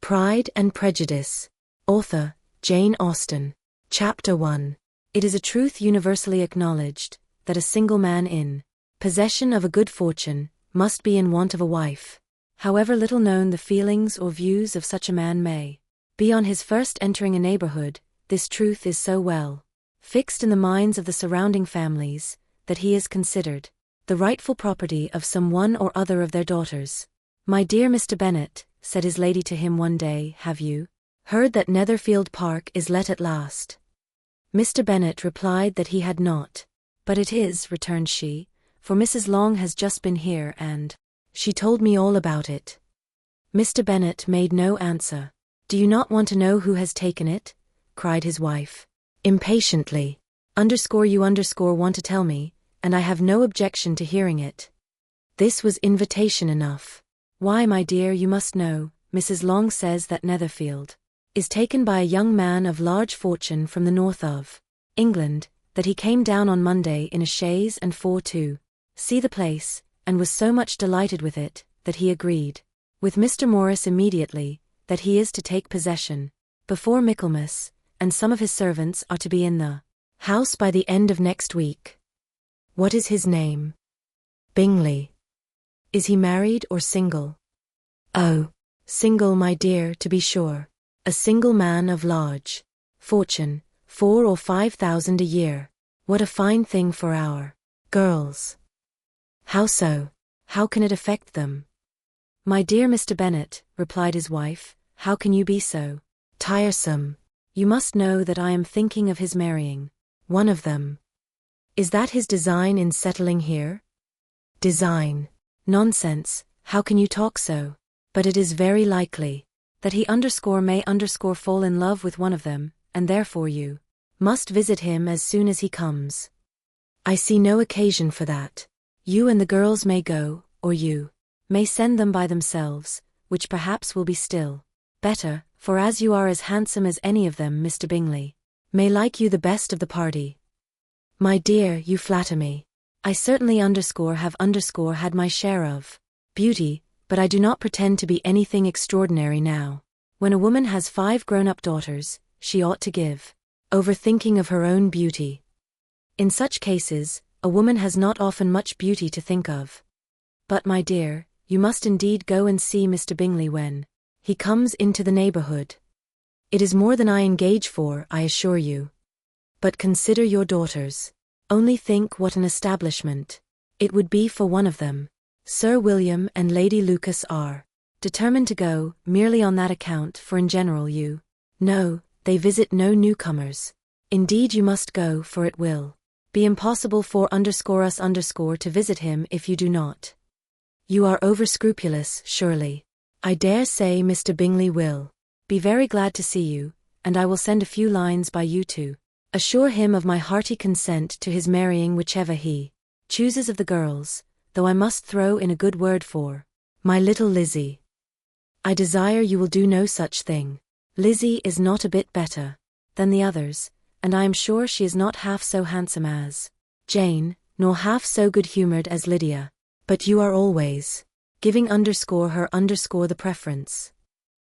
Pride and Prejudice. Author, Jane Austen. Chapter 1. It is a truth universally acknowledged, that a single man in possession of a good fortune must be in want of a wife. However little known the feelings or views of such a man may be on his first entering a neighborhood, this truth is so well fixed in the minds of the surrounding families, that he is considered the rightful property of some one or other of their daughters. "My dear Mr. Bennet," said his lady to him one day, "have you heard that Netherfield Park is let at last?" Mr. Bennet replied that he had not. "But it is," returned she, "for Mrs. Long has just been here, and she told me all about it." Mr. Bennet made no answer. "Do you not want to know who has taken it?" cried his wife impatiently. You want to tell me, and I have no objection to hearing it." This was invitation enough. "Why, my dear, you must know. Mrs. Long says that Netherfield is taken by a young man of large fortune from the north of England, that he came down on Monday in a chaise and four to see the place, and was so much delighted with it, that he agreed with Mr. Morris immediately, that he is to take possession before Michaelmas, and some of his servants are to be in the house by the end of next week." "What is his name?" "Bingley." "Is he married or single?" "Oh, single, my dear, to be sure. A single man of large fortune, 4,000 or 5,000 a year. What a fine thing for our girls." "How so? How can it affect them?" "My dear Mr. Bennet," replied his wife, "how can you be so tiresome? You must know that I am thinking of his marrying one of them." "Is that his design in settling here?" "Design? Nonsense, how can you talk so? But it is very likely that he may fall in love with one of them, and therefore you must visit him as soon as he comes." "I see no occasion for that. You and the girls may go, or you may send them by themselves, which perhaps will be still better, for as you are as handsome as any of them, Mr. Bingley may like you the best of the party." "My dear, you flatter me. I certainly have had my share of beauty, but I do not pretend to be anything extraordinary now. When a woman has 5 grown-up daughters, she ought to give over thinking of her own beauty. In such cases, a woman has not often much beauty to think of. But, my dear, you must indeed go and see Mr. Bingley when he comes into the neighborhood. It is more than I engage for, I assure you. But consider your daughters. Only think what an establishment it would be for one of them. Sir William and Lady Lucas are determined to go, merely on that account, for in general you know, they visit no newcomers. Indeed you must go, for it will be impossible for us to visit him if you do not. You are over-scrupulous, surely. I dare say Mr. Bingley will be very glad to see you, and I will send a few lines by you to assure him of my hearty consent to his marrying whichever he chooses of the girls, though I must throw in a good word for my little Lizzie. I desire you will do no such thing. Lizzie is not a bit better than the others, and I am sure she is not half so handsome as Jane, nor half so good-humored as Lydia. But you are always giving her the preference."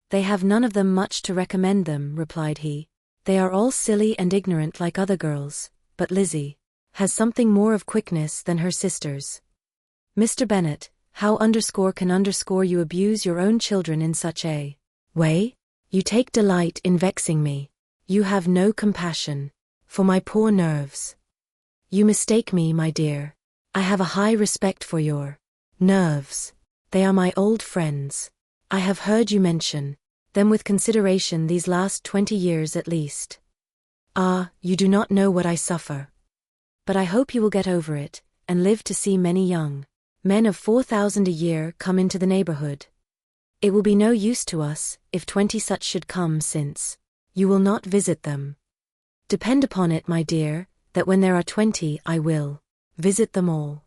"They have none of them much to recommend them," replied he. "They are all silly and ignorant like other girls, but Lizzie has something more of quickness than her sisters." "Mr. Bennet, how can you abuse your own children in such a way? You take delight in vexing me. You have no compassion for my poor nerves." "You mistake me, my dear. I have a high respect for your nerves. They are my old friends. I have heard you mention them with consideration these last 20 years at least. Ah, you do not know what I suffer. But I hope you will get over it, and live to see many young men of 4,000 a year come into the neighborhood. It will be no use to us, if 20 such should come, since you will not visit them. Depend upon it, my dear, that when there are 20 I will visit them all."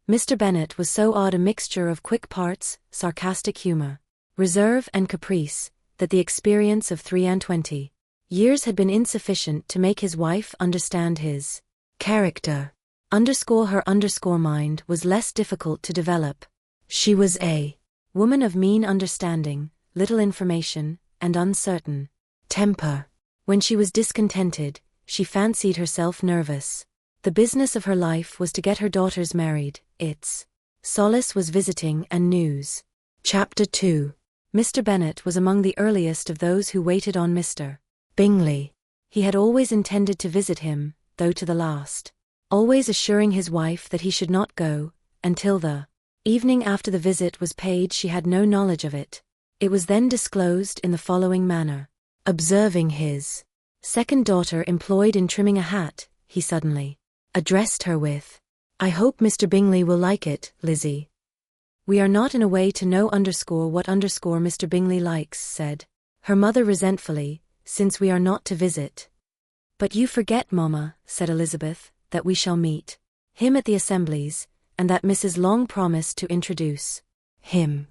Mr. Bennet was so odd a mixture of quick parts, sarcastic humor, reserve and caprice, that the experience of 23 years had been insufficient to make his wife understand his character. Her mind was less difficult to develop. She was a woman of mean understanding, little information, and uncertain temper. When she was discontented, she fancied herself nervous. The business of her life was to get her daughters married, its solace was visiting and news. Chapter 2. Mr. Bennet was among the earliest of those who waited on Mr. Bingley. He had always intended to visit him, though to the last, always assuring his wife that he should not go, until the evening after the visit was paid. She had no knowledge of it. It was then disclosed in the following manner. Observing his second daughter employed in trimming a hat, he suddenly addressed her with, "I hope Mr. Bingley will like it, Lizzie." "We are not in a way to know what Mr. Bingley likes," said her mother resentfully, "since we are not to visit." "But you forget, mamma," said Elizabeth, "that we shall meet him at the assemblies, and that Mrs. Long promised to introduce him."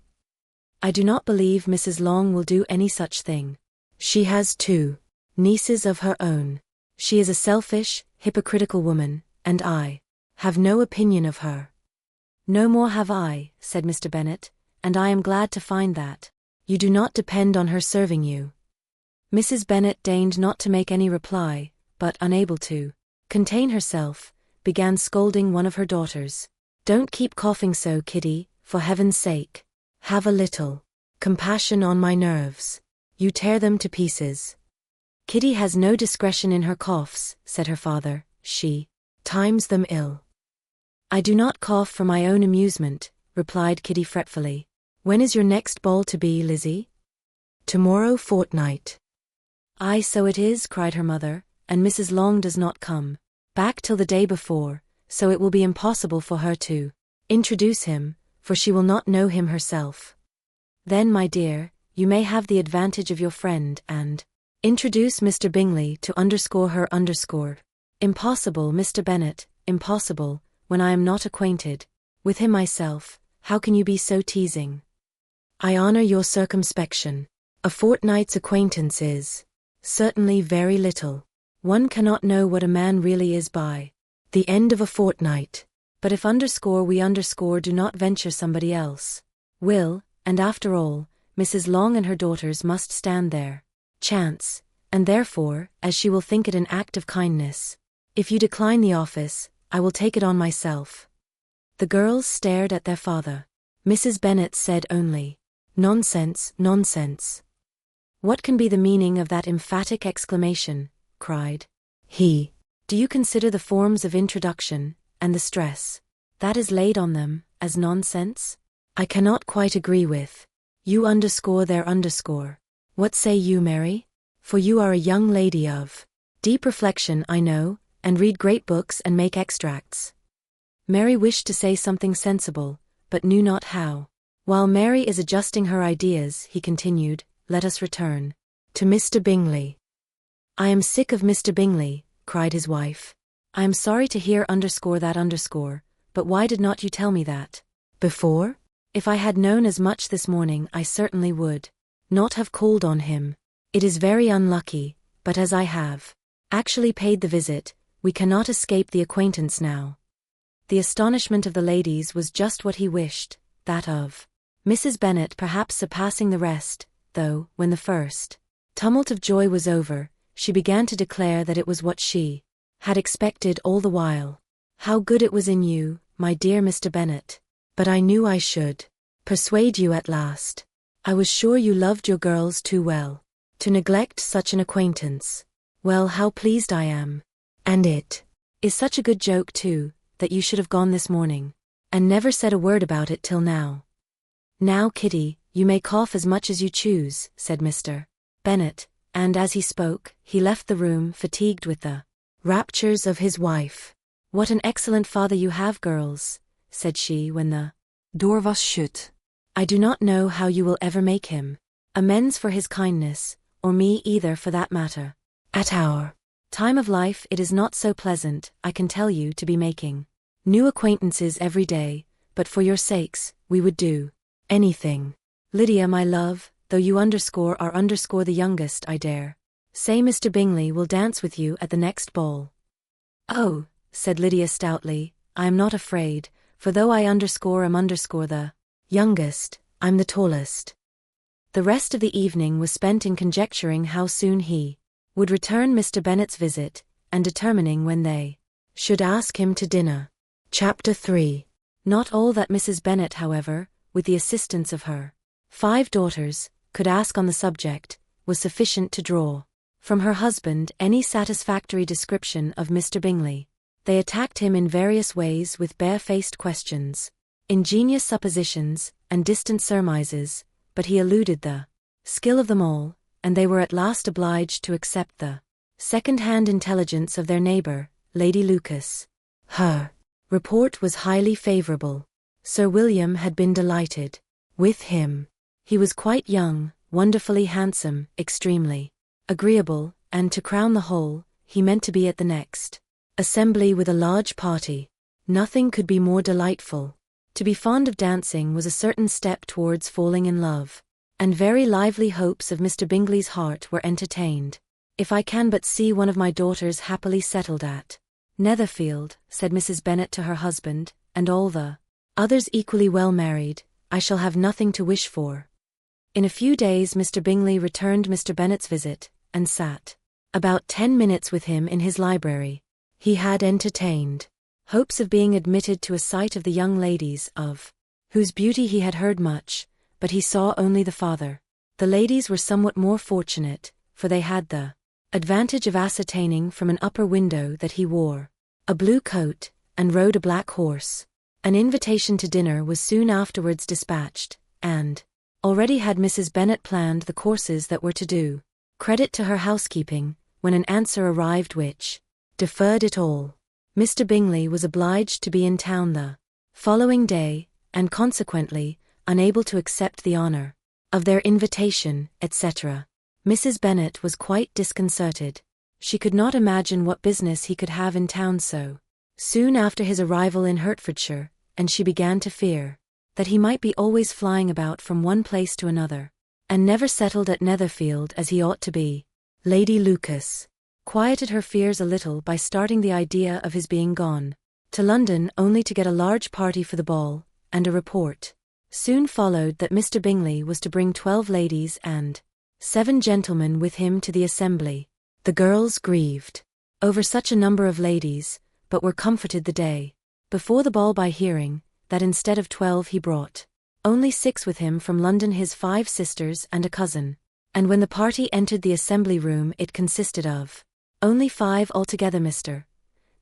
"I do not believe Mrs. Long will do any such thing. She has 2 nieces of her own. She is a selfish, hypocritical woman, and I have no opinion of her." "No more have I," said Mr. Bennet, "and I am glad to find that you do not depend on her serving you." Mrs. Bennet deigned not to make any reply, but, unable to contain herself, began scolding one of her daughters. "Don't keep coughing so, Kitty, for heaven's sake. Have a little compassion on my nerves. You tear them to pieces." "Kitty has no discretion in her coughs," said her father. "She times them ill." "I do not cough for my own amusement," replied Kitty fretfully. "When is your next ball to be, Lizzie?" "Tomorrow fortnight." "Aye, so it is," cried her mother, "and Mrs. Long does not come back till the day before, so it will be impossible for her to introduce him, for she will not know him herself." "Then, my dear, you may have the advantage of your friend, and introduce Mr. Bingley to her. "Impossible, Mr. Bennet, impossible, when I am not acquainted with him myself. How can you be so teasing?" "I honor your circumspection. A fortnight's acquaintance is certainly very little. One cannot know what a man really is by the end of a fortnight. But if we do not venture, somebody else will, and after all, Mrs. Long and her daughters must stand their chance, and therefore, as she will think it an act of kindness, if you decline the office, I will take it on myself." The girls stared at their father. Mrs. Bennet said only, "Nonsense, nonsense." "What can be the meaning of that emphatic exclamation?" cried he. "Do you consider the forms of introduction, and the stress that is laid on them, as nonsense? I cannot quite agree with you _their_. What say you, Mary? For you are a young lady of deep reflection, I know, and read great books and make extracts." Mary wished to say something sensible, but knew not how. "While Mary is adjusting her ideas," he continued, "let us return to Mr. Bingley." "I am sick of Mr. Bingley," cried his wife. "I am sorry to hear _that_, but why did not you tell me that before? If I had known as much this morning, I certainly would not have called on him. It is very unlucky, but as I have actually paid the visit, we cannot escape the acquaintance now." The astonishment of the ladies was just what he wished, that of Mrs. Bennet perhaps surpassing the rest, though, when the first tumult of joy was over, she began to declare that it was what she had expected all the while. "How good it was in you, my dear Mr. Bennet. But I knew I should persuade you at last. I was sure you loved your girls too well to neglect such an acquaintance. Well, how pleased I am. And it is such a good joke, too, that you should have gone this morning, and never said a word about it till now." "Now, Kitty, you may cough as much as you choose," said Mr. Bennet, and as he spoke, he left the room fatigued with the raptures of his wife. "What an excellent father you have, girls," said she when the door was shut. "I do not know how you will ever make him amends for his kindness, or me either for that matter. At our time of life it is not so pleasant, I can tell you, to be making new acquaintances every day, but for your sakes, we would do anything. Lydia, my love, though you are the youngest, I dare say Mr. Bingley will dance with you at the next ball." "Oh," said Lydia stoutly, "I am not afraid, for though I am the youngest, I'm the tallest." The rest of the evening was spent in conjecturing how soon he would return Mr. Bennet's visit, and determining when they should ask him to dinner. Chapter 3. Not all that Mrs. Bennet, however, with the assistance of her 5 daughters, could ask on the subject, was sufficient to draw from her husband any satisfactory description of Mr. Bingley. They attacked him in various ways with bare-faced questions, ingenious suppositions, and distant surmises, but he eluded the skill of them all, and they were at last obliged to accept the second-hand intelligence of their neighbour, Lady Lucas. Her report was highly favourable. Sir William had been delighted with him. He was quite young, wonderfully handsome, extremely agreeable, and to crown the whole, he meant to be at the next assembly with a large party. Nothing could be more delightful. To be fond of dancing was a certain step towards falling in love, and very lively hopes of Mr. Bingley's heart were entertained. "If I can but see one of my daughters happily settled at Netherfield," said Mrs. Bennet to her husband, "and all the others equally well married, I shall have nothing to wish for." In a few days Mr. Bingley returned Mr. Bennet's visit, and sat about 10 minutes with him in his library. He had entertained hopes of being admitted to a sight of the young ladies, of whose beauty he had heard much, but he saw only the father. The ladies were somewhat more fortunate, for they had the advantage of ascertaining from an upper window that he wore a blue coat, and rode a black horse. An invitation to dinner was soon afterwards dispatched, and already had Mrs. Bennet planned the courses that were to do credit to her housekeeping, when an answer arrived which deferred it all. Mr. Bingley was obliged to be in town the following day, and consequently unable to accept the honour of their invitation, etc. Mrs. Bennet was quite disconcerted. She could not imagine what business he could have in town so soon after his arrival in Hertfordshire, and she began to fear that he might be always flying about from one place to another, and never settled at Netherfield as he ought to be. Lady Lucas quieted her fears a little by starting the idea of his being gone to London only to get a large party for the ball, and a report soon followed that Mr. Bingley was to bring 12 ladies and 7 gentlemen with him to the assembly. The girls grieved over such a number of ladies, but were comforted the day before the ball by hearing that instead of 12 he brought only 6 with him from London, his 5 sisters and a cousin, and when the party entered the assembly room it consisted of only 5 altogether: Mr.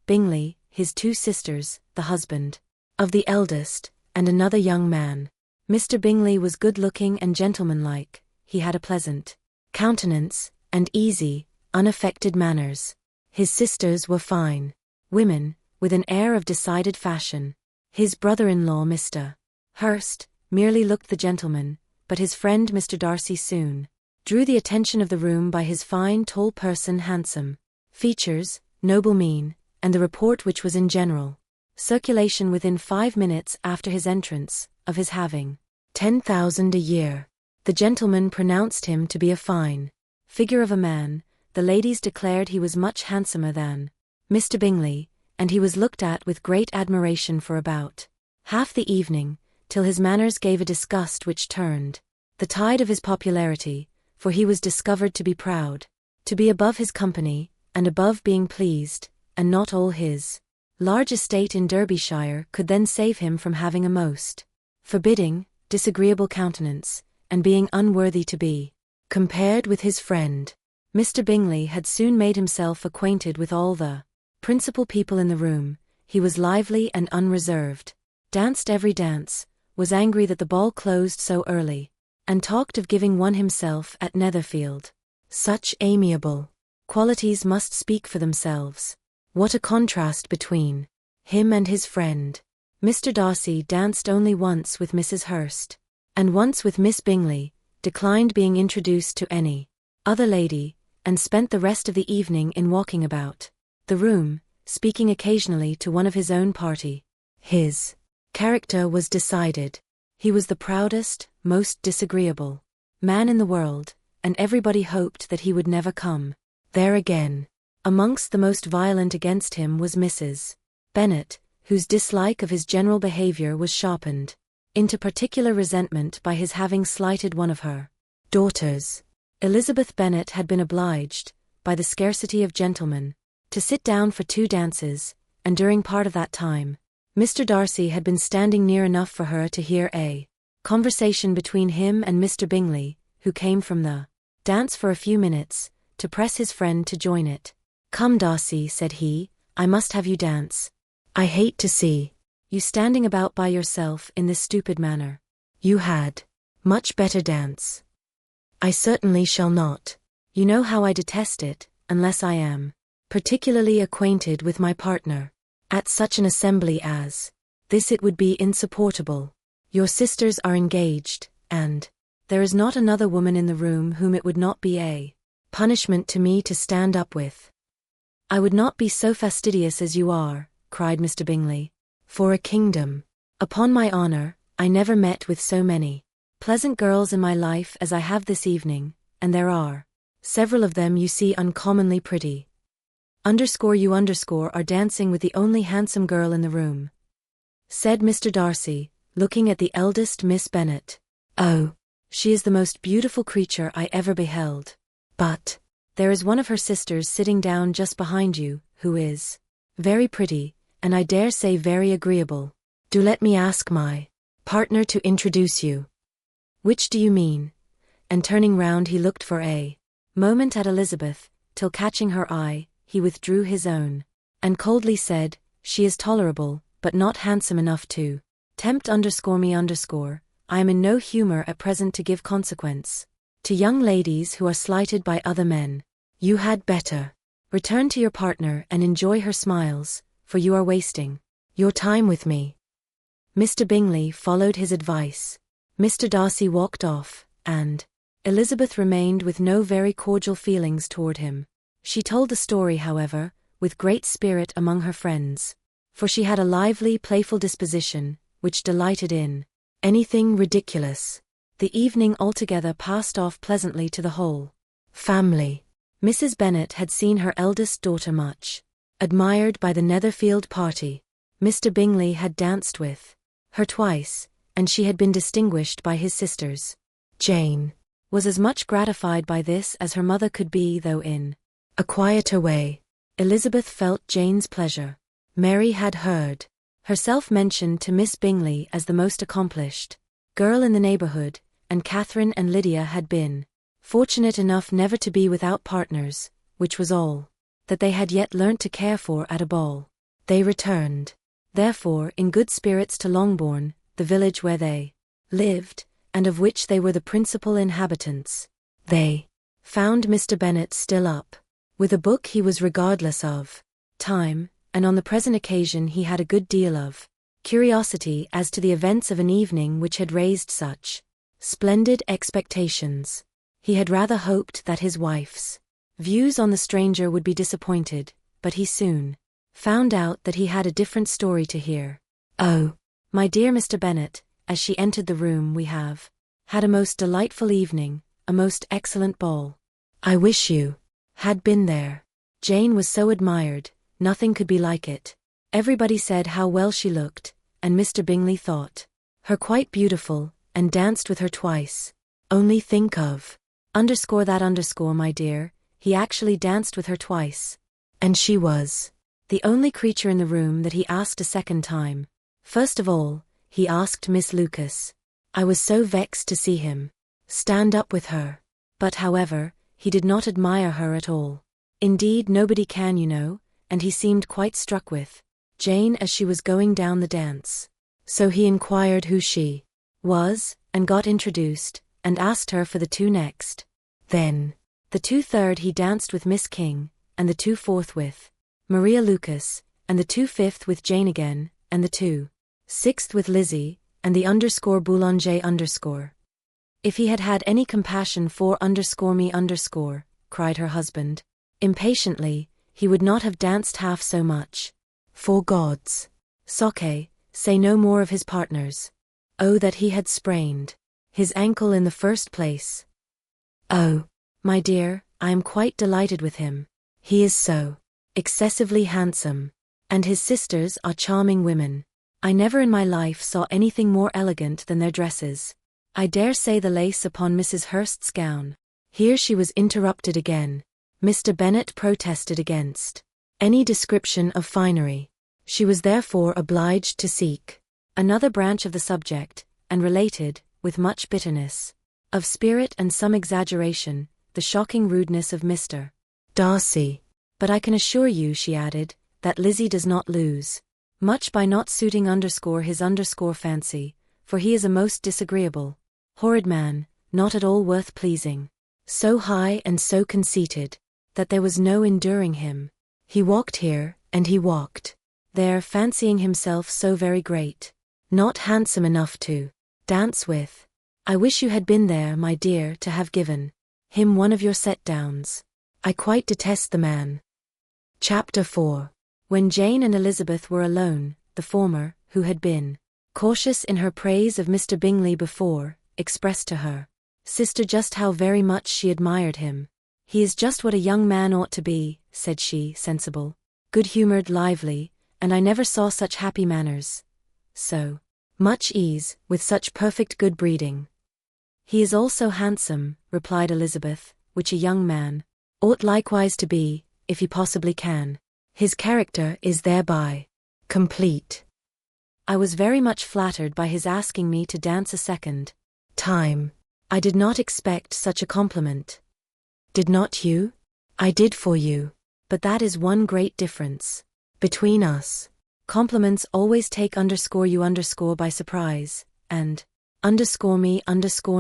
Bingley, his 2 sisters, the husband of the eldest, and another young man. Mr. Bingley was good-looking and gentlemanlike. He had a pleasant countenance, and easy, unaffected manners. His sisters were fine women, with an air of decided fashion. His brother-in-law, Mr. Hurst, merely looked the gentleman, but his friend Mr. Darcy soon drew the attention of the room by his fine tall person, handsome features, noble mien, and the report which was in general circulation within 5 minutes after his entrance, of his having 10,000 a year. The gentleman pronounced him to be a fine figure of a man. The ladies declared he was much handsomer than Mr. Bingley, and he was looked at with great admiration for about half the evening, till his manners gave a disgust which turned the tide of his popularity, for he was discovered to be proud, to be above his company, and above being pleased, and not all his large estate in Derbyshire could then save him from having a most forbidding, disagreeable countenance, and being unworthy to be compared with his friend. Mr. Bingley had soon made himself acquainted with all the principal people in the room. He was lively and unreserved, danced every dance, was angry that the ball closed so early, and talked of giving one himself at Netherfield. Such amiable qualities must speak for themselves. What a contrast between him and his friend. Mr. Darcy danced only once with Mrs. Hurst, and once with Miss Bingley, declined being introduced to any other lady, and spent the rest of the evening in walking about the room, speaking occasionally to one of his own party. His character was decided. He was the proudest, most disagreeable man in the world, and everybody hoped that he would never come there again. Amongst the most violent against him was Mrs. Bennet, whose dislike of his general behavior was sharpened into particular resentment by his having slighted one of her Daughters. Elizabeth Bennet had been obliged, by the scarcity of gentlemen, to sit down for 2 dances, and during part of that time, Mr. Darcy had been standing near enough for her to hear a conversation between him and Mr. Bingley, who came from the dance for a few minutes, to press his friend to join it. "Come, Darcy," said he, "I must have you dance. I hate to see you standing about by yourself in this stupid manner. You had much better dance." "I certainly shall not. You know how I detest it, unless I am particularly acquainted with my partner. At such an assembly as this it would be insupportable. Your sisters are engaged, and there is not another woman in the room whom it would not be a punishment to me to stand up with." "I would not be so fastidious as you are," cried Mr. Bingley, "for a kingdom. Upon my honor, I never met with so many pleasant girls in my life as I have this evening, and there are several of them you see uncommonly pretty. You are dancing with the only handsome girl in the room," said Mr. Darcy, looking at the eldest Miss Bennet. "Oh, she is the most beautiful creature I ever beheld. But there is one of her sisters sitting down just behind you, who is very pretty, and I dare say very agreeable. Do let me ask my partner to introduce you." "Which do you mean?" And turning round he looked for a moment at Elizabeth, till catching her eye, he withdrew his own, and coldly said, "She is tolerable, but not handsome enough to tempt me. I am in no humor at present to give consequence to young ladies who are slighted by other men. You had better return to your partner and enjoy her smiles, for you are wasting your time with me." Mr. Bingley followed his advice. Mr. Darcy walked off, and Elizabeth remained with no very cordial feelings toward him. She told the story, however, with great spirit among her friends, for she had a lively, playful disposition, which delighted in anything ridiculous. The evening altogether passed off pleasantly to the whole family. Mrs. Bennet had seen her eldest daughter much admired by the Netherfield party. Mr. Bingley had danced with her twice, and she had been distinguished by his sisters. Jane was as much gratified by this as her mother could be, though in a quieter way. Elizabeth felt Jane's pleasure. Mary had heard herself mentioned to Miss Bingley as the most accomplished girl in the neighborhood, and Catherine and Lydia had been fortunate enough never to be without partners, which was all that they had yet learnt to care for at a ball. They returned, therefore, in good spirits to Longbourn, the village where they lived, and of which they were the principal inhabitants. They found Mr. Bennet still up with a book. He was regardless of time, and on the present occasion he had a good deal of curiosity as to the events of an evening which had raised such splendid expectations. He had rather hoped that his wife's views on the stranger would be disappointed, but he soon found out that he had a different story to hear. "Oh, my dear Mr. Bennet," as she entered the room, "we have had a most delightful evening, a most excellent ball. I wish you had been there. Jane was so admired, nothing could be like it. Everybody said how well she looked, and Mr. Bingley thought her quite beautiful, and danced with her twice. Only think of my dear, he actually danced with her twice. And she was the only creature in the room that he asked a second time. First of all, he asked Miss Lucas. I was so vexed to see him stand up with her. But however, he did not admire her at all. Indeed, nobody can, you know, and he seemed quite struck with Jane as she was going down the dance. So he inquired who she was, and got introduced, and asked her for the 2 next. Then, the 2 third he danced with Miss King, and the 2 fourth with Maria Lucas, and the 2 fifth with Jane again, and the 2 sixth with Lizzie, and the _Boulanger_. If he had had any compassion for _me_, cried her husband impatiently, he would not have danced half so much. For God's sake, say no more of his partners. Oh, that he had sprained his ankle in the first place. Oh, my dear, I am quite delighted with him. He is so excessively handsome, and his sisters are charming women. I never in my life saw anything more elegant than their dresses. I dare say the lace upon Mrs. Hurst's gown. Here she was interrupted again. Mr. Bennet protested against any description of finery. She was therefore obliged to seek another branch of the subject, and related, with much bitterness of spirit and some exaggeration, the shocking rudeness of Mr. Darcy. But I can assure you, she added, that Lizzie does not lose much by not suiting his fancy, for he is a most disagreeable, horrid man, not at all worth pleasing. So high and so conceited, that there was no enduring him. He walked here, and he walked there, fancying himself so very great, not handsome enough to dance with. I wish you had been there, my dear, to have given him one of your set-downs. I quite detest the man. Chapter 4. When Jane and Elizabeth were alone, the former, who had been cautious in her praise of Mr. Bingley before, expressed to her sister just how very much she admired him. He is just what a young man ought to be, said she, sensible, good-humoured, lively, and I never saw such happy manners. So much ease, with such perfect good breeding. He is also handsome, replied Elizabeth, which a young man ought likewise to be, if he possibly can. His character is thereby complete. I was very much flattered by his asking me to dance a second time. I did not expect such a compliment. Did not you? I did for you. But that is one great difference between us. Compliments always take you by surprise, and me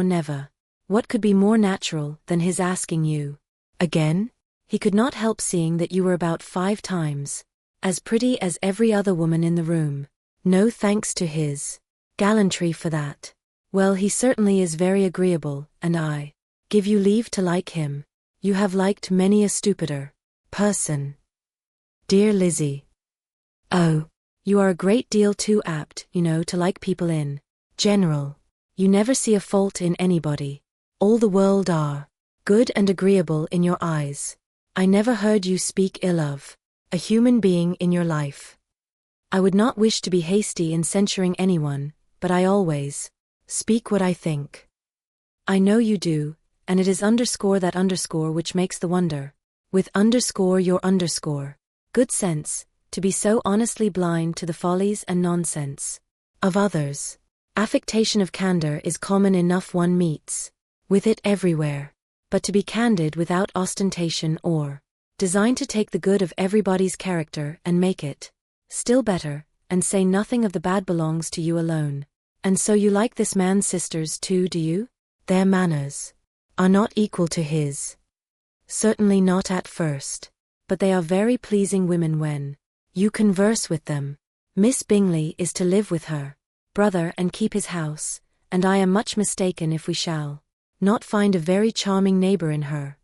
never. What could be more natural than his asking you again? He could not help seeing that you were about 5 times as pretty as every other woman in the room. No thanks to his gallantry for that. Well, he certainly is very agreeable, and I give you leave to like him. You have liked many a stupider person. Dear Lizzie. Oh, you are a great deal too apt, to like people in general. You never see a fault in anybody. All the world are good and agreeable in your eyes. I never heard you speak ill of a human being in your life. I would not wish to be hasty in censuring anyone, but I always speak what I think. I know you do, and it is that which makes the wonder. With your good sense, to be so honestly blind to the follies and nonsense of others. Affectation of candor is common enough, one meets with it everywhere. But to be candid without ostentation or design to take the good of everybody's character and make it still better, and say nothing of the bad, belongs to you alone. And so you like this man's sisters too, do you? Their manners are not equal to his. Certainly not at first. But they are very pleasing women when you converse with them. Miss Bingley is to live with her brother and keep his house, and I am much mistaken if we shall not find a very charming neighbour in her.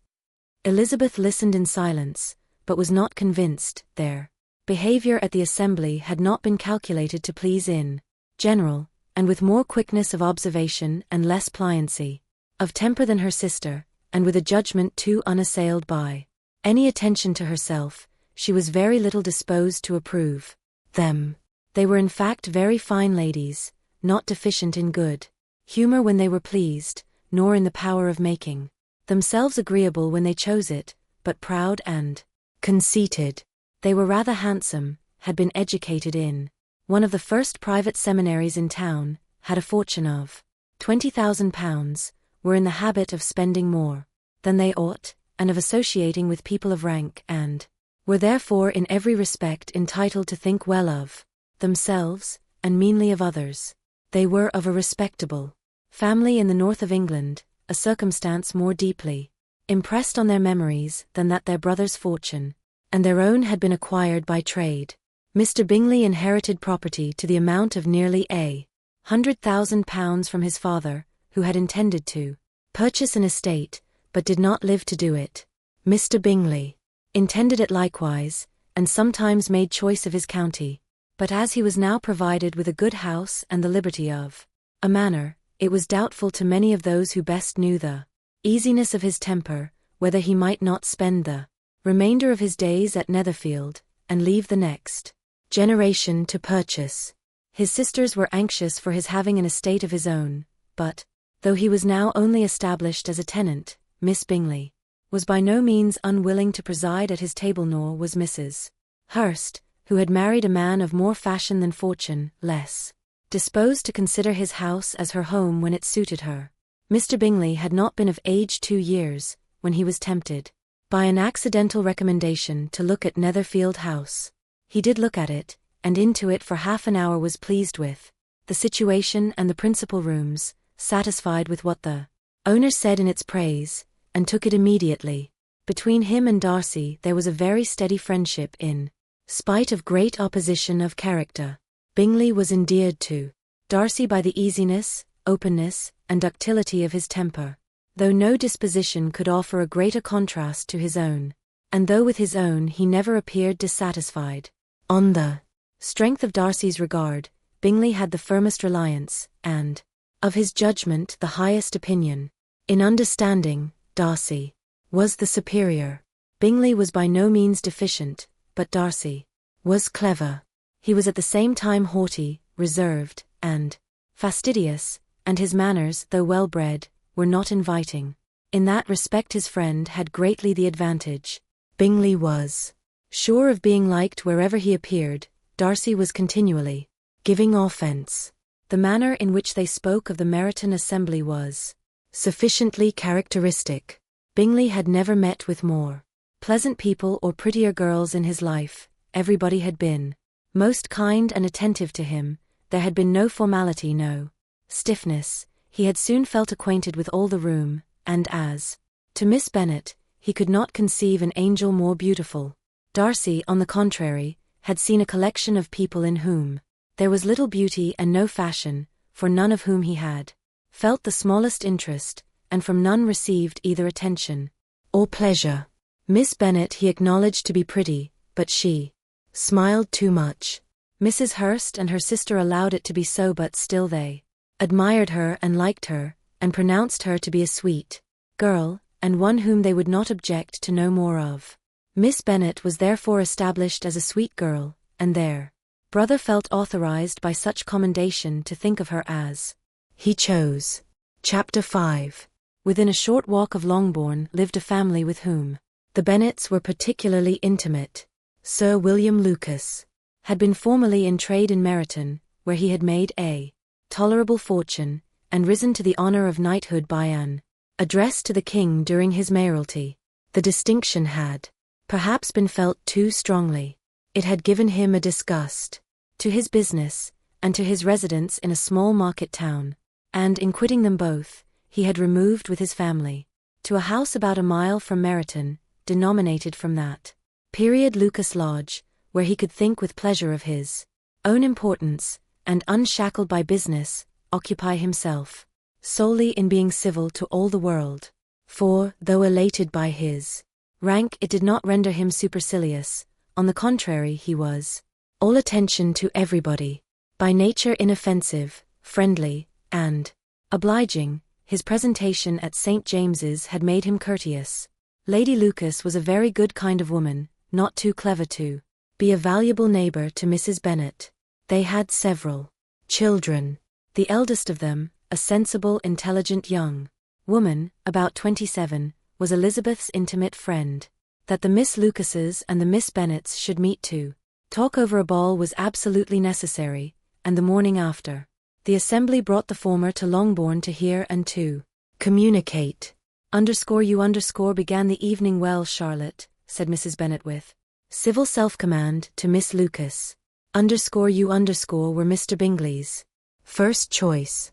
Elizabeth listened in silence, but was not convinced. Their behaviour at the assembly had not been calculated to please in general, and with more quickness of observation and less pliancy of temper than her sister, and with a judgment too unassailed by any attention to herself, she was very little disposed to approve them. They were in fact very fine ladies, not deficient in good humour when they were pleased, nor in the power of making themselves agreeable when they chose it, but proud and conceited. They were rather handsome, had been educated in one of the first private seminaries in town, had a fortune of £20,000, were in the habit of spending more than they ought, and of associating with people of rank, and were therefore in every respect entitled to think well of themselves, and meanly of others. They were of a respectable family in the north of England, a circumstance more deeply impressed on their memories than that their brother's fortune and their own had been acquired by trade. Mr. Bingley inherited property to the amount of nearly £100,000 from his father, who had intended to purchase an estate, but did not live to do it. Mr. Bingley intended it likewise, and sometimes made choice of his county. But as he was now provided with a good house and the liberty of a manor, it was doubtful to many of those who best knew the easiness of his temper, whether he might not spend the remainder of his days at Netherfield, and leave the next generation to purchase. His sisters were anxious for his having an estate of his own, but Though he was now only established as a tenant, Miss Bingley was by no means unwilling to preside at his table, nor was Mrs. Hurst, who had married a man of more fashion than fortune, less disposed to consider his house as her home when it suited her. Mr. Bingley had not been of age 2 years, when he was tempted, by an accidental recommendation, to look at Netherfield House. He did look at it, and into it for half an hour, was pleased with the situation and the principal rooms, satisfied with what the owner said in its praise, and took it immediately. Between him and Darcy there was a very steady friendship, in spite of great opposition of character. Bingley was endeared to Darcy by the easiness, openness, and ductility of his temper, though no disposition could offer a greater contrast to his own, and though with his own he never appeared dissatisfied. On the strength of Darcy's regard, Bingley had the firmest reliance, and of his judgment the highest opinion. In understanding, Darcy was the superior. Bingley was by no means deficient, but Darcy was clever. He was at the same time haughty, reserved, and fastidious, and his manners, though well-bred, were not inviting. In that respect his friend had greatly the advantage. Bingley was sure of being liked wherever he appeared. Darcy was continually giving offence. The manner in which they spoke of the Meryton Assembly was sufficiently characteristic. Bingley had never met with more pleasant people or prettier girls in his life. Everybody had been most kind and attentive to him. There had been no formality, no stiffness. He had soon felt acquainted with all the room, and as to Miss Bennet, he could not conceive an angel more beautiful. Darcy, on the contrary, had seen a collection of people in whom there was little beauty and no fashion, for none of whom he had felt the smallest interest, and from none received either attention or pleasure. Miss Bennet he acknowledged to be pretty, but she smiled too much. Mrs. Hurst and her sister allowed it to be so, but still they admired her and liked her, and pronounced her to be a sweet girl, and one whom they would not object to know more of. Miss Bennet was therefore established as a sweet girl, and their brother felt authorized by such commendation to think of her as he chose. Chapter 5. Within a short walk of Longbourn lived a family with whom the Bennets were particularly intimate. Sir William Lucas had been formerly in trade in Meryton, where he had made a tolerable fortune, and risen to the honour of knighthood by an address to the king during his mayoralty. The distinction had perhaps been felt too strongly. It had given him a disgust to his business, and to his residence in a small market town, and in quitting them both, he had removed with his family to a house about a mile from Meryton, denominated from that period Lucas Lodge, where he could think with pleasure of his own importance, and unshackled by business, occupy himself solely in being civil to all the world. For, though elated by his rank, it did not render him supercilious. On the contrary, he was all attention to everybody. By nature inoffensive, friendly, and obliging, his presentation at St. James's had made him courteous. Lady Lucas was a very good kind of woman, not too clever to be a valuable neighbour to Mrs. Bennet. They had several children. The eldest of them, a sensible, intelligent young woman, about 27, was Elizabeth's intimate friend. That the Miss Lucases and the Miss Bennets should meet to talk over a ball was absolutely necessary, and the morning after, the assembly brought the former to Longbourn to hear and to communicate. You began the evening well, Charlotte, said Mrs. Bennet with civil self-command to Miss Lucas. You were Mr. Bingley's first choice.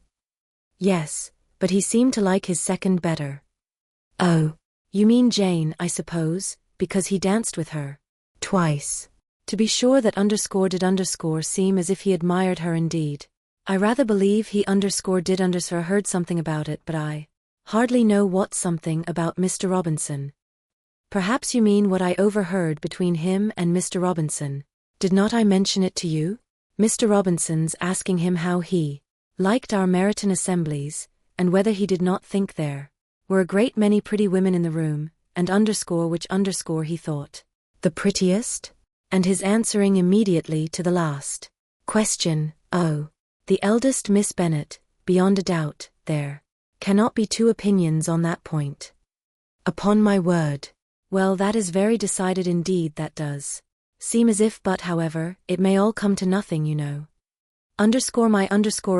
Yes, but he seemed to like his second better. Oh, you mean Jane, I suppose, because he danced with her twice. To be sure that did seem as if he admired her indeed. I rather believe he did heard something about it, but I hardly know what something about Mr. Robinson. Perhaps you mean what I overheard between him and Mr. Robinson. Did not I mention it to you? Mr. Robinson's asking him how he liked our Meryton assemblies, and whether he did not think there were a great many pretty women in the room, and which he thought the prettiest, and his answering immediately to the last question, oh, the eldest Miss Bennet, beyond a doubt, there Cannot be two opinions on that point. Upon my word. Well, that is very decided indeed, that does. Seem as if, but however, it may all come to nothing, you know. My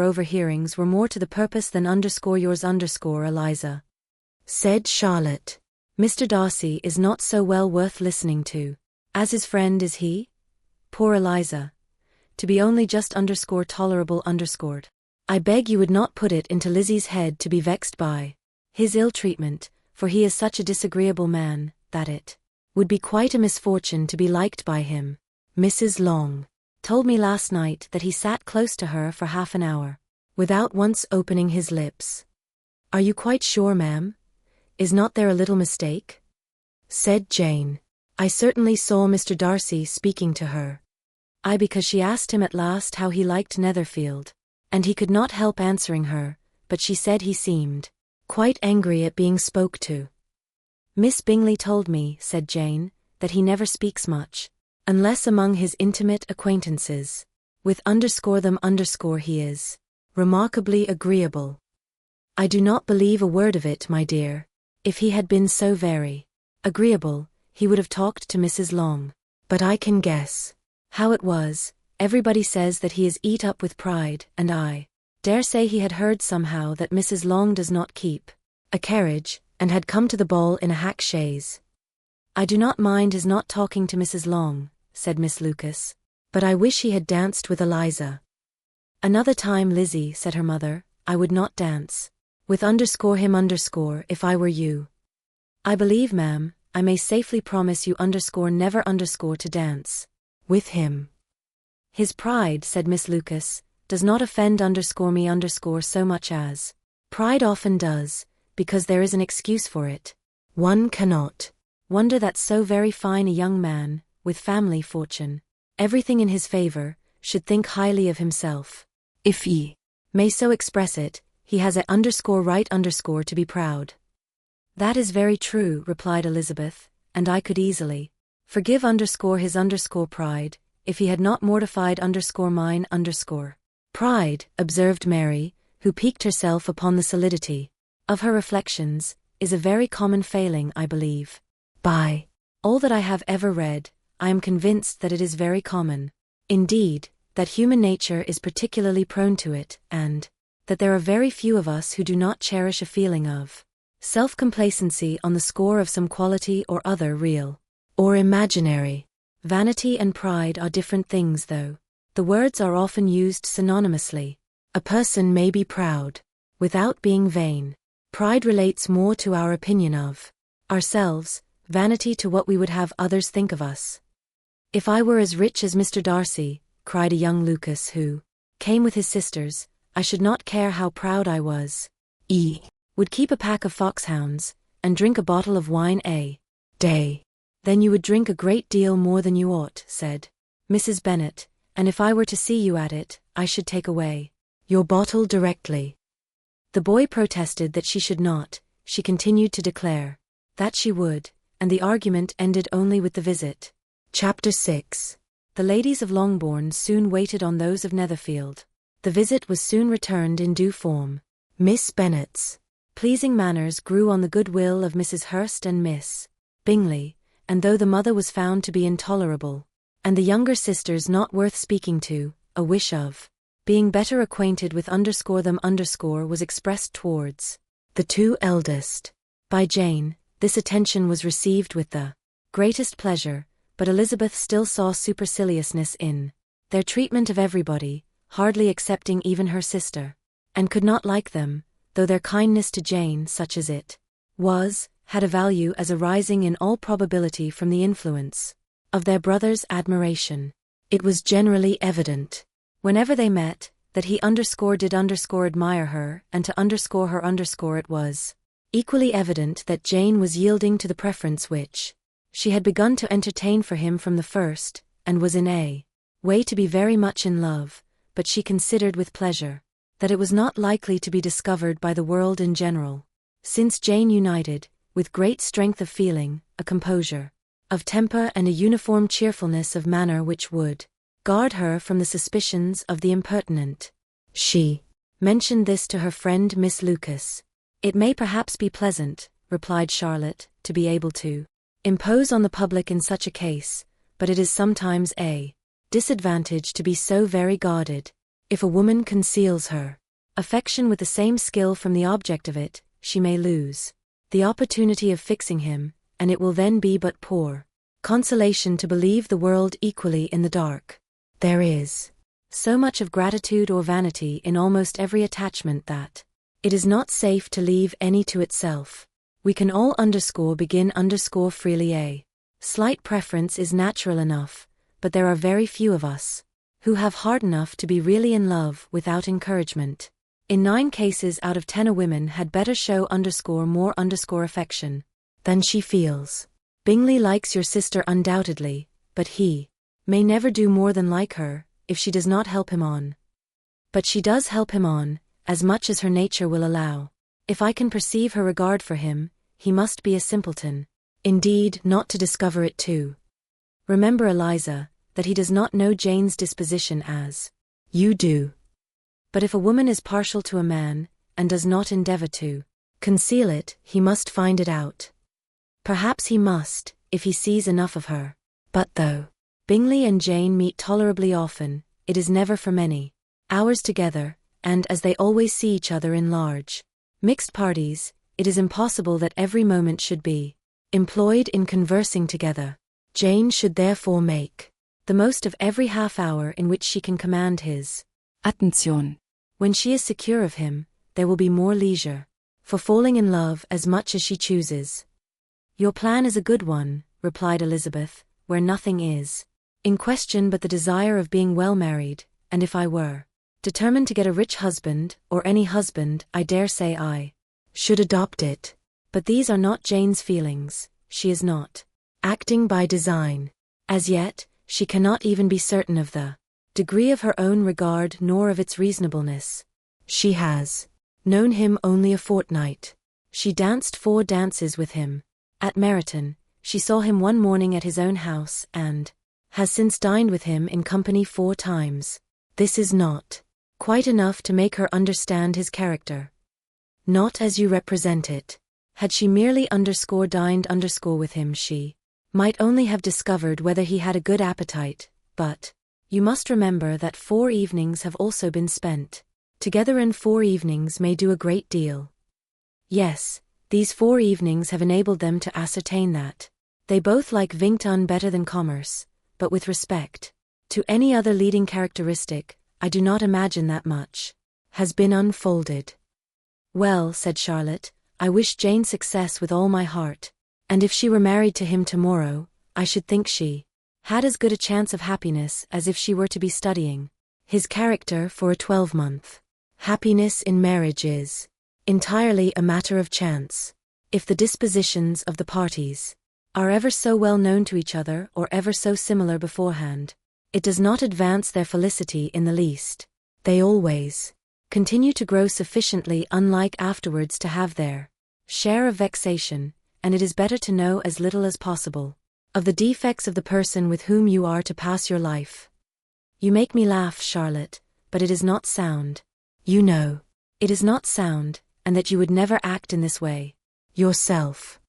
overhearings were more to the purpose than yours Eliza. Said Charlotte. Mr. Darcy is not so well worth listening to. As his friend, is he? Poor Eliza. To be only just tolerable . I beg you would not put it into Lizzie's head to be vexed by his ill treatment, for he is such a disagreeable man, that it would be quite a misfortune to be liked by him. Mrs. Long told me last night that he sat close to her for half an hour, without once opening his lips. Are you quite sure, ma'am? Is not there a little mistake? Said Jane. I certainly saw Mr. Darcy speaking to her. Because she asked him at last how he liked Netherfield, and he could not help answering her, but she said he seemed quite angry at being spoke to. Miss Bingley told me, said Jane, that he never speaks much, unless among his intimate acquaintances. With them he is remarkably agreeable. I do not believe a word of it, my dear. If he had been so very agreeable, he would have talked to Mrs. Long. But I can guess how it was. Everybody says that he is eat up with pride, and I dare say he had heard somehow that Mrs. Long does not keep a carriage, and had come to the ball in a hack chaise. I do not mind his not talking to Mrs. Long, said Miss Lucas, but I wish he had danced with Eliza. Another time, Lizzie, said her mother, I would not dance with him if I were you. I believe, ma'am, I may safely promise you never to dance with him. His pride, said Miss Lucas, does not offend me so much as pride often does, because there is an excuse for it. One cannot wonder that so very fine a young man, with family fortune, everything in his favor, should think highly of himself. If ye may so express it, he has a right to be proud. That is very true, replied Elizabeth, and I could easily forgive his pride, if he had not mortified mine pride, observed Mary, who piqued herself upon the solidity of her reflections, is a very common failing, I believe. By all that I have ever read, I am convinced that it is very common. Indeed, that human nature is particularly prone to it, and that there are very few of us who do not cherish a feeling of self-complacency on the score of some quality or other real or imaginary. Vanity and pride are different things, though the words are often used synonymously. A person may be proud without being vain. Pride relates more to our opinion of ourselves, vanity to what we would have others think of us. If I were as rich as Mr. Darcy, cried a young Lucas who came with his sisters, I should not care how proud I was. Would keep a pack of foxhounds, and drink a bottle of wine a day. Then you would drink a great deal more than you ought, said Mrs. Bennet, and if I were to see you at it, I should take away your bottle directly. The boy protested that she should not. She continued to declare that she would, and the argument ended only with the visit. Chapter 6. The ladies of Longbourn soon waited on those of Netherfield. The visit was soon returned in due form. Miss Bennet's pleasing manners grew on the goodwill of Mrs. Hurst and Miss Bingley, and though the mother was found to be intolerable, and the younger sisters not worth speaking to, a wish of being better acquainted with them was expressed towards the two eldest. By Jane, this attention was received with the greatest pleasure, but Elizabeth still saw superciliousness in their treatment of everybody, hardly excepting even her sister, and could not like them, though their kindness to Jane, such as it was, had a value as arising in all probability from the influence of their brother's admiration. It was generally evident, whenever they met, that he did admire her, and to her it was equally evident that Jane was yielding to the preference which she had begun to entertain for him from the first, and was in a way to be very much in love, but she considered with pleasure that it was not likely to be discovered by the world in general, since Jane united, with great strength of feeling, a composure of temper and a uniform cheerfulness of manner which would guard her from the suspicions of the impertinent. She mentioned this to her friend Miss Lucas, It may perhaps be pleasant, replied Charlotte, to be able to impose on the public in such a case, but it is sometimes a disadvantage to be so very guarded. If a woman conceals her affection with the same skill from the object of it, she may lose the opportunity of fixing him, and it will then be but poor consolation to believe the world equally in the dark. There is so much of gratitude or vanity in almost every attachment that it is not safe to leave any to itself. We can all begin freely a slight preference is natural enough, but there are very few of us who have heart enough to be really in love without encouragement. In 9 cases out of 10 a woman had better show more affection than she feels. Bingley likes your sister undoubtedly, but he may never do more than like her, if she does not help him on. But she does help him on, as much as her nature will allow. If I can perceive her regard for him, he must be a simpleton, indeed, not to discover it too. Remember, Eliza, that he does not know Jane's disposition as you do. But if a woman is partial to a man, and does not endeavor to conceal it, he must find it out. Perhaps he must, if he sees enough of her. But though Bingley and Jane meet tolerably often, it is never for many hours together, and as they always see each other in large mixed parties, it is impossible that every moment should be employed in conversing together. Jane should therefore make the most of every half-hour in which she can command his attention. When she is secure of him, there will be more leisure for falling in love as much as she chooses. Your plan is a good one, replied Elizabeth, where nothing is in question but the desire of being well married, and if I were determined to get a rich husband, or any husband, I dare say I should adopt it. But these are not Jane's feelings. She is not acting by design. As yet, she cannot even be certain of the degree of her own regard nor of its reasonableness. She has known him only a fortnight. She danced 4 dances with him at Meryton. She saw him one morning at his own house, and has since dined with him in company 4 times. This is not quite enough to make her understand his character. Not as you represent it. Had she merely dined with him, she might only have discovered whether he had a good appetite, but you must remember that 4 evenings have also been spent together, and 4 evenings may do a great deal. Yes, these 4 evenings have enabled them to ascertain that they both like Vington better than commerce, but with respect to any other leading characteristic, I do not imagine that much has been unfolded. Well, said Charlotte, I wish Jane success with all my heart, and if she were married to him tomorrow, I should think she had as good a chance of happiness as if she were to be studying his character for a 12-month. Happiness in marriage is entirely a matter of chance. If the dispositions of the parties are ever so well known to each other or ever so similar beforehand, it does not advance their felicity in the least. They always continue to grow sufficiently unlike afterwards to have their share of vexation, and it is better to know as little as possible of the defects of the person with whom you are to pass your life. You make me laugh, Charlotte, but it is not sound. You know it is not sound, and that you would never act in this way yourself.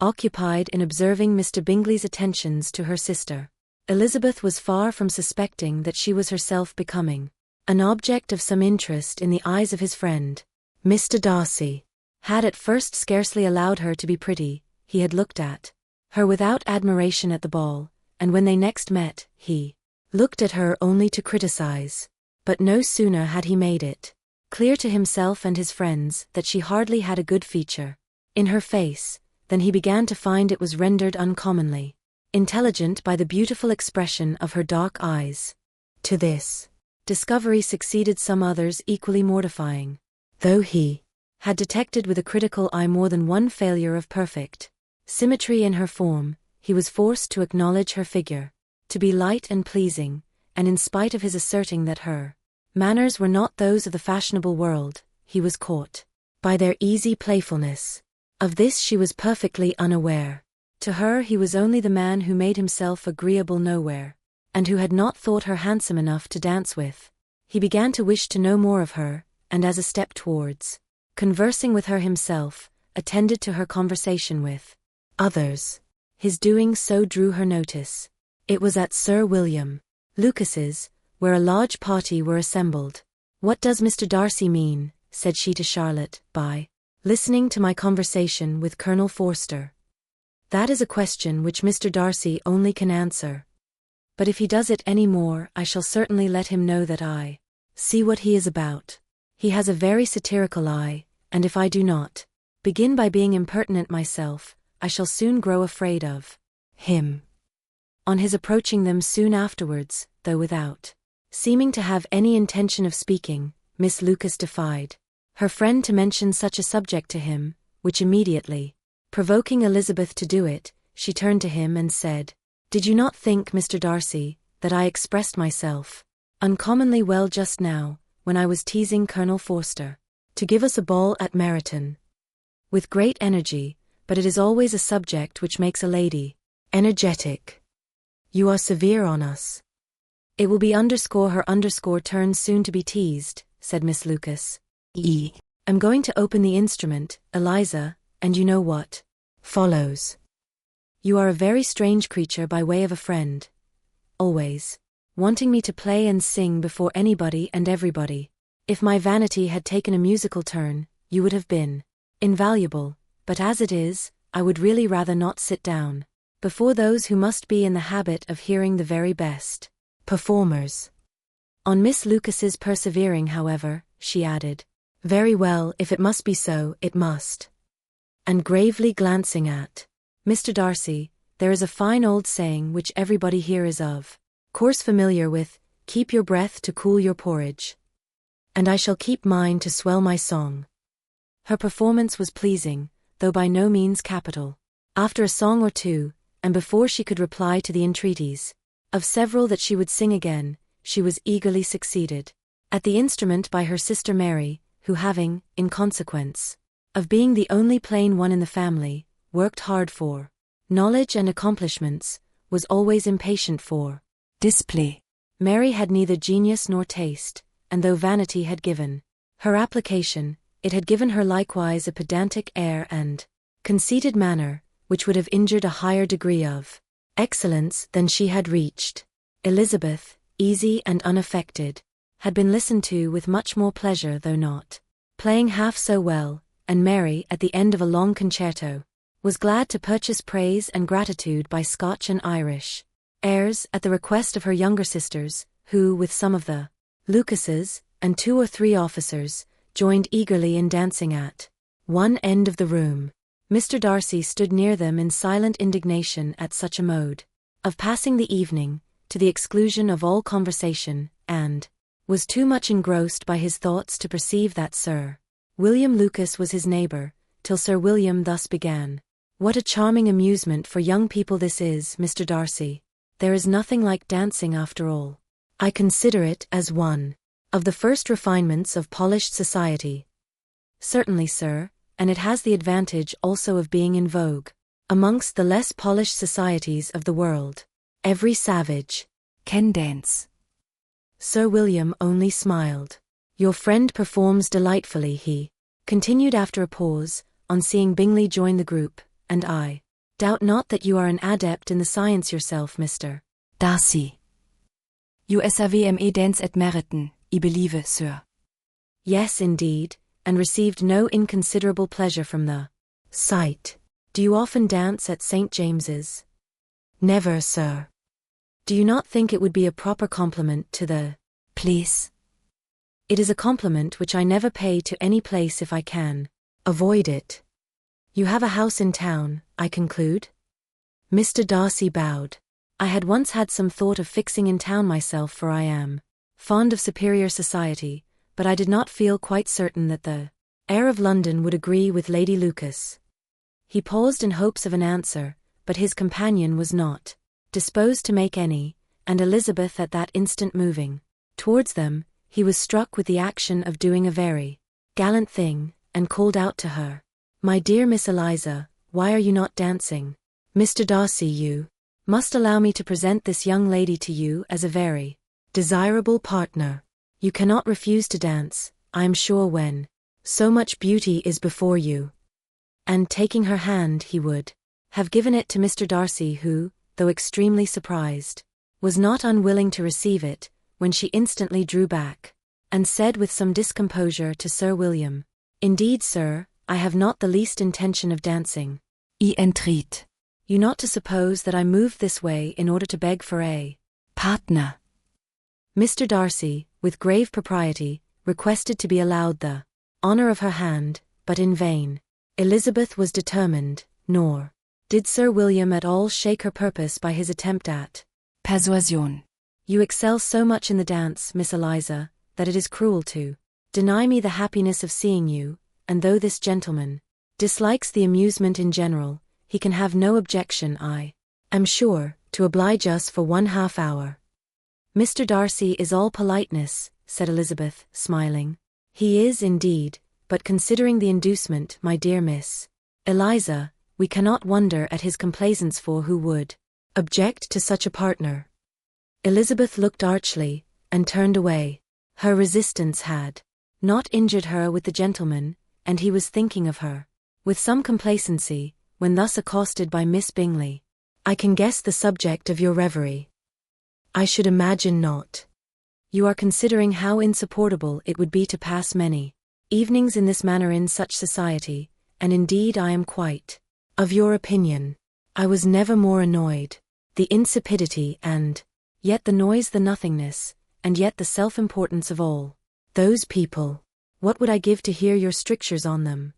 Occupied in observing Mr. Bingley's attentions to her sister, Elizabeth was far from suspecting that she was herself becoming an object of some interest in the eyes of his friend. Mr. Darcy had at first scarcely allowed her to be pretty. He had looked at her without admiration at the ball, and when they next met, he looked at her only to criticize. But no sooner had he made it clear to himself and his friends that she hardly had a good feature in her face, than he began to find it was rendered uncommonly intelligent by the beautiful expression of her dark eyes. To this discovery succeeded some others equally mortifying. Though he had detected with a critical eye more than one failure of perfect symmetry in her form, he was forced to acknowledge her figure to be light and pleasing, and in spite of his asserting that her manners were not those of the fashionable world, he was caught by their easy playfulness. Of this she was perfectly unaware. To her he was only the man who made himself agreeable nowhere, and who had not thought her handsome enough to dance with. He began to wish to know more of her, and as a step towards conversing with her himself, attended to her conversation with others. His doing so drew her notice. It was at Sir William Lucas's, where a large party were assembled. "What does Mr. Darcy mean," said she to Charlotte, "by listening to my conversation with Colonel Forster?" "That is a question which Mr. Darcy only can answer. But if he does it any more, I shall certainly let him know that I see what he is about. He has a very satirical eye, and if I do not begin by being impertinent myself, I shall soon grow afraid of him." On his approaching them soon afterwards, though without seeming to have any intention of speaking, Miss Lucas defied her friend to mention such a subject to him, which immediately provoking Elizabeth to do it, she turned to him and said, "Did you not think, Mr. Darcy, that I expressed myself uncommonly well just now, when I was teasing Colonel Forster to give us a ball at Meryton?" "With great energy, but it is always a subject which makes a lady energetic. You are severe on us." "It will be her turn soon to be teased," said Miss Lucas. "I'm going to open the instrument, Eliza, and you know what follows. You are a very strange creature by way of a friend. Always wanting me to play and sing before anybody and everybody. If my vanity had taken a musical turn, you would have been invaluable, but as it is, I would really rather not sit down before those who must be in the habit of hearing the very best performers." On Miss Lucas's persevering, however, she added, "Very well, if it must be so, it must." And gravely glancing at Mr. Darcy, "There is a fine old saying which everybody here is of course familiar with, 'Keep your breath to cool your porridge.' And I shall keep mine to swell my song." Her performance was pleasing, though by no means capital. After a song or two, and before she could reply to the entreaties of several that she would sing again, she was eagerly succeeded at the instrument by her sister Mary, who having, in consequence of being the only plain one in the family, worked hard for knowledge and accomplishments, was always impatient for display. Mary had neither genius nor taste, and though vanity had given her application, it had given her likewise a pedantic air and conceited manner, which would have injured a higher degree of excellence than she had reached. Elizabeth, easy and unaffected, had been listened to with much more pleasure, though not playing half so well, and Mary, at the end of a long concerto, was glad to purchase praise and gratitude by Scotch and Irish airs at the request of her younger sisters, who, with some of the Lucases, and 2 or 3 officers, joined eagerly in dancing at one end of the room. Mr. Darcy stood near them in silent indignation at such a mode of passing the evening, to the exclusion of all conversation, and was too much engrossed by his thoughts to perceive that Sir William Lucas was his neighbour, till Sir William thus began. "What a charming amusement for young people this is, Mr. Darcy. There is nothing like dancing after all. I consider it as one of the first refinements of polished society." "Certainly, sir, and it has the advantage also of being in vogue amongst the less polished societies of the world. Every savage can dance." Sir William only smiled. "Your friend performs delightfully," he continued after a pause, on seeing Bingley join the group, "and I doubt not that you are an adept in the science yourself, Mr. Darcy. You savme dance at Meryton, I believe, sir." "Yes, indeed, and received no inconsiderable pleasure from the sight. Do you often dance at St. James's?" "Never, sir." "Do you not think it would be a proper compliment to the place?" "It is a compliment which I never pay to any place if I can avoid it." "You have a house in town, I conclude?" Mr. Darcy bowed. "I had once had some thought of fixing in town myself, for I am fond of superior society, but I did not feel quite certain that the air of London would agree with Lady Lucas." He paused in hopes of an answer, but his companion was not disposed to make any, and Elizabeth at that instant moving towards them, he was struck with the action of doing a very gallant thing, and called out to her, "My dear Miss Eliza, why are you not dancing? Mr. Darcy, you must allow me to present this young lady to you as a very desirable partner. You cannot refuse to dance, I am sure, when So much beauty is before you. And taking her hand he would have given it to Mr. Darcy who, though extremely surprised, was not unwilling to receive it, when she instantly drew back, and said with some discomposure to Sir William, "Indeed, sir, I have not the least intention of dancing. I entreat You not to suppose that I moved this way in order to beg for a partner." Mr. Darcy, with grave propriety, requested to be allowed the honor of her hand, but in vain. Elizabeth was determined, nor did Sir William at all shake her purpose by his attempt at Persuasion. "You excel so much in the dance, Miss Eliza, that it is cruel to deny me the happiness of seeing you, and though this gentleman dislikes the amusement in general, he can have no objection, I am sure, to oblige us for 1/2 hour." "Mr. Darcy is all politeness," said Elizabeth, smiling. "He is indeed, but considering the inducement, my dear Miss Eliza, we cannot wonder at his complaisance, for who would object to such a partner?" Elizabeth looked archly, and turned away. Her resistance had not injured her with the gentleman, and he was thinking of her with some complacency, when thus accosted by Miss Bingley. "I can guess the subject of your reverie." "I should imagine not. You are considering how insupportable it would be to pass many evenings in this manner in such society, and indeed I am quite of your opinion. I was never more annoyed. The insipidity and yet the noise, the nothingness, and yet the self-importance of all those people. What would I give to hear your strictures on them?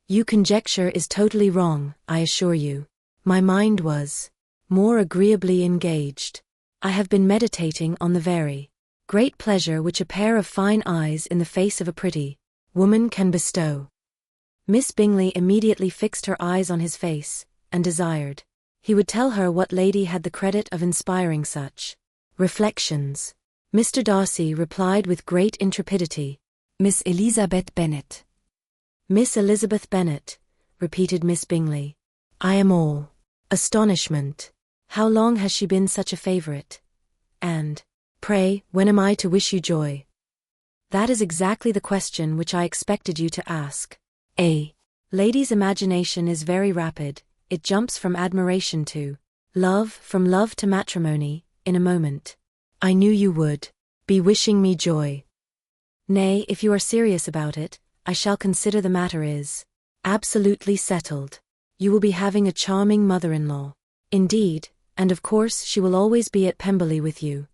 You conjecture is totally wrong, I assure you. My mind was more agreeably engaged. I have been meditating on the very great pleasure which a pair of fine eyes in the face of a pretty woman can bestow." Miss Bingley immediately fixed her eyes on his face, and desired he would tell her what lady had the credit of inspiring such reflections. Mr. Darcy replied with great intrepidity, "Miss Elizabeth Bennet." "Miss Elizabeth Bennet," repeated Miss Bingley. "I am all astonishment. How long has she been such a favourite? And, pray, when am I to wish you joy?" "That is exactly the question which I expected you to ask. A lady's imagination is very rapid, it jumps from admiration to love, from love to matrimony, in a moment. I knew you would be wishing me joy. Nay, if you are serious about it, I shall consider the matter is absolutely settled. You will be having a charming mother-in-law. Indeed, and of course she will always be at Pemberley with you."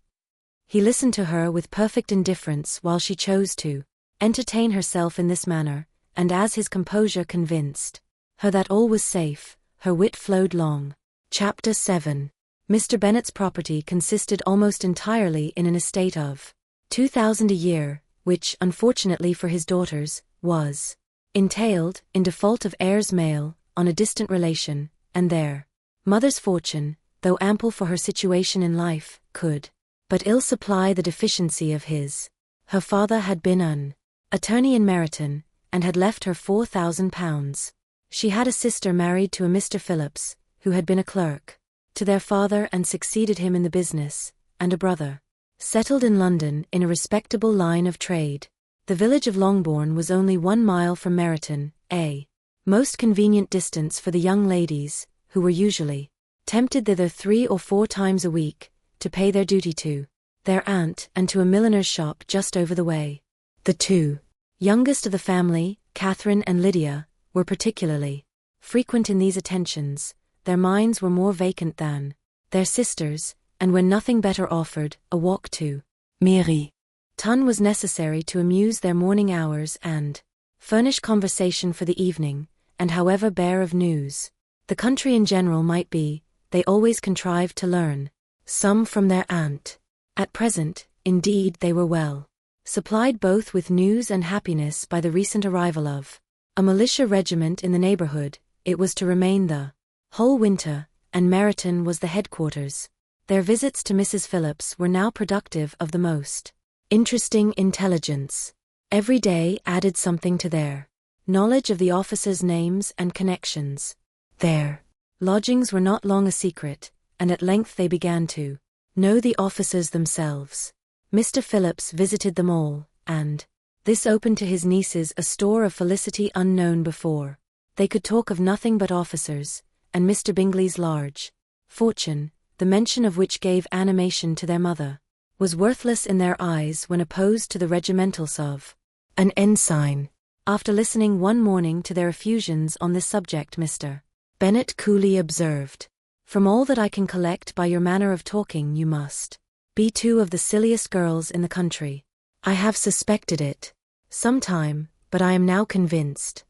He listened to her with perfect indifference while she chose to entertain herself in this manner, and as his composure convinced her that all was safe, her wit flowed long. Chapter 7. Mr. Bennet's property consisted almost entirely in an estate of 2,000 a year, which, unfortunately for his daughters, was entailed, in default of heirs male, on a distant relation, and their mother's fortune, though ample for her situation in life, could but ill supply the deficiency of his. Her father had been an attorney in Meryton, and had left her £4,000. She had a sister married to a Mr. Phillips, who had been a clerk to their father and succeeded him in the business, and a brother settled in London in a respectable line of trade. The village of Longbourn was only 1 mile from Meryton, a most convenient distance for the young ladies, who were usually tempted thither 3 or 4 times a week, to pay their duty to their aunt and to a milliner's shop just over the way. The 2 youngest of the family, Catherine and Lydia, were particularly frequent in these attentions. Their minds were more vacant than their sisters', and when nothing better offered, a walk to Mary Tun was necessary to amuse their morning hours and furnish conversation for the evening, and however bare of news the country in general might be, they always contrived to learn some from their aunt. At present, indeed, they were well supplied both with news and happiness by the recent arrival of a militia regiment in the neighbourhood. It was to remain the whole winter, and Meryton was the headquarters. Their visits to Mrs. Phillips were now productive of the most interesting intelligence. Every day added something to their knowledge of the officers' names and connections. Their lodgings were not long a secret, and at length they began to know the officers themselves. Mr. Phillips visited them all, and This opened to his nieces a store of felicity unknown before. They could talk of nothing but officers, and Mr. Bingley's large fortune, the mention of which gave animation to their mother, was worthless in their eyes when opposed to the regimentals of an ensign. After listening one morning to their effusions on this subject, Mr. Bennet coolly observed, "From all that I can collect by your manner of talking, you must be two of the silliest girls in the country. I have suspected it some time, but I am now convinced."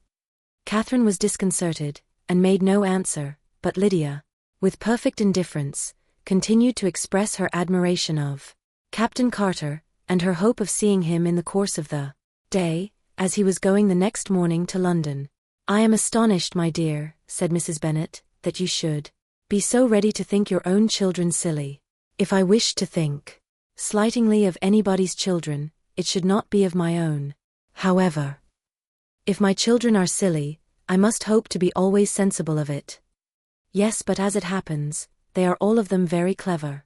Catherine was disconcerted, and made no answer, but Lydia, with perfect indifference, continued to express her admiration of Captain Carter, and her hope of seeing him in the course of the day, as he was going the next morning to London. "I am astonished, my dear," said Mrs. Bennet, "that you should be so ready to think your own children silly. If I wished to think slightingly of anybody's children, it should not be of my own. However, if my children are silly, I must hope to be always sensible of it. Yes, but as it happens, they are all of them very clever.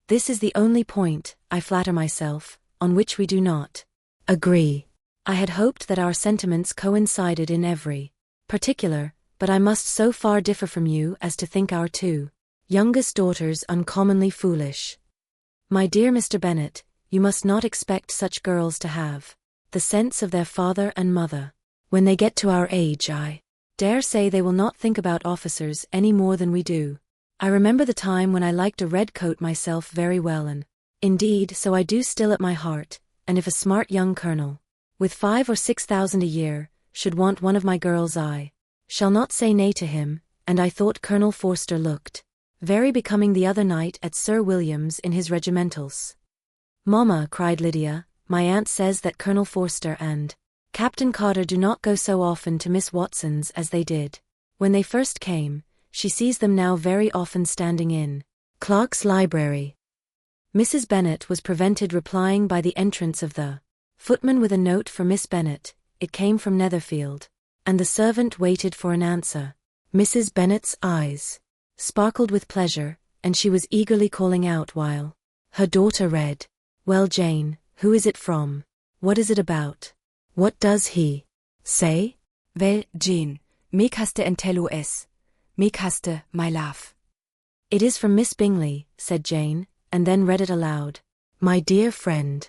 This is the only point, I flatter myself, on which we do not agree. I had hoped that our sentiments coincided in every particular, but I must so far differ from you as to think our two youngest daughters uncommonly foolish. My dear Mr. Bennet, you must not expect such girls to have the sense of their father and mother. When they get to our age, I dare say they will not think about officers any more than we do. I remember the time when I liked a red coat myself very well, and indeed so I do still at my heart, and if a smart young colonel, with 5,000 or 6,000 a year, should want one of my girls, I shall not say nay to him, and I thought Colonel Forster looked very becoming the other night at Sir William's in his regimentals." "Mamma," cried Lydia, "my aunt says that Colonel Forster and Captain Carter do not go so often to Miss Watson's as they did when they first came. She sees them now very often standing in Clark's library." Mrs. Bennet was prevented replying by the entrance of the footman with a note for Miss Bennet. It came from Netherfield, and the servant waited for an answer. Mrs. Bennet's eyes sparkled with pleasure, and she was eagerly calling out while her daughter read. "Well, Jane, who is it from? What is it about? What does he say?" "Well, Jane, meg haste entello es. Meg haste, my love." "It is from Miss Bingley," said Jane, and then read it aloud. "My dear friend,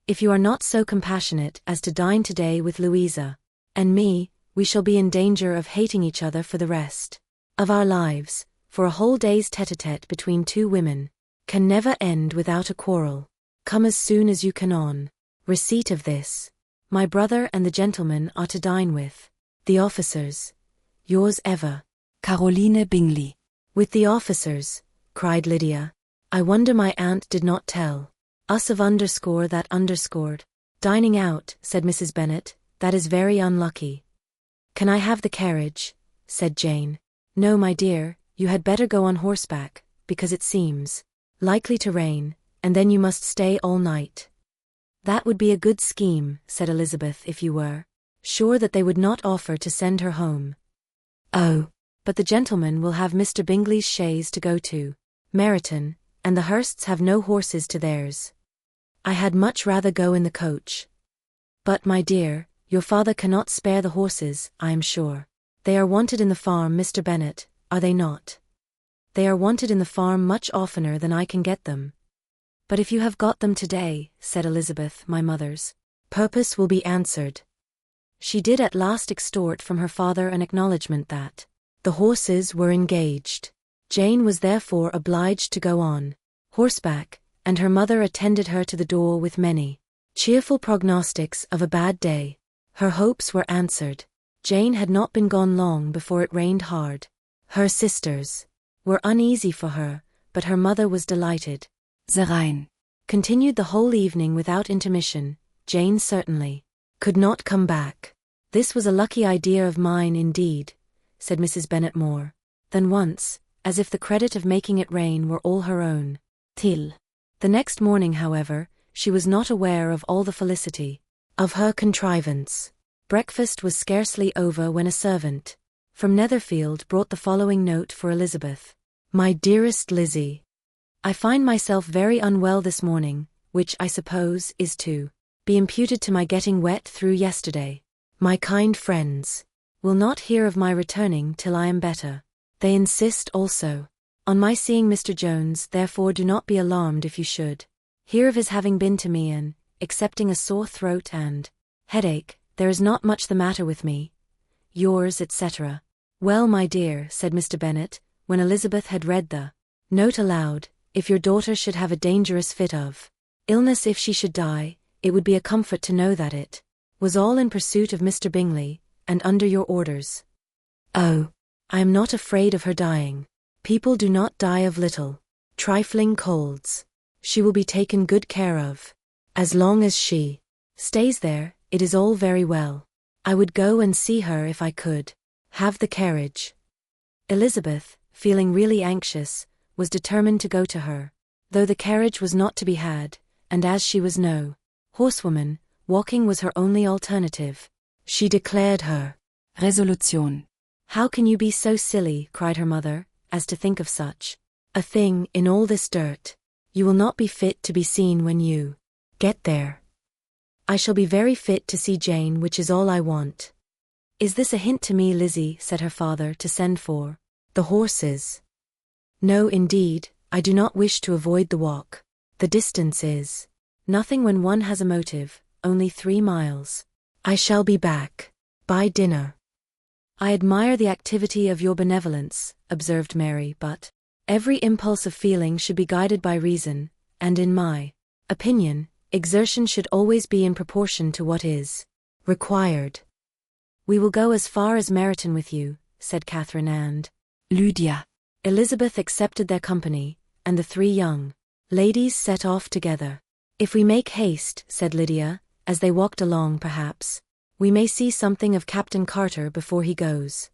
if you are not so compassionate as to dine today with Louisa and me, we shall be in danger of hating each other for the rest of our lives, for a whole day's tete-a-tete between two women can never end without a quarrel. Come as soon as you can on receipt of this. My brother and the gentlemen are to dine with the officers. Yours ever, Caroline Bingley." "With the officers," cried Lydia. "I wonder my aunt did not tell us of that underscored dining out," said Mrs. Bennet. "That is very unlucky." "Can I have the carriage?" said Jane. "No, my dear, you had better go on horseback, because it seems likely to rain, and then you must stay all night." "That would be a good scheme," said Elizabeth, "if you were sure that they would not offer to send her home." "Oh, but the gentlemen will have Mr. Bingley's chaise to go to Meryton, and the Hursts have no horses to theirs. I had much rather go in the coach." "But, my dear, your father cannot spare the horses, I am sure. They are wanted in the farm, Mr. Bennet, are they not?" "They are wanted in the farm much oftener than I can get them." "But if you have got them today," said Elizabeth, "my mother's purpose will be answered." She did at last extort from her father an acknowledgment that the horses were engaged. Jane was therefore obliged to go on horseback, and her mother attended her to the door with many cheerful prognostics of a bad day. Her hopes were answered. Jane had not been gone long before it rained hard. Her sisters were uneasy for her, but her mother was delighted. The Rhine continued the whole evening without intermission. Jane certainly could not come back. "This was a lucky idea of mine indeed," said Mrs. Bennet more than once, as if the credit of making it rain were all her own. Till the next morning, however, she was not aware of all the felicity of her contrivance. Breakfast was scarcely over when a servant from Netherfield brought the following note for Elizabeth. "My dearest Lizzie, I find myself very unwell this morning, which I suppose is to be imputed to my getting wet through yesterday. My kind friends will not hear of my returning till I am better. They insist also on my seeing Mr. Jones, therefore do not be alarmed if you should hear of his having been to me, and, excepting a sore throat and headache, there is not much the matter with me. Yours, etc. Well, my dear, said Mr. Bennet, when Elizabeth had read the note aloud, if your daughter should have a dangerous fit of illness, if she should die, it would be a comfort to know that it was all in pursuit of Mr. Bingley, and under your orders. Oh, I am not afraid of her dying. People do not die of little, trifling colds. She will be taken good care of. As long as she stays there, it is all very well. I would go and see her if I could have the carriage. Elizabeth, feeling really anxious, was determined to go to her, though the carriage was not to be had, and as she was no horsewoman, walking was her only alternative. She declared her resolution. How can you be so silly, cried her mother, as to think of such a thing in all this dirt? You will not be fit to be seen when you get there. I shall be very fit to see Jane, which is all I want. Is this a hint to me, Lizzie, said her father, to send for the horses? No, indeed, I do not wish to avoid the walk. The distance is nothing when one has a motive, only 3 miles. I shall be back by dinner. I admire the activity of your benevolence, observed Mary, but every impulse of feeling should be guided by reason, and in my opinion, exertion should always be in proportion to what is required. We will go as far as Meryton with you, said Catherine and Lydia. Elizabeth accepted their company, and the 3 young ladies set off together. If we make haste, said Lydia, as they walked along, perhaps we may see something of Captain Carter before he goes.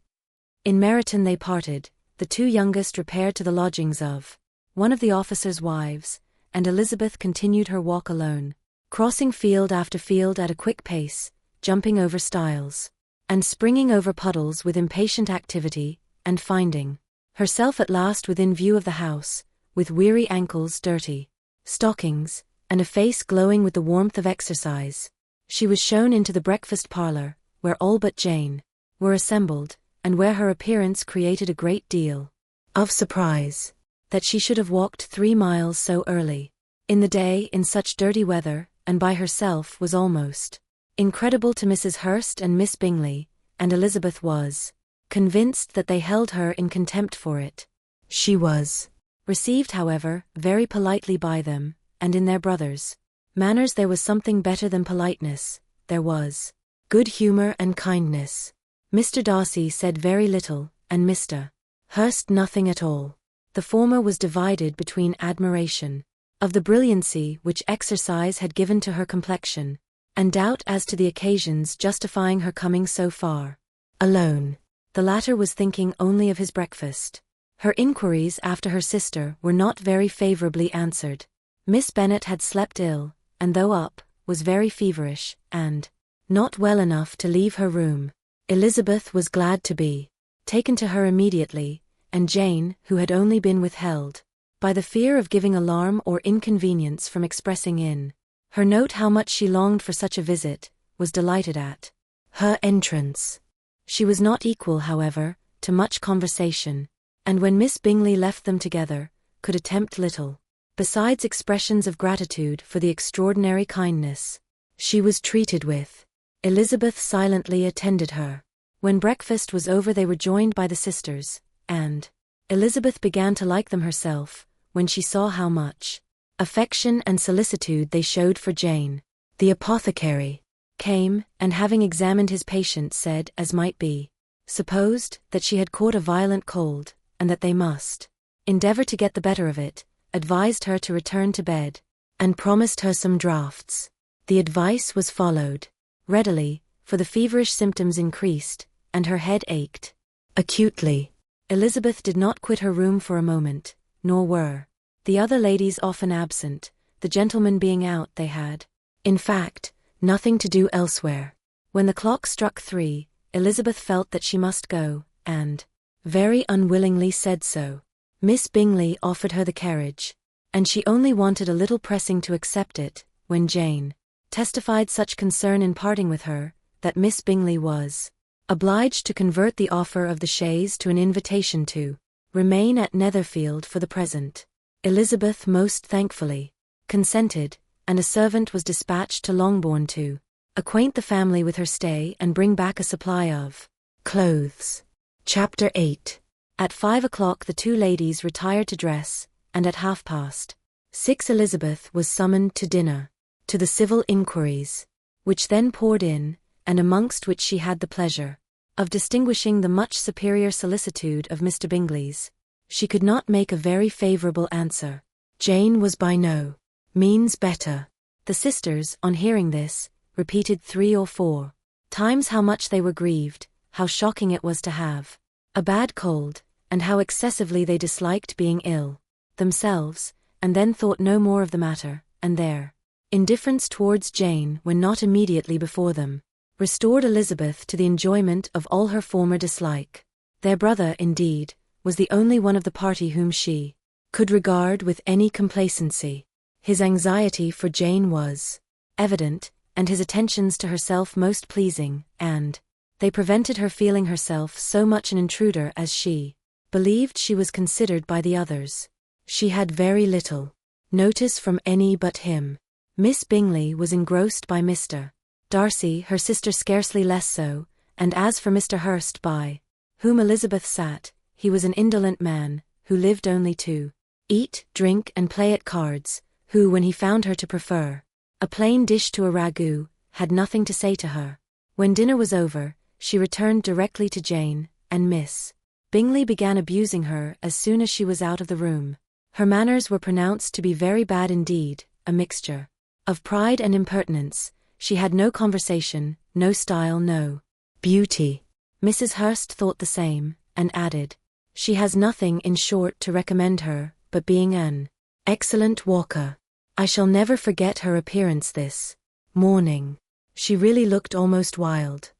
In Meryton they parted. The 2 youngest repaired to the lodgings of one of the officers' wives, and Elizabeth continued her walk alone, crossing field after field at a quick pace, jumping over stiles, and springing over puddles with impatient activity, and finding herself at last within view of the house, with weary ankles, dirty stockings, and a face glowing with the warmth of exercise. She was shown into the breakfast parlour, where all but Jane were assembled, and where her appearance created a great deal of surprise. That she should have walked 3 miles so early in the day, in such dirty weather, and by herself, was almost incredible to Mrs. Hurst and Miss Bingley, and Elizabeth was convinced that they held her in contempt for it. She was received, however, very politely by them, and in their brothers' manners there was something better than politeness. There was good humor and kindness. Mr. Darcy said very little, and Mr. Hurst nothing at all. The former was divided between admiration of the brilliancy which exercise had given to her complexion, and doubt as to the occasions justifying her coming so far alone. The latter was thinking only of his breakfast. Her inquiries after her sister were not very favorably answered. Miss Bennet had slept ill, and though up, was very feverish, and not well enough to leave her room. Elizabeth was glad to be taken to her immediately, and Jane, who had only been withheld by the fear of giving alarm or inconvenience from expressing in her note how much she longed for such a visit, was delighted at her entrance. She was not equal, however, to much conversation, and when Miss Bingley left them together, could attempt little besides expressions of gratitude for the extraordinary kindness she was treated with. Elizabeth silently attended her. When breakfast was over they were joined by the sisters, and Elizabeth began to like them herself, when she saw how much affection and solicitude they showed for Jane. The apothecary came, and having examined his patient said, as might be supposed, that she had caught a violent cold, and that they must endeavor to get the better of it, advised her to return to bed, and promised her some draughts. The advice was followed readily, for the feverish symptoms increased, and her head ached acutely. Elizabeth did not quit her room for a moment, nor were the other ladies often absent. The gentlemen being out, they had, in fact, nothing to do elsewhere. When the clock struck 3, Elizabeth felt that she must go, and very unwillingly said so. Miss Bingley offered her the carriage, and she only wanted a little pressing to accept it, when Jane testified such concern in parting with her, that Miss Bingley was obliged to convert the offer of the chaise to an invitation to remain at Netherfield for the present. Elizabeth most thankfully consented, and a servant was dispatched to Longbourn to acquaint the family with her stay and bring back a supply of clothes. Chapter 8. At 5 o'clock the two ladies retired to dress, and at 6:30 Elizabeth was summoned to dinner, to the civil inquiries, which then poured in, and amongst which she had the pleasure of distinguishing the much superior solicitude of Mr. Bingley's. She could not make a very favourable answer. Jane was by no means better. The sisters, on hearing this, repeated 3 or 4 times how much they were grieved, how shocking it was to have a bad cold, and how excessively they disliked being ill themselves, and then thought no more of the matter, and their indifference towards Jane, when not immediately before them, restored Elizabeth to the enjoyment of all her former dislike. Their brother, indeed, was the only one of the party whom she could regard with any complacency. His anxiety for Jane was evident, and his attentions to herself most pleasing, and they prevented her feeling herself so much an intruder as she believed she was considered by the others. She had very little notice from any but him. Miss Bingley was engrossed by Mr. Darcy, her sister scarcely less so, and as for Mr. Hurst, by whom Elizabeth sat, he was an indolent man, who lived only to eat, drink, and play at cards, who, when he found her to prefer a plain dish to a ragout, had nothing to say to her. When dinner was over, she returned directly to Jane, and Miss Bingley began abusing her as soon as she was out of the room. Her manners were pronounced to be very bad indeed, a mixture of pride and impertinence. She had no conversation, no style, no beauty. Mrs. Hurst thought the same, and added, "She has nothing, in short, to recommend her, but being an excellent walker. I shall never forget her appearance this morning. She really looked almost wild."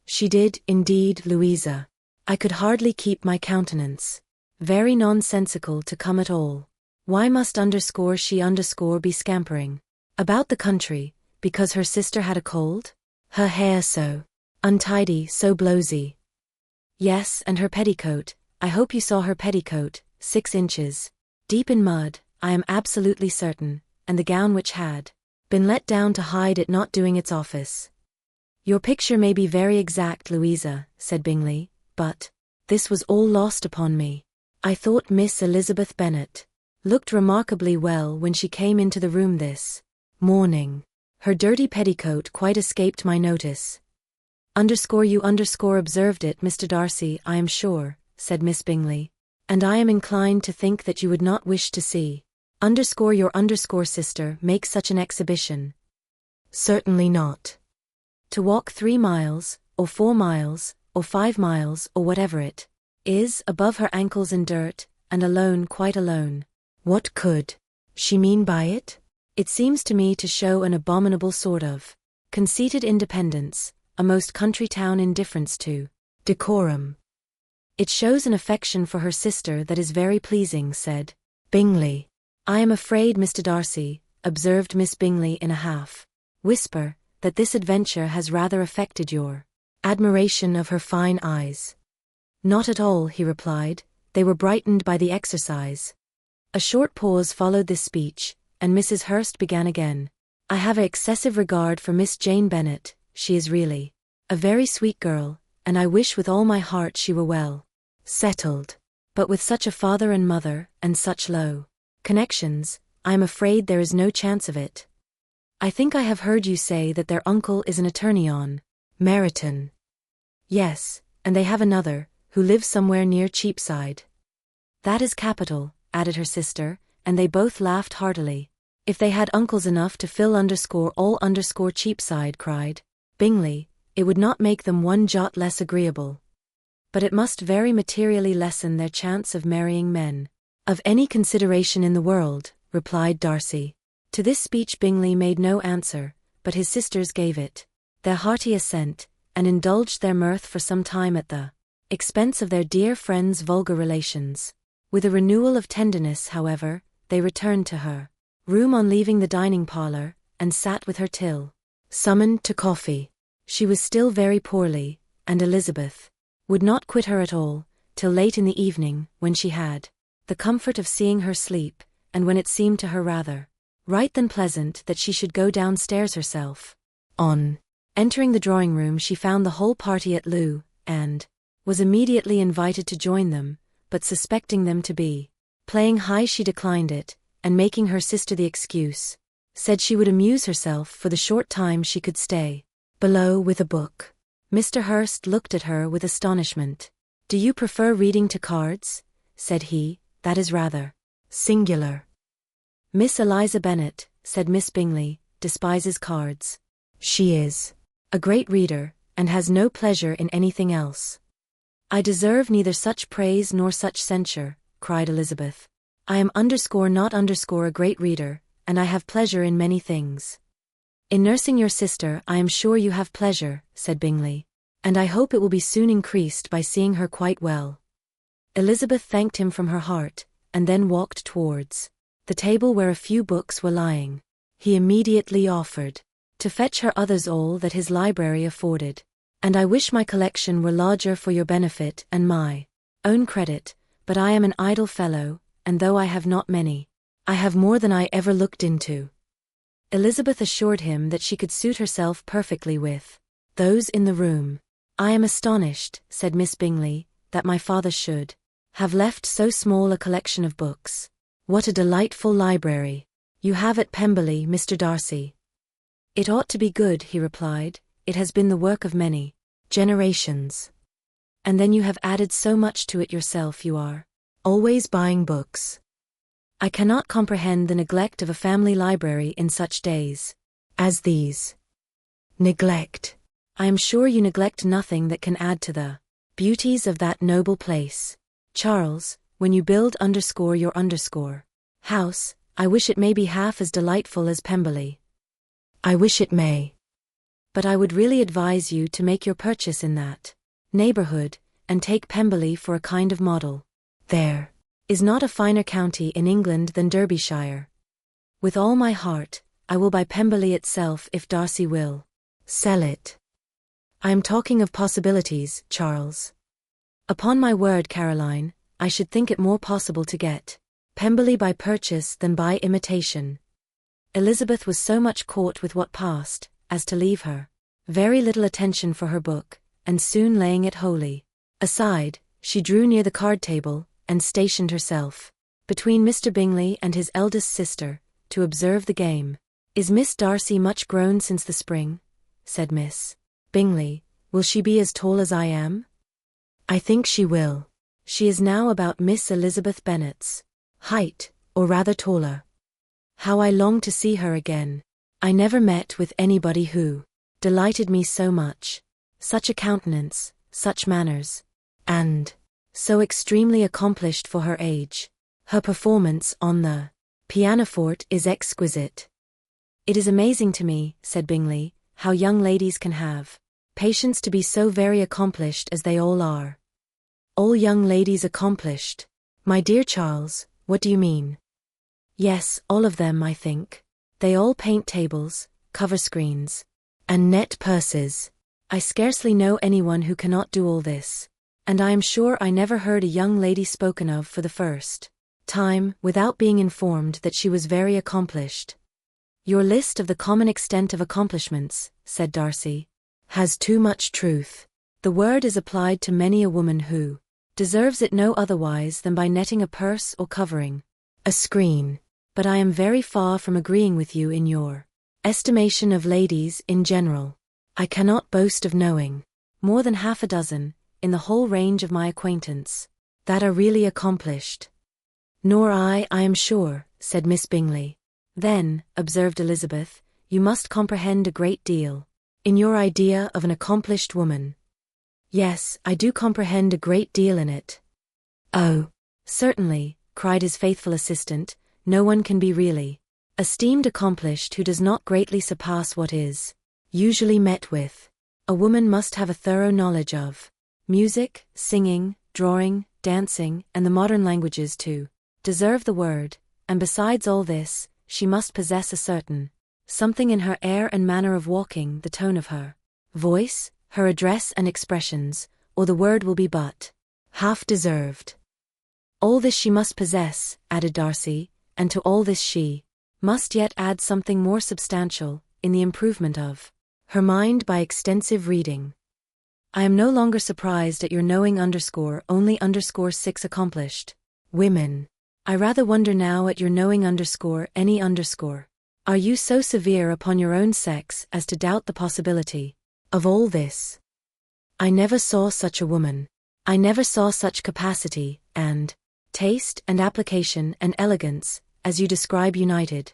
"She did, indeed, Louisa. I could hardly keep my countenance. Very nonsensical to come at all. Why must she be scampering about the country, because her sister had a cold? Her hair so untidy, so blowsy." "Yes, and her petticoat. I hope you saw her petticoat, 6 inches deep in mud, I am absolutely certain, and the gown which had been let down to hide it not doing its office." "Your picture may be very exact, Louisa," said Bingley, "but this was all lost upon me. I thought Miss Elizabeth Bennet looked remarkably well when she came into the room this morning. Her dirty petticoat quite escaped my notice." You observed it, Mr. Darcy, I am sure," said Miss Bingley, "and I am inclined to think that you would not wish to see your sister make such an exhibition." "Certainly not. To walk 3 miles, or 4 miles, or 5 miles, or whatever it is, above her ankles in dirt, and alone, quite alone. What could she mean by it? It seems to me to show an abominable sort of conceited independence, a most country town indifference to decorum." "It shows an affection for her sister that is very pleasing," said Bingley. "I am afraid, Mr. Darcy," observed Miss Bingley in a half-whisper, "that this adventure has rather affected your admiration of her fine eyes." "Not at all," he replied, "they were brightened by the exercise." A short pause followed this speech, and Mrs. Hurst began again. "I have an excessive regard for Miss Jane Bennet. She is really a very sweet girl, and I wish with all my heart she were well settled. But with such a father and mother, and such low connections, I am afraid there is no chance of it. I think I have heard you say that their uncle is an attorney on Meryton." "Yes, and they have another, who lives somewhere near Cheapside." "That is capital," added her sister, and they both laughed heartily. "If they had uncles enough to fill all Cheapside," cried Bingley, "it would not make them one jot less agreeable. But it must very materially lessen their chance of marrying men of any consideration in the world," replied Darcy. To this speech Bingley made no answer, but his sisters gave it their hearty assent, and indulged their mirth for some time at the expense of their dear friend's vulgar relations. With a renewal of tenderness, however, they returned to her room on leaving the dining parlour, and sat with her till summoned to coffee. She was still very poorly, and Elizabeth would not quit her at all, till late in the evening, when she had the comfort of seeing her sleep, and when it seemed to her rather right than pleasant that she should go downstairs herself. On entering the drawing-room she found the whole party at loo, and was immediately invited to join them, but suspecting them to be playing high she declined it, and making her sister the excuse, said she would amuse herself for the short time she could stay below with a book. Mr. Hurst looked at her with astonishment. "Do you prefer reading to cards?" said he. "That is rather singular." "Miss Eliza Bennet," said Miss Bingley, "despises cards. She is a great reader, and has no pleasure in anything else." "I deserve neither such praise nor such censure," cried Elizabeth. "I am not a great reader, and I have pleasure in many things." "In nursing your sister I am sure you have pleasure," said Bingley, "and I hope it will be soon increased by seeing her quite well." Elizabeth thanked him from her heart, and then walked towards the table where a few books were lying. He immediately offered to fetch her others all that his library afforded. "And I wish my collection were larger for your benefit and my own credit, but I am an idle fellow, and though I have not many, I have more than I ever looked into." Elizabeth assured him that she could suit herself perfectly with those in the room. "I am astonished," said Miss Bingley, "that my father should have left so small a collection of books. What a delightful library you have at Pemberley, Mr. Darcy." "It ought to be good," he replied. "It has been the work of many generations. And then you have added so much to it yourself. You are always buying books. I cannot comprehend the neglect of a family library in such days as these." "Neglect? I am sure you neglect nothing that can add to the beauties of that noble place, Charles, when you build your house. I wish it may be half as delightful as Pemberley." "I wish it may. But I would really advise you to make your purchase in that neighborhood, and take Pemberley for a kind of model. There is not a finer county in England than Derbyshire. With all my heart, I will buy Pemberley itself if Darcy will sell it." "I am talking of possibilities, Charles." "Upon my word, Caroline, I should think it more possible to get Pemberley by purchase than by imitation." Elizabeth was so much caught with what passed, as to leave her very little attention for her book, and soon laying it wholly aside, she drew near the card table, and stationed herself between Mr. Bingley and his eldest sister, to observe the game. "Is Miss Darcy much grown since the spring?" said Miss Bingley. "Will she be as tall as I am?" "I think she will. She is now about Miss Elizabeth Bennet's height, or rather taller. How I long to see her again. I never met with anybody who delighted me so much. Such a countenance, such manners, and so extremely accomplished for her age. Her performance on the pianoforte is exquisite." "It is amazing to me," said Bingley, "how young ladies can have patience to be so very accomplished as they all are." "All young ladies accomplished? My dear Charles, what do you mean?" "Yes, all of them, I think. They all paint tables, cover screens, and net purses. I scarcely know anyone who cannot do all this. And I am sure I never heard a young lady spoken of for the first time, without being informed that she was very accomplished." "Your list of the common extent of accomplishments," said Darcy, "has too much truth. The word is applied to many a woman who deserves it no otherwise than by netting a purse or covering a screen. But I am very far from agreeing with you in your estimation of ladies in general. I cannot boast of knowing more than half a dozen, in the whole range of my acquaintance, that are really accomplished." "Nor I am sure," said Miss Bingley. "Then," observed Elizabeth, "you must comprehend a great deal in your idea of an accomplished woman." "Yes, I do comprehend a great deal in it." "Oh, certainly," cried his faithful assistant, "no one can be really esteemed accomplished who does not greatly surpass what is usually met with. A woman must have a thorough knowledge of music, singing, drawing, dancing, and the modern languages to deserve the word, and besides all this, she must possess a certain Something in her air and manner of walking, the tone of her voice, her address and expressions, or the word will be but half deserved. All this she must possess, added Darcy, and to all this she must yet add something more substantial, in the improvement of her mind by extensive reading. I am no longer surprised at your knowing only_6 accomplished women. I rather wonder now at your knowing any_. Are you so severe upon your own sex as to doubt the possibility of all this? I never saw such a woman. I never saw such capacity, and taste, and application, and elegance, as you describe united.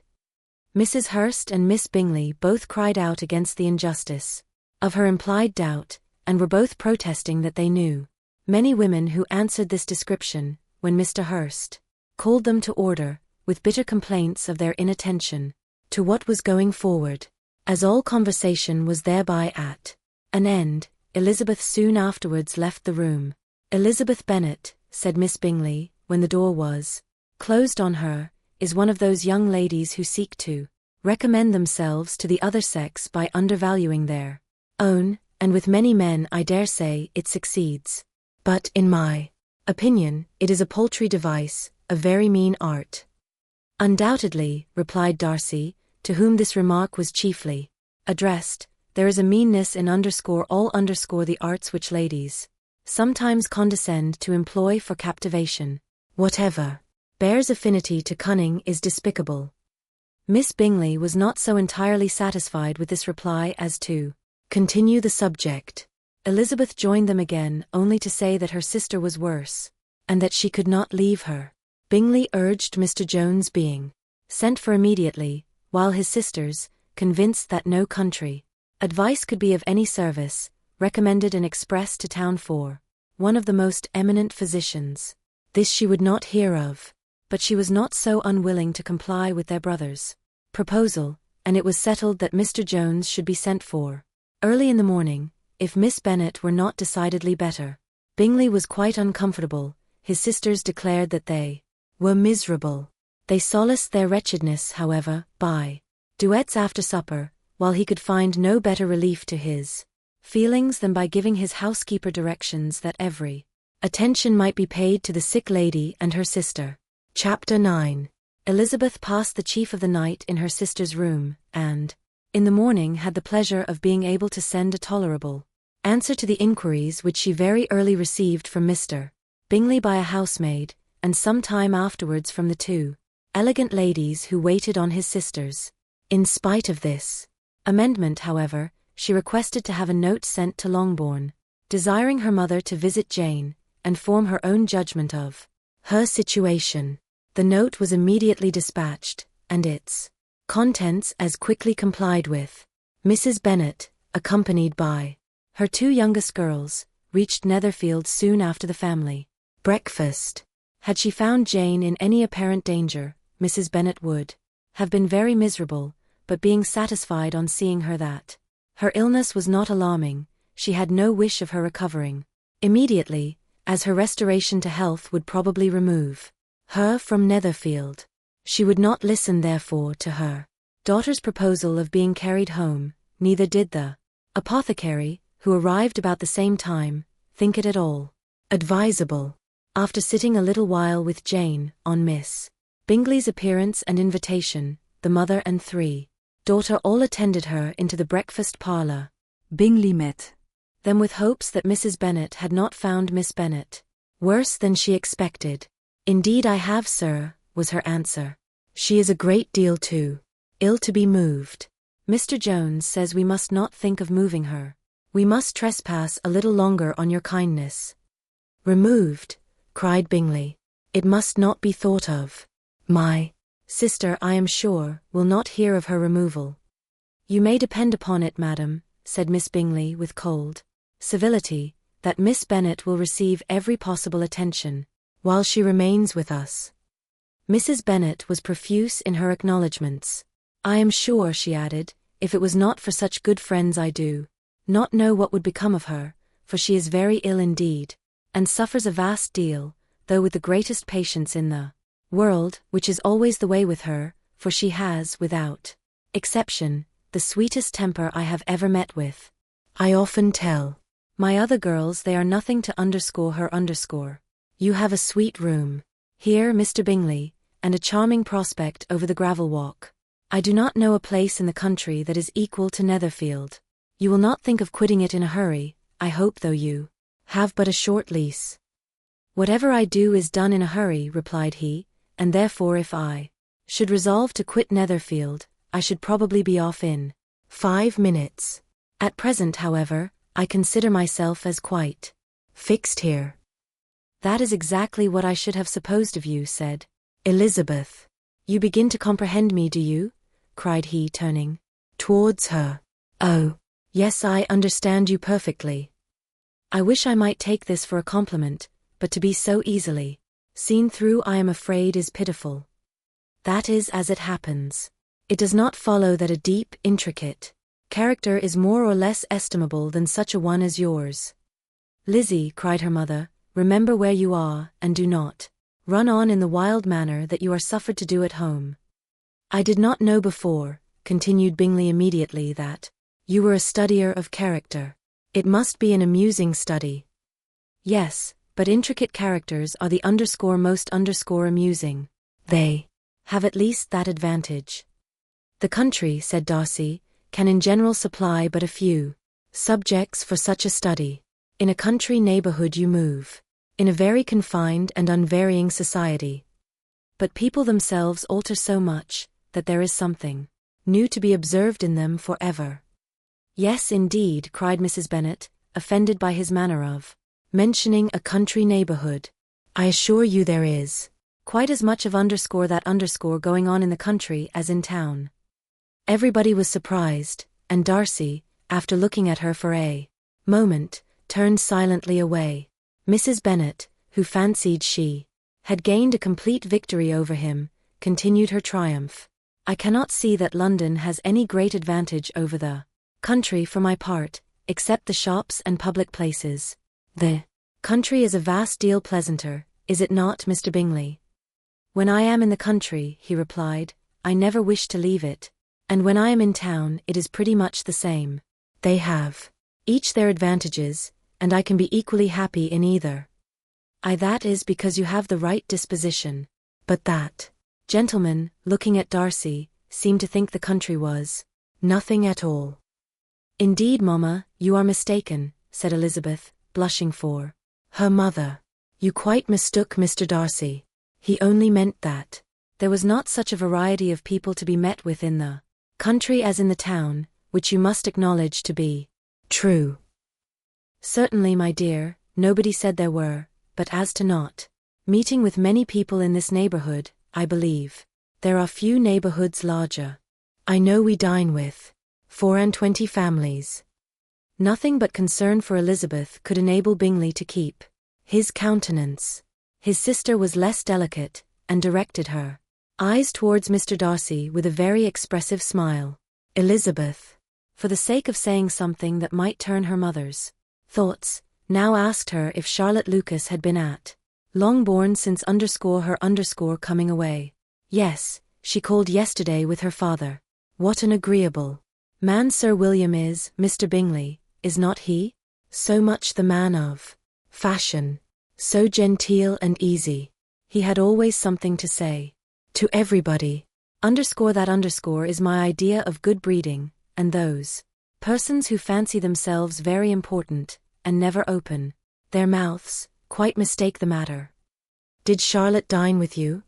Mrs. Hurst and Miss Bingley both cried out against the injustice of her implied doubt, and were both protesting that they knew many women who answered this description, when Mr. Hurst called them to order, with bitter complaints of their inattention to what was going forward. As all conversation was thereby at an end, Elizabeth soon afterwards left the room. Elizabeth Bennet, said Miss Bingley, when the door was closed on her, is one of those young ladies who seek to recommend themselves to the other sex by undervaluing their own, and with many men I dare say it succeeds. But, in my opinion, it is a paltry device, a very mean art. Undoubtedly, replied Darcy, to whom this remark was chiefly addressed, there is a meanness in the arts which ladies sometimes condescend to employ for captivation. Whatever bears affinity to cunning is despicable. Miss Bingley was not so entirely satisfied with this reply as to continue the subject. Elizabeth joined them again, only to say that her sister was worse, and that she could not leave her. Bingley urged Mr. Jones being sent for immediately, while his sisters, convinced that no country advice could be of any service, recommended an express to town for one of the most eminent physicians. This she would not hear of, but she was not so unwilling to comply with their brother's proposal, and it was settled that Mr. Jones should be sent for early in the morning, if Miss Bennet were not decidedly better. Bingley was quite uncomfortable. His sisters declared that they were miserable. They solaced their wretchedness, however, by duets after supper, while he could find no better relief to his feelings than by giving his housekeeper directions that every attention might be paid to the sick lady and her sister. Chapter 9. Elizabeth passed the chief of the night in her sister's room, and, in the morning, had the pleasure of being able to send a tolerable answer to the inquiries which she very early received from Mr. Bingley by a housemaid, and some time afterwards from the two elegant ladies who waited on his sisters. In spite of this amendment, however, she requested to have a note sent to Longbourn, desiring her mother to visit Jane, and form her own judgment of her situation. The note was immediately dispatched, and its contents as quickly complied with. Mrs. Bennet, accompanied by her two youngest girls, reached Netherfield soon after the family breakfast. Had she found Jane in any apparent danger, Mrs. Bennet would have been very miserable, but being satisfied on seeing her that her illness was not alarming, she had no wish of her recovering immediately, as her restoration to health would probably remove her from Netherfield. She would not listen therefore to her daughter's proposal of being carried home, neither did the apothecary, who arrived about the same time, think it at all advisable. After sitting a little while with Jane, on Miss Bingley's appearance and invitation, the mother and daughter all attended her into the breakfast parlour. Bingley met them with hopes that Mrs. Bennet had not found Miss Bennet worse than she expected. Indeed I have, sir, was her answer. She is a great deal too ill to be moved. Mr. Jones says we must not think of moving her. We must trespass a little longer on your kindness. Removed, cried Bingley. It must not be thought of. My sister, I am sure, will not hear of her removal. You may depend upon it, madam, said Miss Bingley with cold civility, that Miss Bennet will receive every possible attention while she remains with us. Mrs. Bennet was profuse in her acknowledgments. I am sure, she added, if it was not for such good friends I do not know what would become of her, for she is very ill indeed, and suffers a vast deal, though with the greatest patience in the world, which is always the way with her, for she has, without exception, the sweetest temper I have ever met with. I often tell my other girls they are nothing to underscore her underscore. You have a sweet room here, Mr. Bingley, and a charming prospect over the gravel walk. I do not know a place in the country that is equal to Netherfield. You will not think of quitting it in a hurry, I hope, though you have but a short lease. Whatever I do is done in a hurry, replied he, and therefore if I should resolve to quit Netherfield, I should probably be off in 5 minutes. At present, however, I consider myself as quite fixed here. That is exactly what I should have supposed of you, said Elizabeth. You begin to comprehend me, do you? Cried he, turning towards her. Oh, yes, I understand you perfectly. I wish I might take this for a compliment, but to be so easily seen through, I am afraid, is pitiful. That is as it happens. It does not follow that a deep, intricate character is more or less estimable than such a one as yours. Lizzie, cried her mother, remember where you are, and do not run on in the wild manner that you are suffered to do at home. I did not know before, continued Bingley immediately, that you were a studier of character. It must be an amusing study. Yes, but intricate characters are the most amusing. They have at least that advantage. The country, said Darcy, can in general supply but a few subjects for such a study. In a country neighborhood you move in a very confined and unvarying society. But people themselves alter so much that there is something new to be observed in them forever. Yes, indeed, cried Mrs. Bennet, offended by his manner of mentioning a country neighborhood. I assure you there is quite as much of that going on in the country as in town. Everybody was surprised, and Darcy, after looking at her for a moment, turned silently away. Mrs. Bennet, who fancied she had gained a complete victory over him, continued her triumph. I cannot see that London has any great advantage over the country for my part, except the shops and public places. The country is a vast deal pleasanter, is it not, Mr. Bingley? When I am in the country, he replied, I never wish to leave it. And when I am in town, it is pretty much the same. They have each their advantages, and I can be equally happy in either. That is because you have the right disposition. But that gentleman, looking at Darcy, seemed to think the country was nothing at all. Indeed, mamma, you are mistaken, said Elizabeth, blushing for her mother. You quite mistook Mr. Darcy. He only meant that there was not such a variety of people to be met with in the country as in the town, which you must acknowledge to be true. Certainly, my dear, nobody said there were, but as to not meeting with many people in this neighborhood, I believe there are few neighborhoods larger. I know we dine with 24 families. Nothing but concern for Elizabeth could enable Bingley to keep his countenance. His sister was less delicate, and directed her eyes towards Mr. Darcy with a very expressive smile. Elizabeth, for the sake of saying something that might turn her mother's thoughts, now asked her if Charlotte Lucas had been at Longbourn since her coming away. Yes, she called yesterday with her father. What an agreeable man Sir William is, Mr. Bingley, is not he? So much the man of fashion, so genteel and easy. He had always something to say to everybody. That is my idea of good breeding, and those persons who fancy themselves very important, and never open their mouths, quite mistake the matter. Did Charlotte dine with you?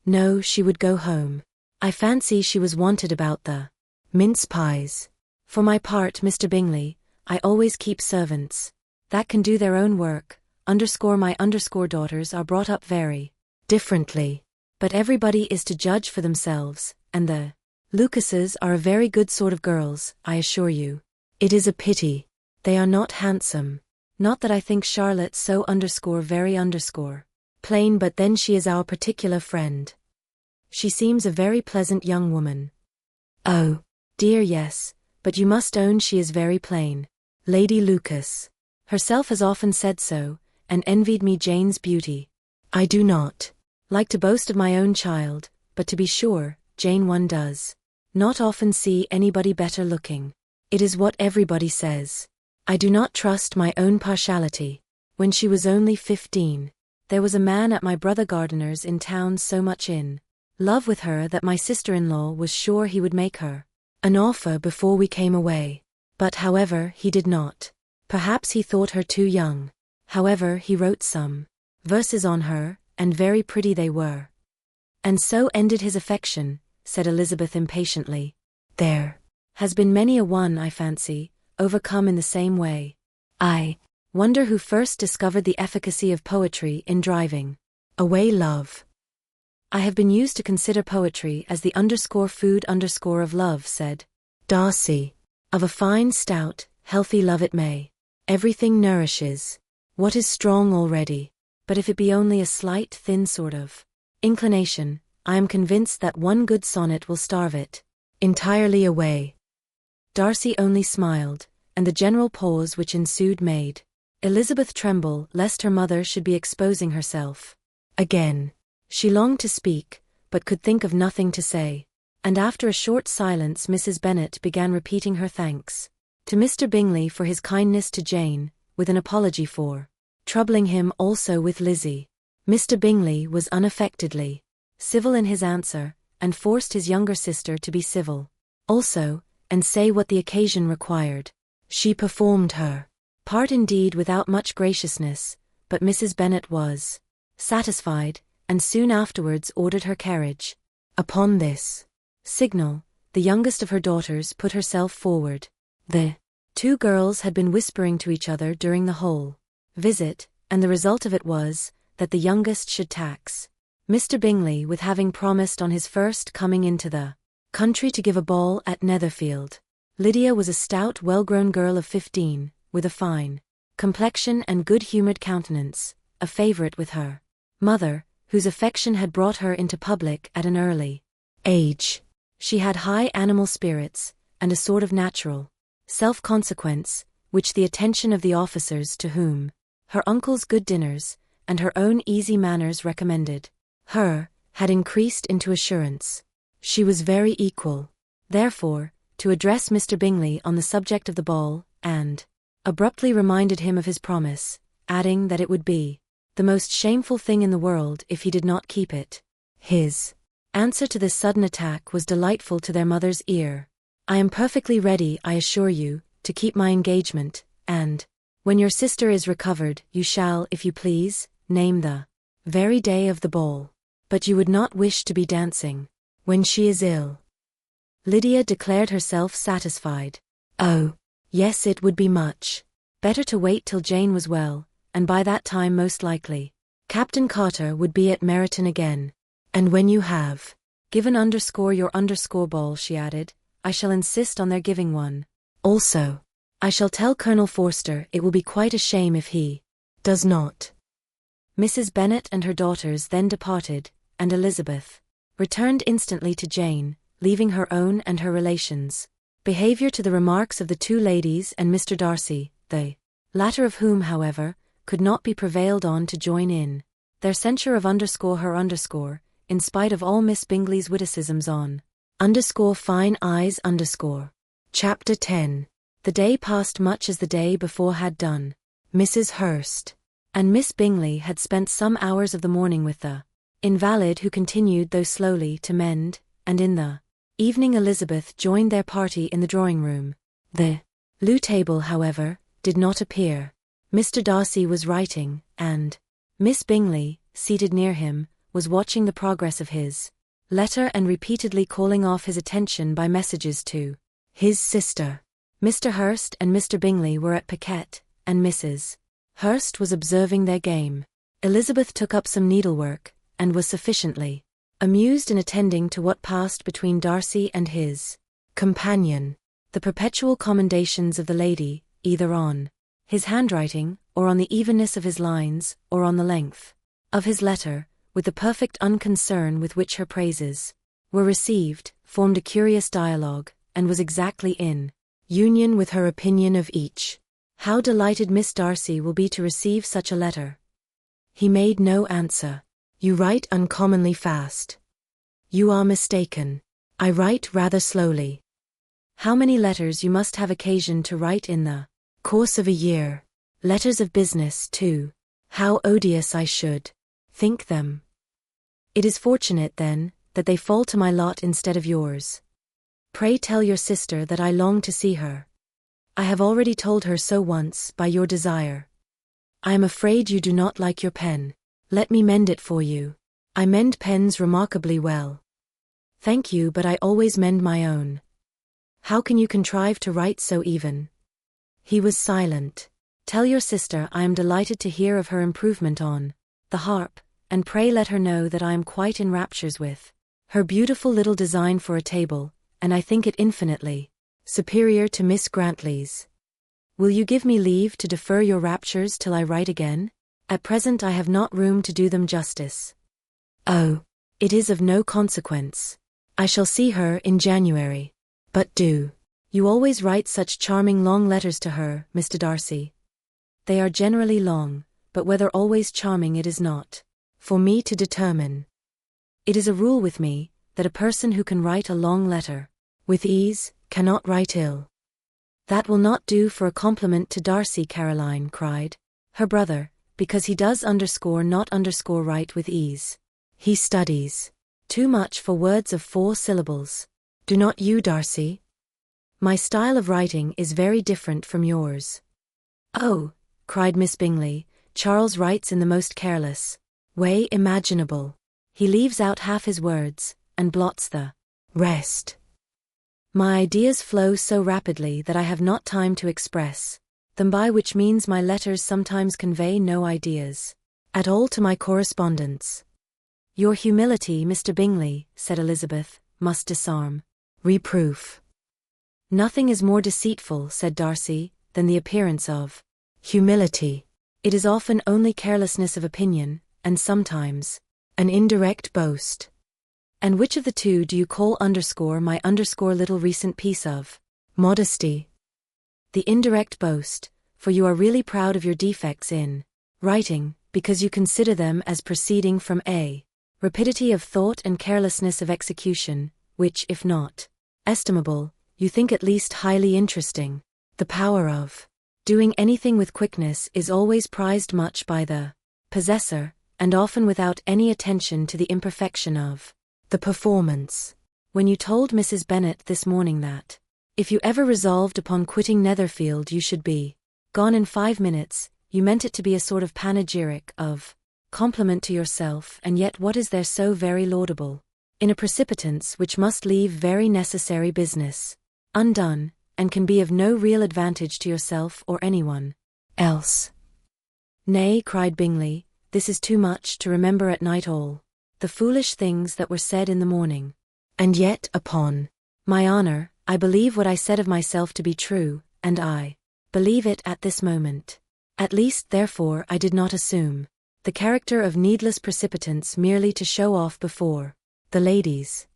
No, she would go home. I fancy she was wanted about the mince pies. For my part, Mr. Bingley, I always keep servants that can do their own work. My daughters are brought up very differently. But everybody is to judge for themselves, and the Lucases are a very good sort of girls, I assure you. It is a pity they are not handsome. Not that I think Charlotte so very plain, but then she is our particular friend. She seems a very pleasant young woman. Oh, dear, yes, but you must own she is very plain. Lady Lucas herself has often said so, and envied me Jane's beauty. I do not like to boast of my own child, but to be sure, Jane one does. Not often see anybody better looking. It is what everybody says. I do not trust my own partiality. When she was only 15, there was a man at my brother Gardiner's in town so much in love with her that my sister-in-law was sure he would make her an offer before we came away. But however, he did not. Perhaps he thought her too young. However, he wrote some verses on her, and very pretty they were. And so ended his affection, said Elizabeth impatiently. There has been many a one, I fancy, overcome in the same way. I wonder who first discovered the efficacy of poetry in driving away love. I have been used to consider poetry as the food of love, said Darcy. Of a fine, stout, healthy love it may. Everything nourishes what is strong already. But if it be only a slight, thin sort of inclination, I am convinced that one good sonnet will starve it entirely away. Darcy only smiled, and the general pause which ensued made Elizabeth tremble lest her mother should be exposing herself again. She longed to speak, but could think of nothing to say, and after a short silence Mrs. Bennet began repeating her thanks to Mr. Bingley for his kindness to Jane, with an apology for troubling him also with Lizzie. Mr. Bingley was unaffectedly civil in his answer, and forced his younger sister to be civil also, and say what the occasion required. She performed her part indeed without much graciousness, but Mrs. Bennet was satisfied, and soon afterwards ordered her carriage. Upon this signal, the youngest of her daughters put herself forward. The two girls had been whispering to each other during the whole visit, and the result of it was that the youngest should tax Mr. Bingley with having promised on his first coming into the country to give a ball at Netherfield. Lydia was a stout, well-grown girl of 15, with a fine complexion and good-humoured countenance, a favourite with her mother, whose affection had brought her into public at an early age. She had high animal spirits, and a sort of natural self-consequence, which the attention of the officers to whom her uncle's good dinners, and her own easy manners recommended her, had increased into assurance. She was very equal, therefore, to address Mr. Bingley on the subject of the ball, and abruptly reminded him of his promise, adding that it would be the most shameful thing in the world if he did not keep it. His answer to this sudden attack was delightful to their mother's ear. I am perfectly ready, I assure you, to keep my engagement, and when your sister is recovered, you shall, if you please, name the very day of the ball. But you would not wish to be dancing when she is ill. Lydia declared herself satisfied. Oh, yes, it would be much better to wait till Jane was well, and by that time most likely Captain Carter would be at Meryton again. And when you have given your ball, she added, I shall insist on their giving one. Also, I shall tell Colonel Forster it will be quite a shame if he does not. Mrs. Bennet and her daughters then departed, and Elizabeth returned instantly to Jane, leaving her own and her relations' behaviour to the remarks of the two ladies and Mr. Darcy, the latter of whom, however, could not be prevailed on to join in their censure of her in spite of all Miss Bingley's witticisms on fine eyes. Chapter 10. The day passed much as the day before had done. Mrs. Hurst and Miss Bingley had spent some hours of the morning with the invalid, who continued, though slowly, to mend, and in the evening Elizabeth joined their party in the drawing-room. The loo table, however, did not appear. Mr. Darcy was writing, and Miss Bingley, seated near him, was watching the progress of his letter and repeatedly calling off his attention by messages to his sister. Mr. Hurst and Mr. Bingley were at piquet, and Mrs. Hurst was observing their game. Elizabeth took up some needlework, and was sufficiently amused in attending to what passed between Darcy and his companion. The perpetual commendations of the lady, either on his handwriting, or on the evenness of his lines, or on the length of his letter, with the perfect unconcern with which her praises were received, formed a curious dialogue, and was exactly in union with her opinion of each. How delighted Miss Darcy will be to receive such a letter. He made no answer. You write uncommonly fast. You are mistaken. I write rather slowly. How many letters you must have occasion to write in the course of a year. Letters of business, too. How odious I should think them. It is fortunate, then, that they fall to my lot instead of yours. Pray tell your sister that I long to see her. I have already told her so once, by your desire. I am afraid you do not like your pen. Let me mend it for you. I mend pens remarkably well. Thank you, but I always mend my own. How can you contrive to write so even? He was silent. Tell your sister I am delighted to hear of her improvement on the harp, and pray let her know that I am quite in raptures with her beautiful little design for a table, and I think it infinitely superior to Miss Grantley's. Will you give me leave to defer your raptures till I write again? At present I have not room to do them justice. Oh, it is of no consequence. I shall see her in January. But do. You always write such charming long letters to her, Mr. Darcy. They are generally long, but whether always charming it is not for me to determine. It is a rule with me, that a person who can write a long letter with ease, cannot write ill. That will not do for a compliment to Darcy, Caroline cried. Her brother, because he does not write with ease. He studies too much for words of 4 syllables. Do not you, Darcy? My style of writing is very different from yours. Oh, cried Miss Bingley, Charles writes in the most careless way imaginable. He leaves out half his words, and blots the rest. My ideas flow so rapidly that I have not time to express them, by which means my letters sometimes convey no ideas at all to my correspondents. Your humility, Mr. Bingley, said Elizabeth, must disarm reproof. Nothing is more deceitful, said Darcy, than the appearance of humility. It is often only carelessness of opinion, and sometimes an indirect boast. And which of the two do you call my little recent piece of modesty? The indirect boast, for you are really proud of your defects in writing, because you consider them as proceeding from a rapidity of thought and carelessness of execution, which, if not estimable, you think at least highly interesting. The power of doing anything with quickness is always prized much by the possessor, and often without any attention to the imperfection of the performance. When you told Mrs. Bennet this morning that, if you ever resolved upon quitting Netherfield you should be gone in 5 minutes, you meant it to be a sort of panegyric of compliment to yourself, and yet what is there so very laudable in a precipitance which must leave very necessary business undone, and can be of no real advantage to yourself or anyone else? Nay, cried Bingley, this is too much to remember at night all the foolish things that were said in the morning. And yet, upon my honor, I believe what I said of myself to be true, and I believe it at this moment. At least, therefore, I did not assume the character of needless precipitance merely to show off before the ladies.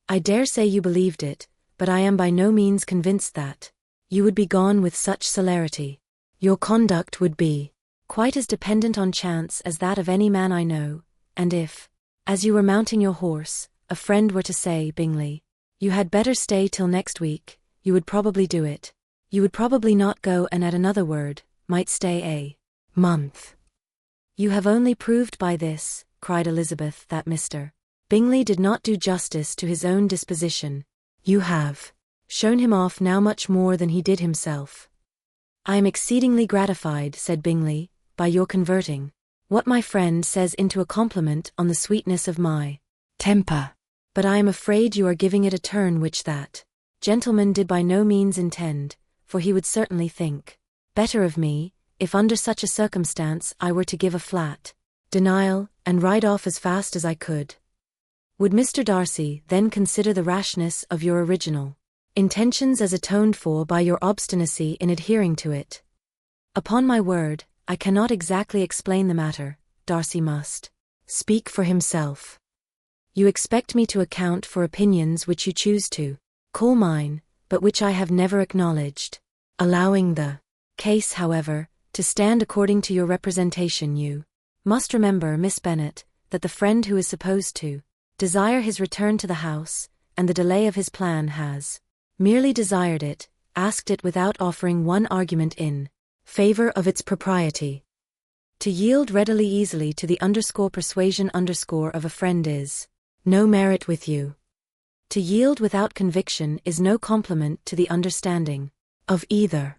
I dare say you believed it, but I am by no means convinced that you would be gone with such celerity. Your conduct would be quite as dependent on chance as that of any man I know, and if, as you were mounting your horse, a friend were to say, Bingley, you had better stay till next week, you would probably do it. You would probably not go, and at another word, might stay a month. You have only proved by this, cried Elizabeth, that Mr. Bingley did not do justice to his own disposition. You have shown him off now much more than he did himself. I am exceedingly gratified, said Bingley, by your converting what my friend says into a compliment on the sweetness of my temper. But I am afraid you are giving it a turn which that gentleman did by no means intend, for he would certainly think better of me, if under such a circumstance I were to give a flat denial, and ride off as fast as I could. Would Mr. Darcy then consider the rashness of your original intentions as atoned for by your obstinacy in adhering to it? Upon my word, I cannot exactly explain the matter. Darcy must speak for himself. You expect me to account for opinions which you choose to call mine, but which I have never acknowledged. Allowing the case, however, to stand according to your representation, you must remember, Miss Bennet, that the friend who is supposed to desire his return to the house and the delay of his plan has merely desired it, asked it without offering one argument in favor of its propriety. To yield readily easily to the persuasion of a friend is no merit with you. To yield without conviction is no compliment to the understanding of either.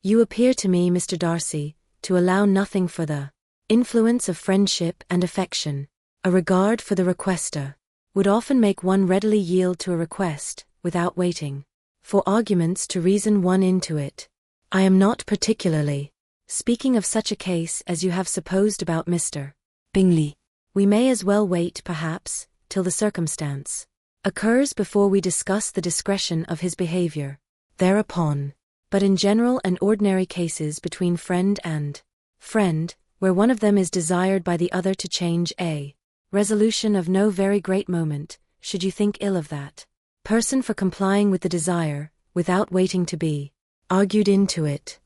You appear to me, Mr. Darcy, to allow nothing for the influence of friendship and affection. A regard for the requester would often make one readily yield to a request, without waiting for arguments to reason one into it. I am not particularly speaking of such a case as you have supposed about Mr. Bingley. We may as well wait, perhaps, till the circumstance occurs before we discuss the discretion of his behavior thereupon. But in general and ordinary cases between friend and friend, where one of them is desired by the other to change a resolution of no very great moment, should you think ill of that person for complying with the desire, without waiting to be argued into it?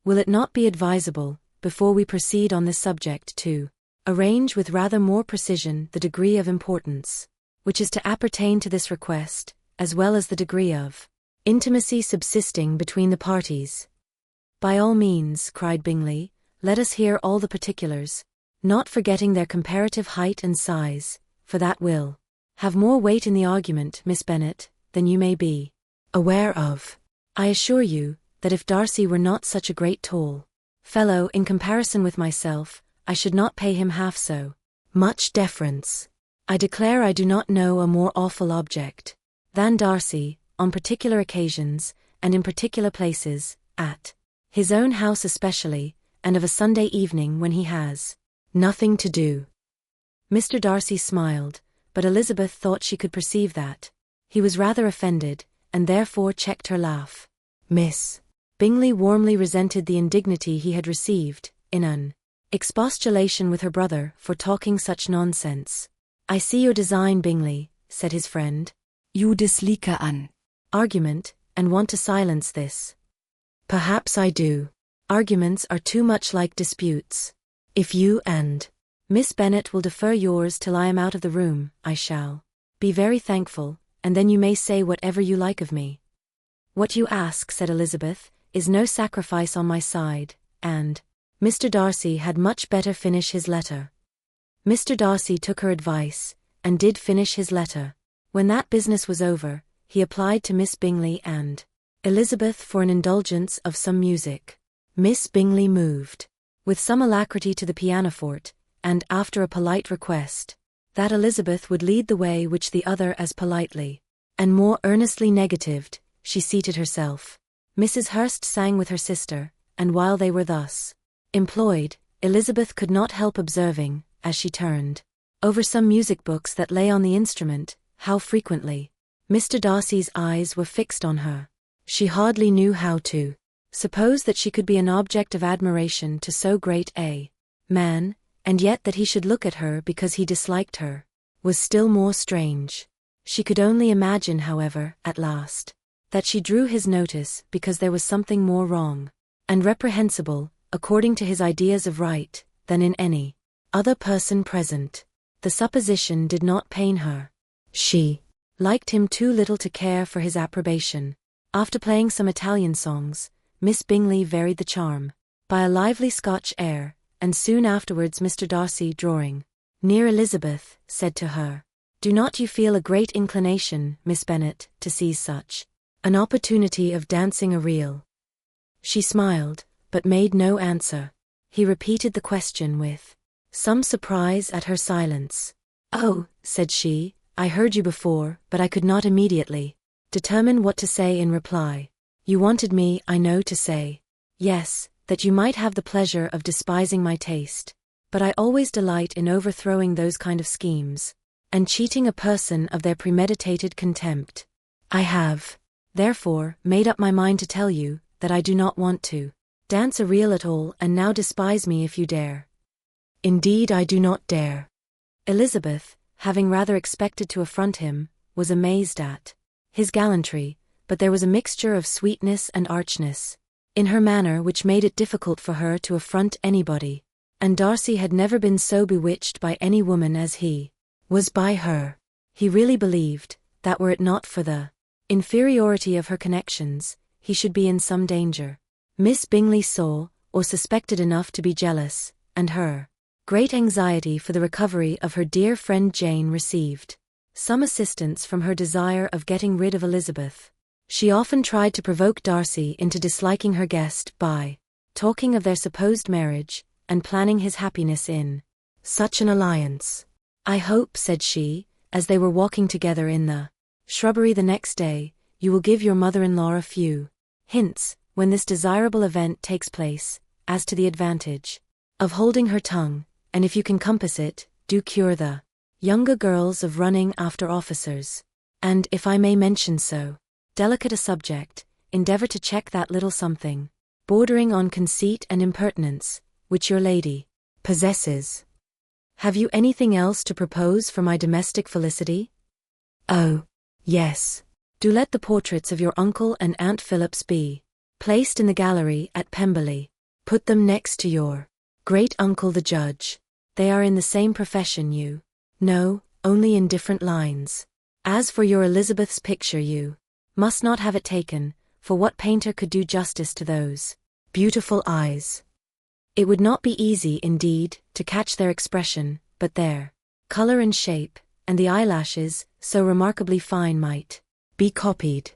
Will it not be advisable, before we proceed on this subject, to arrange with rather more precision the degree of importance which is to appertain to this request, as well as the degree of intimacy subsisting between the parties? By all means, cried Bingley, let us hear all the particulars, not forgetting their comparative height and size, for that will have more weight in the argument, Miss Bennet, than you may be aware of. I assure you, that if Darcy were not such a great tall fellow in comparison with myself, I should not pay him half so much deference. I declare I do not know a more awful object than Darcy, on particular occasions, and in particular places, at his own house especially, and of a Sunday evening when he has nothing to do. Mr. Darcy smiled, but Elizabeth thought she could perceive that he was rather offended, and therefore checked her laugh. Miss Bingley warmly resented the indignity he had received, in an expostulation with her brother for talking such nonsense. I see your design, Bingley, said his friend. You dislike an argument, and want to silence this. Perhaps I do. Arguments are too much like disputes. If you and Miss Bennet will defer yours till I am out of the room, I shall be very thankful, and then you may say whatever you like of me. What you ask, said Elizabeth, is no sacrifice on my side, and Mr. Darcy had much better finish his letter. Mr. Darcy took her advice, and did finish his letter. When that business was over, he applied to Miss Bingley and Elizabeth for an indulgence of some music. Miss Bingley moved with some alacrity to the pianoforte, and after a polite request that Elizabeth would lead the way, which the other as politely and more earnestly negatived, she seated herself. Mrs. Hurst sang with her sister, and while they were thus employed, Elizabeth could not help observing, as she turned over some music books that lay on the instrument, how frequently Mr. Darcy's eyes were fixed on her. She hardly knew how to suppose that she could be an object of admiration to so great a man, and yet that he should look at her because he disliked her was still more strange. She could only imagine, however, at last, that she drew his notice because there was something more wrong and reprehensible, according to his ideas of right, than in any other person present. The supposition did not pain her. She liked him too little to care for his approbation. After playing some Italian songs, Miss Bingley varied the charm by a lively Scotch air, and soon afterwards Mr. Darcy, drawing near Elizabeth, said to her, "Do not you feel a great inclination, Miss Bennet, to seize such an opportunity of dancing a reel?" She smiled, but made no answer. He repeated the question with some surprise at her silence. "Oh," said she, "I heard you before, but I could not immediately determine what to say in reply. You wanted me, I know, to say, yes, that you might have the pleasure of despising my taste. But I always delight in overthrowing those kind of schemes, and cheating a person of their premeditated contempt. I have, therefore, made up my mind to tell you, that I do not want to dance a reel at all, and now despise me if you dare." "Indeed I do not dare." Elizabeth, having rather expected to affront him, was amazed at his gallantry, but there was a mixture of sweetness and archness in her manner which made it difficult for her to affront anybody, and Darcy had never been so bewitched by any woman as he was by her. He really believed that were it not for the inferiority of her connections, he should be in some danger. Miss Bingley saw, or suspected enough to be jealous, and her great anxiety for the recovery of her dear friend Jane received some assistance from her desire of getting rid of Elizabeth. She often tried to provoke Darcy into disliking her guest by talking of their supposed marriage, and planning his happiness in such an alliance. "I hope," said she, as they were walking together in the shrubbery the next day, "you will give your mother-in-law a few hints, when this desirable event takes place, as to the advantage of holding her tongue, and if you can compass it, do cure the younger girls of running after officers. And, if I may mention so delicate a subject, endeavor to check that little something, bordering on conceit and impertinence, which your lady possesses. Have you anything else to propose for my domestic felicity? Oh, yes. Do let the portraits of your uncle and Aunt Phillips be placed in the gallery at Pemberley. Put them next to your great-uncle the judge. They are in the same profession, you know, only in different lines. As for your Elizabeth's picture, you must not have it taken, for what painter could do justice to those beautiful eyes? It would not be easy, indeed, to catch their expression, but their color and shape, and the eyelashes, so remarkably fine, might be copied."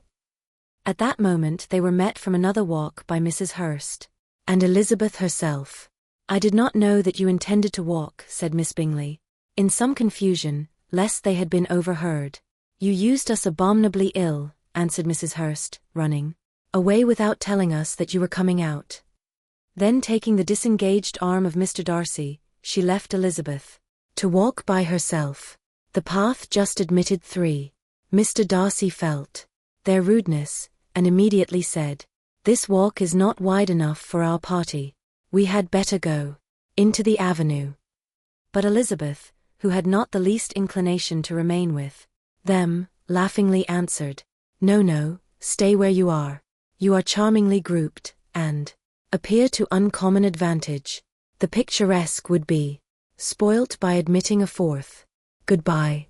At that moment they were met from another walk by Mrs. Hurst and Elizabeth herself. "I did not know that you intended to walk," said Miss Bingley, in some confusion, lest they had been overheard. "You used us abominably ill," answered Mrs. Hurst, running away without telling us that you were coming out. Then, taking the disengaged arm of Mr. Darcy, she left Elizabeth to walk by herself. The path just admitted 3. Mr. Darcy felt their rudeness, and immediately said, "This walk is not wide enough for our party. We had better go into the avenue." But Elizabeth, who had not the least inclination to remain with them, laughingly answered, "No, no, stay where you are. You are charmingly grouped, and appear to uncommon advantage. The picturesque would be spoilt by admitting a 4th. Goodbye."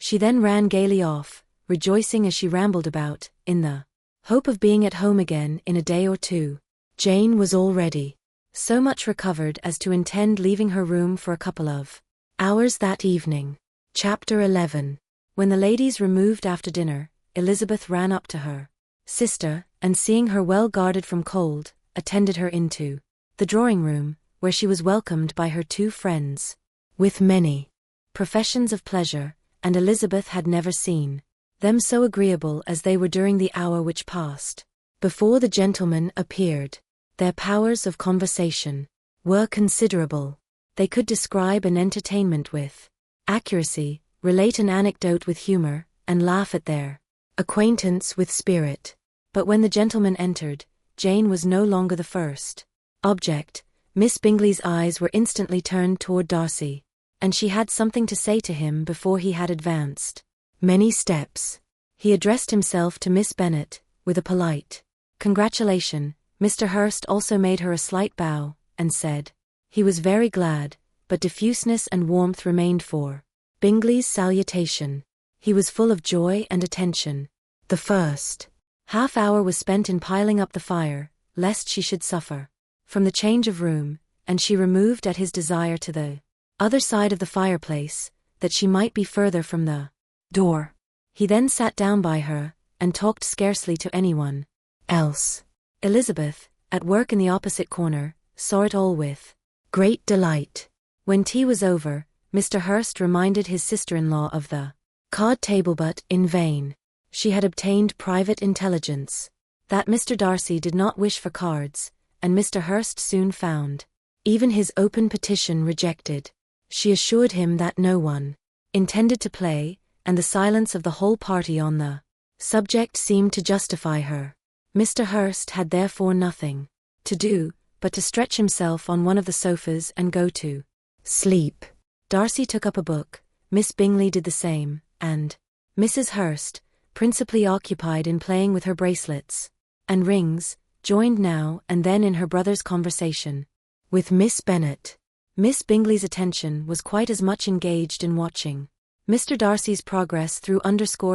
She then ran gaily off, rejoicing as she rambled about, in the hope of being at home again in a day or 2. Jane was already so much recovered as to intend leaving her room for a couple of hours that evening. Chapter 11. When the ladies removed after dinner, Elizabeth ran up to her sister, and seeing her well guarded from cold, attended her into the drawing-room, where she was welcomed by her 2 friends with many professions of pleasure, and Elizabeth had never seen them so agreeable as they were during the hour which passed before the gentlemen appeared. Their powers of conversation were considerable. They could describe an entertainment with accuracy, relate an anecdote with humor, and laugh at their acquaintance with spirit. But when the gentlemen entered, Jane was no longer the first object. Miss Bingley's eyes were instantly turned toward Darcy, and she had something to say to him before he had advanced many steps. He addressed himself to Miss Bennet, with a polite congratulation. Mr. Hurst also made her a slight bow, and said he was very glad, but diffuseness and warmth remained for Bingley's salutation. He was full of joy and attention. The first half-hour was spent in piling up the fire, lest she should suffer from the change of room, and she removed at his desire to the other side of the fireplace, that she might be further from the door. He then sat down by her, and talked scarcely to anyone else. Elizabeth, at work in the opposite corner, saw it all with great delight. When tea was over, Mr. Hurst reminded his sister-in-law of the card table, but in vain. She had obtained private intelligence that Mr. Darcy did not wish for cards, and Mr. Hurst soon found even his open petition rejected. She assured him that no one intended to play, and the silence of the whole party on the subject seemed to justify her. Mr. Hurst had therefore nothing to do but to stretch himself on one of the sofas and go to sleep. Darcy took up a book, Miss Bingley did the same, and Mrs. Hurst, principally occupied in playing with her bracelets and rings, joined now and then in her brother's conversation with Miss Bennet. Miss Bingley's attention was quite as much engaged in watching Mr. Darcy's progress through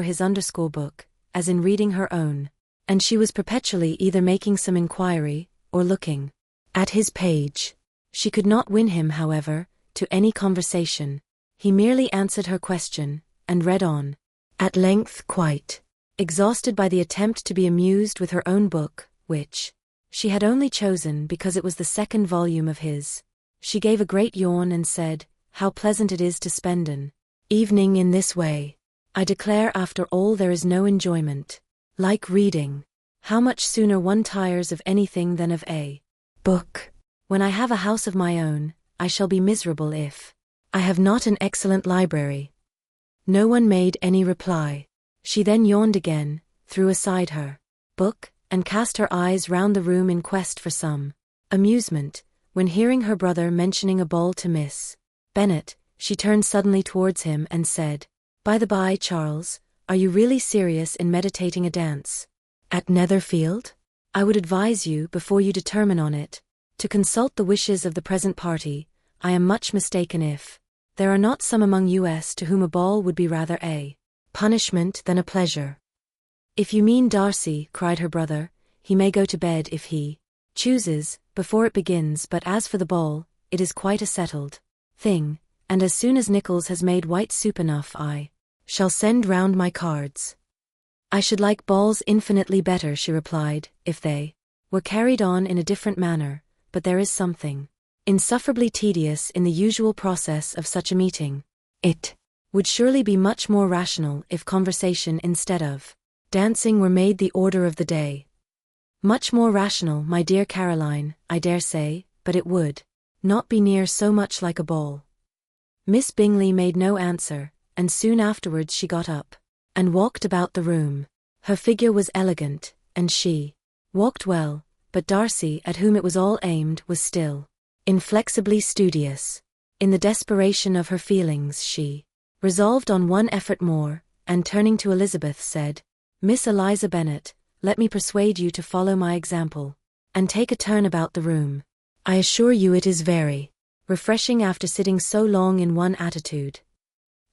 his book, as in reading her own, and she was perpetually either making some inquiry, or looking at his page. She could not win him, however, to any conversation. He merely answered her question, and read on. At length, quite exhausted by the attempt to be amused with her own book, which she had only chosen because it was the second volume of his, she gave a great yawn and said, "How pleasant it is to spend an evening in this way. I declare after all there is no enjoyment like reading. How much sooner one tires of anything than of a book. When I have a house of my own, I shall be miserable if I have not an excellent library." No one made any reply. She then yawned again, threw aside her book, and cast her eyes round the room in quest for some amusement, when hearing her brother mentioning a ball to Miss Bennet, she turned suddenly towards him and said, "By the by, Charles, are you really serious in meditating a dance at Netherfield? I would advise you, before you determine on it, to consult the wishes of the present party. I am much mistaken if there are not some among us to whom a ball would be rather a punishment than a pleasure." "If you mean Darcy," cried her brother, "he may go to bed if he chooses, before it begins, but as for the ball, it is quite a settled thing, and as soon as Nichols has made white soup enough I shall send round my cards." "I should like balls infinitely better," she replied, "if they were carried on in a different manner, but there is something insufferably tedious in the usual process of such a meeting. It would surely be much more rational if conversation instead of dancing were made the order of the day." "Much more rational, my dear Caroline, I dare say, but it would not be near so much like a ball." Miss Bingley made no answer, and soon afterwards she got up and walked about the room. Her figure was elegant, and she walked well, but Darcy, at whom it was all aimed, was still inflexibly studious. In the desperation of her feelings she resolved on one effort more, and turning to Elizabeth said, "Miss Eliza Bennet, let me persuade you to follow my example, and take a turn about the room. I assure you it is very refreshing after sitting so long in one attitude."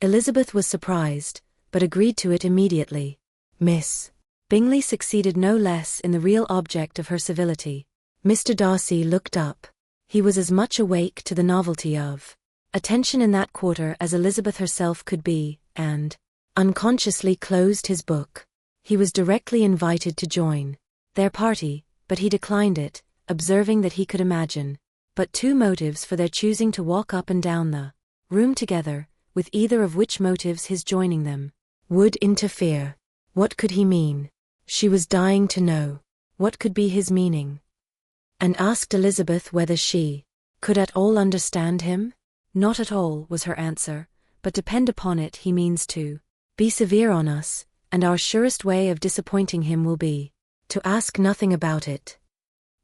Elizabeth was surprised, but agreed to it immediately. Miss Bingley succeeded no less in the real object of her civility. Mr. Darcy looked up. He was as much awake to the novelty of attention in that quarter as Elizabeth herself could be, and unconsciously closed his book. He was directly invited to join their party, but he declined it, observing that he could imagine but two motives for their choosing to walk up and down the room together, with either of which motives his joining them would interfere. What could he mean? She was dying to know. What could be his meaning? And asked Elizabeth whether she could at all understand him. "Not at all," was her answer, "but depend upon it he means to be severe on us, and our surest way of disappointing him will be to ask nothing about it."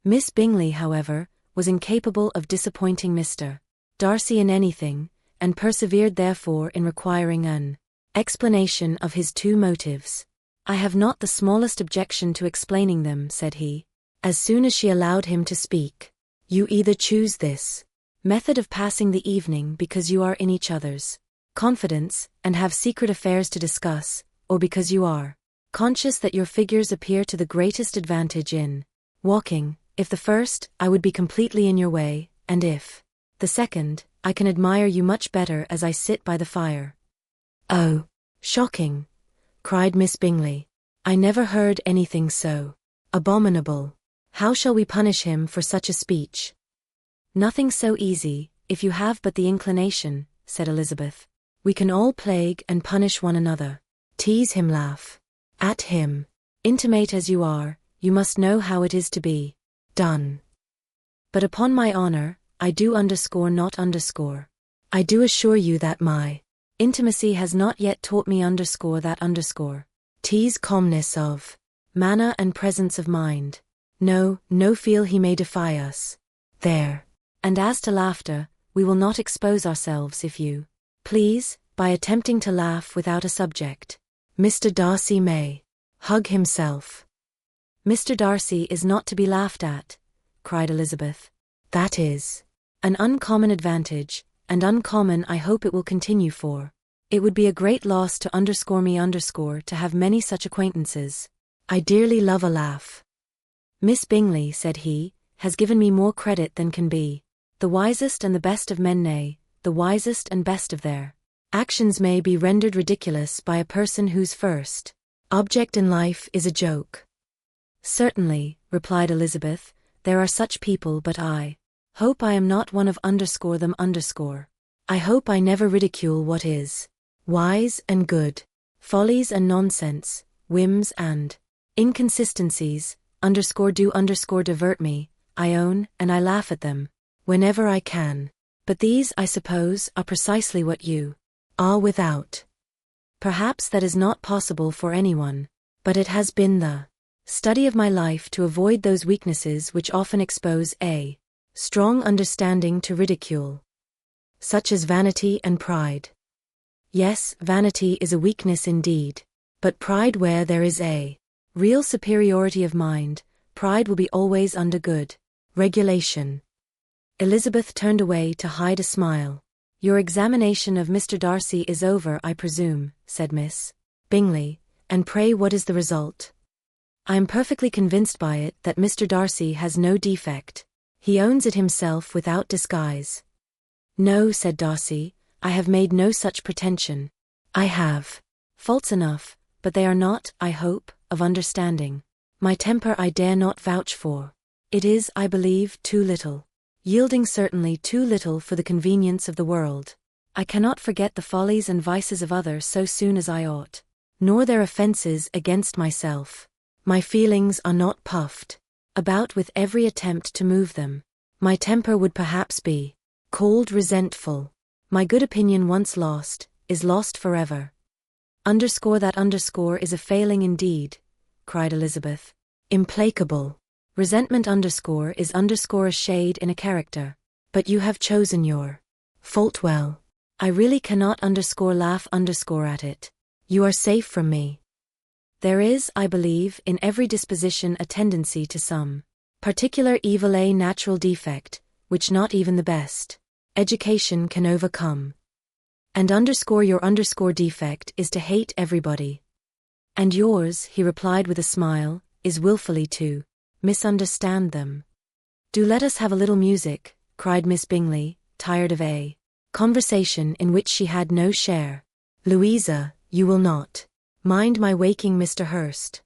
Miss Bingley, however, was incapable of disappointing Mr. Darcy in anything, and persevered therefore in requiring an explanation of his two motives. "I have not the smallest objection to explaining them," said he, as soon as she allowed him to speak. "You either choose this method of passing the evening because you are in each other's confidence, and have secret affairs to discuss, or because you are conscious that your figures appear to the greatest advantage in walking. If the first, I would be completely in your way, and if the second, I can admire you much better as I sit by the fire." "Oh, shocking!" cried Miss Bingley. "I never heard anything so abominable. How shall we punish him for such a speech?" "Nothing so easy, if you have but the inclination," said Elizabeth. "We can all plague and punish one another. Tease him, laugh at him. Intimate as you are, you must know how it is to be done. But upon my honor, I do not underscore. I do assure you that my intimacy has not yet taught me that tease calmness of manner and presence of mind. No feel he may defy us. There. And as to laughter, we will not expose ourselves, if you please, by attempting to laugh without a subject. Mr. Darcy may hug himself." "Mr. Darcy is not to be laughed at," cried Elizabeth. "That is an uncommon advantage, and uncommon I hope it will continue for It would be a great loss to _me_ to have many such acquaintances. I dearly love a laugh. Miss Bingley, said he, has given me more credit than can be. The wisest and the best of men, nay, the wisest and best of their actions may be rendered ridiculous by a person whose first object in life is a joke. Certainly, replied Elizabeth, there are such people, but I hope I am not one of them. I hope I never ridicule what is wise and good. Follies and nonsense, whims and inconsistencies, do divert me, I own, and I laugh at them whenever I can. But these, I suppose, are precisely what you are without. Perhaps that is not possible for anyone, but it has been the study of my life to avoid those weaknesses which often expose a strong understanding to ridicule, such as vanity and pride. Yes, vanity is a weakness indeed, but pride, where there is a real superiority of mind, pride will be always under good regulation. Elizabeth turned away to hide a smile. Your examination of Mr. Darcy is over, I presume, said Miss Bingley, and pray what is the result? I am perfectly convinced by it that Mr. Darcy has no defect. He owns it himself without disguise. No, said Darcy, I have made no such pretension. I have faults enough, but they are not, I hope, of understanding. My temper I dare not vouch for. It is, I believe, too little. Yielding certainly too little for the convenience of the world. I cannot forget the follies and vices of others so soon as I ought, nor their offences against myself. My feelings are not puffed about with every attempt to move them. My temper would perhaps be called resentful. My good opinion once lost, is lost forever. That is a failing indeed, cried Elizabeth. Implacable. Resentment is a shade in a character. But you have chosen your fault well. I really cannot laugh at it. You are safe from me. There is, I believe, in every disposition a tendency to some particular evil, a natural defect, which not even the best education can overcome. And your defect is to hate everybody. And yours, he replied with a smile, is willfully to misunderstand them. Do let us have a little music, cried Miss Bingley, tired of a conversation in which she had no share. Louisa, you will not mind my waking Mr. Hurst.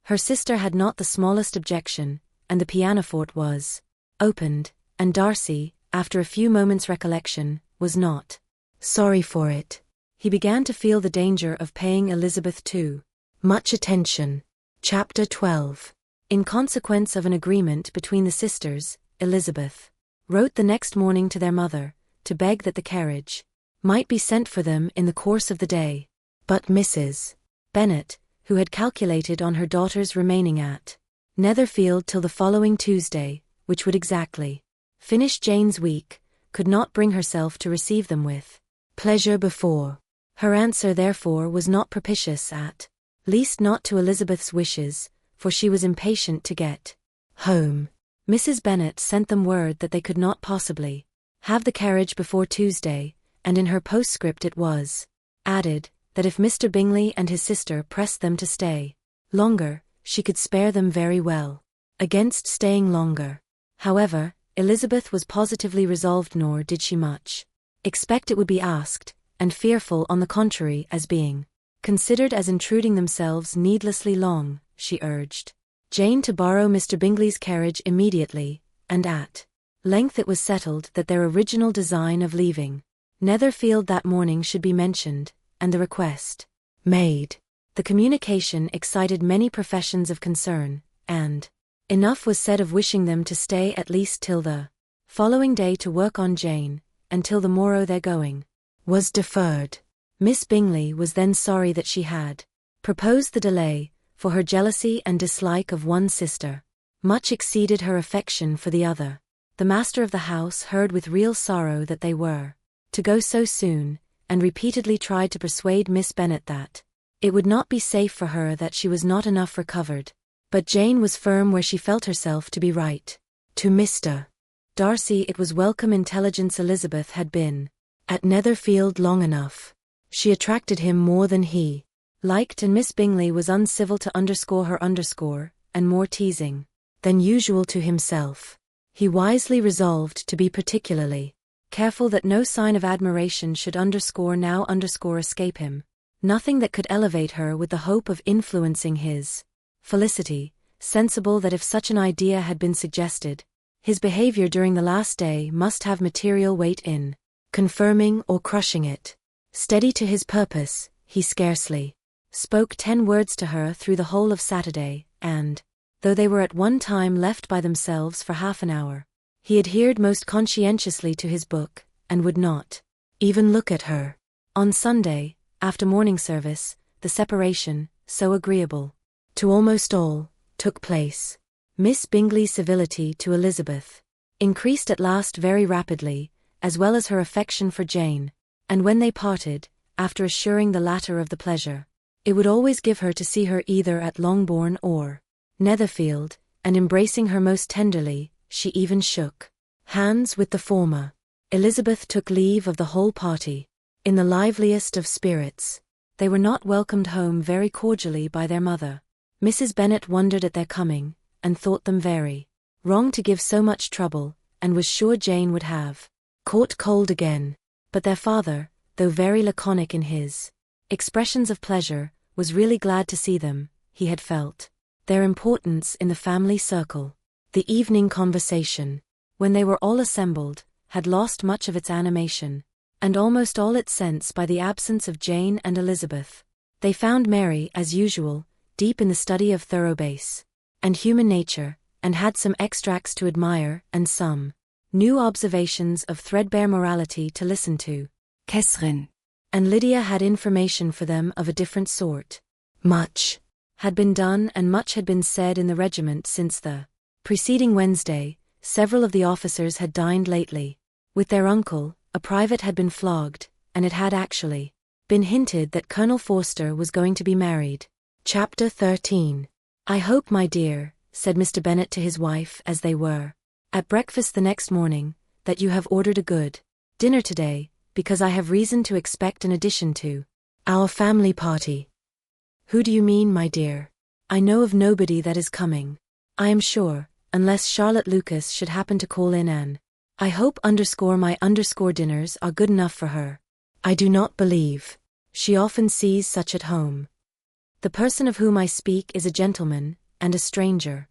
Her sister had not the smallest objection, and the pianoforte was opened, and Darcy, after a few moments' recollection, was not sorry for it. He began to feel the danger of paying Elizabeth too much attention. Chapter 12. In consequence of an agreement between the sisters, Elizabeth wrote the next morning to their mother, to beg that the carriage might be sent for them in the course of the day. But Mrs. Bennet, who had calculated on her daughters remaining at Netherfield till the following Tuesday, which would exactly finish Jane's week, could not bring herself to receive them with pleasure before. Her answer therefore was not propitious, at least not to Elizabeth's wishes, for she was impatient to get home. Mrs. Bennet sent them word that they could not possibly have the carriage before Tuesday, and in her postscript it was added that if Mr. Bingley and his sister pressed them to stay longer, she could spare them very well against staying longer. However, Elizabeth was positively resolved, nor did she much expect it would be asked, and fearful on the contrary as being considered as intruding themselves needlessly long, she urged Jane to borrow Mr. Bingley's carriage immediately, and at length it was settled that their original design of leaving Netherfield that morning should be mentioned, and the request made. The communication excited many professions of concern, and enough was said of wishing them to stay at least till the following day to work on Jane, and till the morrow their going was deferred. Miss Bingley was then sorry that she had proposed the delay, for her jealousy and dislike of one sister much exceeded her affection for the other. The master of the house heard with real sorrow that they were to go so soon, and repeatedly tried to persuade Miss Bennet that it would not be safe for her, that she was not enough recovered. But Jane was firm where she felt herself to be right. To Mr. Darcy it was welcome intelligence Elizabeth had been at Netherfield long enough. She attracted him more than he liked, and Miss Bingley was uncivil to her and more teasing than usual to himself. He wisely resolved to be particularly careful that no sign of admiration should escape him. Nothing that could elevate her with the hope of influencing his felicity, sensible that if such an idea had been suggested, his behavior during the last day must have material weight in confirming or crushing it. Steady to his purpose, he scarcely spoke 10 words to her through the whole of Saturday, and, though they were at one time left by themselves for half an hour, he adhered most conscientiously to his book, and would not even look at her. On Sunday, after morning service, the separation, so agreeable to almost all, took place. Miss Bingley's civility to Elizabeth increased at last very rapidly, as well as her affection for Jane, and when they parted, after assuring the latter of the pleasure it would always give her to see her either at Longbourn or Netherfield, and embracing her most tenderly, she even shook hands with the former. Elizabeth took leave of the whole party in the liveliest of spirits. They were not welcomed home very cordially by their mother. Mrs. Bennet wondered at their coming, and thought them very wrong to give so much trouble, and was sure Jane would have caught cold again. But their father, though very laconic in his expressions of pleasure, was really glad to see them. He had felt their importance in the family circle. The evening conversation, when they were all assembled, had lost much of its animation, and almost all its sense by the absence of Jane and Elizabeth. They found Mary, as usual, deep in the study of thorough base and human nature, and had some extracts to admire and some new observations of threadbare morality to listen to. Catherine And Lydia had information for them of a different sort. Much had been done and much had been said in the regiment since the preceding Wednesday. Several of the officers had dined lately with their uncle, a private had been flogged, and it had actually been hinted that Colonel Forster was going to be married. Chapter 13. I hope, my dear, said Mr. Bennet to his wife as they were at breakfast the next morning, that you have ordered a good dinner today, because I have reason to expect an addition to our family party. Who do you mean, my dear? I know of nobody that is coming, I am sure, unless Charlotte Lucas should happen to call in, and I hope my dinners are good enough for her. I do not believe she often sees such at home. The person of whom I speak is a gentleman, and a stranger.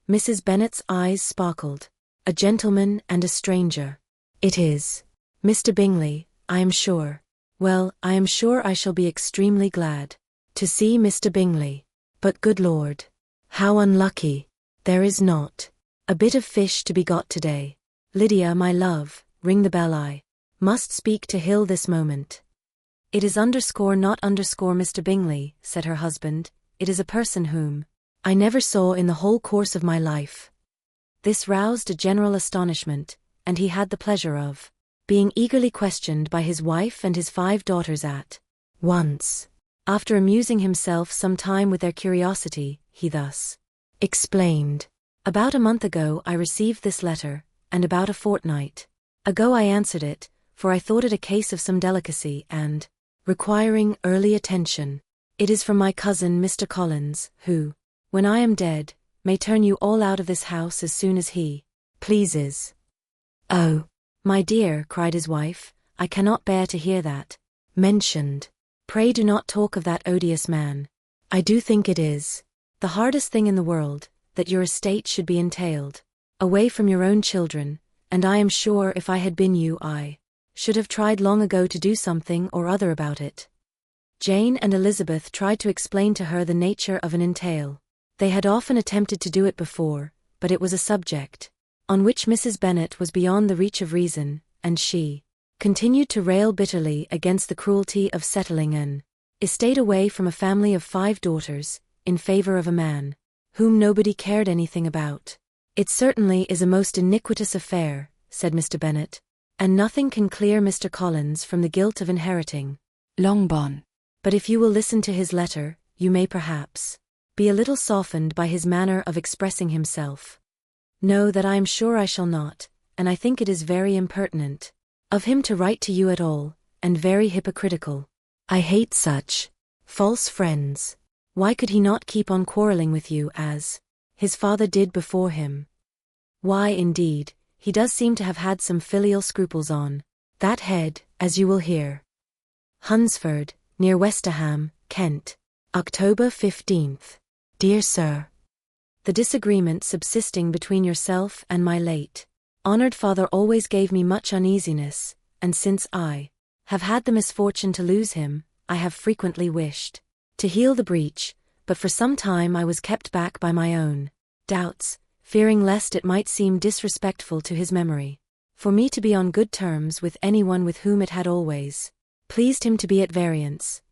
Mrs. Bennet's eyes sparkled. A gentleman and a stranger. It is Mr. Bingley, I am sure. Well, I am sure I shall be extremely glad to see Mr. Bingley. But good Lord, how unlucky. There is not a bit of fish to be got today. Lydia, my love, ring the bell. I must speak to Hill this moment. It is not Mr. Bingley, said her husband. It is a person whom I never saw in the whole course of my life. This roused a general astonishment, and he had the pleasure of being eagerly questioned by his wife and his 5 daughters at once. After amusing himself some time with their curiosity, he thus explained. About a month ago I received this letter, and about a fortnight ago I answered it, for I thought it a case of some delicacy and requiring early attention. It is from my cousin Mr. Collins, who, when I am dead, may turn you all out of this house as soon as he pleases. Oh, my dear, cried his wife, I cannot bear to hear that mentioned. Pray do not talk of that odious man. I do think it is the hardest thing in the world, that your estate should be entailed away from your own children, and I am sure if I had been you I should have tried long ago to do something or other about it. Jane and Elizabeth tried to explain to her the nature of an entail. They had often attempted to do it before, but it was a subject on which Mrs. Bennet was beyond the reach of reason, and she continued to rail bitterly against the cruelty of settling an estate away from a family of 5 daughters, in favor of a man whom nobody cared anything about. It certainly is a most iniquitous affair, said Mr. Bennet, and nothing can clear Mr. Collins from the guilt of inheriting Longbourn. But if you will listen to his letter, you may perhaps be a little softened by his manner of expressing himself. No, that I am sure I shall not, and I think it is very impertinent of him to write to you at all, and very hypocritical. I hate such false friends. Why could he not keep on quarreling with you as his father did before him? Why, indeed, he does seem to have had some filial scruples on that head, as you will hear. Hunsford, near Westerham, Kent, October 15th. Dear Sir, the disagreement subsisting between yourself and my late honored father always gave me much uneasiness, and since I have had the misfortune to lose him, I have frequently wished to heal the breach, but for some time I was kept back by my own doubts, fearing lest it might seem disrespectful to his memory for me to be on good terms with anyone with whom it had always pleased him to be at variance.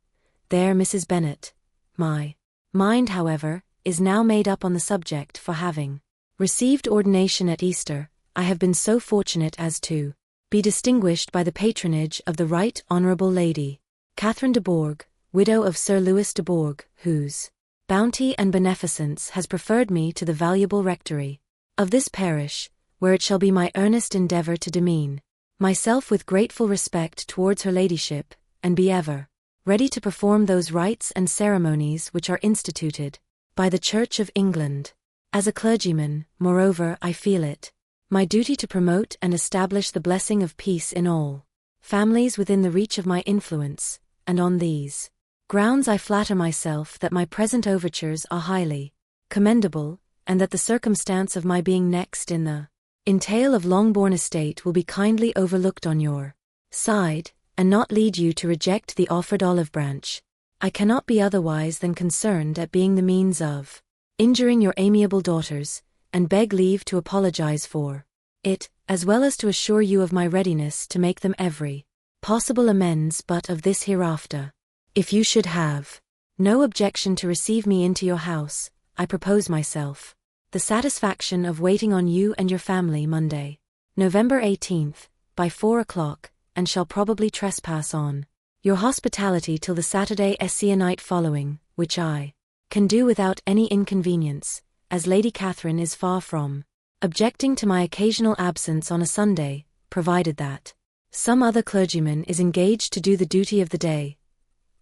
There, Mrs. Bennet. My mind, however, is now made up on the subject, for having received ordination at Easter, I have been so fortunate as to be distinguished by the patronage of the Right Honourable Lady Catherine de Bourgh, widow of Sir Louis de Bourgh, whose bounty and beneficence has preferred me to the valuable rectory of this parish, where it shall be my earnest endeavour to demean myself with grateful respect towards her ladyship, and be ever ready to perform those rites and ceremonies which are instituted by the Church of England. As a clergyman, moreover, I feel it my duty to promote and establish the blessing of peace in all families within the reach of my influence, and on these grounds I flatter myself that my present overtures are highly commendable, and that the circumstance of my being next in the entail of Longbourn estate will be kindly overlooked on your side, and not lead you to reject the offered olive branch. I cannot be otherwise than concerned at being the means of injuring your amiable daughters, and beg leave to apologize for it, as well as to assure you of my readiness to make them every possible amends, but of this hereafter. If you should have no objection to receive me into your house, I propose myself the satisfaction of waiting on you and your family Monday, November 18th, by 4 o'clock, and shall probably trespass on your hospitality till the Saturday night following, which I can do without any inconvenience, as Lady Catherine is far from objecting to my occasional absence on a Sunday, provided that some other clergyman is engaged to do the duty of the day.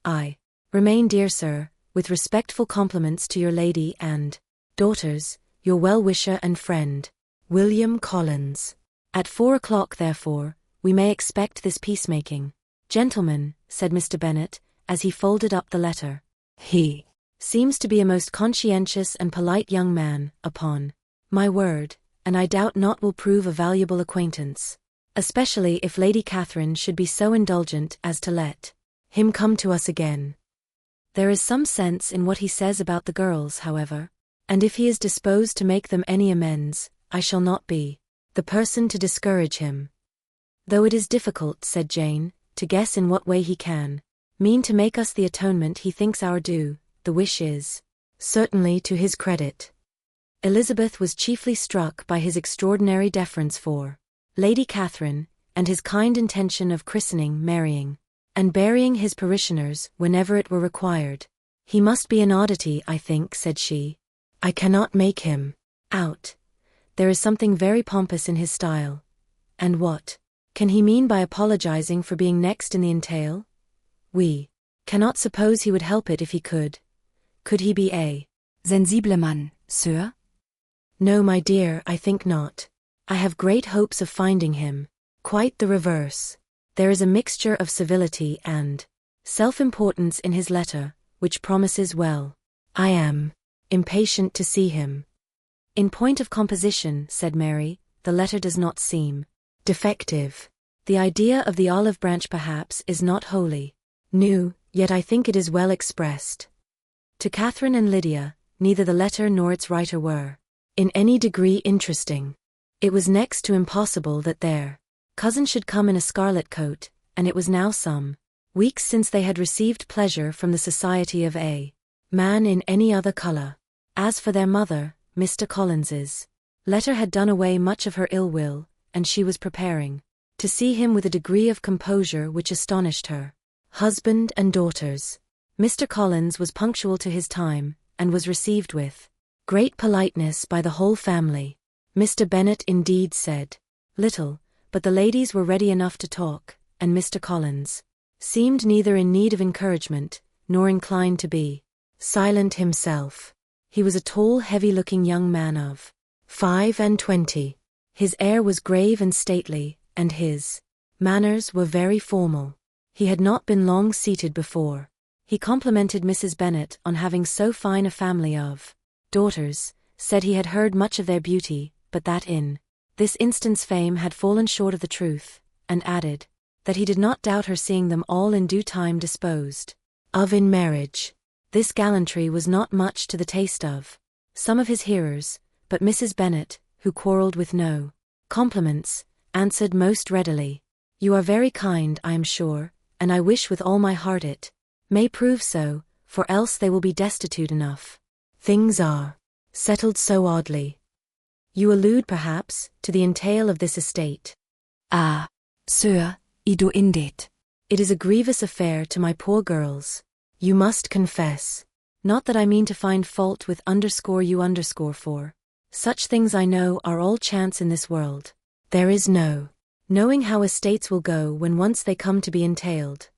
I remain, dear sir, with respectful compliments to your lady and daughters, your well-wisher and friend, William Collins. At 4 o'clock, therefore, we may expect this peacemaking gentleman, said Mr. Bennet, as he folded up the letter. He seems to be a most conscientious and polite young man, upon my word, and I doubt not will prove a valuable acquaintance, especially if Lady Catherine should be so indulgent as to let him come to us again. There is some sense in what he says about the girls, however, and if he is disposed to make them any amends, I shall not be the person to discourage him. Though it is difficult, said Jane, to guess in what way he can mean to make us the atonement he thinks our due, the wish is certainly to his credit. Elizabeth was chiefly struck by his extraordinary deference for Lady Catherine, and his kind intention of christening, marrying, and burying his parishioners whenever it were required. He must be an oddity, I think, said she. I cannot make him out. There is something very pompous in his style. And what can he mean by apologizing for being next in the entail? We cannot suppose he would help it if he could. Could he be a sensible man, sir? No, my dear, I think not. I have great hopes of finding him quite the reverse. There is a mixture of civility and self-importance in his letter, which promises well. I am impatient to see him. In point of composition, said Mary, the letter does not seem defective. The idea of the olive branch perhaps is not wholly new, yet I think it is well expressed. To Catherine and Lydia, neither the letter nor its writer were in any degree interesting. It was next to impossible that their cousin should come in a scarlet coat, and it was now some weeks since they had received pleasure from the society of a man in any other colour. As for their mother, Mr. Collins's letter had done away much of her ill will, and she was preparing to see him with a degree of composure which astonished her husband and daughters. Mr. Collins was punctual to his time, and was received with great politeness by the whole family. Mr. Bennet indeed said little, but the ladies were ready enough to talk, and Mr. Collins seemed neither in need of encouragement, nor inclined to be silent himself. He was a tall, heavy-looking young man of 25. His air was grave and stately, and his manners were very formal. He had not been long seated before. He complimented Mrs. Bennet on having so fine a family of daughters, said he had heard much of their beauty, but that in this instance fame had fallen short of the truth, and added that he did not doubt her seeing them all in due time disposed of in marriage. This gallantry was not much to the taste of some of his hearers, but Mrs. Bennet, who quarrelled with no compliments, answered most readily, "You are very kind, I am sure, and I wish with all my heart it may prove so, for else they will be destitute enough. Things are settled so oddly." You allude, perhaps, to the entail of this estate. Ah, sir, I do indeed. It is a grievous affair to my poor girls. You must confess. Not that I mean to find fault with _you_ for such things I know are all chance in this world. There is no knowing how estates will go when once they come to be entailed.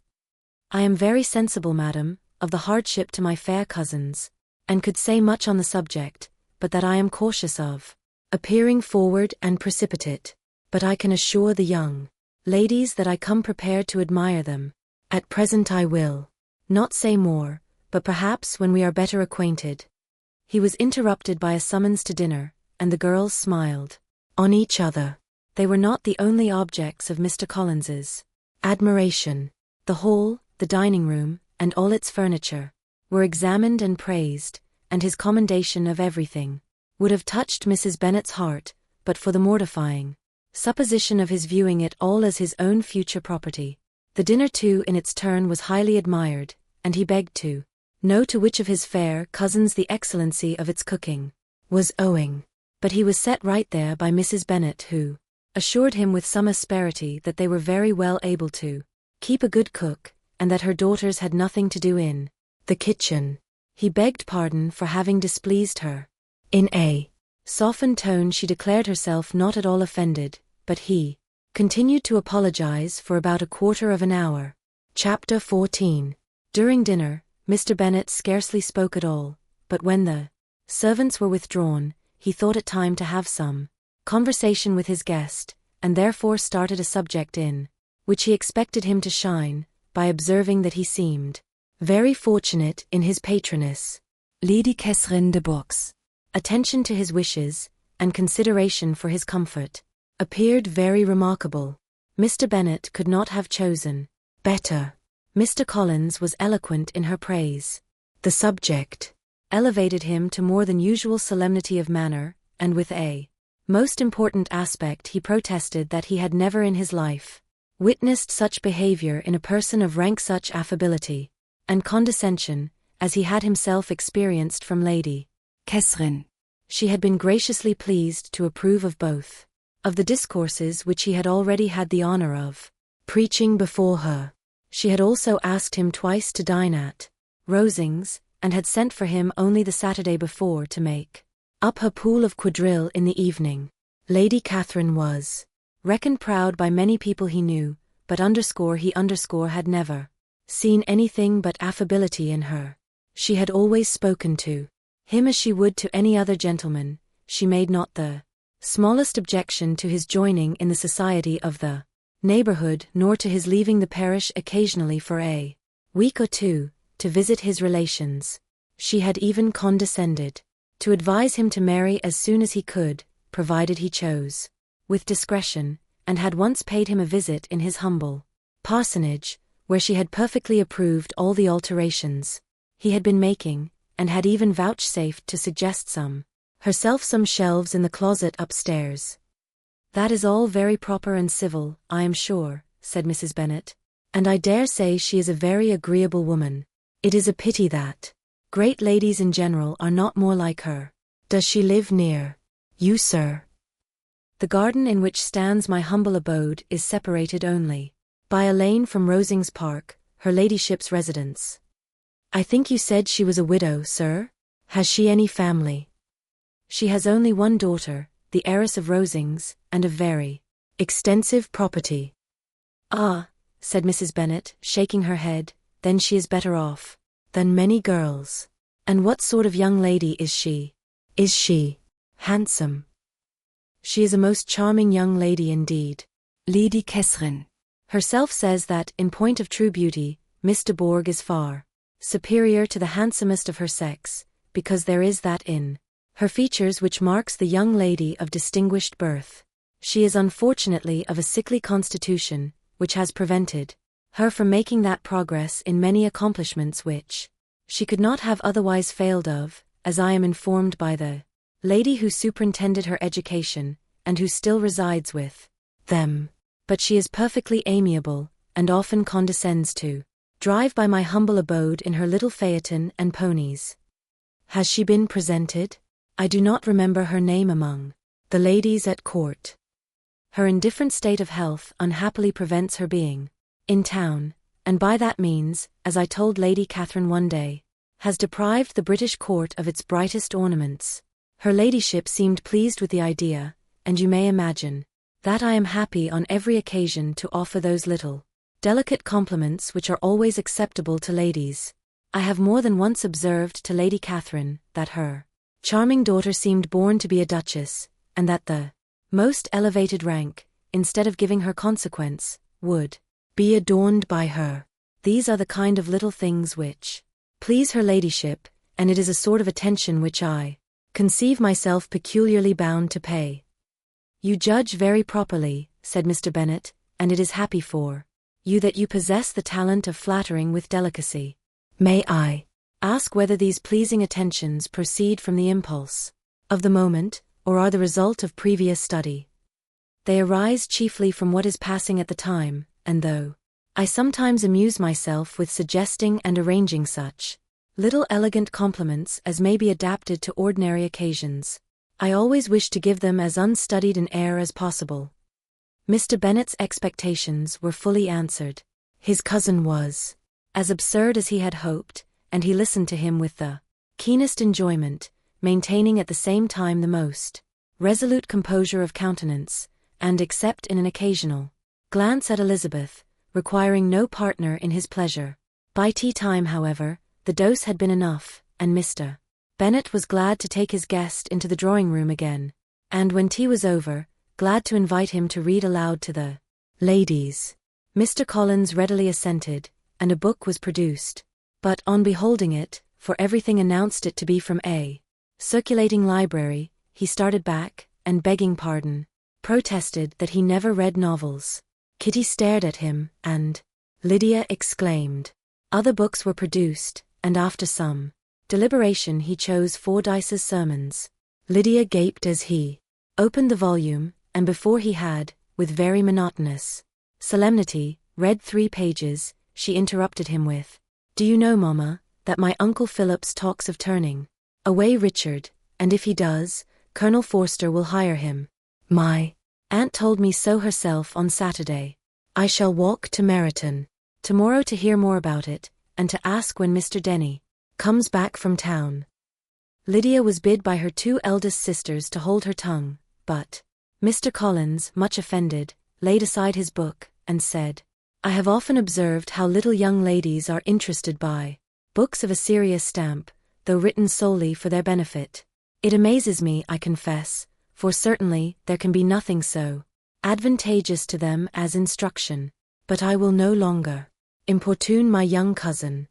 I am very sensible, madam, of the hardship to my fair cousins, and could say much on the subject, but that I am cautious of appearing forward and precipitate. But I can assure the young ladies that I come prepared to admire them. At present I will not say more, but perhaps when we are better acquainted. He was interrupted by a summons to dinner, and the girls smiled on each other. They were not the only objects of Mr. Collins's admiration. The hall, the dining room, and all its furniture were examined and praised, and his commendation of everything would have touched Mrs. Bennet's heart, but for the mortifying supposition of his viewing it all as his own future property. The dinner too in its turn was highly admired, and he begged to know to which of his fair cousins the excellency of its cooking was owing. But he was set right there by Mrs. Bennet, who assured him with some asperity that they were very well able to keep a good cook, and that her daughters had nothing to do in the kitchen. He begged pardon for having displeased her. In a softened tone she declared herself not at all offended, but he continued to apologize for about a quarter of an hour. Chapter 14. During dinner, Mr. Bennet scarcely spoke at all, but when the servants were withdrawn, he thought it time to have some conversation with his guest, and therefore started a subject in which he expected him to shine, by observing that he seemed very fortunate in his patroness, Lady Catherine de Bourgh's attention to his wishes, and consideration for his comfort, appeared very remarkable. Mr. Bennet could not have chosen better. Mr. Collins was eloquent in her praise. The subject elevated him to more than usual solemnity of manner, and with a most important aspect he protested that he had never in his life witnessed such behavior in a person of rank, such affability and condescension as he had himself experienced from Lady Catherine. She had been graciously pleased to approve of both of the discourses which he had already had the honor of preaching before her. She had also asked him twice to dine at Rosings, and had sent for him only the Saturday before to make up her pool of quadrille in the evening. Lady Catherine was reckoned proud by many people he knew, but he had never seen anything but affability in her. She had always spoken to him as she would to any other gentleman. She made not the smallest objection to his joining in the society of the neighborhood, nor to his leaving the parish occasionally for a week or two, to visit his relations. She had even condescended to advise him to marry as soon as he could, provided he chose with discretion, and had once paid him a visit in his humble parsonage, where she had perfectly approved all the alterations he had been making, and had even vouchsafed to suggest herself some shelves in the closet upstairs. "That is all very proper and civil, I am sure," said Mrs. Bennet, "and I dare say she is a very agreeable woman. It is a pity that great ladies in general are not more like her. Does she live near you, sir?" "The garden in which stands my humble abode is separated only by a lane from Rosings Park, her ladyship's residence." "I think you said she was a widow, sir? Has she any family?" "She has only one daughter, the heiress of Rosings, and of very extensive property." "Ah," said Mrs. Bennet, shaking her head, then she is better off than many girls. And what sort of young lady is she? Is she handsome? She is a most charming young lady indeed. Lady Catherine herself says that, in point of true beauty, Miss de Bourgh is far superior to the handsomest of her sex, because there is that in her features which marks the young lady of distinguished birth. She is unfortunately of a sickly constitution, which has prevented her from making that progress in many accomplishments which she could not have otherwise failed of, as I am informed by the lady who superintended her education, and who still resides with them. But she is perfectly amiable, and often condescends to drive by my humble abode in her little phaeton and ponies. Has she been presented? I do not remember her name among the ladies at court. Her indifferent state of health unhappily prevents her being in town, and by that means, as I told Lady Catherine one day, has deprived the British court of its brightest ornaments. Her ladyship seemed pleased with the idea, and you may imagine that I am happy on every occasion to offer those little, delicate compliments which are always acceptable to ladies. I have more than once observed to Lady Catherine that her charming daughter seemed born to be a duchess, and that the most elevated rank, instead of giving her consequence, would be adorned by her. These are the kind of little things which please her ladyship, and it is a sort of attention which I conceive myself peculiarly bound to pay. You judge very properly, said Mr. Bennet, and it is happy for you that you possess the talent of flattering with delicacy. May I ask whether these pleasing attentions proceed from the impulse of the moment, or are the result of previous study? They arise chiefly from what is passing at the time, and though I sometimes amuse myself with suggesting and arranging such little elegant compliments as may be adapted to ordinary occasions, I always wish to give them as unstudied an air as possible. Mr. Bennet's expectations were fully answered. His cousin was as absurd as he had hoped, and he listened to him with the keenest enjoyment, maintaining at the same time the most resolute composure of countenance, and except in an occasional glance at Elizabeth, requiring no partner in his pleasure. By tea time, however, the dose had been enough, and Mr. Bennet was glad to take his guest into the drawing-room again, and when tea was over, glad to invite him to read aloud to the ladies. Mr. Collins readily assented, and a book was produced. But on beholding it, for everything announced it to be from a circulating library, he started back, and begging pardon, protested that he never read novels. Kitty stared at him, and Lydia exclaimed. Other books were produced, and after some deliberation he chose Fordyce's Sermons. Lydia gaped as he opened the volume, and before he had, with very monotonous solemnity, read 3 pages, she interrupted him with, "Do you know, Mamma, that my Uncle Phillips talks of turning away Richard, and if he does, Colonel Forster will hire him. My aunt told me so herself on Saturday. I shall walk to Meryton tomorrow to hear more about it, and to ask when Mr. Denny comes back from town." Lydia was bid by her 2 eldest sisters to hold her tongue, but Mr. Collins, much offended, laid aside his book, and said, "I have often observed how little young ladies are interested by books of a serious stamp, though written solely for their benefit. It amazes me, I confess, for certainly there can be nothing so advantageous to them as instruction. But I will no longer importune my young cousin."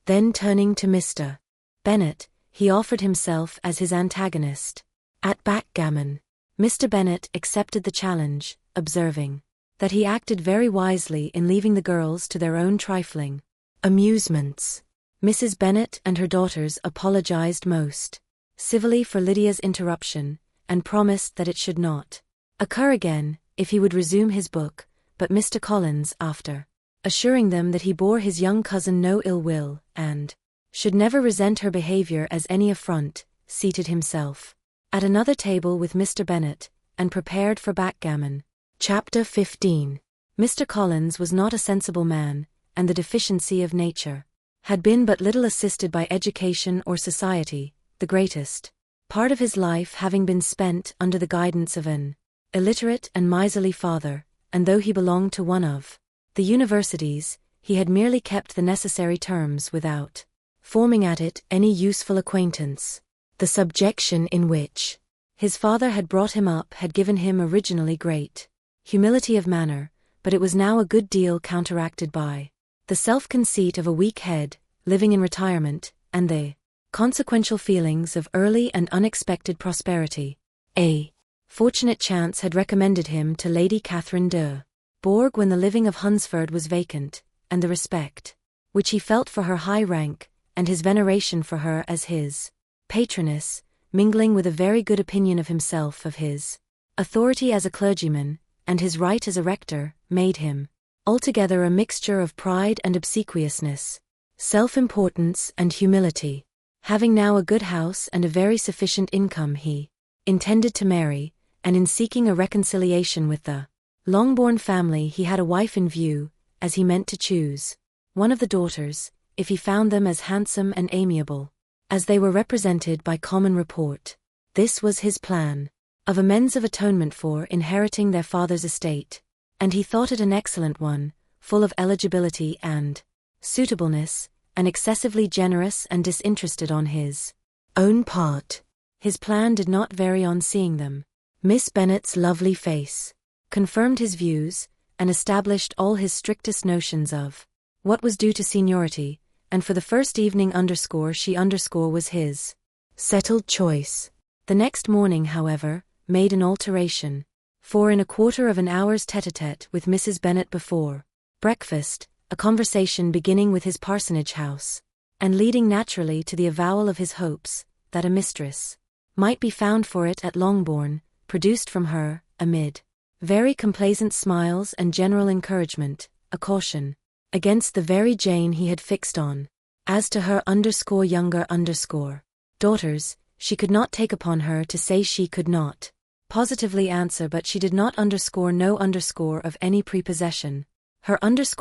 Then turning to Mr. Bennet, he offered himself as his antagonist at backgammon. Mr. Bennet accepted the challenge, observing that he acted very wisely in leaving the girls to their own trifling amusements. Mrs. Bennet and her daughters apologized most civilly for Lydia's interruption, and promised that it should not occur again, if he would resume his book, but Mr. Collins, after assuring them that he bore his young cousin no ill will, and should never resent her behavior as any affront, seated himself at another table with Mr. Bennet, and prepared for backgammon. Chapter 15. Mr. Collins was not a sensible man, and the deficiency of nature had been but little assisted by education or society, the greatest part of his life having been spent under the guidance of an illiterate and miserly father, and though he belonged to one of The universities, he had merely kept the necessary terms without forming at it any useful acquaintance. The subjection in which his father had brought him up had given him originally great humility of manner, but it was now a good deal counteracted by the self-conceit of a weak head, living in retirement, and the consequential feelings of early and unexpected prosperity. A fortunate chance had recommended him to Lady Catherine de Bourgh when the living of Hunsford was vacant, and the respect which he felt for her high rank, and his veneration for her as his patroness, mingling with a very good opinion of himself, of his authority as a clergyman, and his right as a rector, made him altogether a mixture of pride and obsequiousness, self-importance and humility. Having now a good house and a very sufficient income, he intended to marry, and in seeking a reconciliation with the Longbourn family he had a wife in view, as he meant to choose one of the daughters, if he found them as handsome and amiable as they were represented by common report. This was his plan of amends of atonement for inheriting their father's estate, and he thought it an excellent one, full of eligibility and suitableness, and excessively generous and disinterested on his own part. His plan did not vary on seeing them. Miss Bennet's lovely face confirmed his views, and established all his strictest notions of what was due to seniority, and for the first evening she was his settled choice. The next morning, however, made an alteration, for in a quarter of an hour's tete-a-tete with Mrs. Bennet before breakfast, a conversation beginning with his parsonage house, and leading naturally to the avowal of his hopes that a mistress might be found for it at Longbourn, produced from her, amid very complaisant smiles and general encouragement, a caution against the very Jane he had fixed on. As to her younger daughters, she could not take upon her to say she could not positively answer, but she did not no of any prepossession. Her eldest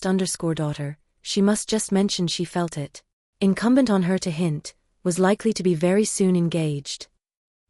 daughter, she must just mention she felt it incumbent on her to hint, was likely to be very soon engaged.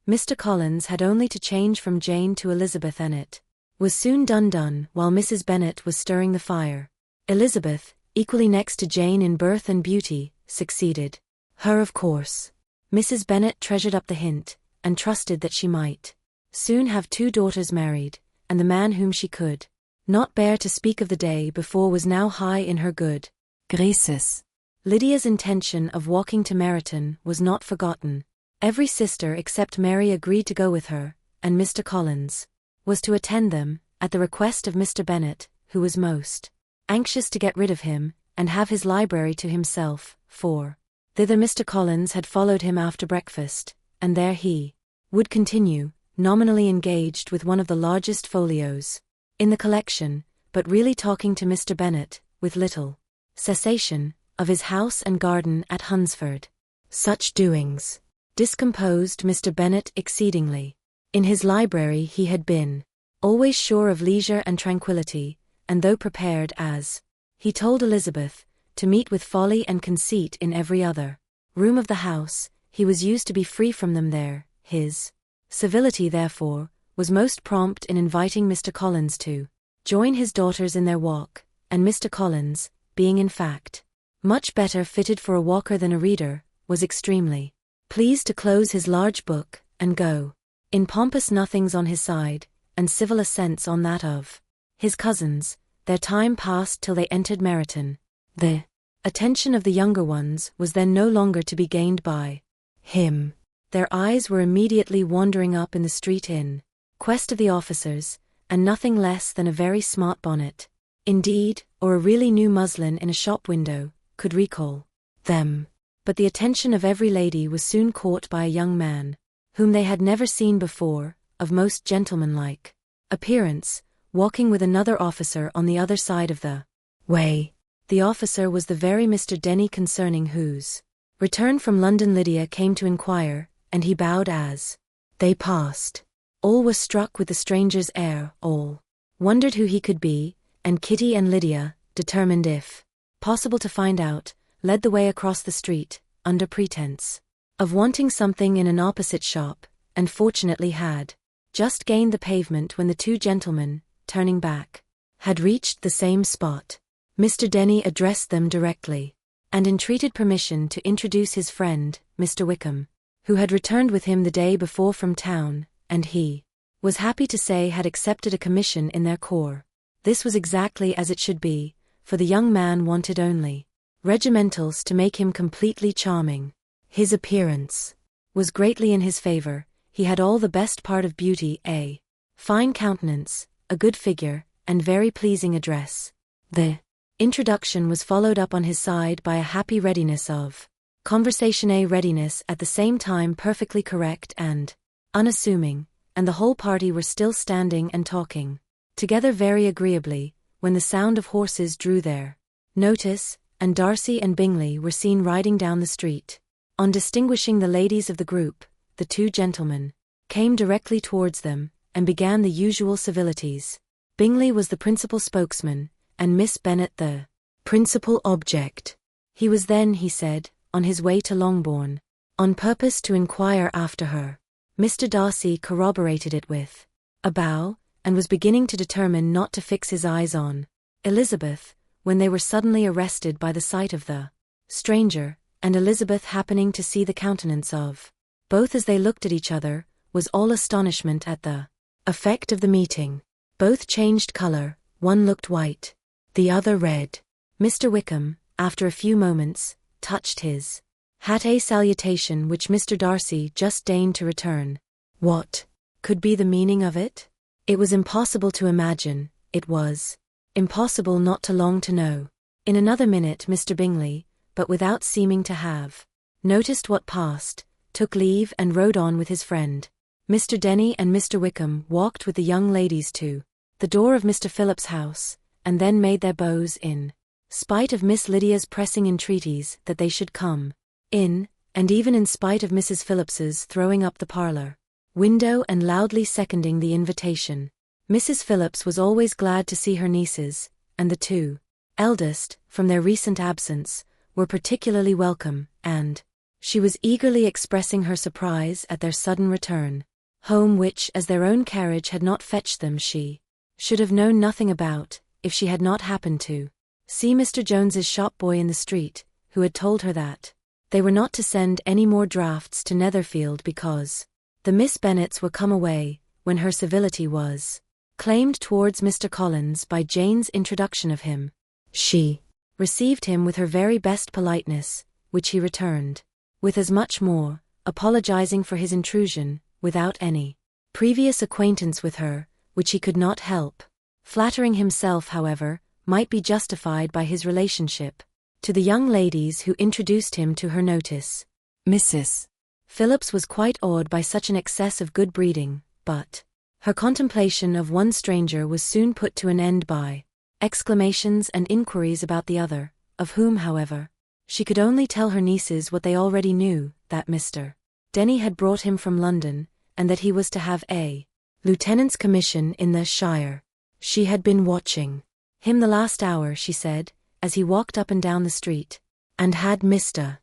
Mr. Collins had only to change from Jane to Elizabeth, and it was soon done while Mrs. Bennet was stirring the fire. Elizabeth, equally next to Jane in birth and beauty, succeeded her of course. Mrs. Bennet treasured up the hint, and trusted that she might soon have 2 daughters married, and the man whom she could not bear to speak of the day before was now high in her good graces. Lydia's intention of walking to Meryton was not forgotten. Every sister except Mary agreed to go with her, and Mr. Collins was to attend them, at the request of Mr. Bennet, who was most anxious to get rid of him, and have his library to himself, for thither Mr. Collins had followed him after breakfast, and there he would continue, nominally engaged with one of the largest folios in the collection, but really talking to Mr. Bennet, with little cessation, of his house and garden at Hunsford. Such doings discomposed Mr. Bennet exceedingly. In his library he had been always sure of leisure and tranquillity, and though prepared, as he told Elizabeth, to meet with folly and conceit in every other room of the house, he was used to be free from them there. His civility, therefore, was most prompt in inviting Mr. Collins to join his daughters in their walk, and Mr. Collins, being in fact much better fitted for a walker than a reader, was extremely pleased to close his large book, and go in pompous nothings on his side, and civil assents on that of his cousins. Their time passed till they entered Meryton. The attention of the younger ones was then no longer to be gained by him. Their eyes were immediately wandering up in the street in quest of the officers, and nothing less than a very smart bonnet, indeed, or a really new muslin in a shop window, could recall them. But the attention of every lady was soon caught by a young man, whom they had never seen before, of most gentlemanlike appearance, walking with another officer on the other side of the way. The officer was the very Mr. Denny concerning whose return from London Lydia came to inquire, and he bowed as they passed. All were struck with the stranger's air, all wondered who he could be, and Kitty and Lydia, determined if possible to find out, led the way across the street, under pretense of wanting something in an opposite shop, and fortunately had just gained the pavement when the 2 gentlemen, turning back had reached the same spot. Mr. Denny addressed them directly, and entreated permission to introduce his friend, Mr. Wickham, who had returned with him the day before from town, and he was happy to say had accepted a commission in their corps. This was exactly as it should be, for the young man wanted only regimentals to make him completely charming. His appearance was greatly in his favor. He had all the best part of beauty, a fine countenance, a good figure, and very pleasing address. The introduction was followed up on his side by a happy readiness of conversation, a readiness at the same time perfectly correct and unassuming, and the whole party were still standing and talking together very agreeably, when the sound of horses drew their notice, and Darcy and Bingley were seen riding down the street. On distinguishing the ladies of the group, the two gentlemen came directly towards them, and began the usual civilities. Bingley was the principal spokesman, and Miss Bennet the principal object. He was then, he said, on his way to Longbourn, on purpose to inquire after her. Mr. Darcy corroborated it with a bow, and was beginning to determine not to fix his eyes on Elizabeth, when they were suddenly arrested by the sight of the stranger, and Elizabeth, happening to see the countenance of both as they looked at each other, was all astonishment at the effect of the meeting. Both changed color, one looked white, the other red. Mr. Wickham, after a few moments, touched his hat, a salutation which Mr. Darcy just deigned to return. What could be the meaning of it? It was impossible to imagine. It was impossible not to long to know. In another minute Mr. Bingley, but without seeming to have noticed what passed, took leave and rode on with his friend. Mr. Denny and Mr. Wickham walked with the young ladies to the door of Mr. Phillips's house, and then made their bows in spite of Miss Lydia's pressing entreaties that they should come in, and even in spite of Mrs. Phillips's throwing up the parlor window and loudly seconding the invitation. Mrs. Phillips was always glad to see her nieces, and the two eldest, from their recent absence, were particularly welcome, and she was eagerly expressing her surprise at their sudden return home, which, as their own carriage had not fetched them, she should have known nothing about, if she had not happened to see Mr. Jones's shop boy in the street, who had told her that they were not to send any more drafts to Netherfield because the Miss Bennets were come away, when her civility was claimed towards Mr. Collins by Jane's introduction of him. She received him with her very best politeness, which he returned with as much more, apologizing for his intrusion, without any previous acquaintance with her, which he could not help flattering himself, however, might be justified by his relationship to the young ladies who introduced him to her notice. Mrs. Phillips was quite awed by such an excess of good breeding, but her contemplation of one stranger was soon put to an end by exclamations and inquiries about the other, of whom, however, she could only tell her nieces what they already knew, that Mr. Denny had brought him from London, and that he was to have a lieutenant's commission in the shire. She had been watching him the last hour, she said, as he walked up and down the street, and had Mr.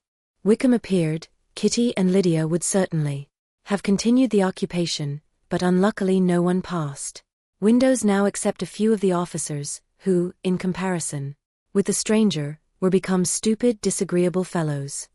Wickham appeared, Kitty and Lydia would certainly have continued the occupation, but unluckily no one passed windows now except a few of the officers, who, in comparison with the stranger, were become stupid, disagreeable fellows.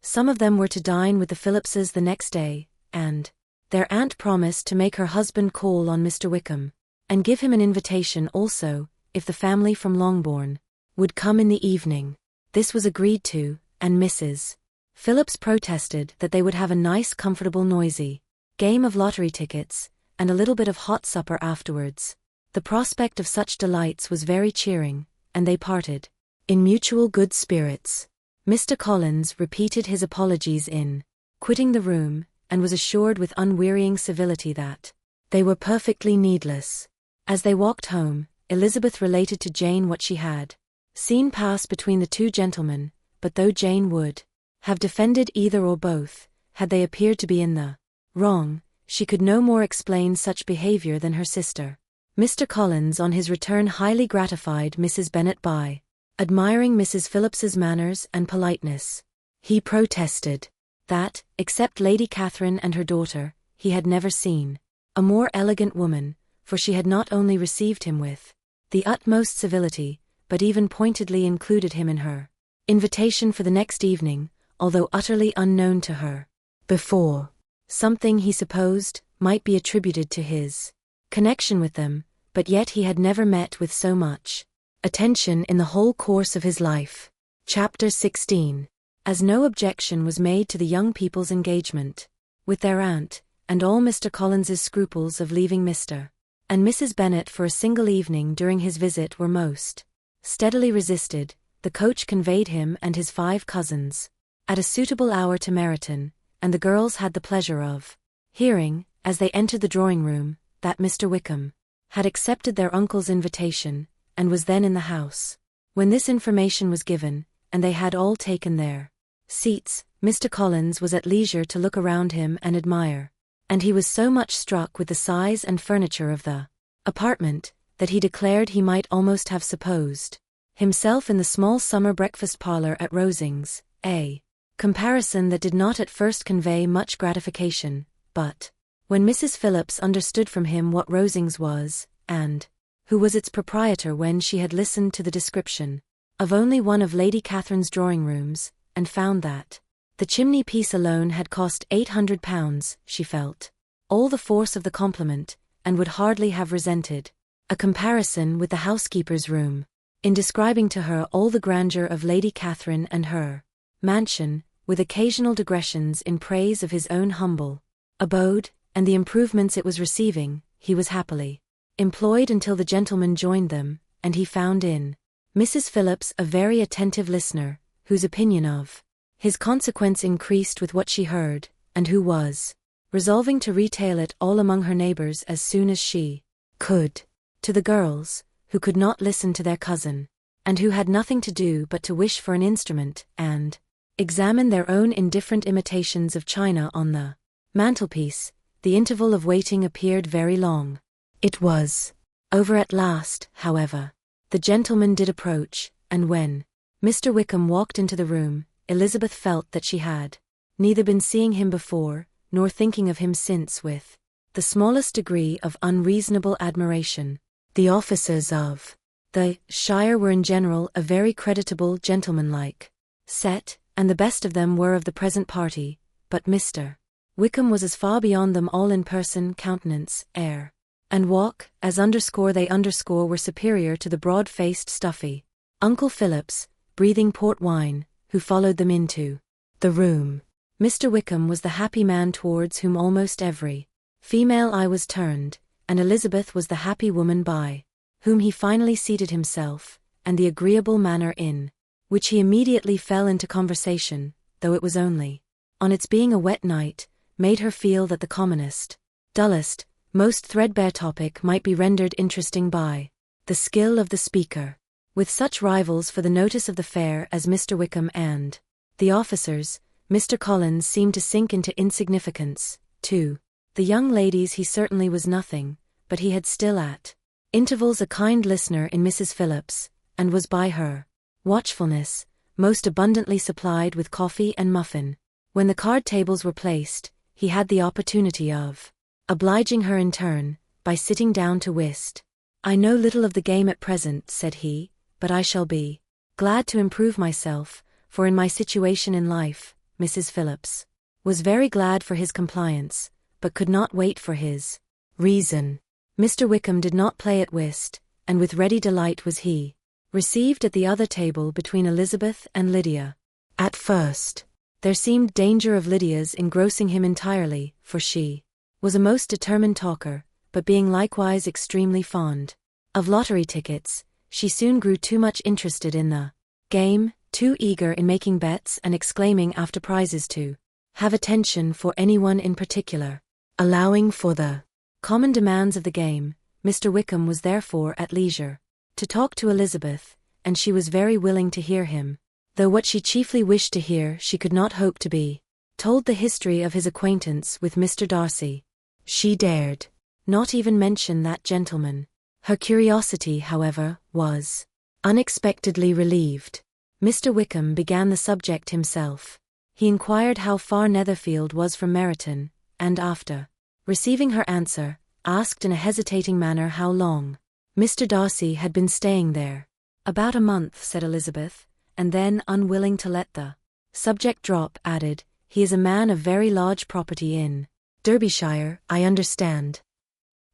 Some of them were to dine with the Phillipses the next day, and their aunt promised to make her husband call on Mr. Wickham, and give him an invitation also, if the family from Longbourn would come in the evening. This was agreed to, and Mrs. Phillips protested that they would have a nice, comfortable, noisy game of lottery tickets, and a little bit of hot supper afterwards. The prospect of such delights was very cheering, and they parted in mutual good spirits. Mr. Collins repeated his apologies in quitting the room, and was assured with unwearying civility that they were perfectly needless. As they walked home, Elizabeth related to Jane what she had seen pass between the two gentlemen, but though Jane would have defended either or both, had they appeared to be in the wrong, she could no more explain such behavior than her sister. Mr. Collins on his return highly gratified Mrs. Bennet by admiring Mrs. Phillips's manners and politeness. He protested that, except Lady Catherine and her daughter, he had never seen a more elegant woman, for she had not only received him with the utmost civility, but even pointedly included him in her invitation for the next evening, although utterly unknown to her before. Something, he supposed, might be attributed to his connection with them, but yet he had never met with so much attention in the whole course of his life. Chapter 16. As no objection was made to the young people's engagement with their aunt, and all Mr. Collins's scruples of leaving Mr. and Mrs. Bennet for a single evening during his visit were most steadily resisted, the coach conveyed him and his 5 cousins at a suitable hour to Meryton, and the girls had the pleasure of hearing, as they entered the drawing-room, that Mr. Wickham had accepted their uncle's invitation, and was then in the house. When this information was given, and they had all taken their seats, Mr. Collins was at leisure to look around him and admire, and he was so much struck with the size and furniture of the apartment, that he declared he might almost have supposed himself in the small summer breakfast parlour at Rosings, a comparison that did not at first convey much gratification, but when Mrs. Phillips understood from him what Rosings was, and who was its proprietor, when she had listened to the description of only one of Lady Catherine's drawing-rooms, and found that the chimney-piece alone had cost £800, she felt all the force of the compliment, and would hardly have resented a comparison with the housekeeper's room, in describing to her all the grandeur of Lady Catherine and her mansion, with occasional digressions in praise of his own humble abode, and the improvements it was receiving. He was happily employed until the gentlemen joined them, and he found in Mrs. Phillips a very attentive listener, whose opinion of his consequence increased with what she heard, and who was resolving to retail it all among her neighbours as soon as she could. To the girls, who could not listen to their cousin, and who had nothing to do but to wish for an instrument, and examine their own indifferent imitations of china on the mantelpiece, the interval of waiting appeared very long. It was over at last, however. The gentleman did approach, and when Mr. Wickham walked into the room, Elizabeth felt that she had neither been seeing him before, nor thinking of him since, with the smallest degree of unreasonable admiration. The officers of the shire were in general a very creditable, gentlemanlike set, and the best of them were of the present party, but Mr. Wickham was as far beyond them all in person, countenance, air, and walk, as they were superior to the broad-faced, stuffy Uncle Phillips, breathing port wine, who followed them into the room. Mr. Wickham was the happy man towards whom almost every female eye was turned, and Elizabeth was the happy woman by whom he finally seated himself, and the agreeable manner in which he immediately fell into conversation, though it was only on its being a wet night, made her feel that the commonest, dullest, most threadbare topic might be rendered interesting by the skill of the speaker. With such rivals for the notice of the fair as Mr. Wickham and the officers, Mr. Collins seemed to sink into insignificance. To the young ladies he certainly was nothing, but he had still at intervals a kind listener in Mrs. Phillips, and was by her watchfulness most abundantly supplied with coffee and muffin. When the card tables were placed, he had the opportunity of obliging her in turn, by sitting down to whist. "I know little of the game at present," said he, "but I shall be glad to improve myself, for in my situation in life." Mrs. Phillips was very glad for his compliance, but could not wait for his reason. Mr. Wickham did not play at whist, and with ready delight was he received at the other table between Elizabeth and Lydia. At first, there seemed danger of Lydia's engrossing him entirely, for she was a most determined talker, but being likewise extremely fond of lottery tickets, she soon grew too much interested in the game, too eager in making bets and exclaiming after prizes to have attention for anyone in particular. Allowing for the common demands of the game, Mr. Wickham was therefore at leisure to talk to Elizabeth, and she was very willing to hear him, though what she chiefly wished to hear she could not hope to be told the history of his acquaintance with Mr. Darcy. She dared not even mention that gentleman. Her curiosity, however, was unexpectedly relieved. Mr. Wickham began the subject himself. He inquired how far Netherfield was from Meryton, and after receiving her answer, asked in a hesitating manner how long Mr. Darcy had been staying there. About a month, said Elizabeth, and then, unwilling to let the subject drop, added, he is a man of very large property in Derbyshire, I understand.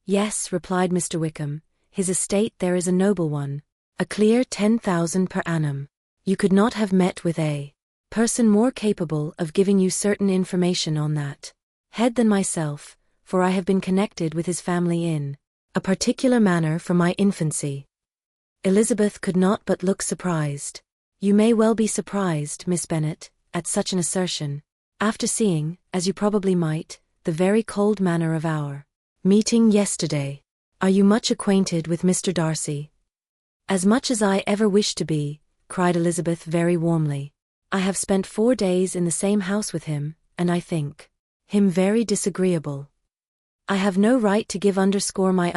Yes, replied Mr. Wickham, his estate there is a noble one, a clear 10,000 per annum. You could not have met with a person more capable of giving you certain information on that head than myself, for I have been connected with his family in a particular manner from my infancy. Elizabeth could not but look surprised. You may well be surprised, Miss Bennet, at such an assertion, after seeing, as you probably might, the very cold manner of our meeting yesterday. Are you much acquainted with Mr. Darcy? As much as I ever wished to be, cried Elizabeth very warmly. I have spent 4 days in the same house with him, and I think him very disagreeable. I have no right to give my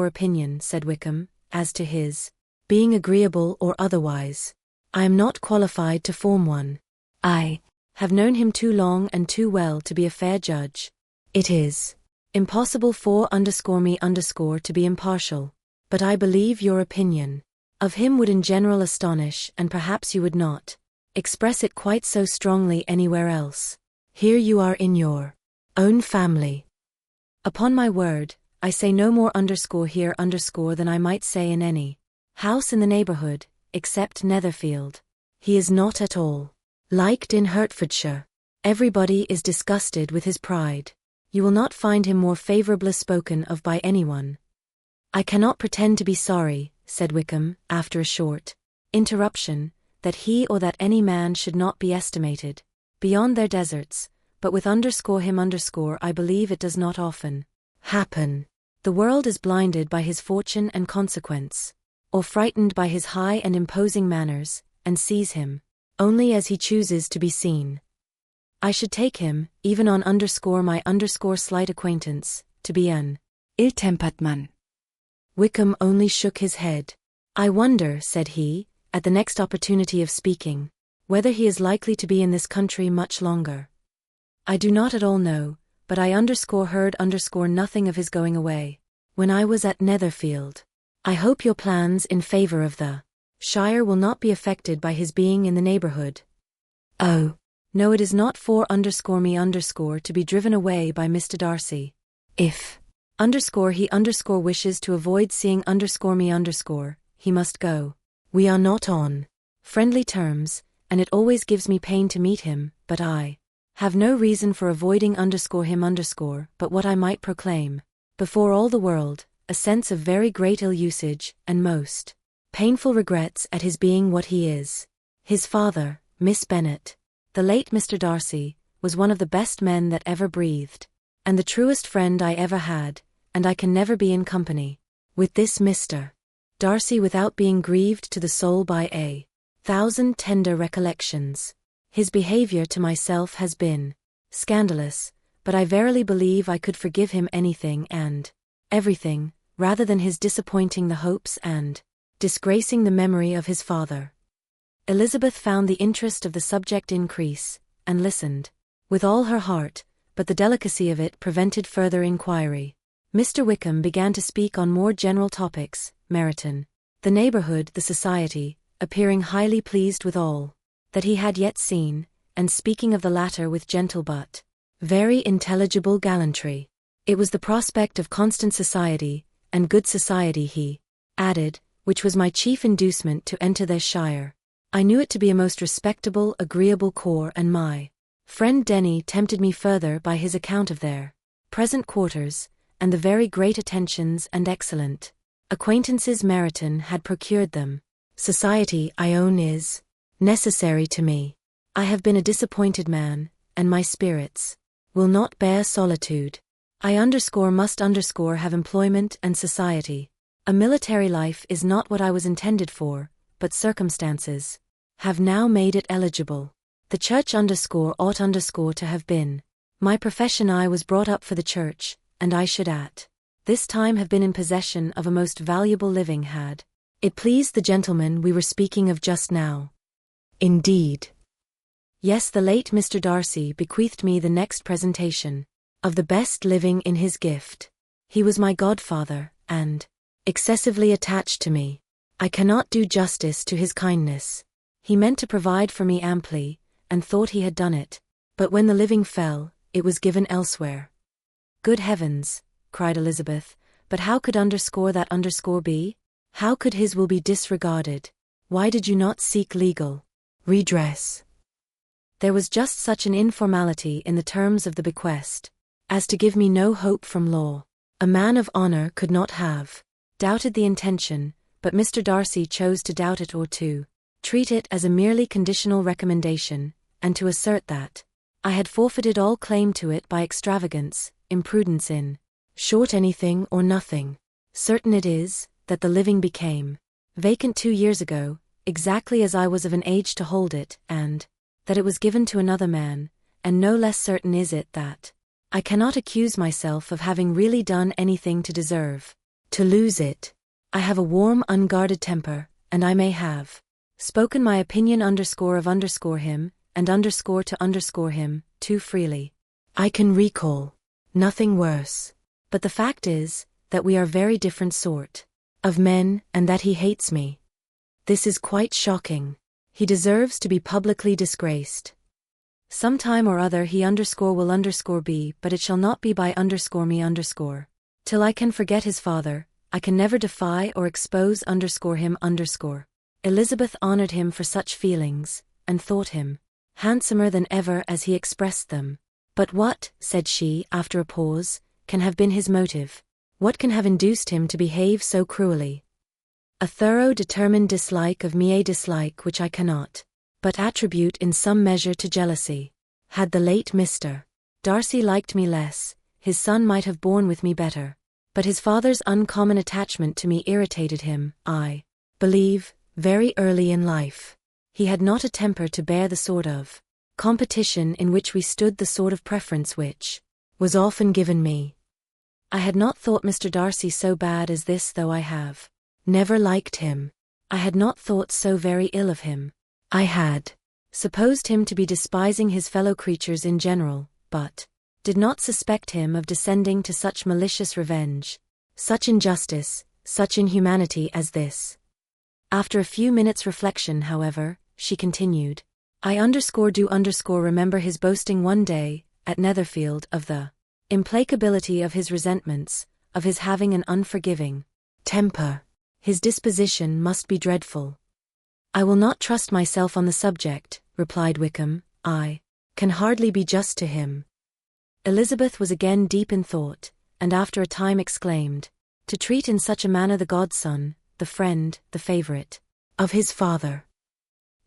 opinion, said Wickham, as to his being agreeable or otherwise. I am not qualified to form one. I have known him too long and too well to be a fair judge. It is impossible for me to be impartial, but I believe your opinion of him would in general astonish, and perhaps you would not express it quite so strongly anywhere else. Here you are in your own family. Upon my word, I say no more here than I might say in any house in the neighbourhood, except Netherfield. He is not at all liked in Hertfordshire. Everybody is disgusted with his pride. You will not find him more favourably spoken of by anyone. I cannot pretend to be sorry, said Wickham, after a short interruption, that he or that any man should not be estimated beyond their deserts, but with him I believe it does not often happen. The world is blinded by his fortune and consequence, or frightened by his high and imposing manners, and sees him only as he chooses to be seen. I should take him, even on my slight acquaintance, to be an ill-tempered man. Wickham only shook his head. I wonder, said he, at the next opportunity of speaking, whether he is likely to be in this country much longer. I do not at all know, but I heard nothing of his going away when I was at Netherfield. I hope your plans in favour of the Shire will not be affected by his being in the neighbourhood. Oh, no, it is not for me to be driven away by Mr. Darcy. If he wishes to avoid seeing me he must go. We are not on friendly terms, and it always gives me pain to meet him, but I have no reason for avoiding him but what I might proclaim before all the world, a sense of very great ill usage, and most painful regrets at his being what he is. His father, Miss Bennet, the late Mr. Darcy, was one of the best men that ever breathed, and the truest friend I ever had, and I can never be in company with this Mr. Darcy without being grieved to the soul by 1,000 tender recollections. His behaviour to myself has been scandalous, but I verily believe I could forgive him anything and everything, rather than his disappointing the hopes and disgracing the memory of his father. Elizabeth found the interest of the subject increase, and listened with all her heart, but the delicacy of it prevented further inquiry. Mr. Wickham began to speak on more general topics, Meryton, the neighbourhood, the society, appearing highly pleased with all that he had yet seen, and speaking of the latter with gentle but very intelligible gallantry. It was the prospect of constant society, and good society, he added, which was my chief inducement to enter their shire. I knew it to be a most respectable, agreeable corps, and my friend Denny tempted me further by his account of their present quarters, and the very great attentions and excellent acquaintances Meryton had procured them. Society, I own, is necessary to me. I have been a disappointed man, and my spirits will not bear solitude. I must have employment and society. A military life is not what I was intended for, but circumstances have now made it eligible. The church ought to have been my profession. I was brought up for the church, and I should at this time have been in possession of a most valuable living had it pleased the gentleman we were speaking of just now. Indeed. Yes, the late Mr. Darcy bequeathed me the next presentation of the best living in his gift. He was my godfather, and excessively attached to me. I cannot do justice to his kindness. He meant to provide for me amply, and thought he had done it. But when the living fell, it was given elsewhere. Good heavens, cried Elizabeth, but how could that be? How could his will be disregarded? Why did you not seek legal redress? There was just such an informality in the terms of the bequest as to give me no hope from law. A man of honor could not have doubted the intention, but Mr. Darcy chose to doubt it or to treat it as a merely conditional recommendation, and to assert that I had forfeited all claim to it by extravagance, imprudence in short anything or nothing. Certain it is, that the living became vacant 2 years ago, exactly as I was of an age to hold it, and that it was given to another man, and no less certain is it that I cannot accuse myself of having really done anything to deserve to lose it. I have a warm, unguarded temper, and I may have spoken my opinion of him, and to him, too freely. I can recall nothing worse. But the fact is, that we are very different sort of men, and that he hates me. This is quite shocking. He deserves to be publicly disgraced. Some time or other he will be, but it shall not be by me. Till I can forget his father, I can never defy or expose him. Elizabeth honored him for such feelings, and thought him handsomer than ever as he expressed them. But what, said she, after a pause, can have been his motive? What can have induced him to behave so cruelly? A thorough determined dislike of me, a dislike which I cannot but attribute in some measure to jealousy. Had the late Mr. Darcy liked me less, his son might have borne with me better. But his father's uncommon attachment to me irritated him, I believe, very early in life. He had not a temper to bear the sort of competition in which we stood, the sort of preference which was often given me. I had not thought Mr. Darcy so bad as this, though I have never liked him. I had not thought so very ill of him. I had supposed him to be despising his fellow creatures in general, but did not suspect him of descending to such malicious revenge, such injustice, such inhumanity as this. After a few minutes' reflection, however, she continued, I remember his boasting one day, at Netherfield, of the implacability of his resentments, of his having an unforgiving temper. His disposition must be dreadful. I will not trust myself on the subject, replied Wickham. I can hardly be just to him. Elizabeth was again deep in thought, and after a time exclaimed, to treat in such a manner the godson, the friend, the favourite of his father.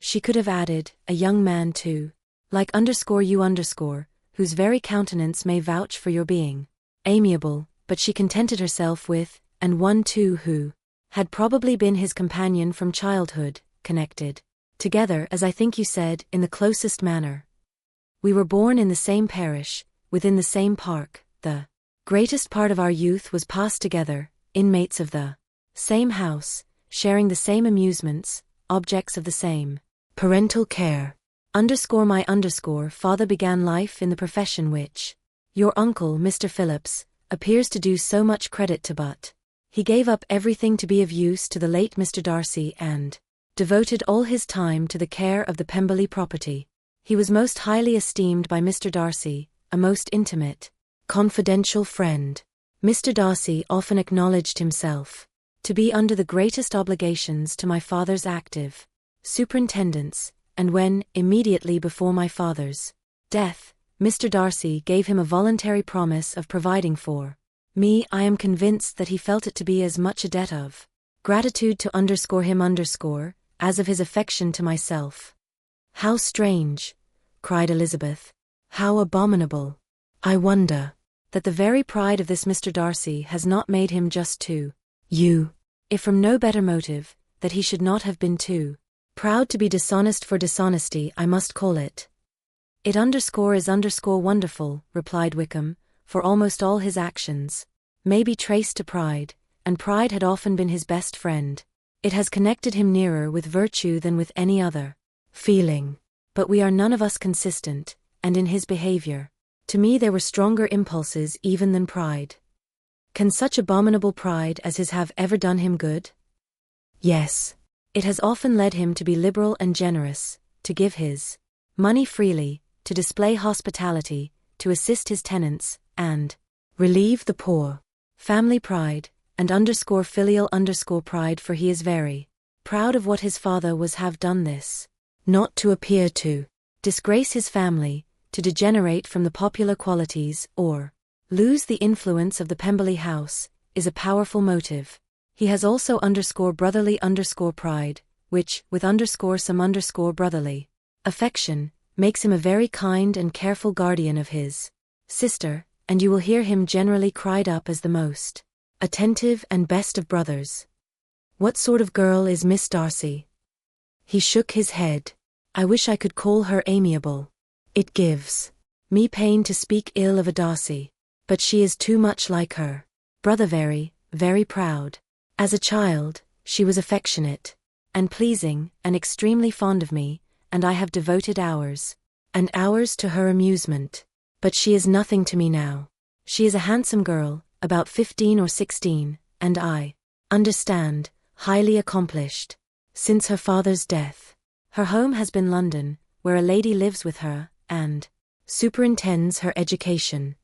She could have added, a young man too, like you, whose very countenance may vouch for your being amiable, but she contented herself with, and one too who had probably been his companion from childhood, connected together, as I think you said, in the closest manner. We were born in the same parish, within the same park, the greatest part of our youth was passed together, inmates of the same house, sharing the same amusements, objects of the same parental care. My father began life in the profession which your uncle, Mr. Phillips, appears to do so much credit to, but he gave up everything to be of use to the late Mr. Darcy and devoted all his time to the care of the Pemberley property. He was most highly esteemed by Mr. Darcy, a most intimate, confidential friend. Mr. Darcy often acknowledged himself to be under the greatest obligations to my father's active superintendence, and when, immediately before my father's death, Mr. Darcy gave him a voluntary promise of providing for me, I am convinced that he felt it to be as much a debt of gratitude to him as of his affection to myself. How strange, cried Elizabeth. How abominable. I wonder that the very pride of this Mr. Darcy has not made him just to you, if from no better motive, that he should not have been too proud to be dishonest for dishonesty, I must call it. It is wonderful, replied Wickham, for almost all his actions may be traced to pride, and pride had often been his best friend. It has connected him nearer with virtue than with any other feeling. But we are none of us consistent, and in his behavior, to me there were stronger impulses even than pride. Can such abominable pride as his have ever done him good? Yes. It has often led him to be liberal and generous, to give his money freely, to display hospitality, to assist his tenants, and relieve the poor. Family pride, and filial pride, for he is very proud of what his father was have done this, not to appear to disgrace his family, to degenerate from the popular qualities, or lose the influence of the Pemberley house, is a powerful motive. He has also brotherly pride, which, with some brotherly affection, makes him a very kind and careful guardian of his sister, and you will hear him generally cried up as the most attentive and best of brothers. What sort of girl is Miss Darcy? He shook his head. I wish I could call her amiable. It gives me pain to speak ill of a Darcy, but she is too much like her brother, very, very proud. As a child, she was affectionate and pleasing and extremely fond of me, and I have devoted hours and hours to her amusement. But she is nothing to me now. She is a handsome girl, about 15 or 16, and I understand, highly accomplished. Since her father's death, her home has been London, where a lady lives with her, and superintends her education.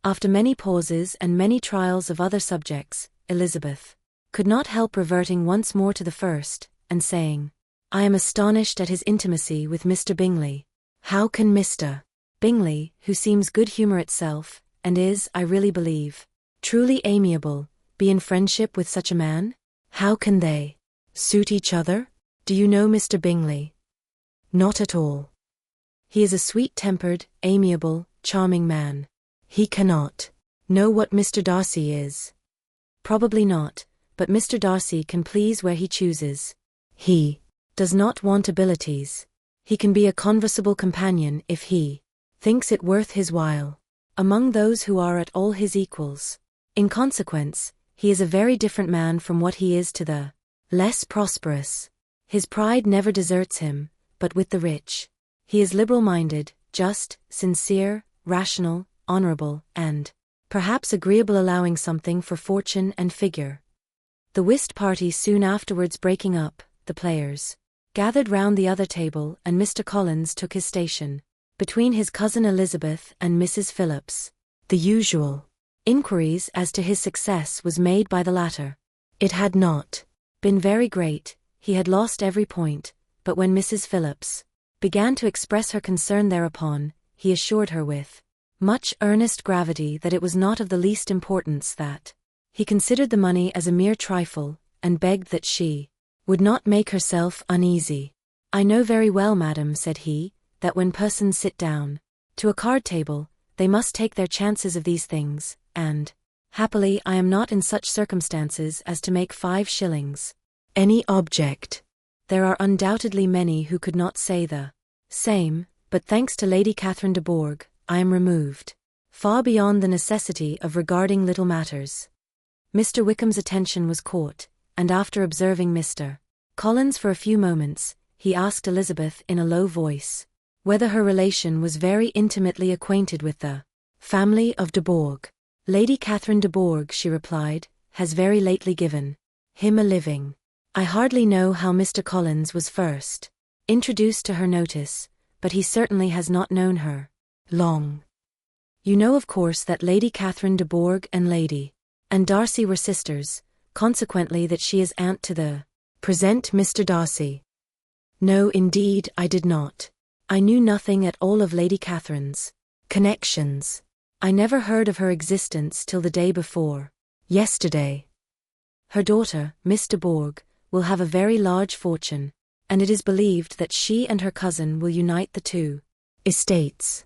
After many pauses and many trials of other subjects, Elizabeth could not help reverting once more to the first, and saying, I am astonished at his intimacy with Mr. Bingley. How can Mr. Bingley, who seems good humour itself, and is, I really believe, truly amiable, be in friendship with such a man? How can they suit each other? Do you know Mr. Bingley? Not at all. He is a sweet-tempered, amiable, charming man. He cannot know what Mr. Darcy is. Probably not, but Mr. Darcy can please where he chooses. He does not want abilities. He can be a conversable companion if he thinks it worth his while, among those who are at all his equals. In consequence, he is a very different man from what he is to the less prosperous. His pride never deserts him, but with the rich. He is liberal-minded, just, sincere, rational, honorable, and perhaps agreeable, allowing something for fortune and figure. The whist party soon afterwards breaking up, the players gathered round the other table, and Mr. Collins took his station between his cousin Elizabeth and Mrs. Phillips. The usual inquiries as to his success was made by the latter. It had not been very great, he had lost every point, but when Mrs. Phillips began to express her concern thereupon, he assured her with much earnest gravity that it was not of the least importance, that he considered the money as a mere trifle, and begged that she would not make herself uneasy. I know very well, madam, said he, that when persons sit down to a card table, they must take their chances of these things, and happily I am not in such circumstances as to make 5 shillings any object. There are undoubtedly many who could not say the same, but thanks to Lady Catherine de Bourgh, I am removed far beyond the necessity of regarding little matters. Mr. Wickham's attention was caught, and after observing Mr. Collins for a few moments, he asked Elizabeth in a low voice whether her relation was very intimately acquainted with the family of de Bourgh. Lady Catherine de Bourgh, she replied, has very lately given him a living. I hardly know how Mr. Collins was first introduced to her notice, but he certainly has not known her long. You know of course that Lady Catherine de Bourgh and Lady and Darcy were sisters, consequently that she is aunt to the present Mr. Darcy. No, indeed, I did not. I knew nothing at all of Lady Catherine's connections. I never heard of her existence till the day before yesterday. Her daughter, Miss de Bourgh, will have a very large fortune, and it is believed that she and her cousin will unite the 2 estates.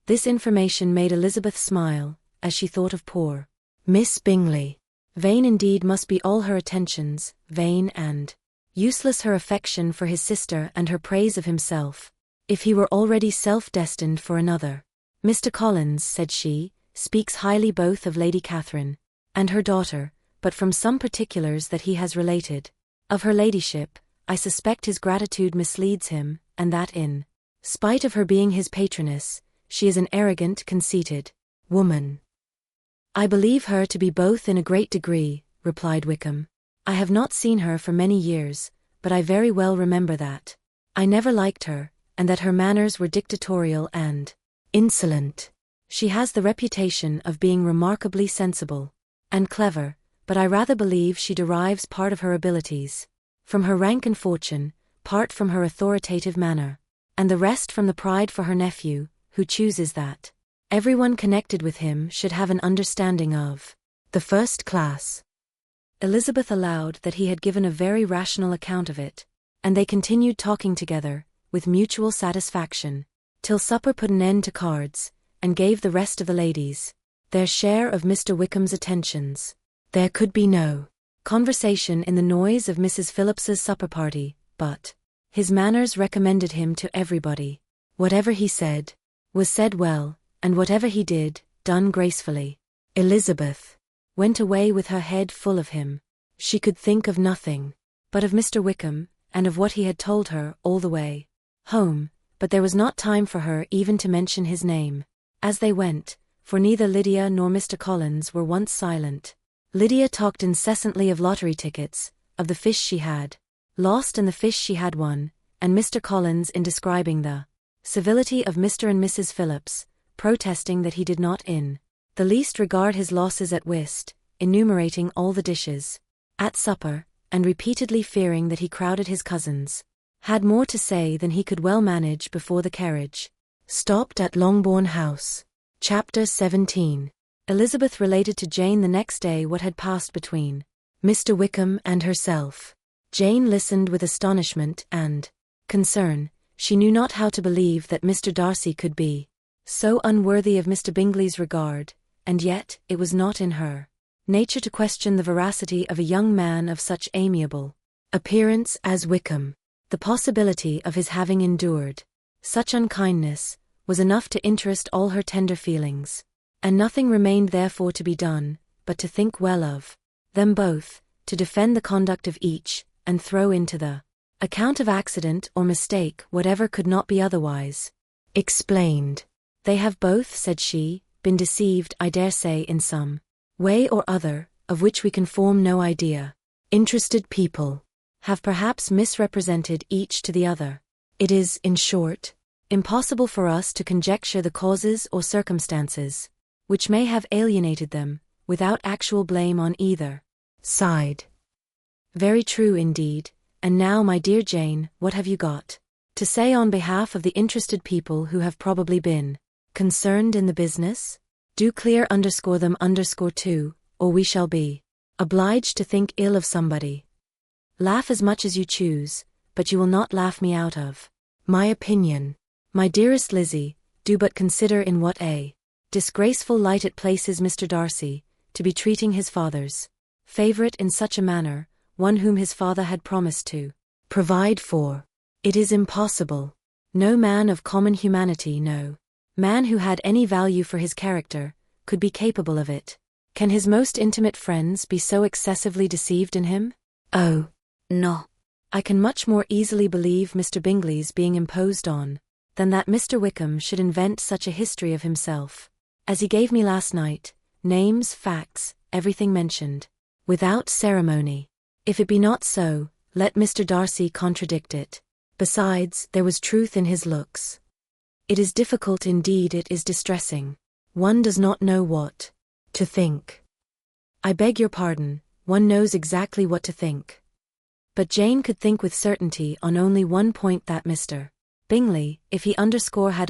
This information made Elizabeth smile, as she thought of poor Miss Bingley. Vain indeed must be all her attentions, vain and useless her affection for his sister and her praise of himself, if he were already self-destined for another. Mr. Collins, said she, speaks highly both of Lady Catherine and her daughter, but from some particulars that he has related of her ladyship, I suspect his gratitude misleads him, and that in spite of her being his patroness, she is an arrogant, conceited woman. I believe her to be both in a great degree, replied Wickham. I have not seen her for many years, but I very well remember that I never liked her, and that her manners were dictatorial and insolent. She has the reputation of being remarkably sensible and clever, but I rather believe she derives part of her abilities from her rank and fortune, part from her authoritative manner, and the rest from the pride for her nephew, who chooses that everyone connected with him should have an understanding of the first class. Elizabeth allowed that he had given a very rational account of it, and they continued talking together, with mutual satisfaction, till supper put an end to cards, and gave the rest of the ladies their share of Mr. Wickham's attentions. There could be no conversation in the noise of Mrs. Phillips's supper party, but his manners recommended him to everybody. Whatever he said was said well, and whatever he did, done gracefully. Elizabeth went away with her head full of him. She could think of nothing but of Mr. Wickham, and of what he had told her all the way home, but there was not time for her even to mention his name. As they went, for neither Lydia nor Mr. Collins were once silent, Lydia talked incessantly of lottery tickets, of the fish she had lost and the fish she had won, and Mr. Collins in describing the civility of Mr. and Mrs. Phillips, protesting that he did not in the least regard his losses at whist, enumerating all the dishes at supper, and repeatedly fearing that he crowded his cousins, had more to say than he could well manage before the carriage stopped at Longbourn House. Chapter 17. Elizabeth related to Jane the next day what had passed between Mr. Wickham and herself. Jane listened with astonishment and concern. She knew not how to believe that Mr. Darcy could be so unworthy of Mr. Bingley's regard, and yet it was not in her nature to question the veracity of a young man of such amiable appearance as Wickham. The possibility of his having endured such unkindness was enough to interest all her tender feelings, and nothing remained therefore to be done, but to think well of them both, to defend the conduct of each, and throw into the account of accident or mistake whatever could not be otherwise explained. They have both, said she, been deceived, I dare say, in some way or other, of which we can form no idea. Interested people have perhaps misrepresented each to the other. It is, in short, impossible for us to conjecture the causes or circumstances which may have alienated them, without actual blame on either side. Very true indeed. And now, my dear Jane, what have you got to say on behalf of the interested people who have probably been concerned in the business? Do clear _them too, or we shall be obliged to think ill of somebody. Laugh as much as you choose, but you will not laugh me out of my opinion. My dearest Lizzie, do but consider in what a disgraceful light it places Mr. Darcy, to be treating his father's favourite in such a manner, one whom his father had promised to provide for. It is impossible. No man of common humanity, no man who had any value for his character, could be capable of it. Can his most intimate friends be so excessively deceived in him? Oh, no. I can much more easily believe Mr. Bingley's being imposed on, than that Mr. Wickham should invent such a history of himself as he gave me last night, names, facts, everything mentioned, without ceremony. If it be not so, let Mr. Darcy contradict it. Besides, there was truth in his looks. It is difficult indeed, it is distressing. One does not know what to think. I beg your pardon, one knows exactly what to think. But Jane could think with certainty on only one point, that Mr. Bingley, if he had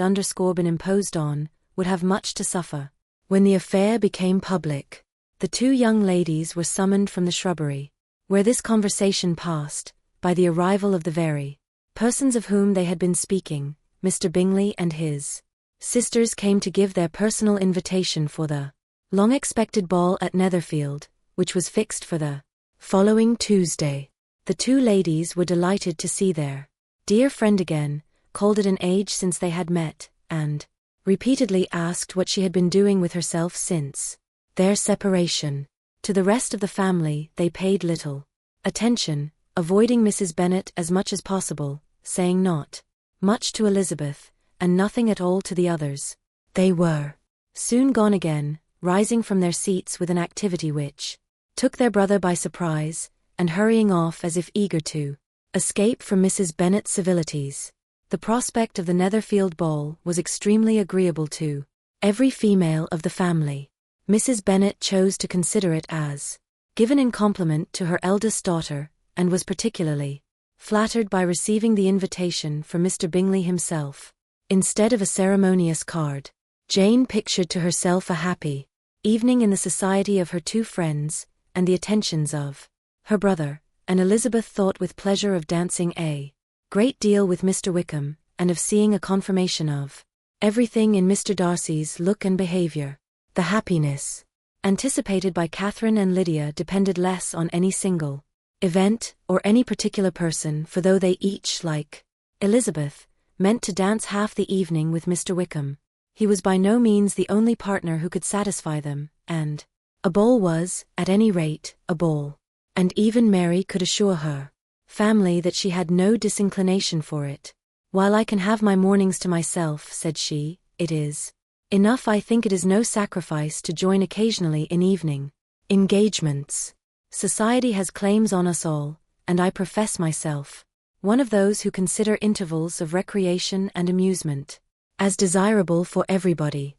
been imposed on, would have much to suffer. When the affair became public, the two young ladies were summoned from the shrubbery, where this conversation passed, by the arrival of the very persons of whom they had been speaking. Mr. Bingley and his sisters came to give their personal invitation for the long-expected ball at Netherfield, which was fixed for the following Tuesday. The two ladies were delighted to see their dear friend again, called it an age since they had met, and repeatedly asked what she had been doing with herself since their separation. To the rest of the family they paid little attention, avoiding Mrs. Bennet as much as possible, saying not much to Elizabeth, and nothing at all to the others. They were soon gone again, rising from their seats with an activity which took their brother by surprise, and hurrying off as if eager to escape from Mrs. Bennet's civilities. The prospect of the Netherfield ball was extremely agreeable to every female of the family. Mrs. Bennet chose to consider it as given in compliment to her eldest daughter, and was particularly flattered by receiving the invitation from Mr. Bingley himself, instead of a ceremonious card. Jane pictured to herself a happy evening in the society of her two friends, and the attentions of her brother, and Elizabeth thought with pleasure of dancing a great deal with Mr. Wickham, and of seeing a confirmation of everything in Mr. Darcy's look and behaviour. The happiness anticipated by Catherine and Lydia depended less on any single event, or any particular person, for though they each, like Elizabeth, meant to dance half the evening with Mr. Wickham, he was by no means the only partner who could satisfy them, and a ball was, at any rate, a ball. And even Mary could assure her family that she had no disinclination for it. "While I can have my mornings to myself," said she, "it is enough. I think it is no sacrifice to join occasionally in evening engagements. Society has claims on us all, and I profess myself one of those who consider intervals of recreation and amusement as desirable for everybody."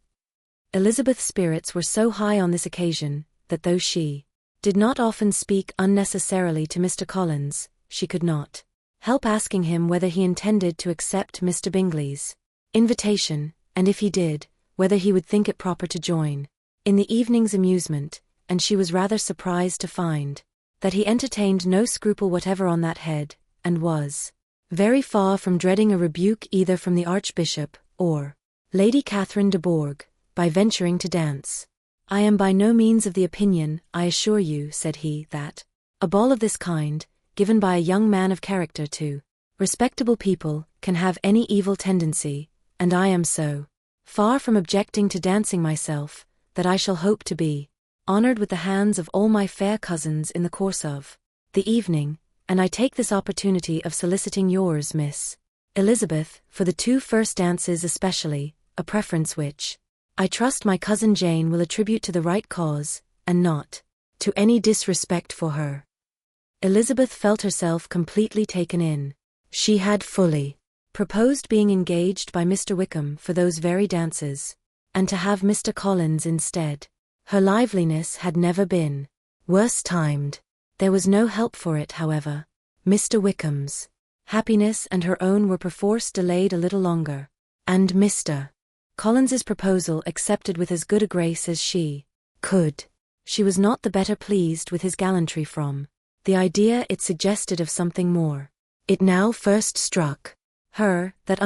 Elizabeth's spirits were so high on this occasion, that though she did not often speak unnecessarily to Mr. Collins, she could not help asking him whether he intended to accept Mr. Bingley's invitation, and if he did, whether he would think it proper to join in the evening's amusement, and she was rather surprised to find that he entertained no scruple whatever on that head, and was very far from dreading a rebuke either from the Archbishop, or Lady Catherine de Bourgh, by venturing to dance. "I am by no means of the opinion, I assure you," said he, "that a ball of this kind, given by a young man of character to respectable people, can have any evil tendency, and I am so far from objecting to dancing myself, that I shall hope to be honoured with the hands of all my fair cousins in the course of the evening, and I take this opportunity of soliciting yours, Miss Elizabeth, for the two first dances especially, a preference which I trust my cousin Jane will attribute to the right cause, and not to any disrespect for her." Elizabeth felt herself completely taken in. She had fully proposed being engaged by Mr. Wickham for those very dances, and to have Mr. Collins instead. Her liveliness had never been worse timed. There was no help for it, however. Mr. Wickham's happiness and her own were perforce delayed a little longer, and Mr. Collins's proposal accepted with as good a grace as she could. She was not the better pleased with his gallantry from the idea it suggested of something more. It now first struck her that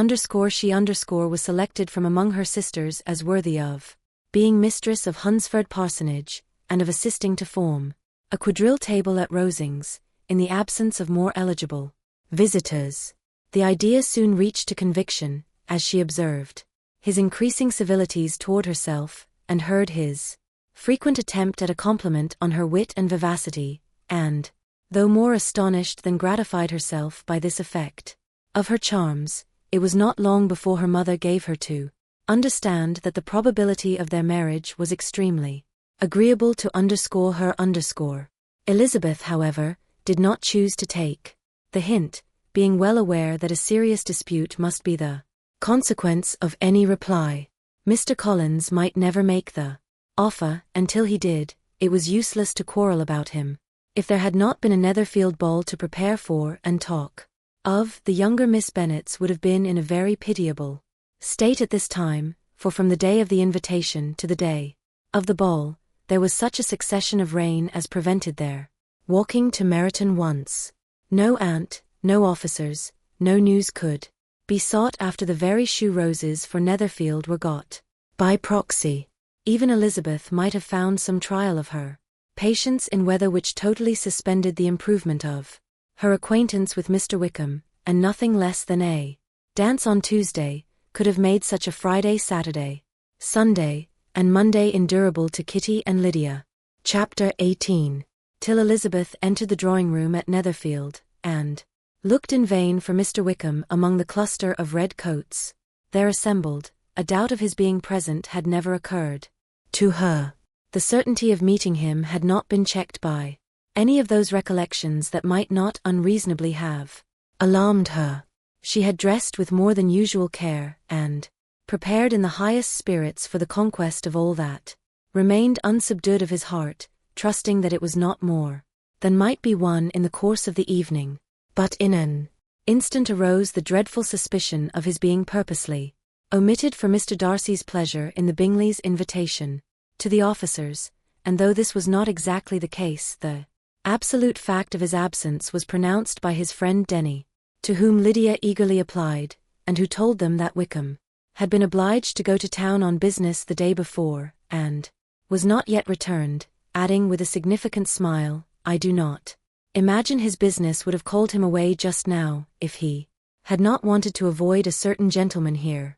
she was selected from among her sisters as worthy of being mistress of Hunsford Parsonage, and of assisting to form a quadrille table at Rosings, in the absence of more eligible visitors. The idea soon reached to conviction, as she observed his increasing civilities toward herself, and heard his frequent attempt at a compliment on her wit and vivacity, and, though more astonished than gratified herself by this effect of her charms, it was not long before her mother gave her to understand that the probability of their marriage was extremely agreeable to her. Elizabeth, however, did not choose to take the hint, being well aware that a serious dispute must be the consequence of any reply. Mr. Collins might never make the offer, and till he did, it was useless to quarrel about him. If there had not been a Netherfield ball to prepare for and talk of, the younger Miss Bennets would have been in a very pitiable state at this time, for from the day of the invitation to the day of the ball, there was such a succession of rain as prevented their walking to Meryton once. No aunt, no officers, no news could be sought after the very shoe roses for Netherfield were got by proxy. Even Elizabeth might have found some trial of her patience in weather which totally suspended the improvement of her acquaintance with Mr. Wickham, and nothing less than a dance on Tuesday could have made such a Friday, Saturday, Sunday, and Monday endurable to Kitty and Lydia. Chapter 18. Till Elizabeth entered the drawing-room at Netherfield, and looked in vain for Mr. Wickham among the cluster of red coats there assembled, a doubt of his being present had never occurred to her. The certainty of meeting him had not been checked by any of those recollections that might not unreasonably have alarmed her. She had dressed with more than usual care, and prepared in the highest spirits for the conquest of all that remained unsubdued of his heart, trusting that it was not more than might be won in the course of the evening. But in an instant arose the dreadful suspicion of his being purposely omitted for Mr. Darcy's pleasure in the Bingleys' invitation to the officers, and though this was not exactly the case, the absolute fact of his absence was pronounced by his friend Denny, to whom Lydia eagerly applied, and who told them that Wickham had been obliged to go to town on business the day before, and was not yet returned, adding with a significant smile, "I do not imagine his business would have called him away just now, if he had not wanted to avoid a certain gentleman here."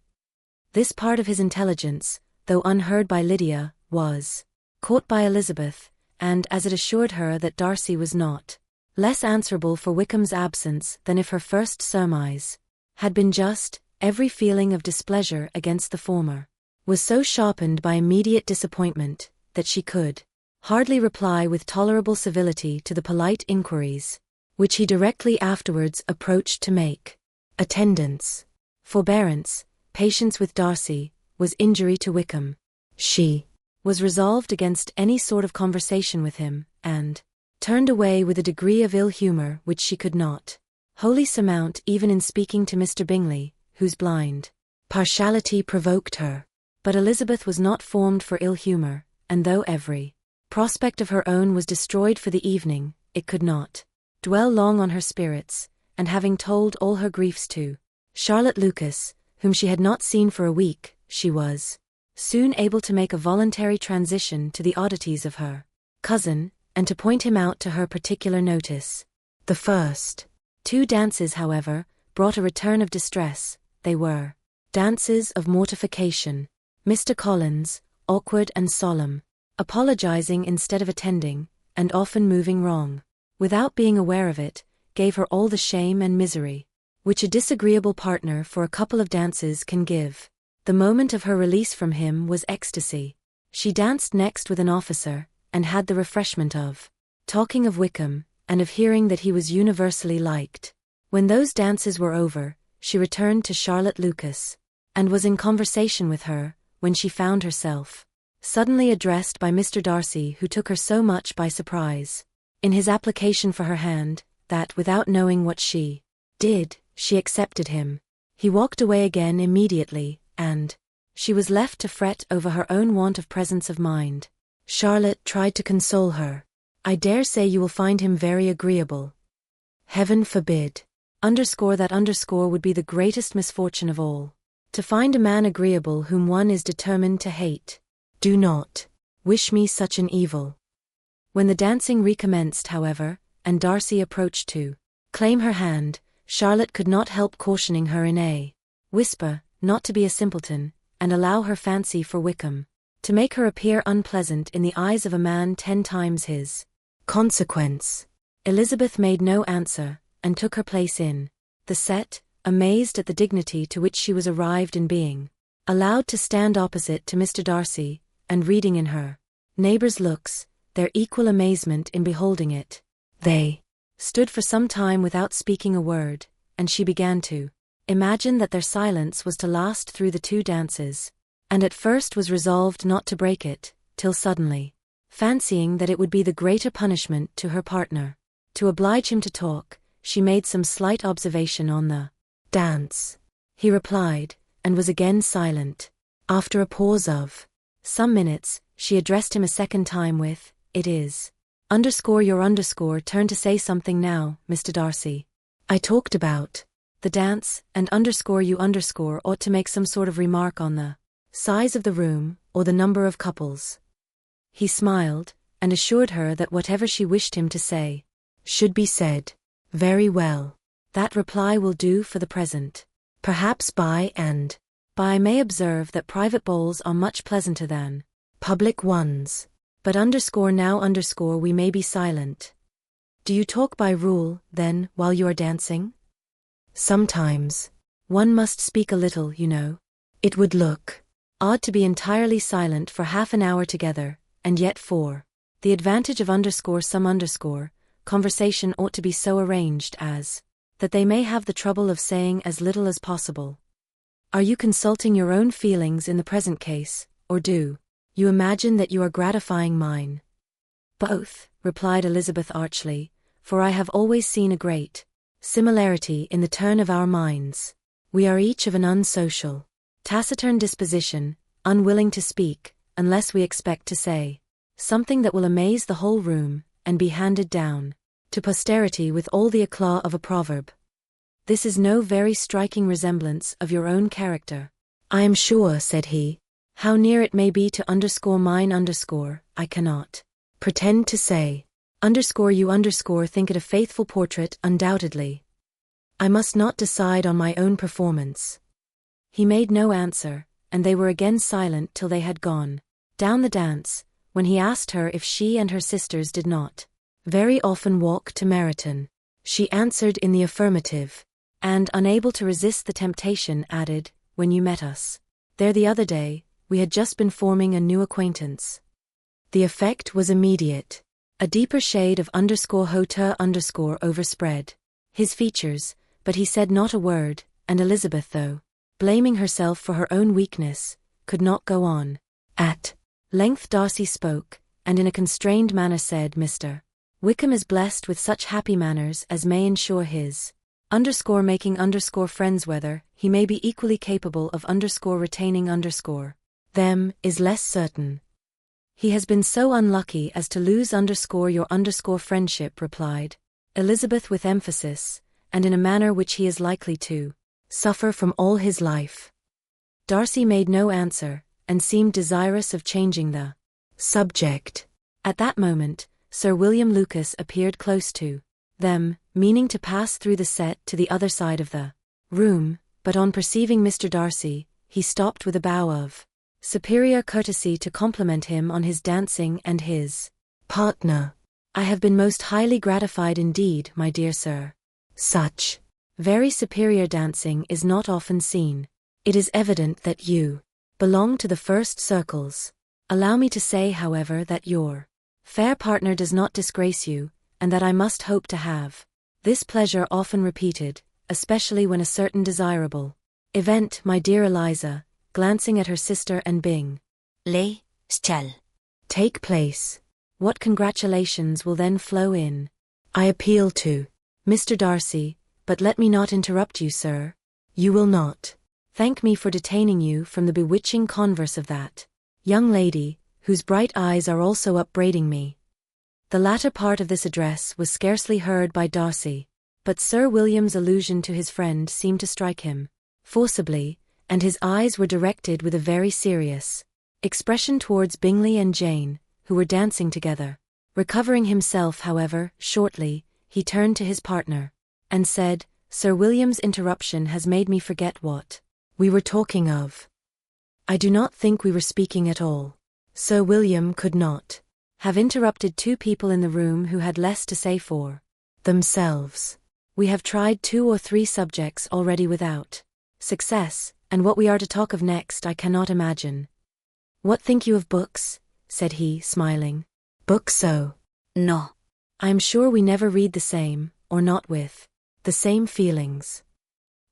This part of his intelligence, though unheard by Lydia, was caught by Elizabeth, and as it assured her that Darcy was not less answerable for Wickham's absence than if her first surmise had been just, every feeling of displeasure against the former was so sharpened by immediate disappointment that she could hardly reply with tolerable civility to the polite inquiries which he directly afterwards approached to make. Attendance, forbearance, patience with Darcy, was injury to Wickham. She was resolved against any sort of conversation with him, and turned away with a degree of ill humour which she could not wholly surmount even in speaking to Mr. Bingley, whose blind partiality provoked her. But Elizabeth was not formed for ill humour, and though every prospect of her own was destroyed for the evening, it could not dwell long on her spirits, and having told all her griefs to Charlotte Lucas, whom she had not seen for a week, she was soon able to make a voluntary transition to the oddities of her cousin, and to point him out to her particular notice. The first 2 dances, however, brought a return of distress. They were dances of mortification. Mr. Collins, awkward and solemn, apologizing instead of attending, and often moving wrong, without being aware of it, gave her all the shame and misery which a disagreeable partner for a couple of dances can give. The moment of her release from him was ecstasy. She danced next with an officer, and had the refreshment of talking of Wickham, and of hearing that he was universally liked. When those dances were over, she returned to Charlotte Lucas, and was in conversation with her, when she found herself suddenly addressed by Mr. Darcy, who took her so much by surprise in his application for her hand, that without knowing what she did, she accepted him. He walked away again immediately, and she was left to fret over her own want of presence of mind. Charlotte tried to console her. "I dare say you will find him very agreeable." "Heaven forbid. That would be the greatest misfortune of all. To find a man agreeable whom one is determined to hate. Do not wish me such an evil." When the dancing recommenced, however, and Darcy approached to claim her hand, Charlotte could not help cautioning her in a whisper not to be a simpleton, and allow her fancy for Wickham to make her appear unpleasant in the eyes of a man 10 times his consequence. Elizabeth made no answer, and took her place in the set, amazed at the dignity to which she was arrived in being allowed to stand opposite to Mr. Darcy, and reading in her neighbours' looks their equal amazement in beholding it. They stood for some time without speaking a word, and she began to imagine that their silence was to last through the 2 dances, and at first was resolved not to break it, till suddenly, fancying that it would be the greater punishment to her partner to oblige him to talk, she made some slight observation on the dance. He replied, and was again silent. After a pause of some minutes, she addressed him a second time with, "It is your turn to say something now, Mr. Darcy. I talked about the dance, and you ought to make some sort of remark on the size of the room, or the number of couples." He smiled, and assured her that whatever she wished him to say should be said. "Very well. That reply will do for the present. Perhaps by and by I may observe that private balls are much pleasanter than public ones. But now we may be silent." "Do you talk by rule, then, while you are dancing?" "Sometimes. One must speak a little, you know. It would look odd to be entirely silent for half an hour together, and yet for the advantage of some conversation ought to be so arranged as that they may have the trouble of saying as little as possible. Are you consulting your own feelings in the present case, or do you imagine that you are gratifying mine? Both, replied Elizabeth archly, for I have always seen a great similarity in the turn of our minds. We are each of an unsocial, taciturn disposition, unwilling to speak, unless we expect to say something that will amaze the whole room, and be handed down to posterity with all the eclat of a proverb. This is no very striking resemblance of your own character, I am sure, said he. How near it may be to mine I cannot pretend to say. You think it a faithful portrait, undoubtedly. I must not decide on my own performance. He made no answer, and they were again silent till they had gone down the dance, when he asked her if she and her sisters did not very often walk to Meryton. She answered in the affirmative, and, unable to resist the temptation, added, when you met us there the other day, we had just been forming a new acquaintance. The effect was immediate. A deeper shade of hauteur overspread his features, but he said not a word, and Elizabeth, though blaming herself for her own weakness, could not go on. At length Darcy spoke, and in a constrained manner said, Mr. Wickham is blessed with such happy manners as may ensure his making friends, whether he may be equally capable of retaining them is less certain. He has been so unlucky as to lose your friendship, replied Elizabeth with emphasis, and in a manner which he is likely to suffer from all his life. Darcy made no answer, and seemed desirous of changing the subject. At that moment, Sir William Lucas appeared close to them, meaning to pass through the set to the other side of the room, but on perceiving Mr. Darcy, he stopped with a bow of superior courtesy to compliment him on his dancing and his partner. I have been most highly gratified indeed, my dear sir. Such very superior dancing is not often seen. It is evident that you belong to the first circles. Allow me to say, however, that your fair partner does not disgrace you, and that I must hope to have this pleasure often repeated, especially when a certain desirable event, my dear Eliza, glancing at her sister and Bing, shall take place. What congratulations will then flow in. I appeal to Mr. Darcy, but let me not interrupt you, sir. You will not thank me for detaining you from the bewitching converse of that young lady, whose bright eyes are also upbraiding me. The latter part of this address was scarcely heard by Darcy, but Sir William's allusion to his friend seemed to strike him forcibly, and his eyes were directed with a very serious expression towards Bingley and Jane, who were dancing together. Recovering himself, however, shortly, he turned to his partner, and said, Sir William's interruption has made me forget what we were talking of. I do not think we were speaking at all. Sir William could not have interrupted two people in the room who had less to say for themselves. We have tried 2 or 3 subjects already without success, and what we are to talk of next I cannot imagine. What think you of books? Said he, smiling. Books, oh, no. I am sure we never read the same, or not with the same feelings.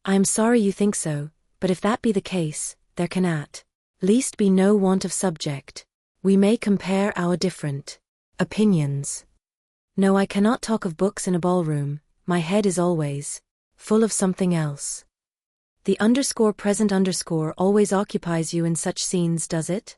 I am sorry you think so, but if that be the case, there can at least be no want of subject. We may compare our different opinions. No, I cannot talk of books in a ballroom, my head is always full of something else. The present always occupies you in such scenes, does it?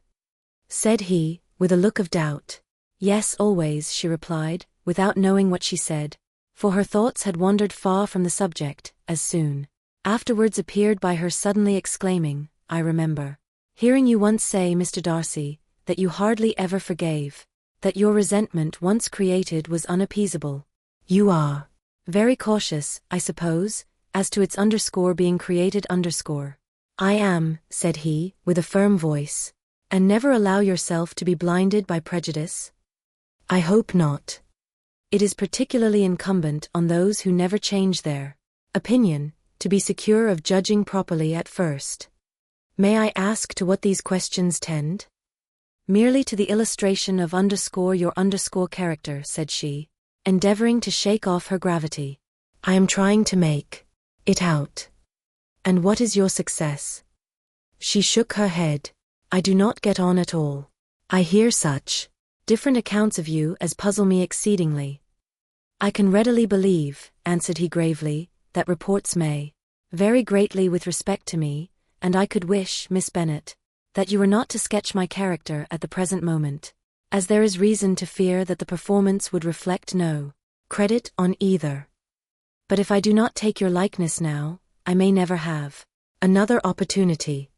Said he, with a look of doubt. Yes, always, she replied, without knowing what she said, for her thoughts had wandered far from the subject, as soon afterwards appeared by her suddenly exclaiming, I remember hearing you once say, Mr. Darcy, that you hardly ever forgave, that your resentment once created was unappeasable. You are very cautious, I suppose, as to its being created. I am, said he, with a firm voice. And never allow yourself to be blinded by prejudice? I hope not. It is particularly incumbent on those who never change their opinion, to be secure of judging properly at first. May I ask to what these questions tend? Merely to the illustration of your character, said she, endeavoring to shake off her gravity. I am trying to make it out. And what is your success? She shook her head. I do not get on at all. I hear such different accounts of you as puzzle me exceedingly. I can readily believe, answered he gravely, that reports may vary greatly with respect to me, and I could wish, Miss Bennet, that you were not to sketch my character at the present moment, as there is reason to fear that the performance would reflect no credit on either. But if I do not take your likeness now, I may never have another opportunity.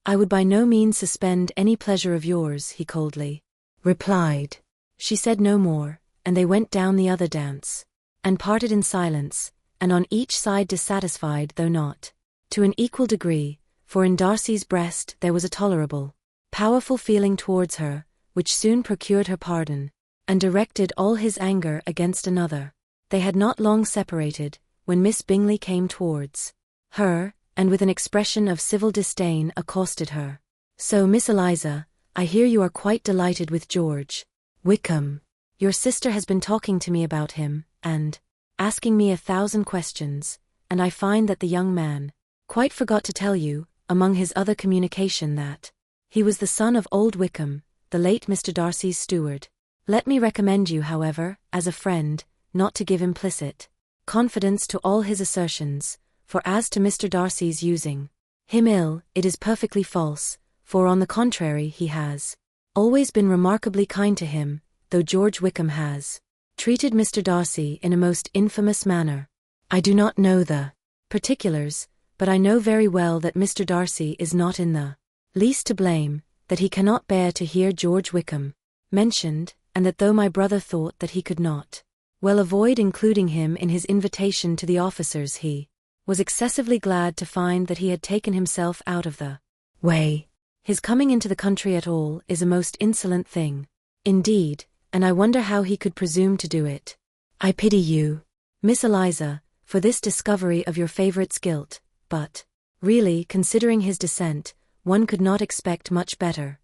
I would by no means suspend any pleasure of yours, he coldly replied. She said no more, and they went down the other dance, and parted in silence, and on each side dissatisfied though not to an equal degree, for in Darcy's breast there was a tolerable, powerful feeling towards her, which soon procured her pardon, and directed all his anger against another. They had not long separated, when Miss Bingley came towards her, and with an expression of civil disdain accosted her. So, Miss Eliza, I hear you are quite delighted with George Wickham. Your sister has been talking to me about him, and asking me 1,000 questions, and I find that the young man quite forgot to tell you, among his other communication, that he was the son of old Wickham, the late Mr. Darcy's steward. Let me recommend you, however, as a friend, not to give implicit confidence to all his assertions, for as to Mr. Darcy's using him ill, it is perfectly false, for on the contrary he has always been remarkably kind to him, though George Wickham has treated Mr. Darcy in a most infamous manner. I do not know the particulars, but I know very well that Mr. Darcy is not in the least to blame, that he cannot bear to hear George Wickham mentioned, and that though my brother thought that he could not well avoid including him in his invitation to the officers, he was excessively glad to find that he had taken himself out of the way. His coming into the country at all is a most insolent thing, indeed, and I wonder how he could presume to do it. I pity you, Miss Eliza, for this discovery of your favourite's guilt, but, really, considering his descent, one could not expect much better.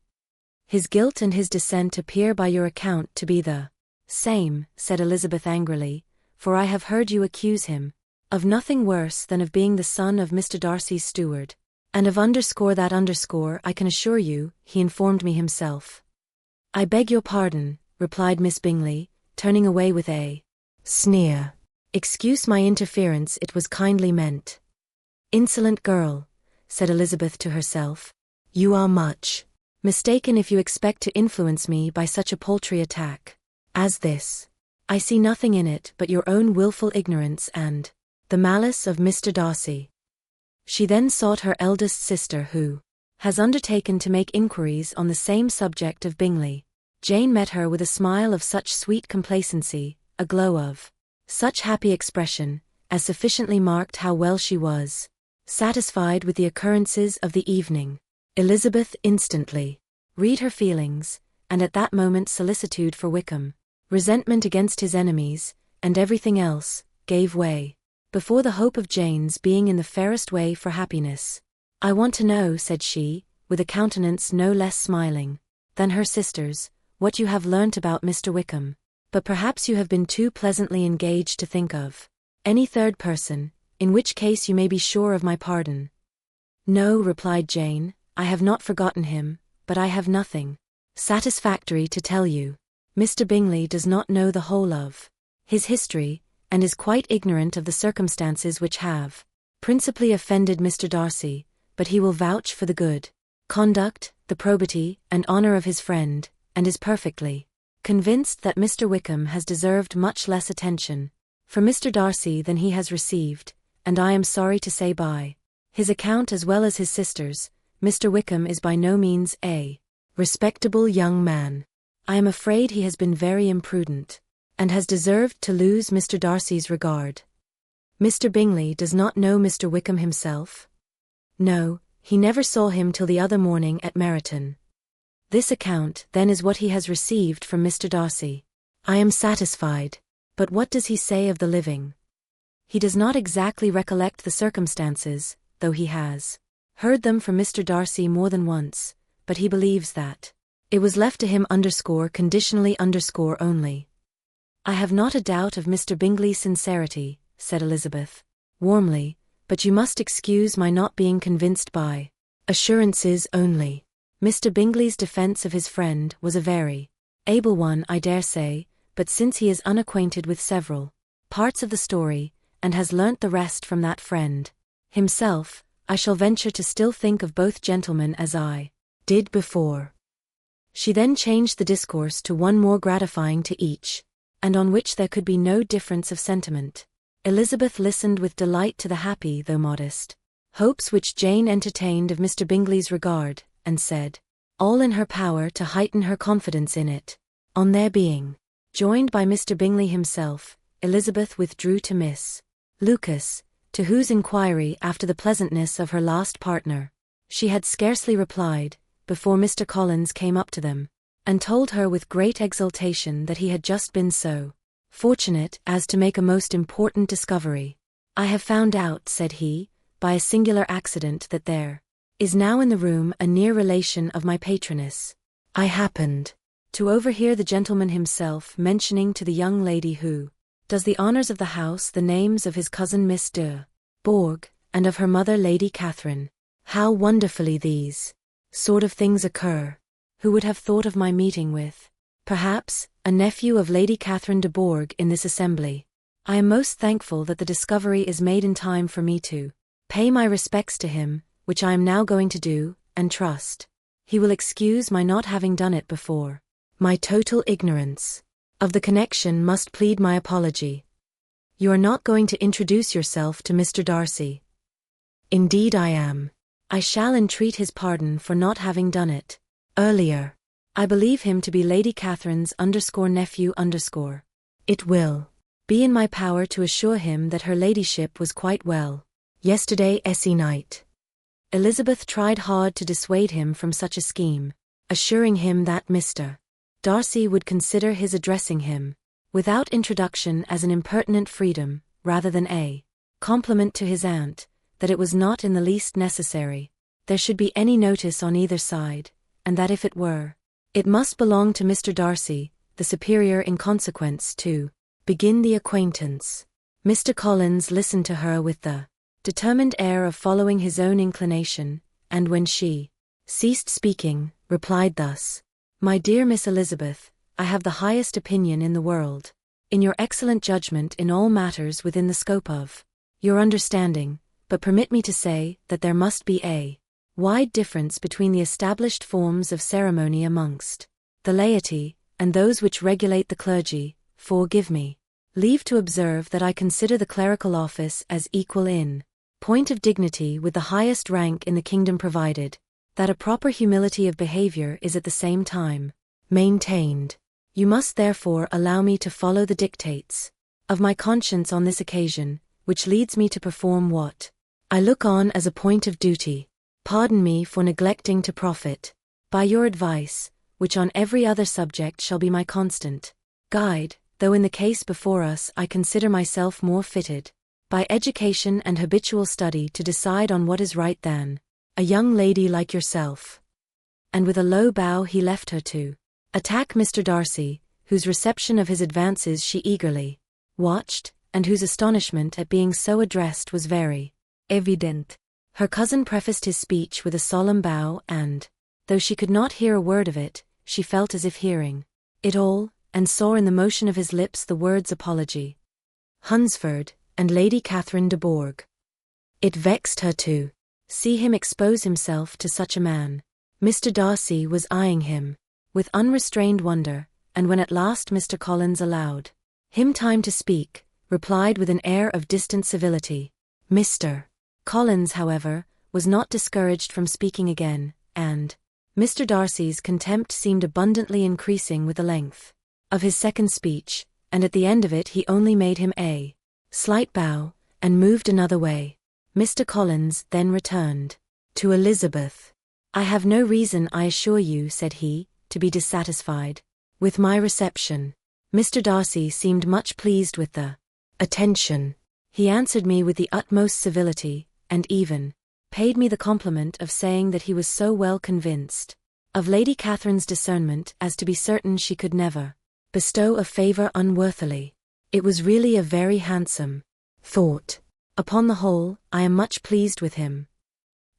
His guilt and his descent appear by your account to be the same, said Elizabeth angrily, for I have heard you accuse him of nothing worse than of being the son of Mr. Darcy's steward, and of _that_ I can assure you, he informed me himself. I beg your pardon, replied Miss Bingley, turning away with a sneer. Excuse my interference, it was kindly meant. Insolent girl, said Elizabeth to herself, you are much mistaken if you expect to influence me by such a paltry attack as this. I see nothing in it but your own wilful ignorance and the malice of Mr. Darcy. She then sought her eldest sister, who has undertaken to make inquiries on the same subject of Bingley. Jane met her with a smile of such sweet complacency, a glow of such happy expression, as sufficiently marked how well she was satisfied with the occurrences of the evening. Elizabeth instantly read her feelings, and at that moment solicitude for Wickham, resentment against his enemies, and everything else, gave way before the hope of Jane's being in the fairest way for happiness. I want to know, said she, with a countenance no less smiling than her sister's, what you have learnt about Mr. Wickham. But perhaps you have been too pleasantly engaged to think of any third person, in which case you may be sure of my pardon. No, replied Jane, I have not forgotten him, but I have nothing satisfactory to tell you. Mr. Bingley does not know the whole of his history, and is quite ignorant of the circumstances which have principally offended Mr. Darcy, but he will vouch for the good conduct, the probity, and honour of his friend, and is perfectly convinced that Mr. Wickham has deserved much less attention from Mr. Darcy than he has received, and I am sorry to say by his account as well as his sister's, Mr. Wickham is by no means a respectable young man. I am afraid he has been very imprudent, and has deserved to lose Mr. Darcy's regard. Mr. Bingley does not know Mr. Wickham himself? No, he never saw him till the other morning at Meryton. This account, then, is what he has received from Mr. Darcy. I am satisfied. But what does he say of the living? He does not exactly recollect the circumstances, though he has heard them from Mr. Darcy more than once, but he believes that It was left to him conditionally only. I have not a doubt of Mr. Bingley's sincerity, said Elizabeth, warmly, but you must excuse my not being convinced by assurances only. Mr. Bingley's defence of his friend was a very able one, I dare say, but since he is unacquainted with several parts of the story, and has learnt the rest from that friend himself, I shall venture to still think of both gentlemen as I did before. She then changed the discourse to one more gratifying to each, and on which there could be no difference of sentiment. Elizabeth listened with delight to the happy, though modest, hopes which Jane entertained of Mr. Bingley's regard, and said all in her power to heighten her confidence in it. On their being joined by Mr. Bingley himself, Elizabeth withdrew to Miss Lucas, to whose inquiry after the pleasantness of her last partner she had scarcely replied, before Mr. Collins came up to them, and told her with great exultation that he had just been so fortunate as to make a most important discovery. I have found out, said he, by a singular accident, that there is now in the room a near relation of my patroness. I happened to overhear the gentleman himself mentioning to the young lady who does the honours of the house the names of his cousin Miss de Bourgh, and of her mother Lady Catherine. How wonderfully these sort of things occur! Who would have thought of my meeting with, perhaps, a nephew of Lady Catherine de Bourgh in this assembly? I am most thankful that the discovery is made in time for me to pay my respects to him, which I am now going to do, and trust he will excuse my not having done it before. My total ignorance of the connection must plead my apology. You are not going to introduce yourself to Mr. Darcy? Indeed I am. I shall entreat his pardon for not having done it earlier. I believe him to be Lady Catherine's nephew. It will be in my power to assure him that her ladyship was quite well yesterday night. Elizabeth tried hard to dissuade him from such a scheme, assuring him that Mr. Darcy would consider his addressing him without introduction as an impertinent freedom, rather than a compliment to his aunt, that it was not in the least necessary there should be any notice on either side, and that if it were, it must belong to Mr. Darcy, the superior in consequence, to begin the acquaintance. Mr. Collins listened to her with the determined air of following his own inclination, and when she ceased speaking, replied thus: My dear Miss Elizabeth, I have the highest opinion in the world in your excellent judgment in all matters within the scope of your understanding, but permit me to say that there must be a wide difference between the established forms of ceremony amongst the laity, and those which regulate the clergy, for give me leave to observe that I consider the clerical office as equal in point of dignity with the highest rank in the kingdom, provided that a proper humility of behavior is at the same time maintained. You must therefore allow me to follow the dictates of my conscience on this occasion, which leads me to perform what I look on as a point of duty. Pardon me for neglecting to profit by your advice, which on every other subject shall be my constant guide, though in the case before us I consider myself more fitted by education and habitual study to decide on what is right than a young lady like yourself. And with a low bow he left her to attack Mr. Darcy, whose reception of his advances she eagerly watched, and whose astonishment at being so addressed was very evident. Her cousin prefaced his speech with a solemn bow, and, though she could not hear a word of it, she felt as if hearing it all, and saw in the motion of his lips the words apology, Hunsford, and Lady Catherine de Bourgh. It vexed her to see him expose himself to such a man. Mr. Darcy was eyeing him with unrestrained wonder, and when at last Mr. Collins allowed him time to speak, replied with an air of distant civility. Mr. Collins, however, was not discouraged from speaking again, and Mr. Darcy's contempt seemed abundantly increasing with the length of his second speech, and at the end of it he only made him a slight bow, and moved another way. Mr. Collins then returned to Elizabeth. I have no reason, I assure you, said he, to be dissatisfied with my reception. Mr. Darcy seemed much pleased with the attention. He answered me with the utmost civility, and even paid me the compliment of saying that he was so well convinced of Lady Catherine's discernment as to be certain she could never bestow a favour unworthily. It was really a very handsome thought. Upon the whole, I am much pleased with him.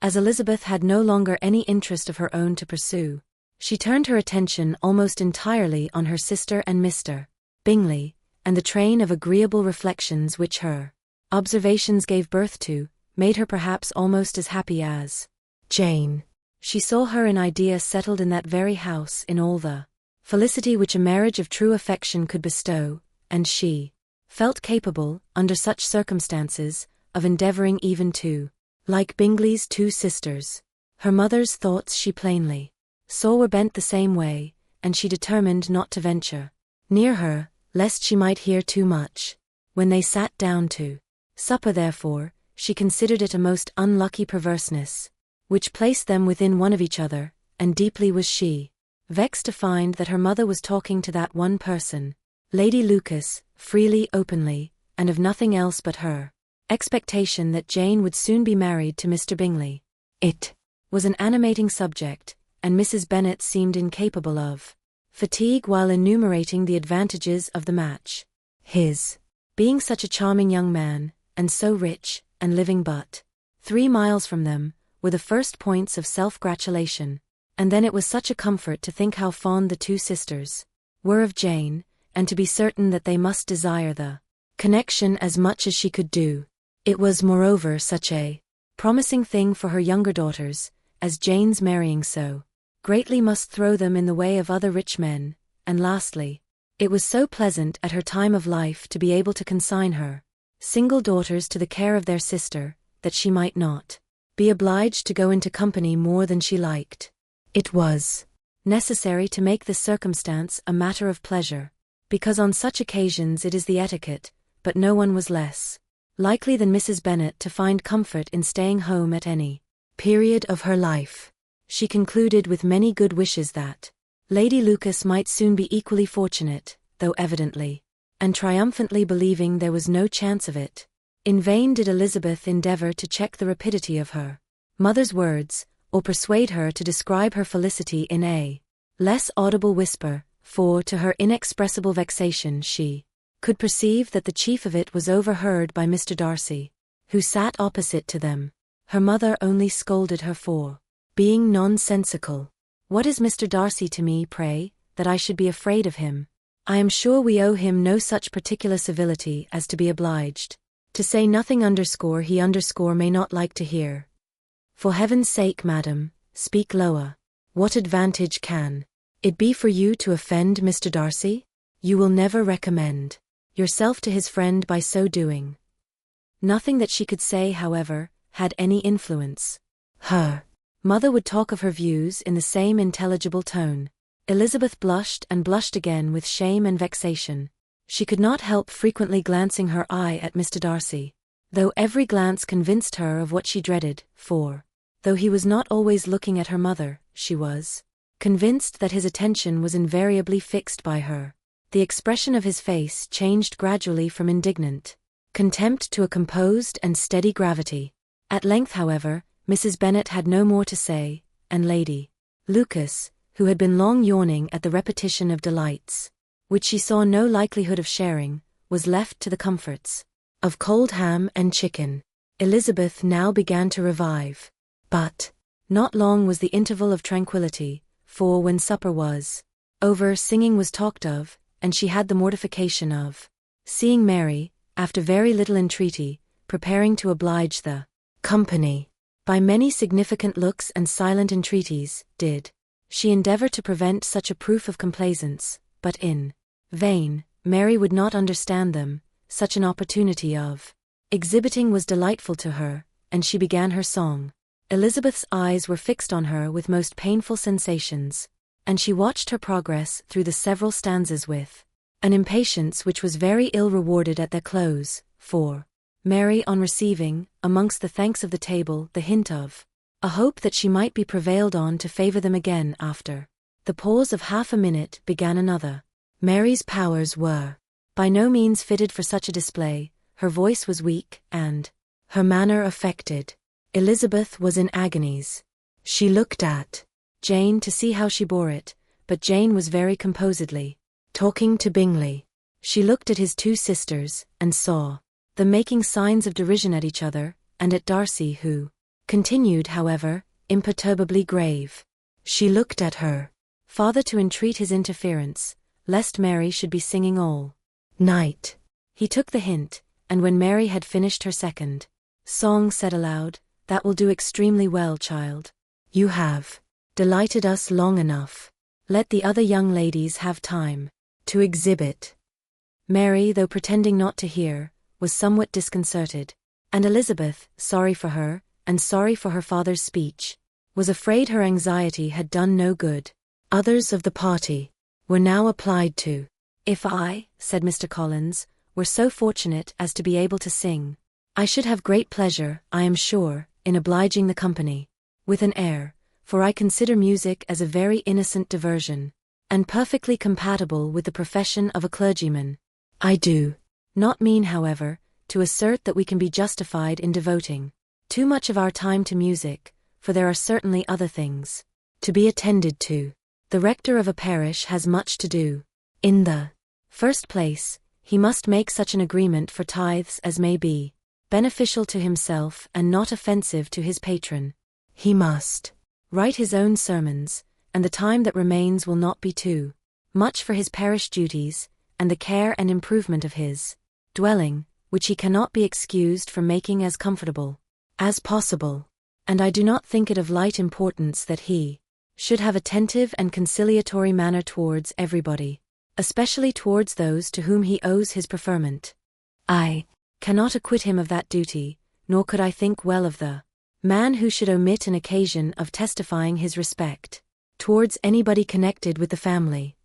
As Elizabeth had no longer any interest of her own to pursue, she turned her attention almost entirely on her sister and Mr. Bingley, and the train of agreeable reflections which her observations gave birth to, made her perhaps almost as happy as Jane. She saw her in idea settled in that very house in all the felicity which a marriage of true affection could bestow, and she felt capable, under such circumstances, of endeavouring even to like Bingley's two sisters. Her mother's thoughts she plainly saw were bent the same way, and she determined not to venture near her, lest she might hear too much. When they sat down to supper, therefore, she considered it a most unlucky perverseness, which placed them within one of each other, and deeply was she vexed to find that her mother was talking to that one person, Lady Lucas, freely, openly, and of nothing else but her expectation that Jane would soon be married to Mr. Bingley. It was an animating subject, and Mrs. Bennet seemed incapable of fatigue while enumerating the advantages of the match. His being such a charming young man, and so rich, and living but 3 miles from them, were the first points of self-gratulation, and then it was such a comfort to think how fond the two sisters were of Jane, and to be certain that they must desire the connection as much as she could do. It was moreover such a promising thing for her younger daughters, as Jane's marrying so greatly must throw them in the way of other rich men, and lastly, it was so pleasant at her time of life to be able to consign her single daughters to the care of their sister, that she might not be obliged to go into company more than she liked. It was necessary to make this circumstance a matter of pleasure, because on such occasions it is the etiquette, but no one was less likely than Mrs. Bennet to find comfort in staying home at any period of her life. She concluded with many good wishes that Lady Lucas might soon be equally fortunate, though evidently and triumphantly believing there was no chance of it. In vain did Elizabeth endeavour to check the rapidity of her mother's words, or persuade her to describe her felicity in a less audible whisper, for to her inexpressible vexation she could perceive that the chief of it was overheard by Mr. Darcy, who sat opposite to them. Her mother only scolded her for being nonsensical. "What is Mr. Darcy to me, pray, that I should be afraid of him? I am sure we owe him no such particular civility as to be obliged to say nothing he may not like to hear. For heaven's sake, madam, speak lower. What advantage can it be for you to offend Mr. Darcy? You will never recommend yourself to his friend by so doing." Nothing that she could say, however, had any influence. Her mother would talk of her views in the same intelligible tone. Elizabeth blushed and blushed again with shame and vexation. She could not help frequently glancing her eye at Mr. Darcy, though every glance convinced her of what she dreaded, for, though he was not always looking at her mother, she was convinced that his attention was invariably fixed by her. The expression of his face changed gradually from indignant contempt to a composed and steady gravity. At length, however, Mrs. Bennet had no more to say, and Lady Lucas, who had been long yawning at the repetition of delights which she saw no likelihood of sharing, was left to the comforts of cold ham and chicken. Elizabeth now began to revive. But not long was the interval of tranquillity, for when supper was over, singing was talked of, and she had the mortification of seeing Mary, after very little entreaty, preparing to oblige the company by many significant looks and silent entreaties. Did she endeavour to prevent such a proof of complaisance, but in vain. Mary would not understand them. Such an opportunity of exhibiting was delightful to her, and she began her song. Elizabeth's eyes were fixed on her with most painful sensations, and she watched her progress through the several stanzas with an impatience which was very ill rewarded at their close, for Mary, on receiving, amongst the thanks of the table, the hint of a hope that she might be prevailed on to favour them again after the pause of half a minute, began another. Mary's powers were by no means fitted for such a display. Her voice was weak, and her manner affected. Elizabeth was in agonies. She looked at Jane to see how she bore it, but Jane was very composedly talking to Bingley. She looked at his two sisters, and saw them making signs of derision at each other, and at Darcy, who continued, however, imperturbably grave. She looked at her father to entreat his interference, lest Mary should be singing all night. He took the hint, and when Mary had finished her second song, said aloud, "That will do extremely well, child. You have delighted us long enough. Let the other young ladies have time to exhibit." Mary, though pretending not to hear, was somewhat disconcerted, and Elizabeth, sorry for her, and sorry for her father's speech, was afraid her anxiety had done no good. Others of the party were now applied to. "If I," said Mr. Collins, "were so fortunate as to be able to sing, I should have great pleasure, I am sure, in obliging the company with an air, for I consider music as a very innocent diversion, and perfectly compatible with the profession of a clergyman. I do not mean, however, to assert that we can be justified in devoting too much of our time to music, for there are certainly other things to be attended to. The rector of a parish has much to do. In the first place, he must make such an agreement for tithes as may be beneficial to himself and not offensive to his patron. He must write his own sermons, and the time that remains will not be too much for his parish duties, and the care and improvement of his dwelling, which he cannot be excused from making as comfortable as possible. And I do not think it of light importance that he should have attentive and conciliatory manner towards everybody, especially towards those to whom he owes his preferment. I cannot acquit him of that duty, nor could I think well of the man who should omit an occasion of testifying his respect towards anybody connected with the family."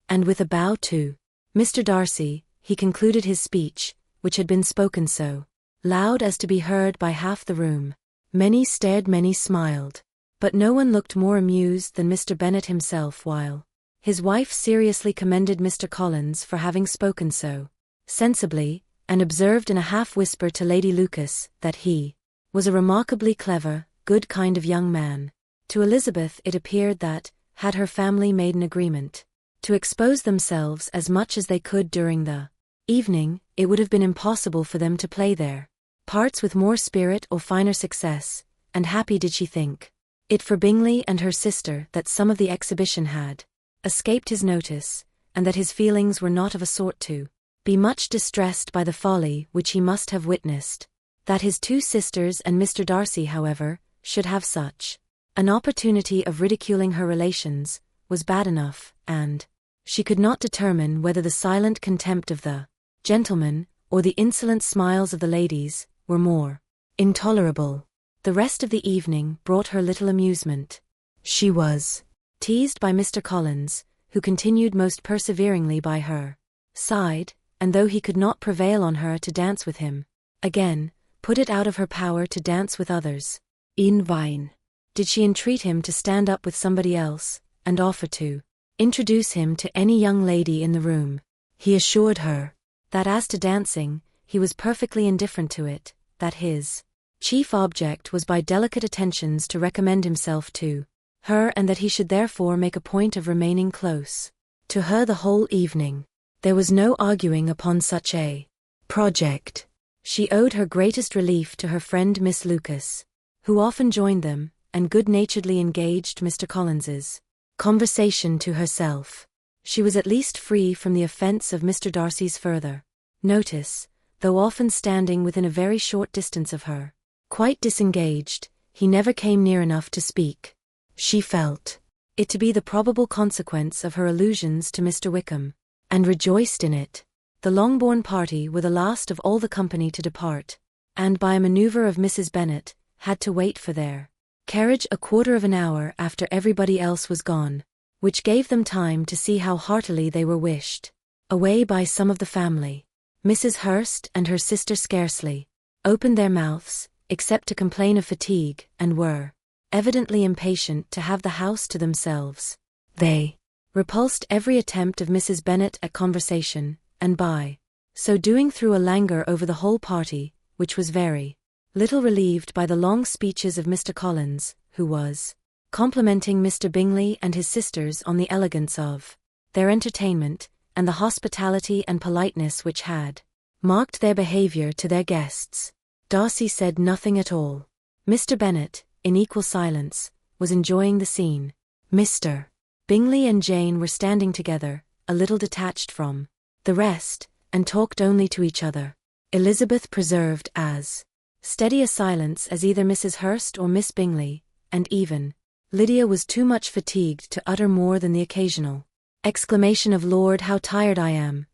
And with a bow to Mr. Darcy, he concluded his speech, which had been spoken so loud as to be heard by half the room. Many stared, many smiled, but no one looked more amused than Mr. Bennet himself, while his wife seriously commended Mr. Collins for having spoken so sensibly, and observed in a half-whisper to Lady Lucas that he was a remarkably clever, good kind of young man. To Elizabeth it appeared that, had her family made an agreement to expose themselves as much as they could during the evening, it would have been impossible for them to play their parts with more spirit or finer success, and happy did she think it for Bingley and her sister that some of the exhibition had escaped his notice, and that his feelings were not of a sort to be much distressed by the folly which he must have witnessed. That his two sisters and Mr. Darcy, however, should have such an opportunity of ridiculing her relations, was bad enough, and she could not determine whether the silent contempt of the gentlemen, or the insolent smiles of the ladies, were more intolerable. The rest of the evening brought her little amusement. She was teased by Mr. Collins, who continued most perseveringly by her side, and though he could not prevail on her to dance with him, again put it out of her power to dance with others. In vain did she entreat him to stand up with somebody else, and offer to introduce him to any young lady in the room. He assured her that as to dancing, he was perfectly indifferent to it, that his chief object was by delicate attentions to recommend himself to her, and that he should therefore make a point of remaining close to her the whole evening. There was no arguing upon such a project. She owed her greatest relief to her friend Miss Lucas, who often joined them, and good-naturedly engaged Mr. Collins's conversation to herself. She was at least free from the offence of Mr. Darcy's further notice, though often standing within a very short distance of her. Quite disengaged, he never came near enough to speak. She felt it to be the probable consequence of her allusions to Mr. Wickham, and rejoiced in it. The Longbourn party were the last of all the company to depart, and by a manoeuvre of Mrs. Bennet, had to wait for their carriage a quarter of an hour after everybody else was gone, which gave them time to see how heartily they were wished away by some of the family. Mrs. Hurst and her sister scarcely opened their mouths, except to complain of fatigue, and were evidently impatient to have the house to themselves. They repulsed every attempt of Mrs. Bennet at conversation, and by so doing threw a languor over the whole party, which was very little relieved by the long speeches of Mr. Collins, who was complimenting Mr. Bingley and his sisters on the elegance of their entertainment, and the hospitality and politeness which had marked their behavior to their guests. Darcy said nothing at all. Mr. Bennet, in equal silence, was enjoying the scene. Mr. Bingley and Jane were standing together, a little detached from the rest, and talked only to each other. Elizabeth preserved as steady a silence as either Mrs. Hurst or Miss Bingley, and even Lydia was too much fatigued to utter more than the occasional exclamation of "Lord, how tired I am,"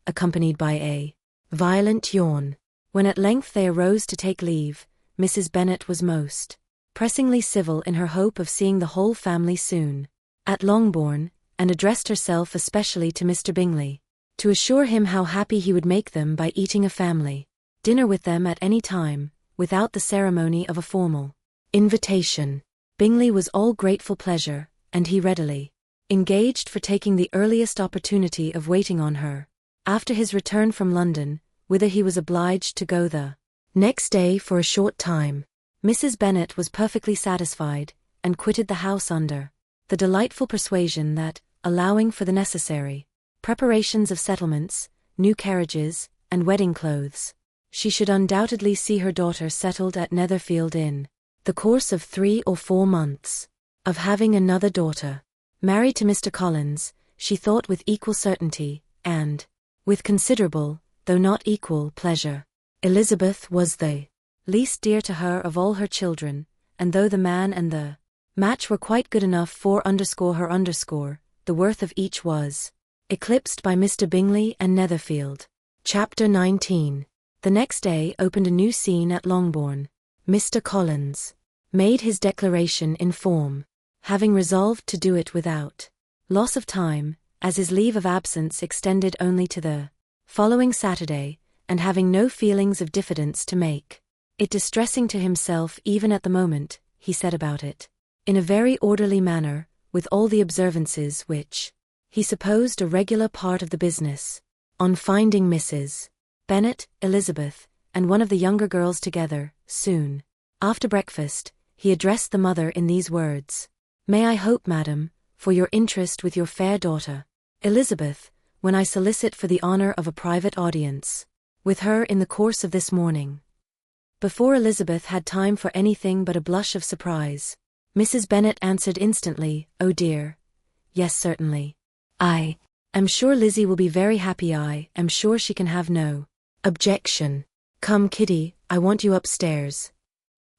accompanied by a violent yawn. When at length they arose to take leave, Mrs. Bennet was most pressingly civil in her hope of seeing the whole family soon at Longbourn, and addressed herself especially to Mr. Bingley, to assure him how happy he would make them by eating a family dinner with them at any time, without the ceremony of a formal invitation. Bingley was all grateful pleasure, and he readily engaged for taking the earliest opportunity of waiting on her, after his return from London, whither he was obliged to go the next day for a short time. Mrs. Bennet was perfectly satisfied, and quitted the house under the delightful persuasion that, allowing for the necessary preparations of settlements, new carriages, and wedding clothes, she should undoubtedly see her daughter settled at Netherfield in the course of 3 or 4 months. Of having another daughter married to Mr. Collins, she thought with equal certainty, and with considerable, though not equal, pleasure. Elizabeth was the least dear to her of all her children, and though the man and the match were quite good enough for her, the worth of each was eclipsed by Mr. Bingley and Netherfield. Chapter 19. The next day opened a new scene at Longbourn. Mr. Collins made his declaration in form, having resolved to do it without loss of time, as his leave of absence extended only to the following Saturday, and having no feelings of diffidence to make it distressing to himself even at the moment, he set about it in a very orderly manner, with all the observances which he supposed a regular part of the business. On finding Mrs. Bennet, Elizabeth, and one of the younger girls together, soon after breakfast, he addressed the mother in these words: "May I hope, madam, for your interest with your fair daughter, Elizabeth, when I solicit for the honor of a private audience with her in the course of this morning?" Before Elizabeth had time for anything but a blush of surprise, Mrs. Bennet answered instantly, "Oh dear, yes, certainly. I am sure Lizzie will be very happy. I am sure she can have no objection. Come, Kitty, I want you upstairs."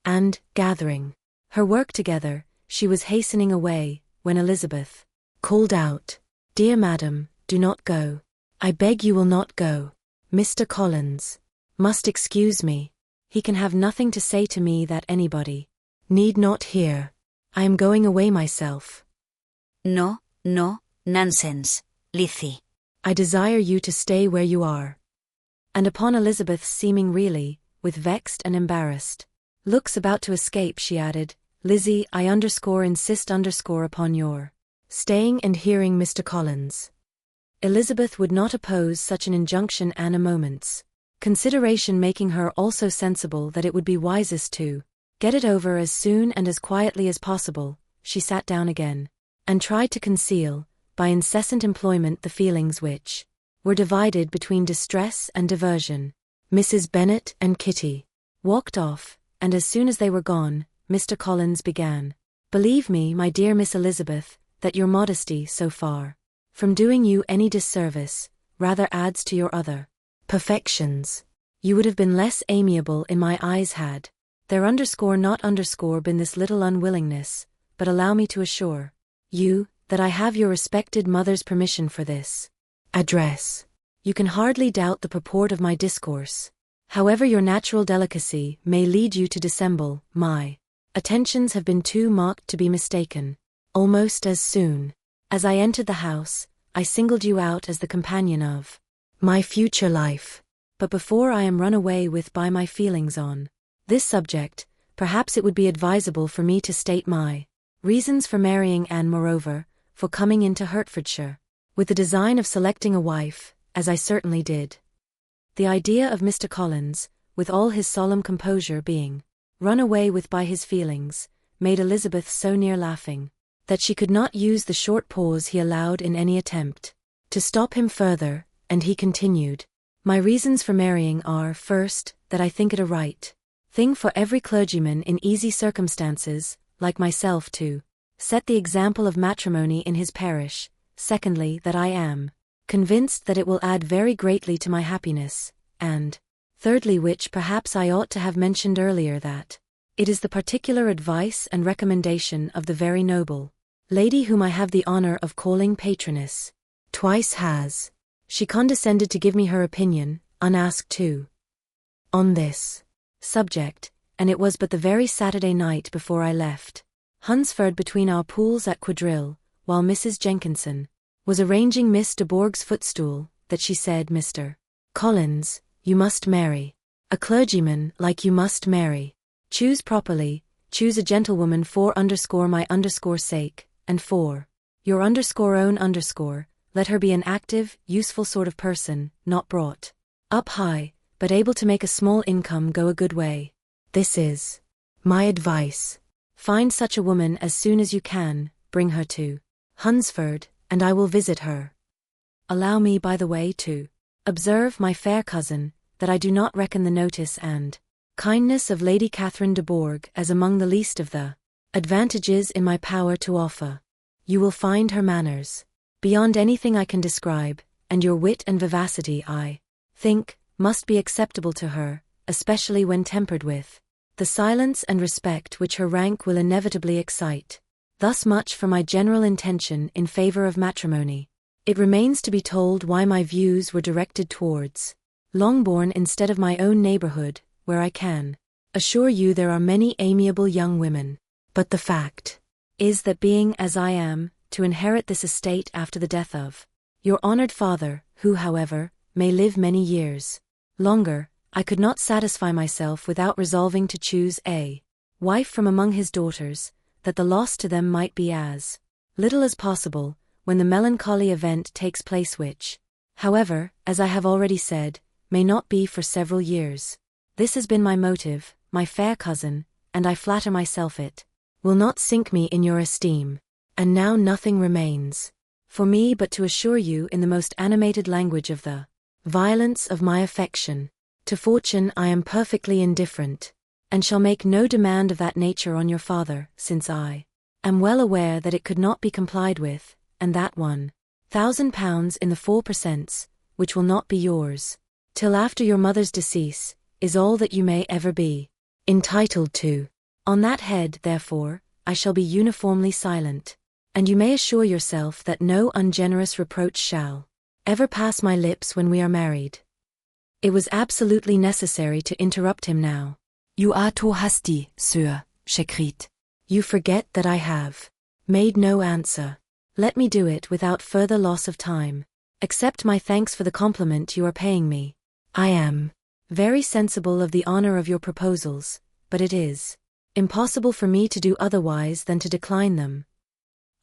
And, gathering her work together, she was hastening away, when Elizabeth called out, "Dear madam, do not go. I beg you will not go. Mr. Collins must excuse me. He can have nothing to say to me that anybody need not hear. I am going away myself." No, nonsense, Lizzie. "I desire you to stay where you are." And upon Elizabeth seeming really, with vexed and embarrassed looks about to escape, she added, "Lizzie, I insist upon your staying and hearing Mr. Collins." Elizabeth would not oppose such an injunction a moment's consideration, making her also sensible that it would be wisest to get it over as soon and as quietly as possible. She sat down again, and tried to conceal, by incessant employment, the feelings which were divided between distress and diversion. Mrs. Bennet and Kitty walked off, and as soon as they were gone, Mr. Collins began: "Believe me, my dear Miss Elizabeth, that your modesty, so far from doing you any disservice, rather adds to your other perfections. You would have been less amiable in my eyes had there not been this little unwillingness, but allow me to assure you that I have your respected mother's permission for this address. You can hardly doubt the purport of my discourse. However your natural delicacy may lead you to dissemble, my attentions have been too marked to be mistaken. Almost as soon as I entered the house, I singled you out as the companion of my future life. But before I am run away with by my feelings on this subject, perhaps it would be advisable for me to state my reasons for marrying and, moreover, for coming into Hertfordshire, with the design of selecting a wife, as I certainly did." The idea of Mr. Collins, with all his solemn composure, being run away with by his feelings, made Elizabeth so near laughing that she could not use the short pause he allowed in any attempt to stop him further, and he continued, "My reasons for marrying are, first, that I think it a right thing for every clergyman in easy circumstances, like myself, to set the example of matrimony in his parish; secondly, that I am convinced that it will add very greatly to my happiness; and, thirdly, which perhaps I ought to have mentioned earlier, that it is the particular advice and recommendation of the very noble lady whom I have the honor of calling patroness. Twice has she condescended to give me her opinion, unasked too, on this subject, and it was but the very Saturday night before I left Hunsford between our pools at quadrille, while Mrs. Jenkinson was arranging Miss de Bourgh's footstool, that she said, 'Mr. Collins, you must marry a clergyman like you must marry. Choose properly, choose a gentlewoman for my sake, and for your own let her be an active, useful sort of person, not brought up high, but able to make a small income go a good way. This is my advice. Find such a woman as soon as you can, bring her to Hunsford, and I will visit her. Allow me, by the way, to observe, my fair cousin, that I do not reckon the notice and kindness of Lady Catherine de Bourgh as among the least of the advantages in my power to offer. You will find her manners beyond anything I can describe, and your wit and vivacity, I think, must be acceptable to her, especially when tempered with the silence and respect which her rank will inevitably excite. Thus much for my general intention in favor of matrimony. It remains to be told why my views were directed towards Longbourn instead of my own neighborhood, where I can assure you there are many amiable young women. But the fact is that being as I am, to inherit this estate after the death of your honored father, who, however, may live many years longer, I could not satisfy myself without resolving to choose a wife from among his daughters, that the loss to them might be as little as possible, when the melancholy event takes place which, however, as I have already said, may not be for several years. This has been my motive, my fair cousin, and I flatter myself it will not sink me in your esteem. And now nothing remains for me but to assure you in the most animated language of the violence of my affection. To fortune I am perfectly indifferent, and shall make no demand of that nature on your father, since I am well aware that it could not be complied with, and that £1,000 in the 4%, which will not be yours till after your mother's decease, is all that you may ever be entitled to. On that head, therefore, I shall be uniformly silent, and you may assure yourself that no ungenerous reproach shall ever pass my lips when we are married." It was absolutely necessary to interrupt him now. You are too hasty, sir, j'écris. You forget that I have made no answer. Let me do it without further loss of time. Accept my thanks for the compliment you are paying me. I am very sensible of the honor of your proposals, but it is impossible for me to do otherwise than to decline them.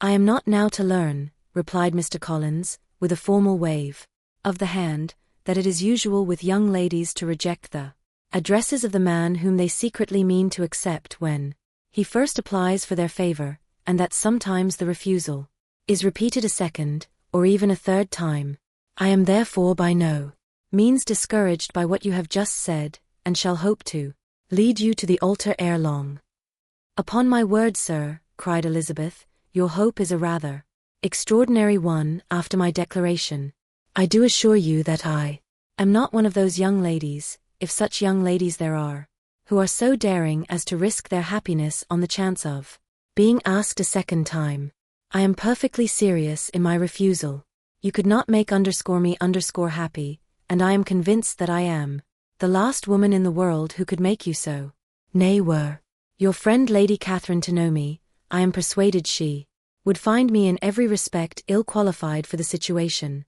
I am not now to learn, replied Mr. Collins, with a formal wave of the hand, that it is usual with young ladies to reject the addresses of the man whom they secretly mean to accept when he first applies for their favor, and that sometimes the refusal is repeated a second, or even a third time. I am therefore by no means discouraged by what you have just said, and shall hope to lead you to the altar ere long. Upon my word, sir, cried Elizabeth, your hope is a rather extraordinary one after my declaration. I do assure you that I am not one of those young ladies, if such young ladies there are, who are so daring as to risk their happiness on the chance of being asked a second time. I am perfectly serious in my refusal. You could not make me happy, and I am convinced that I am the last woman in the world who could make you so. Nay, were your friend Lady Catherine to know me, I am persuaded she would find me in every respect ill qualified for the situation.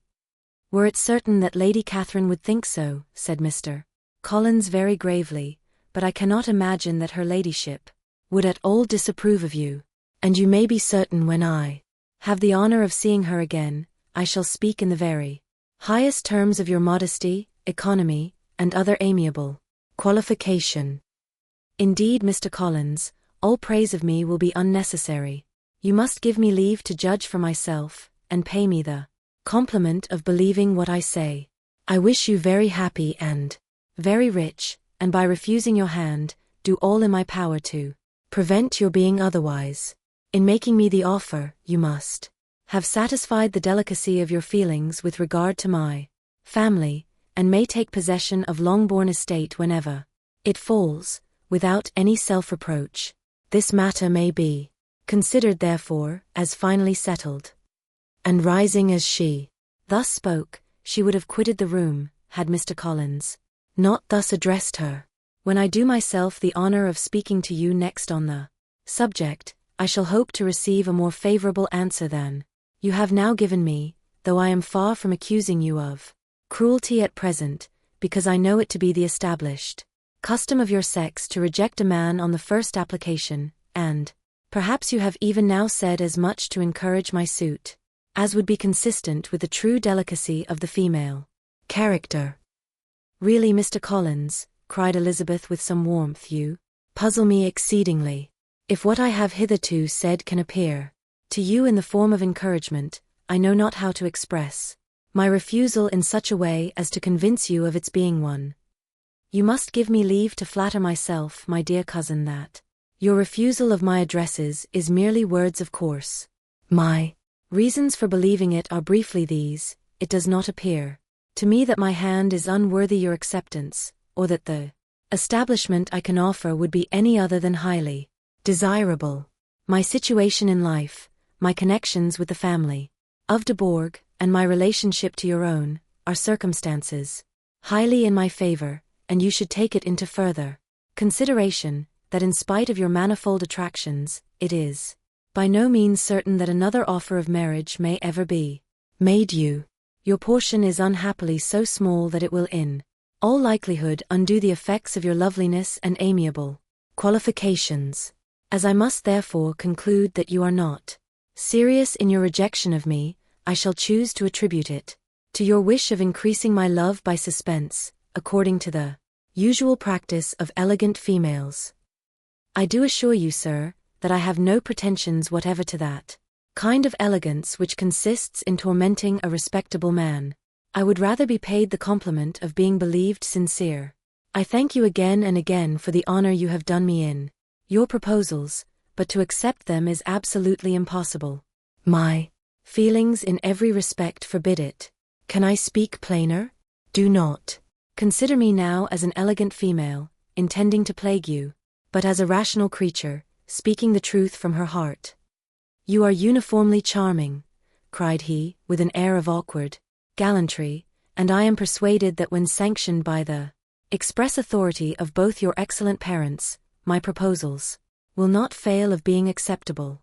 Were it certain that Lady Catherine would think so, said Mr. Collins very gravely, but I cannot imagine that her ladyship would at all disapprove of you, and you may be certain when I have the honor of seeing her again, I shall speak in the very highest terms of your modesty, economy, and other amiable qualification. Indeed, Mr. Collins, All praise of me will be unnecessary. You must give me leave to judge for myself, and pay me the compliment of believing what I say. I wish you very happy and very rich, and by refusing your hand, do all in my power to prevent your being otherwise. In making me the offer, you must have satisfied the delicacy of your feelings with regard to my family, and may take possession of Longbourn estate whenever it falls, without any self-reproach. This matter may be considered therefore as finally settled. And rising as she thus spoke, she would have quitted the room, had Mr. Collins not thus addressed her. When I do myself the honor of speaking to you next on the subject, I shall hope to receive a more favorable answer than you have now given me, though I am far from accusing you of cruelty at present, because I know it to be the established custom of your sex to reject a man on the first application, and perhaps you have even now said as much to encourage my suit as would be consistent with the true delicacy of the female character. Really, Mr. Collins, cried Elizabeth with some warmth, you puzzle me exceedingly. If what I have hitherto said can appear to you in the form of encouragement, I know not how to express my refusal in such a way as to convince you of its being one. You must give me leave to flatter myself, my dear cousin, that your refusal of my addresses is merely words of course. My reasons for believing it are briefly these: it does not appear to me that my hand is unworthy your acceptance, or that the establishment I can offer would be any other than highly desirable. My situation in life, my connections with the family of de Bourgh, and my relationship to your own, are circumstances highly in my favor, and you should take it into further consideration, that in spite of your manifold attractions, it is by no means certain that another offer of marriage may ever be made you. Your portion is unhappily so small that it will in all likelihood undo the effects of your loveliness and amiable qualifications. As I must therefore conclude that you are not serious in your rejection of me, I shall choose to attribute it to your wish of increasing my love by suspense, according to the usual practice of elegant females. I do assure you, sir, that I have no pretensions whatever to that kind of elegance which consists in tormenting a respectable man. I would rather be paid the compliment of being believed sincere. I thank you again and again for the honor you have done me in your proposals, but to accept them is absolutely impossible. My feelings in every respect forbid it. Can I speak plainer? Do not consider me now as an elegant female, intending to plague you, but as a rational creature, speaking the truth from her heart. You are uniformly charming, cried he, with an air of awkward gallantry, and I am persuaded that when sanctioned by the express authority of both your excellent parents, my proposals will not fail of being acceptable.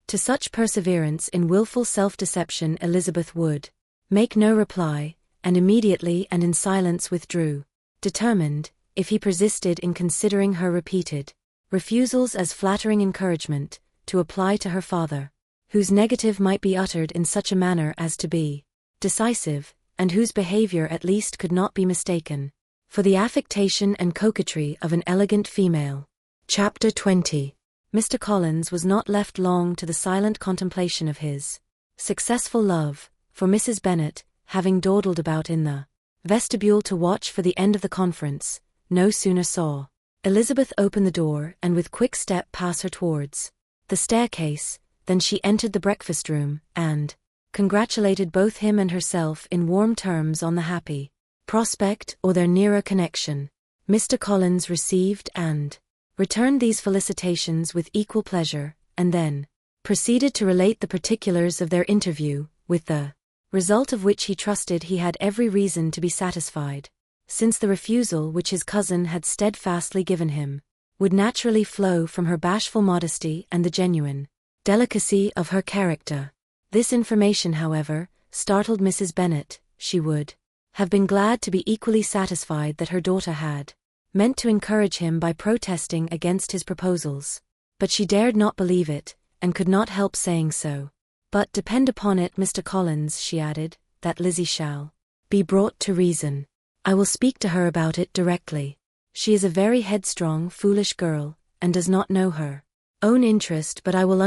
To such perseverance in wilful self-deception Elizabeth would make no reply, and immediately and in silence withdrew, determined, if he persisted in considering her repeated refusals as flattering encouragement, to apply to her father, whose negative might be uttered in such a manner as to be decisive, and whose behavior at least could not be mistaken for the affectation and coquetry of an elegant female. Chapter 20. Mr. Collins was not left long to the silent contemplation of his successful love, for Mrs. Bennet, having dawdled about in the vestibule to watch for the end of the conference, no sooner saw Elizabeth open the door and with quick step pass her towards the staircase, than she entered the breakfast-room, and congratulated both him and herself in warm terms on the happy prospect or their nearer connection. Mr. Collins received and returned these felicitations with equal pleasure, and then proceeded to relate the particulars of their interview, with the result of which he trusted he had every reason to be satisfied, since the refusal which his cousin had steadfastly given him would naturally flow from her bashful modesty and the genuine delicacy of her character. This information, however, startled Mrs. Bennet. She would have been glad to be equally satisfied that her daughter had meant to encourage him by protesting against his proposals, but she dared not believe it, and could not help saying so. But depend upon it, Mr. Collins, she added, that Lizzie shall be brought to reason. I will speak to her about it directly. She is a very headstrong, foolish girl, and does not know her own interest, but I will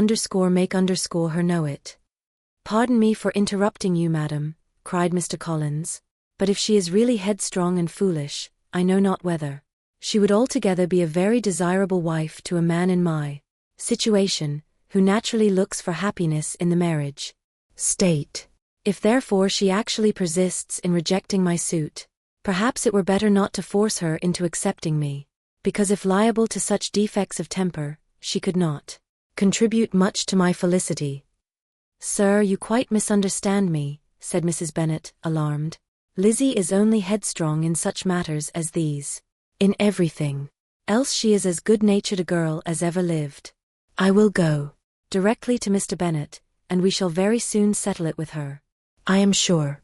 make her know it. Pardon me for interrupting you, madam, cried Mr. Collins, but if she is really headstrong and foolish, I know not whether she would altogether be a very desirable wife to a man in my situation, who naturally looks for happiness in the marriage state. If therefore she actually persists in rejecting my suit, perhaps it were better not to force her into accepting me, because if liable to such defects of temper, she could not contribute much to my felicity. Sir, you quite misunderstand me, said Mrs. Bennet, alarmed. Lizzie is only headstrong in such matters as these. In everything else she is as good-natured a girl as ever lived. I will go directly to Mr. Bennet, and we shall very soon settle it with her, I am sure.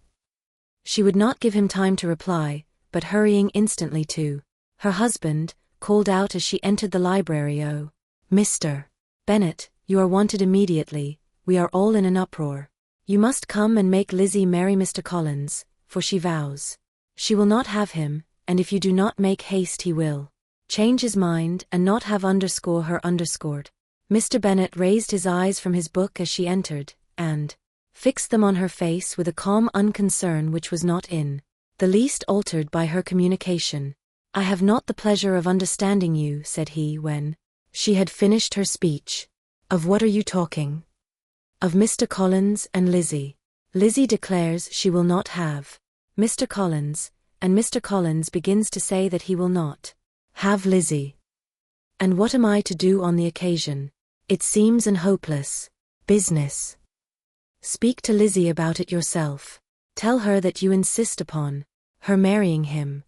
She would not give him time to reply, but hurrying instantly to her husband, called out as she entered the library, "Oh, Mr. Bennet, you are wanted immediately, we are all in an uproar. You must come and make Lizzie marry Mr. Collins, for she vows she will not have him, and if you do not make haste he will change his mind and not have her underscored." Mr. Bennet raised his eyes from his book as she entered, and fixed them on her face with a calm unconcern which was not in the least altered by her communication. "I have not the pleasure of understanding you," said he when she had finished her speech. "Of what are you talking?" "Of Mr. Collins and Lizzie. Lizzie declares she will not have Mr. Collins, and Mr. Collins begins to say that he will not have Lizzie. And what am I to do on the occasion? It seems an hopeless business. Speak to Lizzie about it yourself. Tell her that you insist upon her marrying him.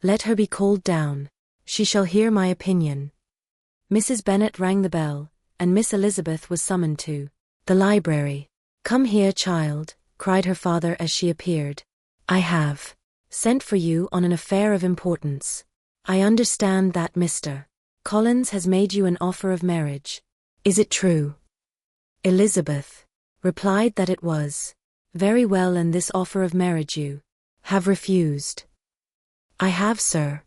Let her be called down. She shall hear my opinion." Mrs. Bennet rang the bell, and Miss Elizabeth was summoned to the library. "Come here, child," cried her father as she appeared. "I have sent for you on an affair of importance. I understand that Mr. Collins has made you an offer of marriage. Is it true?" Elizabeth replied that it was. "Very well, and this offer of marriage you have refused?" "I have, sir."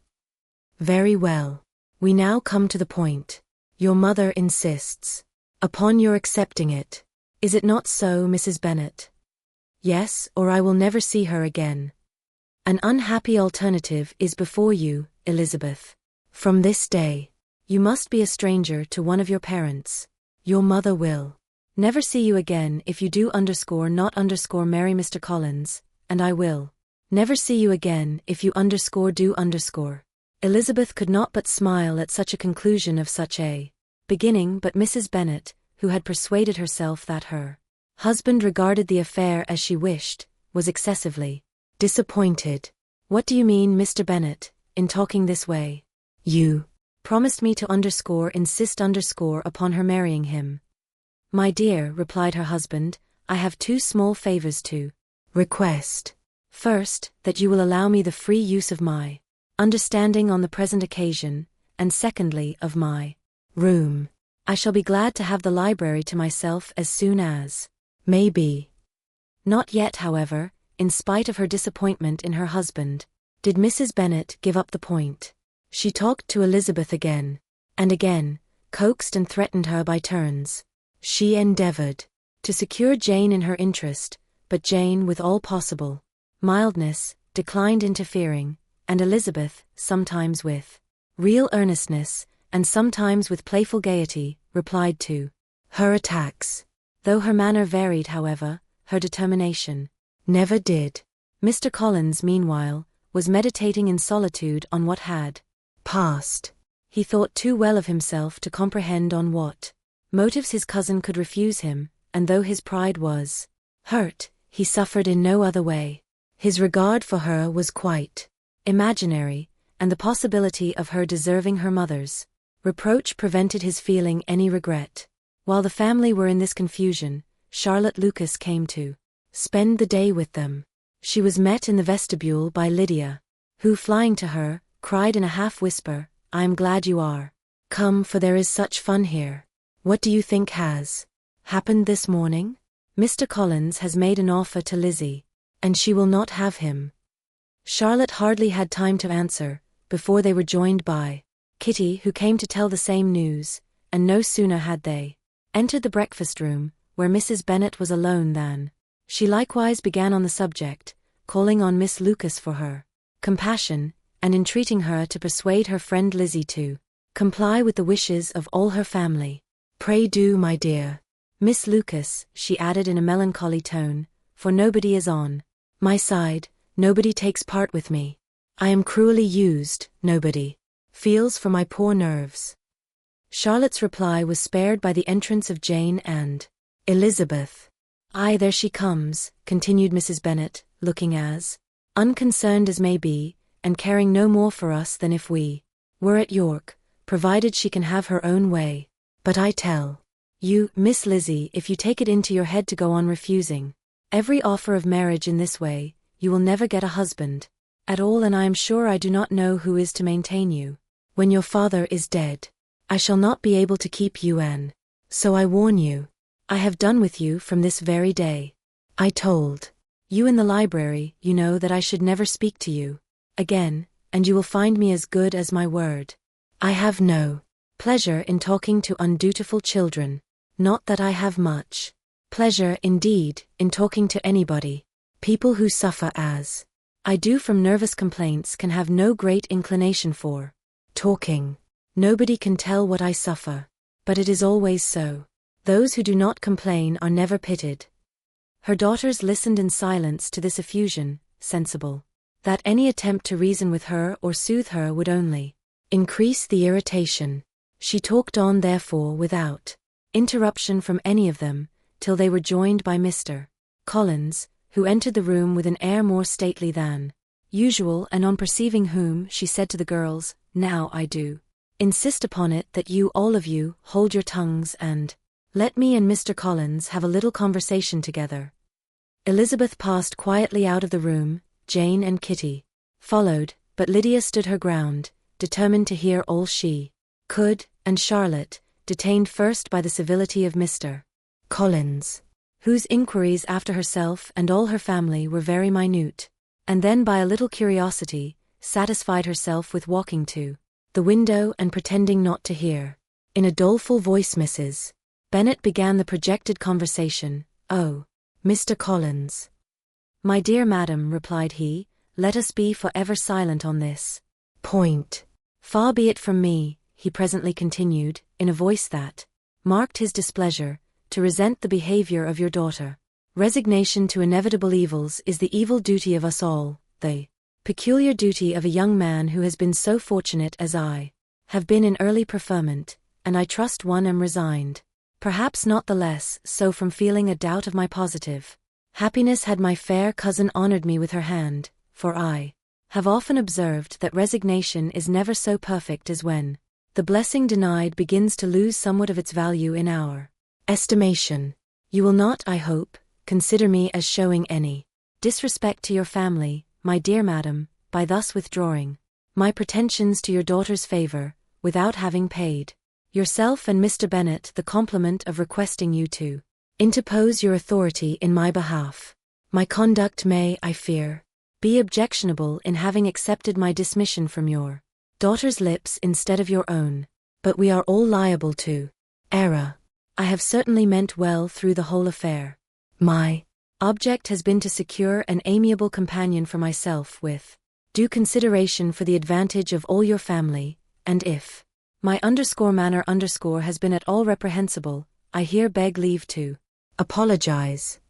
"Very well. We now come to the point. Your mother insists upon your accepting it. Is it not so, Mrs. Bennet?" "Yes, or I will never see her again." "An unhappy alternative is before you, Elizabeth. From this day, you must be a stranger to one of your parents. Your mother will never see you again if you do not marry Mr. Collins, and I will never see you again if you do. Elizabeth could not but smile at such a conclusion of such a beginning, but Mrs. Bennet, who had persuaded herself that her husband regarded the affair as she wished, was excessively disappointed. "What do you mean, Mr. Bennet, in talking this way? You promised me to insist upon her marrying him." "My dear," replied her husband, "I have two small favors to request. First, that you will allow me the free use of my understanding on the present occasion, and secondly, of my room. I shall be glad to have the library to myself as soon as may be." Not yet, however, in spite of her disappointment in her husband, did Mrs. Bennet give up the point. She talked to Elizabeth again, and again, coaxed and threatened her by turns. She endeavored to secure Jane in her interest, but Jane, with all possible mildness, declined interfering, and Elizabeth, sometimes with real earnestness, and sometimes with playful gaiety, replied to her attacks. Though her manner varied, however, her determination never did. Mr. Collins, meanwhile, was meditating in solitude on what had passed. He thought too well of himself to comprehend on what motives his cousin could refuse him, and though his pride was hurt, he suffered in no other way. His regard for her was quite imaginary, and the possibility of her deserving her mother's reproach prevented his feeling any regret. While the family were in this confusion, Charlotte Lucas came to spend the day with them. She was met in the vestibule by Lydia, who, flying to her, cried in a half-whisper, "I am glad you are come, for there is such fun here. What do you think has happened this morning? Mr. Collins has made an offer to Lizzie, and she will not have him." Charlotte hardly had time to answer, before they were joined by Kitty, who came to tell the same news, and no sooner had they entered the breakfast room, where Mrs. Bennet was alone, than she likewise began on the subject, calling on Miss Lucas for her compassion, and entreating her to persuade her friend Lizzie to comply with the wishes of all her family. "Pray do, my dear Miss Lucas," she added in a melancholy tone, "for nobody is on my side, nobody takes part with me. I am cruelly used, nobody feels for my poor nerves." Charlotte's reply was spared by the entrance of Jane and Elizabeth. "Aye, there she comes," continued Mrs. Bennet, looking as unconcerned as may be, and caring no more for us than if we were at York, provided she can have her own way. "But I tell you, Miss Lizzie, if you take it into your head to go on refusing every offer of marriage in this way, you will never get a husband at all, and I am sure I do not know who is to maintain you. When your father is dead, I shall not be able to keep you, and so I warn you. I have done with you from this very day. I told you in the library, you know, that I should never speak to you again, and you will find me as good as my word. I have no pleasure in talking to undutiful children, not that I have much pleasure, indeed, in talking to anybody. People who suffer as I do from nervous complaints can have no great inclination for talking. Nobody can tell what I suffer, but it is always so. Those who do not complain are never pitied." Her daughters listened in silence to this effusion, sensible that any attempt to reason with her or soothe her would only increase the irritation. She talked on therefore without interruption from any of them, till they were joined by Mr. Collins, who entered the room with an air more stately than usual, and on perceiving whom, she said to the girls, "Now I do insist upon it that you all of you hold your tongues and let me and Mr. Collins have a little conversation together." Elizabeth passed quietly out of the room, Jane and Kitty followed, but Lydia stood her ground, determined to hear all she could, and Charlotte, detained first by the civility of Mr. Collins, whose inquiries after herself and all her family were very minute, and then by a little curiosity, satisfied herself with walking to the window and pretending not to hear. In a doleful voice Mrs. Bennet began the projected conversation. "Oh, Mr. Collins." "My dear madam," replied he, "let us be for ever silent on this point. Far be it from me," he presently continued, in a voice that marked his displeasure, "to resent the behavior of your daughter. Resignation to inevitable evils is the evil duty of us all, the peculiar duty of a young man who has been so fortunate as I have been in early preferment, and I trust one am resigned, perhaps not the less so from feeling a doubt of my positive happiness had my fair cousin honored me with her hand, for I have often observed that resignation is never so perfect as when the blessing denied begins to lose somewhat of its value in our estimation. You will not, I hope, consider me as showing any disrespect to your family, my dear madam, by thus withdrawing my pretensions to your daughter's favor, without having paid yourself and Mr. Bennet the compliment of requesting you to interpose your authority in my behalf. My conduct may, I fear, be objectionable in having accepted my dismission from your daughter's lips instead of your own, but we are all liable to error. I have certainly meant well through the whole affair. My object has been to secure an amiable companion for myself with due consideration for the advantage of all your family, and if my manner has been at all reprehensible, I here beg leave to apologize.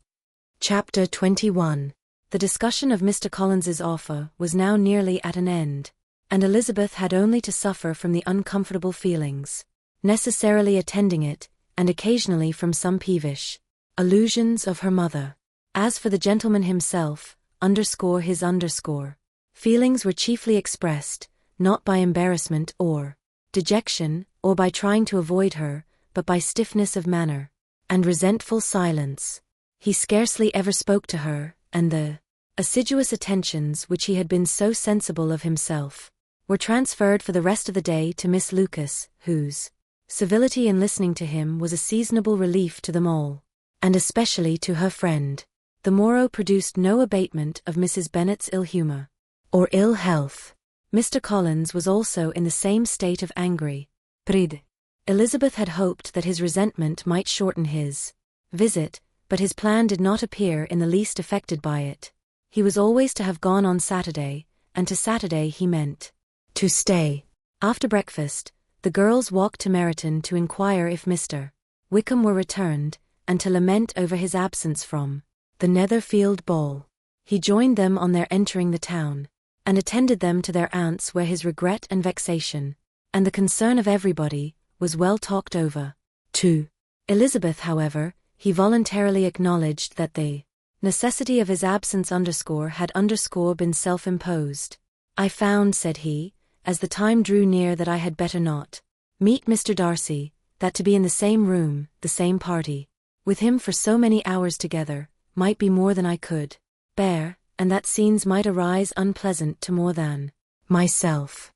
Chapter 21. The discussion of Mr. Collins's offer was now nearly at an end, and Elizabeth had only to suffer from the uncomfortable feelings necessarily attending it, and occasionally from some peevish allusions of her mother. As for the gentleman himself, his feelings were chiefly expressed, not by embarrassment or dejection, or by trying to avoid her, but by stiffness of manner and resentful silence. He scarcely ever spoke to her, and the assiduous attentions which he had been so sensible of himself were transferred for the rest of the day to Miss Lucas, whose civility in listening to him was a seasonable relief to them all, and especially to her friend. The morrow produced no abatement of Mrs. Bennet's ill humor or ill health. Mr. Collins was also in the same state of angry Elizabeth had hoped that his resentment might shorten his visit, but his plan did not appear in the least affected by it. He was always to have gone on Saturday, and to Saturday he meant to stay. After breakfast, the girls walked to Meryton to inquire if Mr. Wickham were returned, and to lament over his absence from the Netherfield ball. He joined them on their entering the town, and attended them to their aunt's, where his regret and vexation, and the concern of everybody, was well talked over. To Elizabeth, however, he voluntarily acknowledged that the necessity of his absence had been self-imposed. "I found," said he, as the time drew near, "that I had better not meet Mr. Darcy, that to be in the same room, the same party, with him for so many hours together, might be more than I could bear, and that scenes might arise unpleasant to more than myself."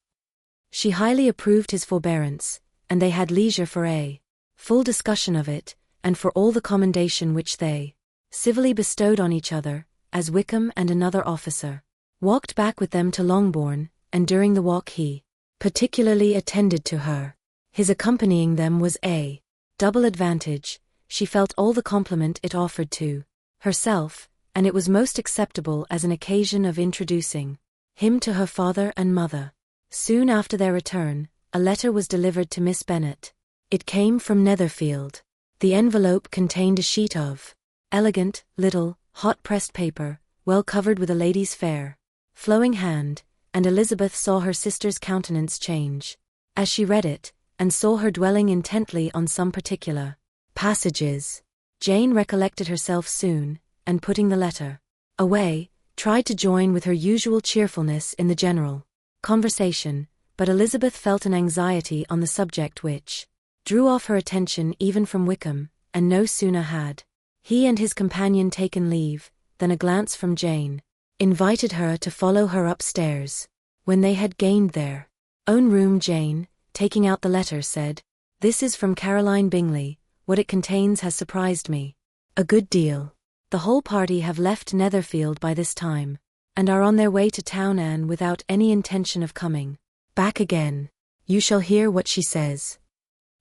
She highly approved his forbearance, and they had leisure for a full discussion of it, and for all the commendation which they civilly bestowed on each other, as Wickham and another officer walked back with them to Longbourn, and during the walk he particularly attended to her. His accompanying them was a double advantage. She felt all the compliment it offered to herself, and it was most acceptable as an occasion of introducing him to her father and mother. Soon after their return, a letter was delivered to Miss Bennet. It came from Netherfield. The envelope contained a sheet of elegant, little, hot-pressed paper, well covered with a lady's fair, flowing hand, and Elizabeth saw her sister's countenance change as she read it, and saw her dwelling intently on some particular passages. Jane recollected herself soon, and putting the letter away, tried to join with her usual cheerfulness in the general conversation, but Elizabeth felt an anxiety on the subject which drew off her attention even from Wickham, and no sooner had he and his companion taken leave, than a glance from Jane invited her to follow her upstairs. When they had gained their own room, Jane, taking out the letter, said, "This is from Caroline Bingley. What it contains has surprised me a good deal. The whole party have left Netherfield by this time, and are on their way to Town Ann without any intention of coming back again. You shall hear what she says."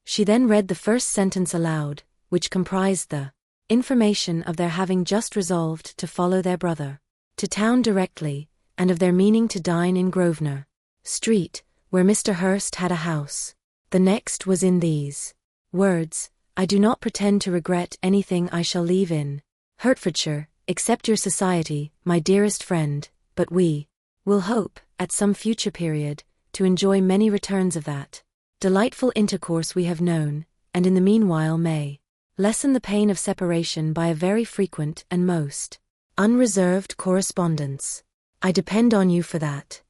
She then read the first sentence aloud, which comprised the information of their having just resolved to follow their brother to town directly, and of their meaning to dine in Grosvenor Street, where Mr. Hurst had a house. The next was in these words: "I do not pretend to regret anything I shall leave in Hertfordshire, except your society, my dearest friend, but we will hope, at some future period, to enjoy many returns of that delightful intercourse we have known, and in the meanwhile may lessen the pain of separation by a very frequent and most unreserved correspondence. I depend on you for that."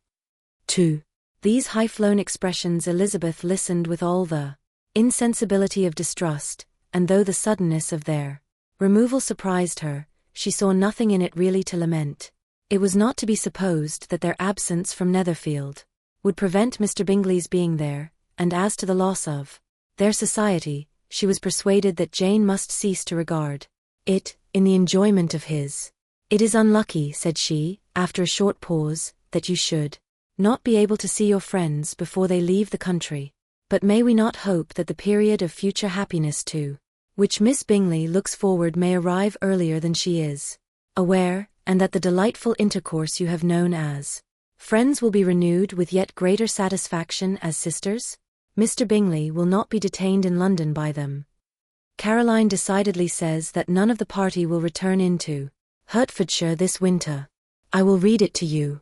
To these high-flown expressions Elizabeth listened with all the insensibility of distrust, and though the suddenness of their removal surprised her, she saw nothing in it really to lament. It was not to be supposed that their absence from Netherfield would prevent Mr. Bingley's being there, and as to the loss of their society, she was persuaded that Jane must cease to regard it in the enjoyment of his. "It is unlucky," said she, after a short pause, "that you should not be able to see your friends before they leave the country. But may we not hope that the period of future happiness to which Miss Bingley looks forward may arrive earlier than she is aware, and that the delightful intercourse you have known as friends will be renewed with yet greater satisfaction as sisters? Mr. Bingley will not be detained in London by them. Caroline decidedly says that none of the party will return into Hertfordshire this winter. I will read it to you.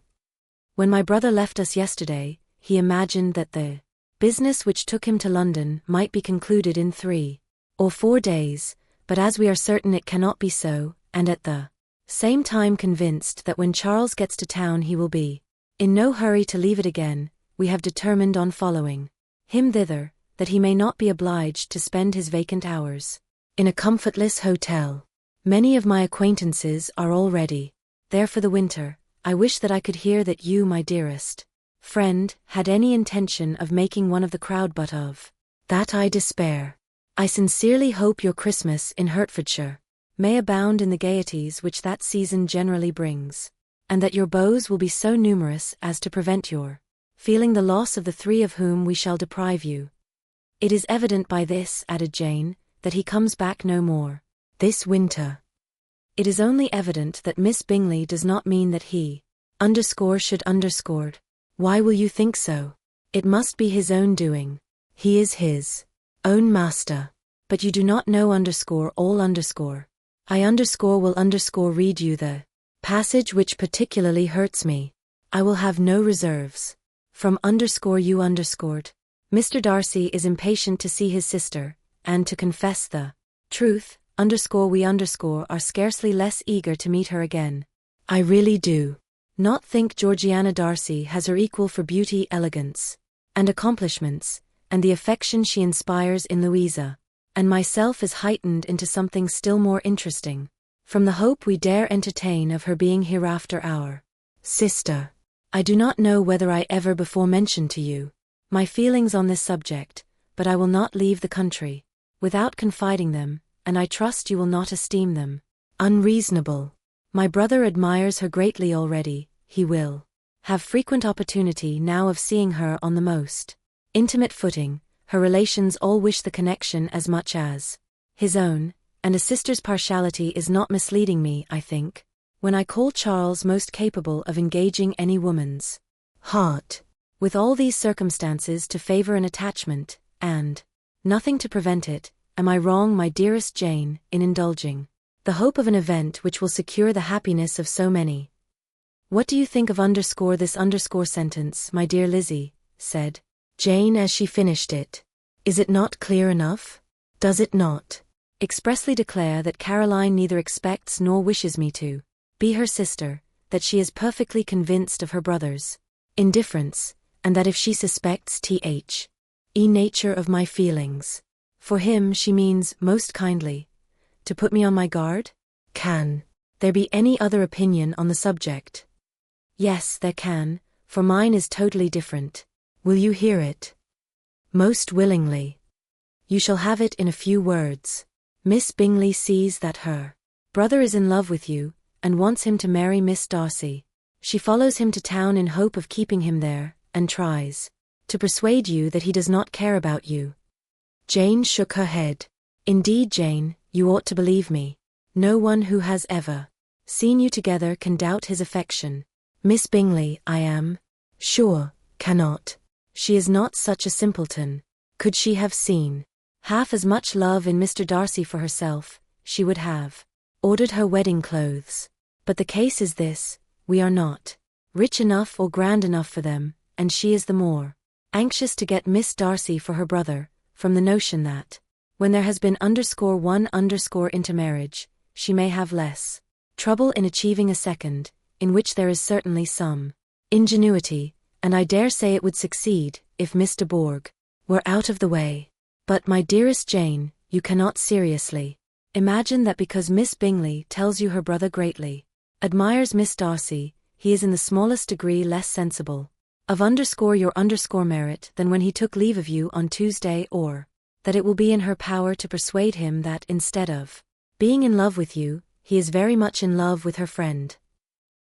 When my brother left us yesterday, he imagined that the business which took him to London might be concluded in 3 or 4 days, but as we are certain it cannot be so, and at the same time convinced that when Charles gets to town he will be in no hurry to leave it again, we have determined on following him thither, that he may not be obliged to spend his vacant hours in a comfortless hotel. Many of my acquaintances are already there for the winter. I wish that I could hear that you, my dearest friend, had any intention of making one of the crowd, but of that I despair. I sincerely hope your Christmas in Hertfordshire may abound in the gaieties which that season generally brings, and that your beaux will be so numerous as to prevent your feeling the loss of the 3 of whom we shall deprive you. It is evident by this, added Jane, that he comes back no more. This winter. It is only evident that Miss Bingley does not mean that he should underscored. Why will you think so? It must be his own doing. He is his own master. But you do not know all underscore. I will read you the passage which particularly hurts me. I will have no reserves. From you underscored. Mr. Darcy is impatient to see his sister, and to confess the truth, we are scarcely less eager to meet her again. I really do not think Georgiana Darcy has her equal for beauty, elegance, and accomplishments, and the affection she inspires in Louisa, and myself is heightened into something still more interesting, from the hope we dare entertain of her being hereafter our sister. I do not know whether I ever before mentioned to you my feelings on this subject, but I will not leave the country without confiding them, and I trust you will not esteem them unreasonable. My brother admires her greatly already. He will have frequent opportunity now of seeing her on the most intimate footing. Her relations all wish the connection as much as his own, and a sister's partiality is not misleading me, I think, when I call Charles most capable of engaging any woman's heart. With all these circumstances to favor an attachment, and nothing to prevent it, am I wrong, my dearest Jane, in indulging the hope of an event which will secure the happiness of so many? What do you think of this sentence, my dear Lizzie? Said Jane as she finished it. Is it not clear enough? Does it not expressly declare that Caroline neither expects nor wishes me to be her sister, that she is perfectly convinced of her brother's indifference, and that if she suspects nature of my feelings for him, she means, most kindly, to put me on my guard? Can there be any other opinion on the subject? Yes, there can, for mine is totally different. Will you hear it? Most willingly. You shall have it in a few words. Miss Bingley sees that her brother is in love with you, and wants him to marry Miss Darcy. She follows him to town in hope of keeping him there, and tries to persuade you that he does not care about you. Jane shook her head. Indeed, Jane, you ought to believe me. No one who has ever seen you together can doubt his affection. Miss Bingley, I am sure, cannot. She is not such a simpleton. Could she have seen half as much love in Mr. Darcy for herself, she would have ordered her wedding clothes. But the case is this: we are not rich enough or grand enough for them, and she is the more anxious to get Miss Darcy for her brother, from the notion that, when there has been one intermarriage, she may have less trouble in achieving a second, in which there is certainly some ingenuity, and I dare say it would succeed, if Miss de Bourgh were out of the way. But, my dearest Jane, you cannot seriously imagine that because Miss Bingley tells you her brother greatly admires Miss Darcy, he is in the smallest degree less sensible of your merit than when he took leave of you on Tuesday, or that it will be in her power to persuade him that instead of being in love with you, he is very much in love with her friend.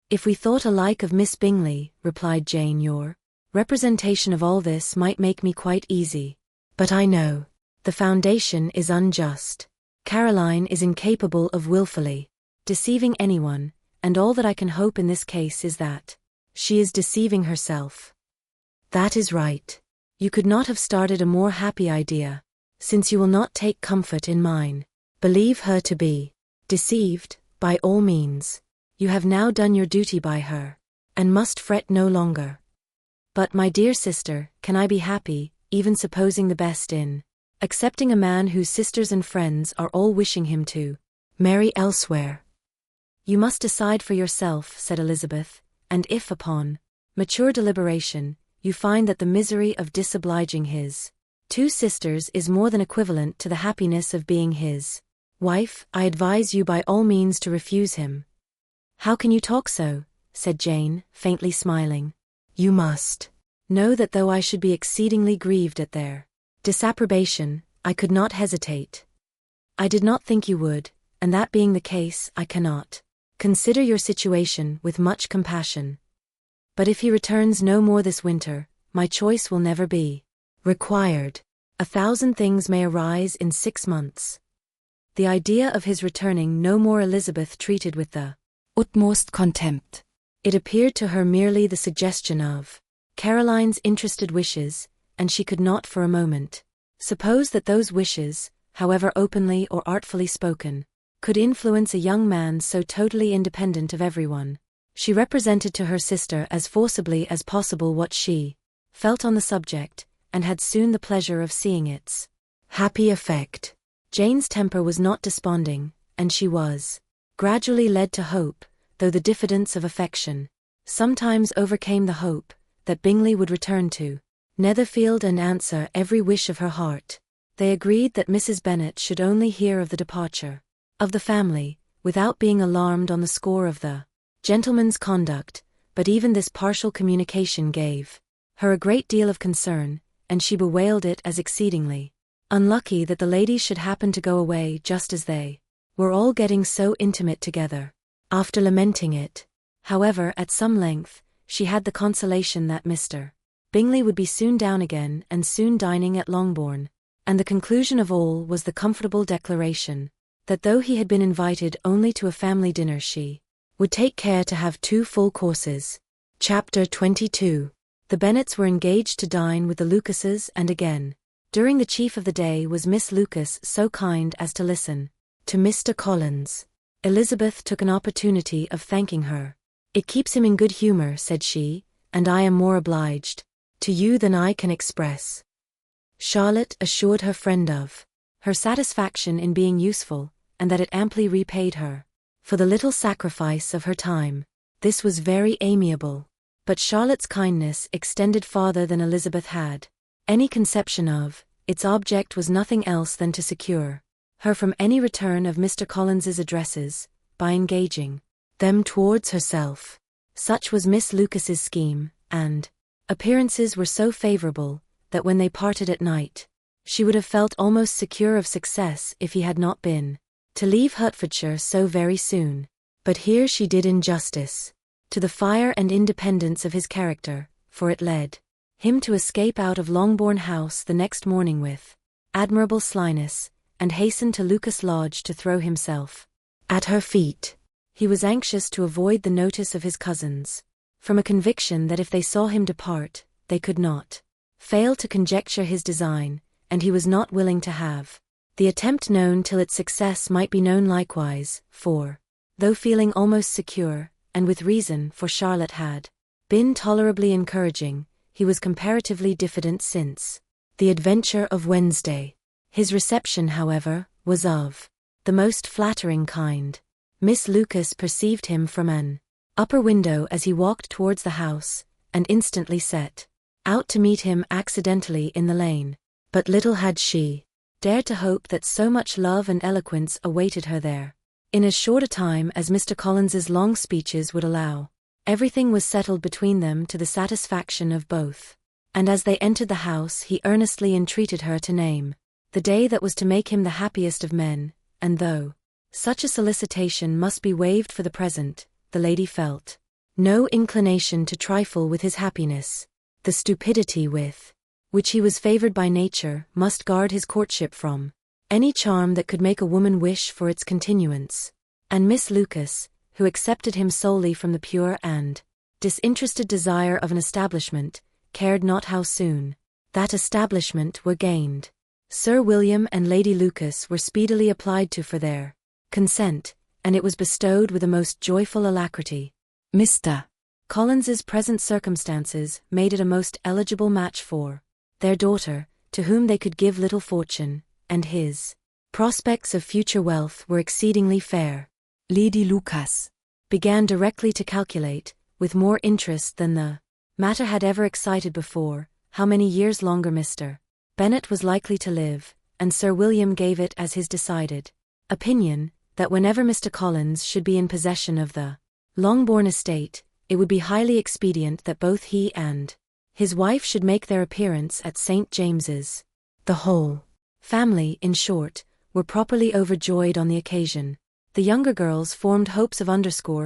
If we thought alike of Miss Bingley, replied Jane, your representation of all this might make me quite easy. But I know the foundation is unjust. Caroline is incapable of wilfully deceiving anyone, and all that I can hope in this case is that she is deceiving herself. That is right. You could not have started a more happy idea. Since you will not take comfort in mine, believe her to be deceived, by all means. You have now done your duty by her, and must fret no longer. But, my dear sister, can I be happy, even supposing the best in accepting a man whose sisters and friends are all wishing him to marry elsewhere? You must decide for yourself, said Elizabeth, and if upon mature deliberation, you find that the misery of disobliging his two sisters is more than equivalent to the happiness of being his wife, I advise you by all means to refuse him. How can you talk so? Said Jane, faintly smiling. You must know that though I should be exceedingly grieved at their disapprobation, I could not hesitate. I did not think you would, and that being the case, I cannot consider your situation with much compassion. But if he returns no more this winter, my choice will never be required. 1,000 things may arise in 6 months. The idea of his returning no more Elizabeth treated with the utmost contempt. It appeared to her merely the suggestion of Caroline's interested wishes, and she could not for a moment suppose that those wishes, however openly or artfully spoken, could influence a young man so totally independent of everyone. She represented to her sister as forcibly as possible what she felt on the subject, and had soon the pleasure of seeing its happy effect. Jane's temper was not desponding, and she was gradually led to hope, though the diffidence of affection sometimes overcame the hope, that Bingley would return to Netherfield and answer every wish of her heart. They agreed that Mrs. Bennet should only hear of the departure of the family, without being alarmed on the score of the gentleman's conduct, but even this partial communication gave her a great deal of concern, and she bewailed it as exceedingly unlucky that the ladies should happen to go away just as they were all getting so intimate together. After lamenting it, however, at some length, she had the consolation that Mr. Bingley would be soon down again and soon dining at Longbourn, and the conclusion of all was the comfortable declaration that though he had been invited only to a family dinner, she would take care to have 2 full courses. Chapter 22. The Bennets were engaged to dine with the Lucases, and again, during the chief of the day, was Miss Lucas so kind as to listen to Mr. Collins. Elizabeth took an opportunity of thanking her. "It keeps him in good humour," said she, "and I am more obliged to you than I can express." Charlotte assured her friend of her satisfaction in being useful, and that it amply repaid her for the little sacrifice of her time. This was very amiable, but Charlotte's kindness extended farther than Elizabeth had any conception of. Its object was nothing else than to secure her from any return of Mr. Collins's addresses, by engaging them towards herself. Such was Miss Lucas's scheme, and appearances were so favourable, that when they parted at night, she would have felt almost secure of success if he had not been to leave Hertfordshire so very soon. But here she did injustice to the fire and independence of his character, for it led him to escape out of Longbourn House the next morning with admirable slyness, and hasten to Lucas Lodge to throw himself at her feet. He was anxious to avoid the notice of his cousins, from a conviction that if they saw him depart, they could not fail to conjecture his design, and he was not willing to have the attempt known till its success might be known likewise, for, though feeling almost secure, and with reason, for Charlotte had been tolerably encouraging, he was comparatively diffident since the adventure of Wednesday. His reception, however, was of the most flattering kind. Miss Lucas perceived him from an upper window as he walked towards the house, and instantly set out to meet him accidentally in the lane. But little had she dared to hope that so much love and eloquence awaited her there. In as short a time as Mr. Collins's long speeches would allow, everything was settled between them to the satisfaction of both, and as they entered the house he earnestly entreated her to name the day that was to make him the happiest of men, and though such a solicitation must be waived for the present, the lady felt no inclination to trifle with his happiness. The stupidity with which he was favoured by nature must guard his courtship from any charm that could make a woman wish for its continuance, and Miss Lucas, who accepted him solely from the pure and disinterested desire of an establishment, cared not how soon that establishment were gained. Sir William and Lady Lucas were speedily applied to for their consent, and it was bestowed with a most joyful alacrity. Mr. Collins's present circumstances made it a most eligible match for their daughter, to whom they could give little fortune, and his prospects of future wealth were exceedingly fair. Lady Lucas began directly to calculate, with more interest than the matter had ever excited before, how many years longer Mr. Bennet was likely to live, and Sir William gave it as his decided opinion, that whenever Mr. Collins should be in possession of the Longbourn estate, it would be highly expedient that both he and his wife should make their appearance at St. James's. The whole family, in short, were properly overjoyed on the occasion. The younger girls formed hopes of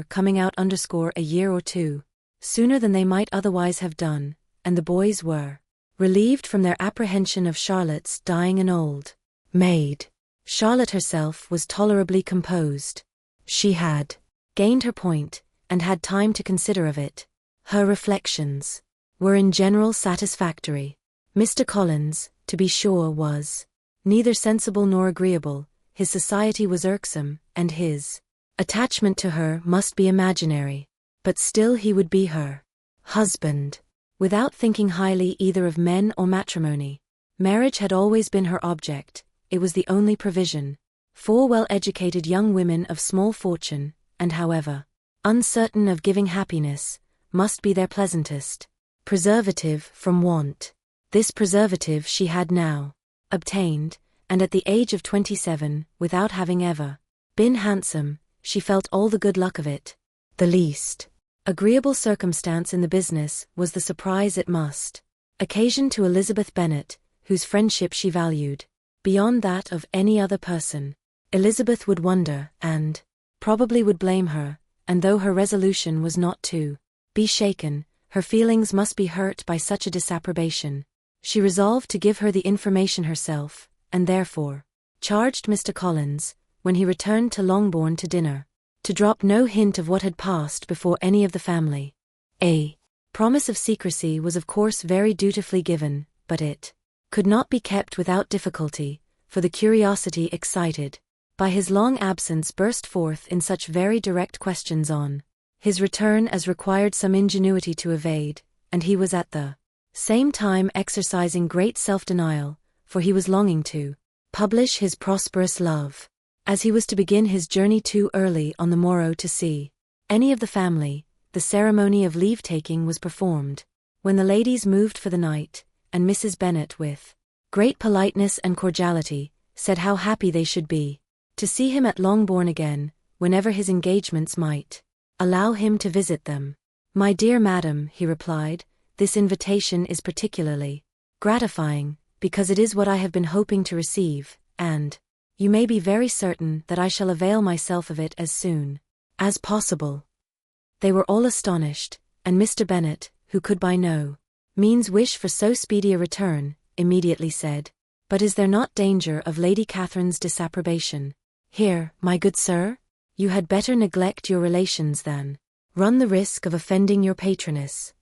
coming out a year or two sooner than they might otherwise have done, and the boys were relieved from their apprehension of Charlotte's dying an old maid. Charlotte herself was tolerably composed. She had gained her point, and had time to consider of it. Her reflections were in general satisfactory. Mr. Collins, to be sure, was neither sensible nor agreeable, his society was irksome, and his attachment to her must be imaginary. But still he would be her husband, without thinking highly either of men or matrimony. Marriage had always been her object, it was the only provision. 4 well-educated young women of small fortune, and however uncertain of giving happiness, must be their pleasantest preservative from want. This preservative she had now obtained, and at the age of 27, without having ever been handsome, she felt all the good luck of it. The least agreeable circumstance in the business was the surprise it must occasion to Elizabeth Bennet, whose friendship she valued beyond that of any other person. Elizabeth would wonder, and probably would blame her, and though her resolution was not to be shaken, her feelings must be hurt by such a disapprobation. She resolved to give her the information herself, and therefore charged Mr. Collins, when he returned to Longbourn to dinner, to drop no hint of what had passed before any of the family. A promise of secrecy was of course very dutifully given, but it could not be kept without difficulty, for the curiosity excited by his long absence burst forth in such very direct questions on his return as required some ingenuity to evade, and he was at the same time exercising great self-denial, for he was longing to publish his prosperous love, as he was to begin his journey too early on the morrow to see any of the family. The ceremony of leave-taking was performed, when the ladies moved for the night, and Mrs. Bennet, with great politeness and cordiality, said how happy they should be to see him at Longbourn again, whenever his engagements might allow him to visit them. "My dear madam," he replied, "this invitation is particularly gratifying, because it is what I have been hoping to receive, and you may be very certain that I shall avail myself of it as soon as possible." They were all astonished, and Mr. Bennet, who could by no means wish for so speedy a return, immediately said, "But is there not danger of Lady Catherine's disapprobation? Here, my good sir, you had better neglect your relations than run the risk of offending your patroness."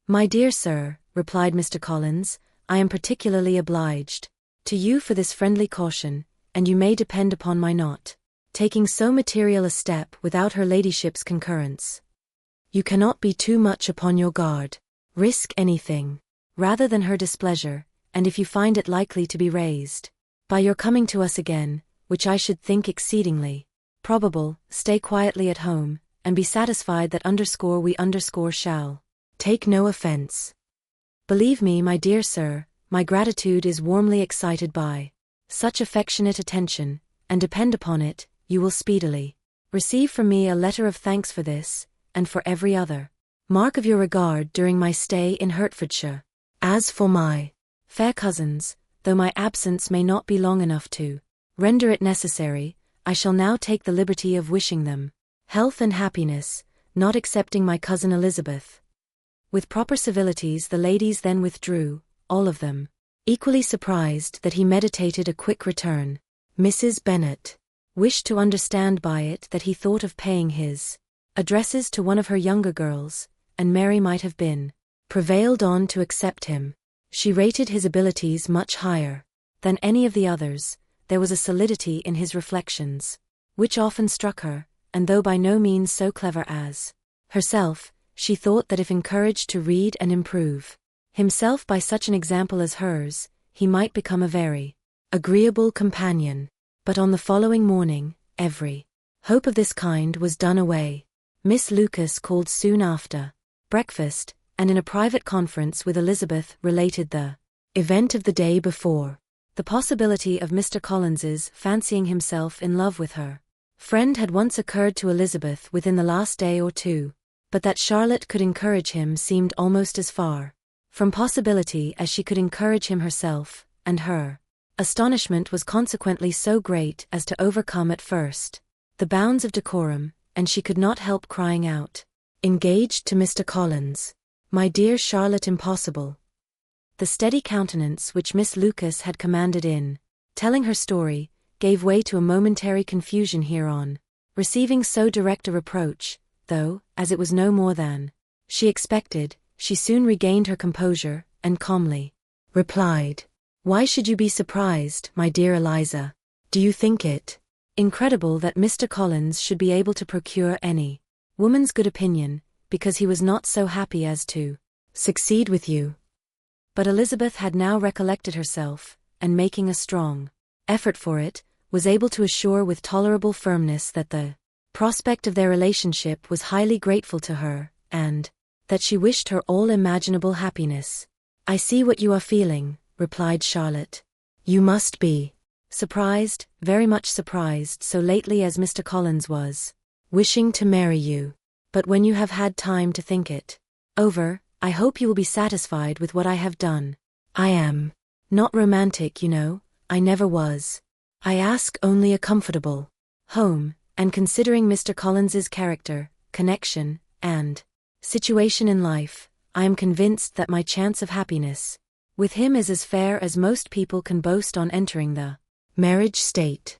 "My dear sir," replied Mr. Collins, "I am particularly obliged to you for this friendly caution, and you may depend upon my not taking so material a step without her ladyship's concurrence. You cannot be too much upon your guard. Risk anything rather than her displeasure, and if you find it likely to be raised by your coming to us again, which I should think exceedingly probable, stay quietly at home, and be satisfied that we shall take no offense. Believe me, my dear sir, my gratitude is warmly excited by such affectionate attention, and depend upon it, you will speedily receive from me a letter of thanks for this, and for every other mark of your regard during my stay in Hertfordshire. As for my fair cousins, though my absence may not be long enough to render it necessary, I shall now take the liberty of wishing them health and happiness, not excepting my cousin Elizabeth." With proper civilities the ladies then withdrew, all of them equally surprised that he meditated a quick return. Mrs. Bennet wished to understand by it that he thought of paying his addresses to one of her younger girls, and Mary might have been prevailed on to accept him. She rated his abilities much higher than any of the others. There was a solidity in his reflections which often struck her, and though by no means so clever as herself, she thought that if encouraged to read and improve himself by such an example as hers, he might become a very agreeable companion. But on the following morning, every hope of this kind was done away. Miss Lucas called soon after breakfast, and in a private conference with Elizabeth related the event of the day before. The possibility of Mr. Collins's fancying himself in love with her friend had once occurred to Elizabeth within the last day or two, but that Charlotte could encourage him seemed almost as far from possibility as she could encourage him herself, and her astonishment was consequently so great as to overcome at first the bounds of decorum, and she could not help crying out, "Engaged to Mr. Collins! My dear Charlotte, impossible!" The steady countenance which Miss Lucas had commanded in telling her story gave way to a momentary confusion hereon. Receiving so direct a reproach, though, as it was no more than she expected, she soon regained her composure, and calmly replied, "Why should you be surprised, my dear Eliza? Do you think it incredible that Mr. Collins should be able to procure any woman's good opinion, because he was not so happy as to succeed with you?" But Elizabeth had now recollected herself, and making a strong effort for it, was able to assure with tolerable firmness that the prospect of their relationship was highly grateful to her, and that she wished her all imaginable happiness. "I see what you are feeling," replied Charlotte. "You must be surprised, very much surprised, so lately as Mr. Collins was wishing to marry you. But when you have had time to think it over, I hope you will be satisfied with what I have done. I am not romantic, you know, I never was. I ask only a comfortable home, and considering Mr. Collins's character, connection, and situation in life, I am convinced that my chance of happiness with him is as fair as most people can boast on entering the marriage state."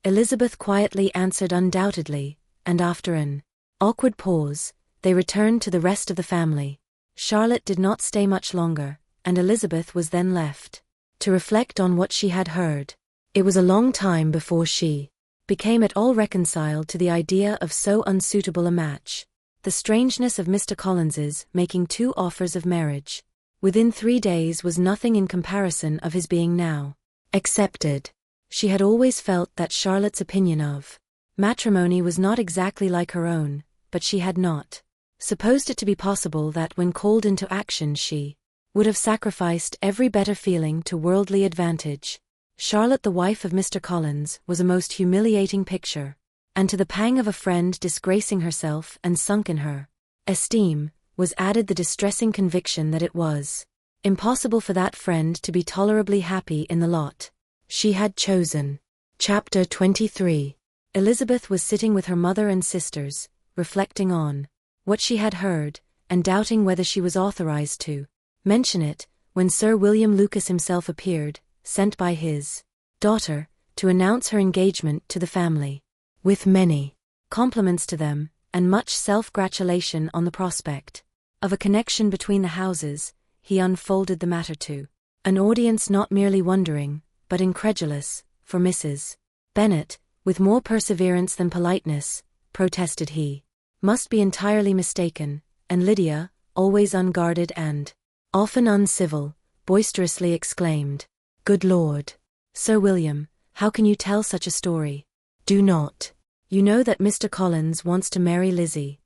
Elizabeth quietly answered undoubtedly, and after an awkward pause, they returned to the rest of the family. Charlotte did not stay much longer, and Elizabeth was then left to reflect on what she had heard. It was a long time before she became at all reconciled to the idea of so unsuitable a match. The strangeness of Mr. Collins's making 2 offers of marriage within 3 days was nothing in comparison of his being now accepted. She had always felt that Charlotte's opinion of matrimony was not exactly like her own, but she had not supposed it to be possible that when called into action she would have sacrificed every better feeling to worldly advantage. Charlotte, the wife of Mr. Collins, was a most humiliating picture, and to the pang of a friend disgracing herself and sunk in her esteem, was added the distressing conviction that it was impossible for that friend to be tolerably happy in the lot she had chosen. Chapter 23. Elizabeth was sitting with her mother and sisters, reflecting on what she had heard, and doubting whether she was authorized to mention it, when Sir William Lucas himself appeared, sent by his daughter, to announce her engagement to the family. With many compliments to them, and much self-gratulation on the prospect of a connection between the houses, he unfolded the matter to an audience not merely wondering, but incredulous, for Mrs. Bennet, with more perseverance than politeness, protested he must be entirely mistaken, and Lydia, always unguarded and often uncivil, boisterously exclaimed, "Good Lord, Sir William, how can you tell such a story? Do not you know that Mr. Collins wants to marry Lizzie?"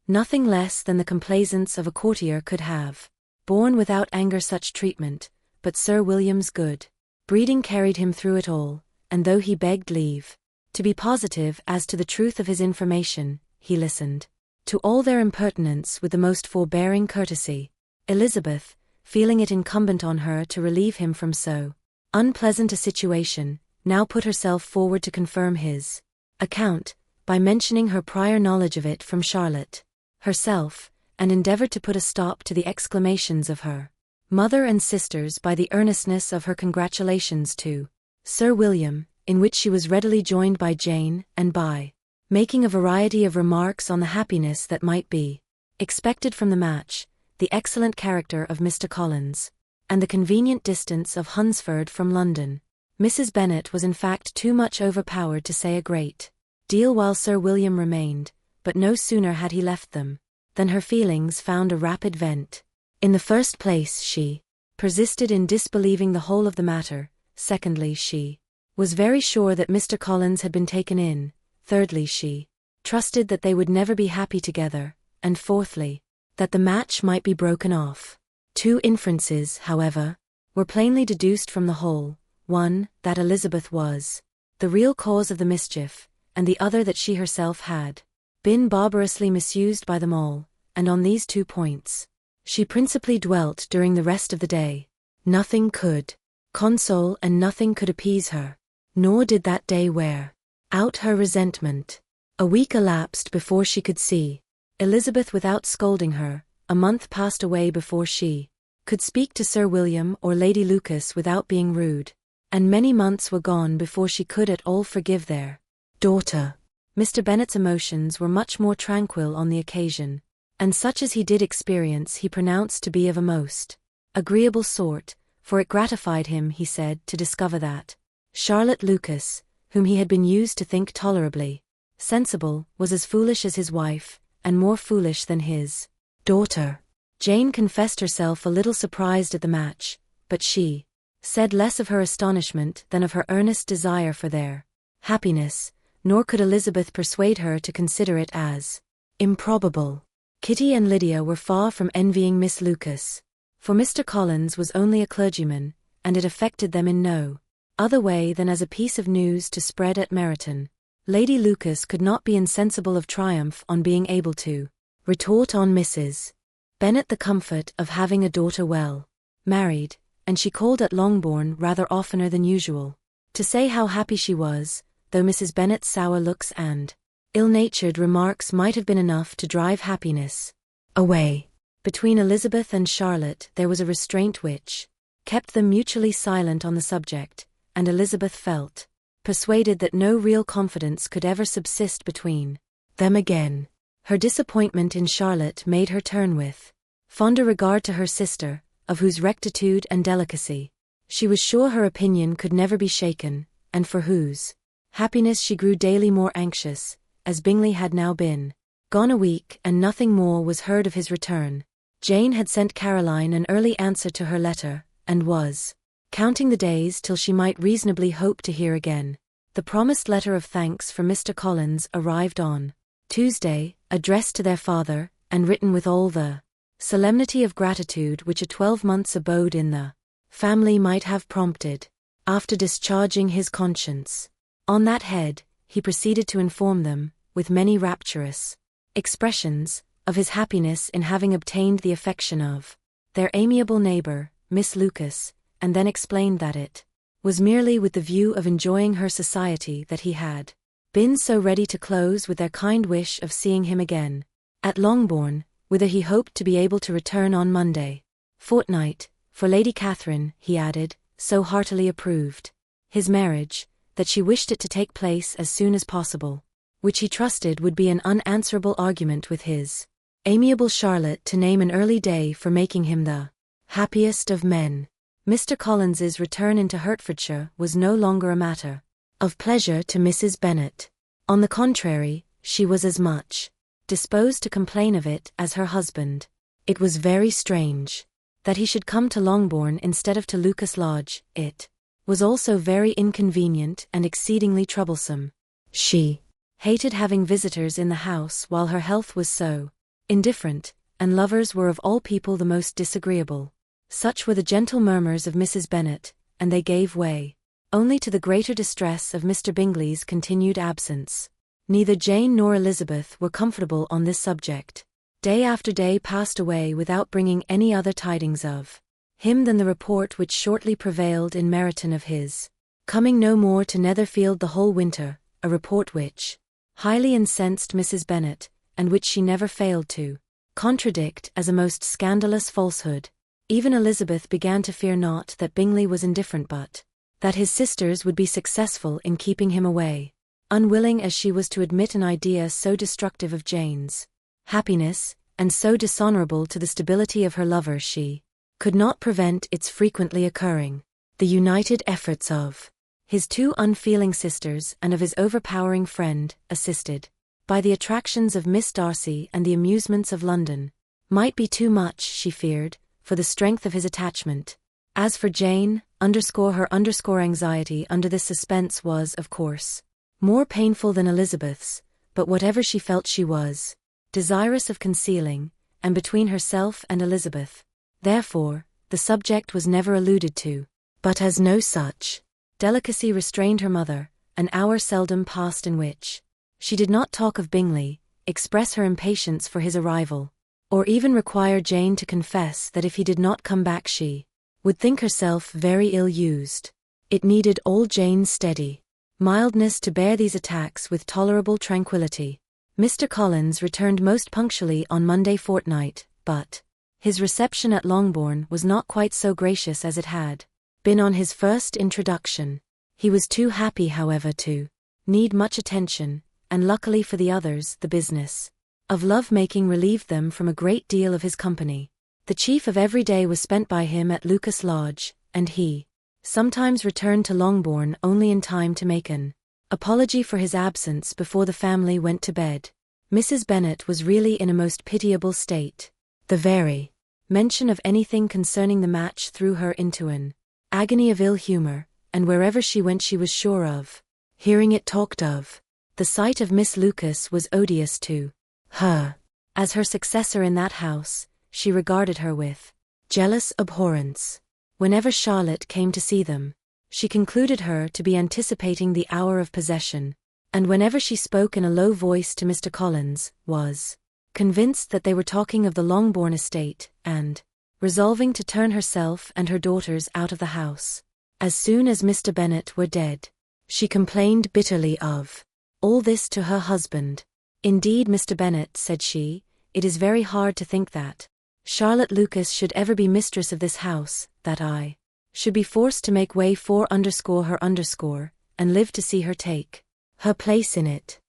Nothing less than the complaisance of a courtier could have borne without anger such treatment, but Sir William's good breeding carried him through it all, and though he begged leave to be positive as to the truth of his information, he listened to all their impertinence with the most forbearing courtesy. Elizabeth, feeling it incumbent on her to relieve him from so unpleasant a situation, now put herself forward to confirm his account, by mentioning her prior knowledge of it from Charlotte herself, and endeavored to put a stop to the exclamations of her mother and sisters by the earnestness of her congratulations to Sir William, in which she was readily joined by Jane, and by making a variety of remarks on the happiness that might be expected from the match, the excellent character of Mr. Collins, and the convenient distance of Hunsford from London. Mrs. Bennet was in fact too much overpowered to say a great deal while Sir William remained, but no sooner had he left them than her feelings found a rapid vent. In the first place, she persisted in disbelieving the whole of the matter. Secondly, she was very sure that Mr. Collins had been taken in. Thirdly, she trusted that they would never be happy together, and fourthly, that the match might be broken off. 2 inferences, however, were plainly deduced from the whole: one, that Elizabeth was the real cause of the mischief, and the other that she herself had been barbarously misused by them all, and on these 2 points she principally dwelt during the rest of the day. Nothing could console and nothing could appease her, nor did that day wear out her resentment. A week elapsed before she could see Elizabeth without scolding her, a month passed away before she could speak to Sir William or Lady Lucas without being rude, and many months were gone before she could at all forgive their daughter. Mr. Bennet's emotions were much more tranquil on the occasion, and such as he did experience he pronounced to be of a most agreeable sort, for it gratified him, he said, to discover that Charlotte Lucas, whom he had been used to think tolerably sensible, was as foolish as his wife, and more foolish than his daughter. Jane confessed herself a little surprised at the match, but she said less of her astonishment than of her earnest desire for their happiness, nor could Elizabeth persuade her to consider it as improbable. Kitty and Lydia were far from envying Miss Lucas, for Mr. Collins was only a clergyman, and it affected them in no other way than as a piece of news to spread at Meryton. Lady Lucas could not be insensible of triumph on being able to retort on Mrs. Bennet the comfort of having a daughter well married, and she called at Longbourn rather oftener than usual, to say how happy she was, though Mrs. Bennet's sour looks and ill-natured remarks might have been enough to drive happiness away. Between Elizabeth and Charlotte there was a restraint which kept them mutually silent on the subject, and Elizabeth felt persuaded that no real confidence could ever subsist between them again. Her disappointment in Charlotte made her turn with fonder regard to her sister, of whose rectitude and delicacy she was sure her opinion could never be shaken, and for whose happiness she grew daily more anxious, as Bingley had now been gone a week and nothing more was heard of his return. Jane had sent Caroline an early answer to her letter, and was counting the days till she might reasonably hope to hear again. The promised letter of thanks from Mr. Collins arrived on Tuesday, addressed to their father, and written with all the solemnity of gratitude which a 12 months' abode in the family might have prompted. After discharging his conscience on that head, he proceeded to inform them, with many rapturous expressions, of his happiness in having obtained the affection of their amiable neighbor, Miss Lucas, and then explained that it was merely with the view of enjoying her society that he had been so ready to close with their kind wish of seeing him again at Longbourn, whither he hoped to be able to return on Monday fortnight, for Lady Catherine, he added, so heartily approved his marriage, that she wished it to take place as soon as possible, which he trusted would be an unanswerable argument with his amiable Charlotte to name an early day for making him the happiest of men. Mr. Collins's return into Hertfordshire was no longer a matter of pleasure to Mrs. Bennet. On the contrary, she was as much disposed to complain of it as her husband. It was very strange that he should come to Longbourn instead of to Lucas Lodge. It was also very inconvenient and exceedingly troublesome. She hated having visitors in the house while her health was so indifferent, and lovers were of all people the most disagreeable. Such were the gentle murmurs of Mrs. Bennet, and they gave way only to the greater distress of Mr. Bingley's continued absence. Neither Jane nor Elizabeth were comfortable on this subject. Day after day passed away without bringing any other tidings of him than the report which shortly prevailed in Meryton of his coming no more to Netherfield the whole winter, a report which highly incensed Mrs. Bennet, and which she never failed to contradict as a most scandalous falsehood. Even Elizabeth began to fear not that Bingley was indifferent but that his sisters would be successful in keeping him away. Unwilling as she was to admit an idea so destructive of Jane's happiness, and so dishonorable to the stability of her lover, she could not prevent its frequently occurring. The united efforts of his two unfeeling sisters and of his overpowering friend, assisted by the attractions of Miss Darcy and the amusements of London, might be too much, she feared, for the strength of his attachment. As for Jane, her anxiety under this suspense was, of course, more painful than Elizabeth's, but whatever she felt she was desirous of concealing, and between herself and Elizabeth. Therefore, the subject was never alluded to. But as no such delicacy restrained her mother, an hour seldom passed in which she did not talk of Bingley, express her impatience for his arrival, or even require Jane to confess that if he did not come back she would think herself very ill-used. It needed all Jane's steady mildness to bear these attacks with tolerable tranquillity. Mr. Collins returned most punctually on Monday fortnight, but His reception at Longbourn was not quite so gracious as it had been on his first introduction. He was too happy, however, to need much attention, and luckily for the others, the business of love-making relieved them from a great deal of his company. The chief of every day was spent by him at Lucas Lodge, and he sometimes returned to Longbourn only in time to make an apology for his absence before the family went to bed. Mrs. Bennet was really in a most pitiable state. The very mention of anything concerning the match threw her into an agony of ill humor, and wherever she went she was sure of hearing it talked of. The sight of Miss Lucas was odious to her. As her successor in that house, she regarded her with jealous abhorrence. Whenever Charlotte came to see them, she concluded her to be anticipating the hour of possession, and whenever she spoke in a low voice to Mr. Collins, was convinced that they were talking of the Longbourn estate, and resolving to turn herself and her daughters out of the house as soon as Mr. Bennet were dead. She complained bitterly of all this to her husband. "Indeed, Mr. Bennet," said she, "it is very hard to think that Charlotte Lucas should ever be mistress of this house, that I should be forced to make way for her and live to see her take her place in it.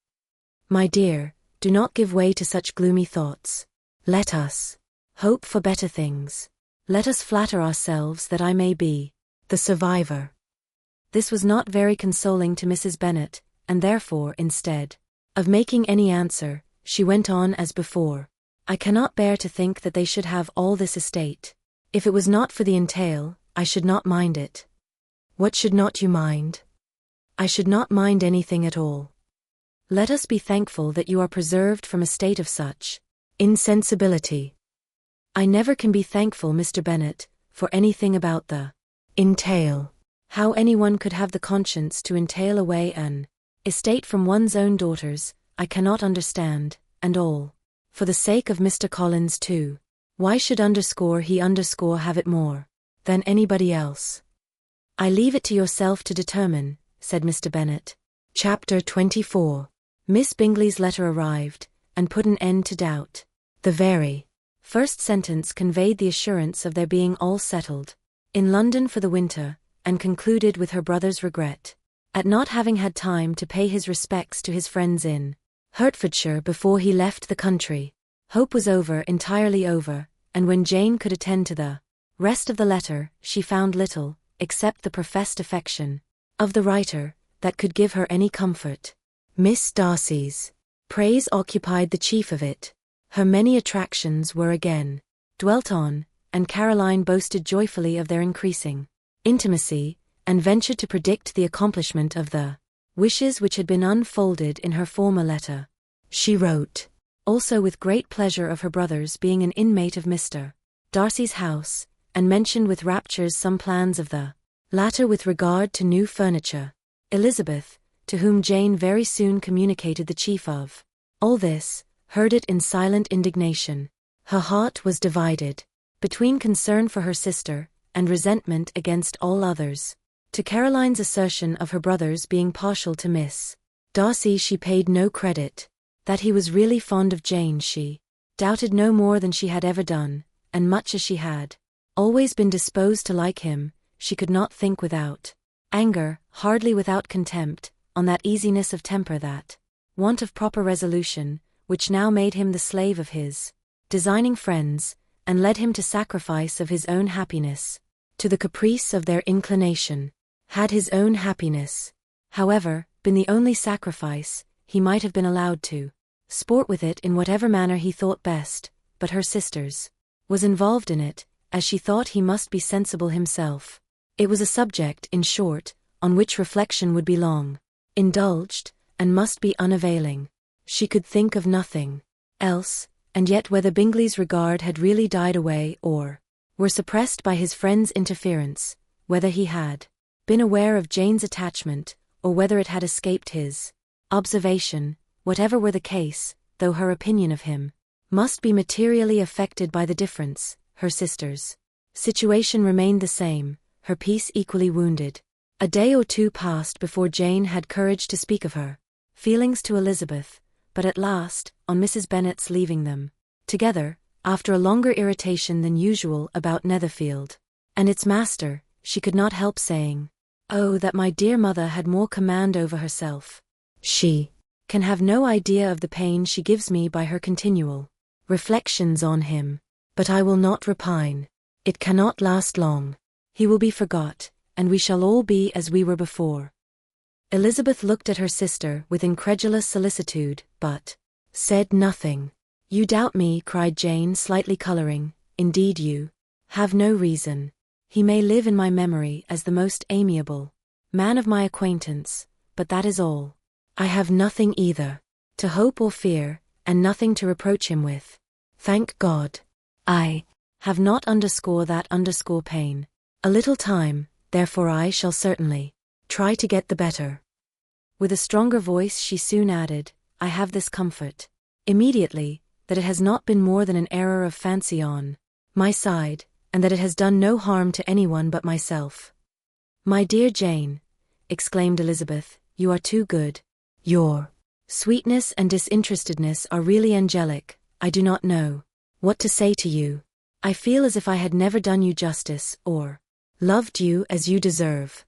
My dear, do not give way to such gloomy thoughts. Let us hope for better things. Let us flatter ourselves that I may be the survivor." This was not very consoling to Mrs. Bennet, and therefore, instead of making any answer, she went on as before. "I cannot bear to think that they should have all this estate. If it was not for the entail, I should not mind it." "What should not you mind?" "I should not mind anything at all. Let us be thankful that you are preserved from a state of such insensibility." "I never can be thankful, Mr. Bennet, for anything about the entail. How anyone could have the conscience to entail away an estate from one's own daughters, I cannot understand, and all for the sake of Mr. Collins too. Why should he have it more than anybody else?" "I leave it to yourself to determine," said Mr. Bennet. Chapter 24. Miss Bingley's letter arrived, and put an end to doubt. The very first sentence conveyed the assurance of their being all settled in London for the winter, and concluded with her brother's regret at not having had time to pay his respects to his friends in Hertfordshire before he left the country. Hope was entirely over, and when Jane could attend to the rest of the letter, she found little, except the professed affection of the writer, that could give her any comfort. Miss Darcy's praise occupied the chief of it. Her many attractions were again dwelt on, and Caroline boasted joyfully of their increasing intimacy, and ventured to predict the accomplishment of the wishes which had been unfolded in her former letter. She wrote also with great pleasure of her brother's being an inmate of Mr. Darcy's house, and mentioned with raptures some plans of the latter with regard to new furniture. Elizabeth, to whom Jane very soon communicated the chief of all this, heard it in silent indignation. Her heart was divided between concern for her sister, and resentment against all others. To Caroline's assertion of her brother's being partial to Miss Darcy she paid no credit. That he was really fond of Jane she doubted no more than she had ever done, and much as she had always been disposed to like him, she could not think without anger, hardly without contempt, on that easiness of temper, that want of proper resolution, which now made him the slave of his designing friends, and led him to sacrifice of his own happiness to the caprice of their inclination. Had his own happiness, however, been the only sacrifice, he might have been allowed to sport with it in whatever manner he thought best, but her sister's was involved in it, as she thought he must be sensible himself. It was a subject, in short, on which reflection would be long indulged, and must be unavailing. She could think of nothing else, and yet whether Bingley's regard had really died away or were suppressed by his friend's interference, whether he had been aware of Jane's attachment, or whether it had escaped his observation, whatever were the case, though her opinion of him must be materially affected by the difference, her sister's situation remained the same, her peace equally wounded. A day or two passed before Jane had courage to speak of her feelings to Elizabeth, but at last, on Mrs. Bennet's leaving them together, after a longer irritation than usual about Netherfield and its master, she could not help saying, "Oh, that my dear mother had more command over herself. She can have no idea of the pain she gives me by her continual reflections on him. But I will not repine. It cannot last long. He will be forgot, and we shall all be as we were before." Elizabeth looked at her sister with incredulous solicitude, but said nothing. "You doubt me," cried Jane, slightly coloring. "Indeed you have no reason. He may live in my memory as the most amiable man of my acquaintance, but that is all. I have nothing either to hope or fear, and nothing to reproach him with. Thank God. I have not that pain. A little time, therefore I shall certainly try to get the better." With a stronger voice she soon added, "I have this comfort immediately, that it has not been more than an error of fancy on my side, and that it has done no harm to anyone but myself." "My dear Jane," exclaimed Elizabeth, "you are too good. Your sweetness and disinterestedness are really angelic. I do not know what to say to you. I feel as if I had never done you justice, or loved you as you deserve."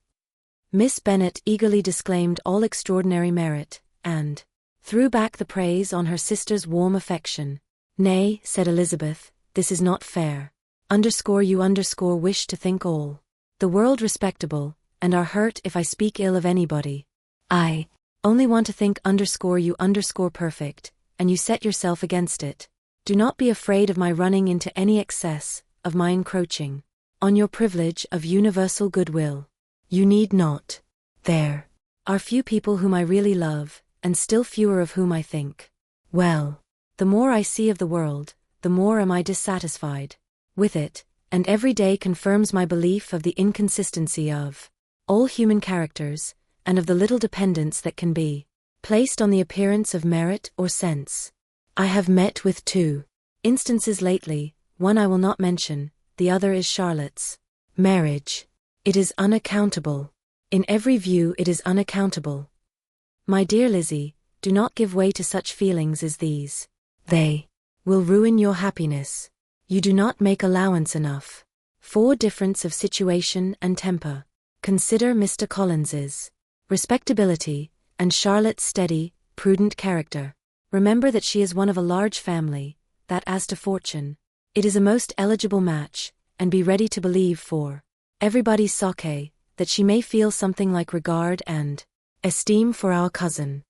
Miss Bennet eagerly disclaimed all extraordinary merit, and threw back the praise on her sister's warm affection. "Nay," said Elizabeth, "this is not fair. You wish to think all the world respectable, and are hurt if I speak ill of anybody. I only want to think you perfect, and you set yourself against it. Do not be afraid of my running into any excess, of my encroaching on your privilege of universal goodwill. You need not. There are few people whom I really love, and still fewer of whom I think well. The more I see of the world, the more am I dissatisfied with it, and every day confirms my belief of the inconsistency of all human characters, and of the little dependence that can be placed on the appearance of merit or sense. I have met with 2 instances lately, one I will not mention, the other is Charlotte's marriage. It is unaccountable. In every view it is unaccountable. My dear Lizzie, do not give way to such feelings as these. They will ruin your happiness. You do not make allowance enough for difference of situation and temper. Consider Mr. Collins's respectability, and Charlotte's steady, prudent character. Remember that she is one of a large family, that as to fortune, it is a most eligible match, and be ready to believe for everybody's sake, that she may feel something like regard and esteem for our cousin.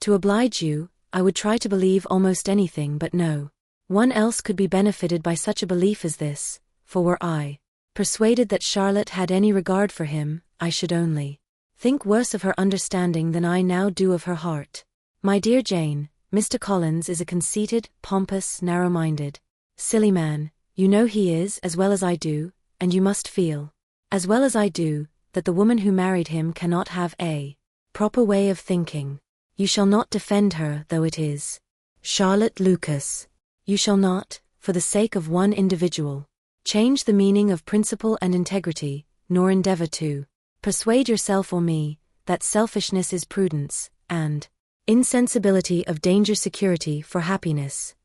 To oblige you, I would try to believe almost anything, but no one else could be benefited by such a belief as this, for were I persuaded that Charlotte had any regard for him, I should only think worse of her understanding than I now do of her heart. My dear Jane, Mr. Collins is a conceited, pompous, narrow-minded, silly man. You know he is as well as I do, and you must feel as well as I do, that the woman who married him cannot have a proper way of thinking. You shall not defend her, though it is Charlotte Lucas. You shall not, for the sake of one individual, change the meaning of principle and integrity, nor endeavor to persuade yourself or me that selfishness is prudence, and insensibility of danger security for happiness.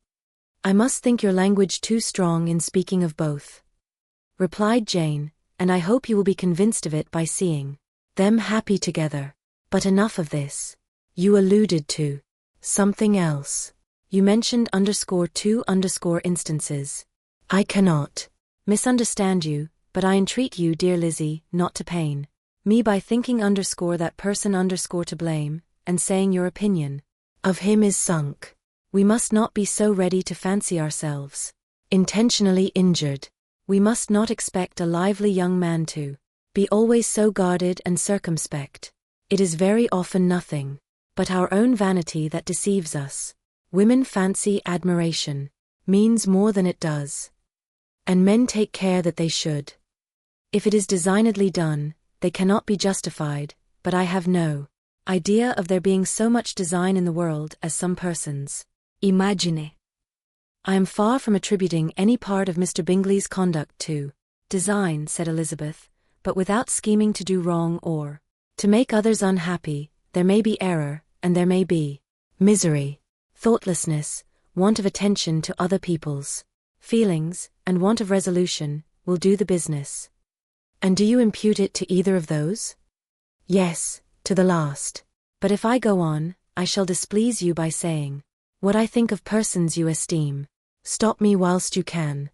I must think your language too strong in speaking of both," replied Jane, "and I hope you will be convinced of it by seeing them happy together. But enough of this. You alluded to something else. You mentioned _2 instances. I cannot misunderstand you, but I entreat you, dear Lizzie, not to pain me by thinking that person to blame, and saying your opinion of him is sunk. We must not be so ready to fancy ourselves intentionally injured. We must not expect a lively young man to be always so guarded and circumspect. It is very often nothing but our own vanity that deceives us. Women fancy admiration means more than it does, and men take care that they should. If it is designedly done, they cannot be justified, but I have no idea of there being so much design in the world as some persons imagine. I am far from attributing any part of Mr. Bingley's conduct to design, said Elizabeth, but without scheming to do wrong or to make others unhappy, there may be error, and there may be misery, thoughtlessness, want of attention to other people's feelings, and want of resolution, will do the business. And do you impute it to either of those? Yes, to the last. But if I go on, I shall displease you by saying what I think of persons you esteem. Stop me whilst you can.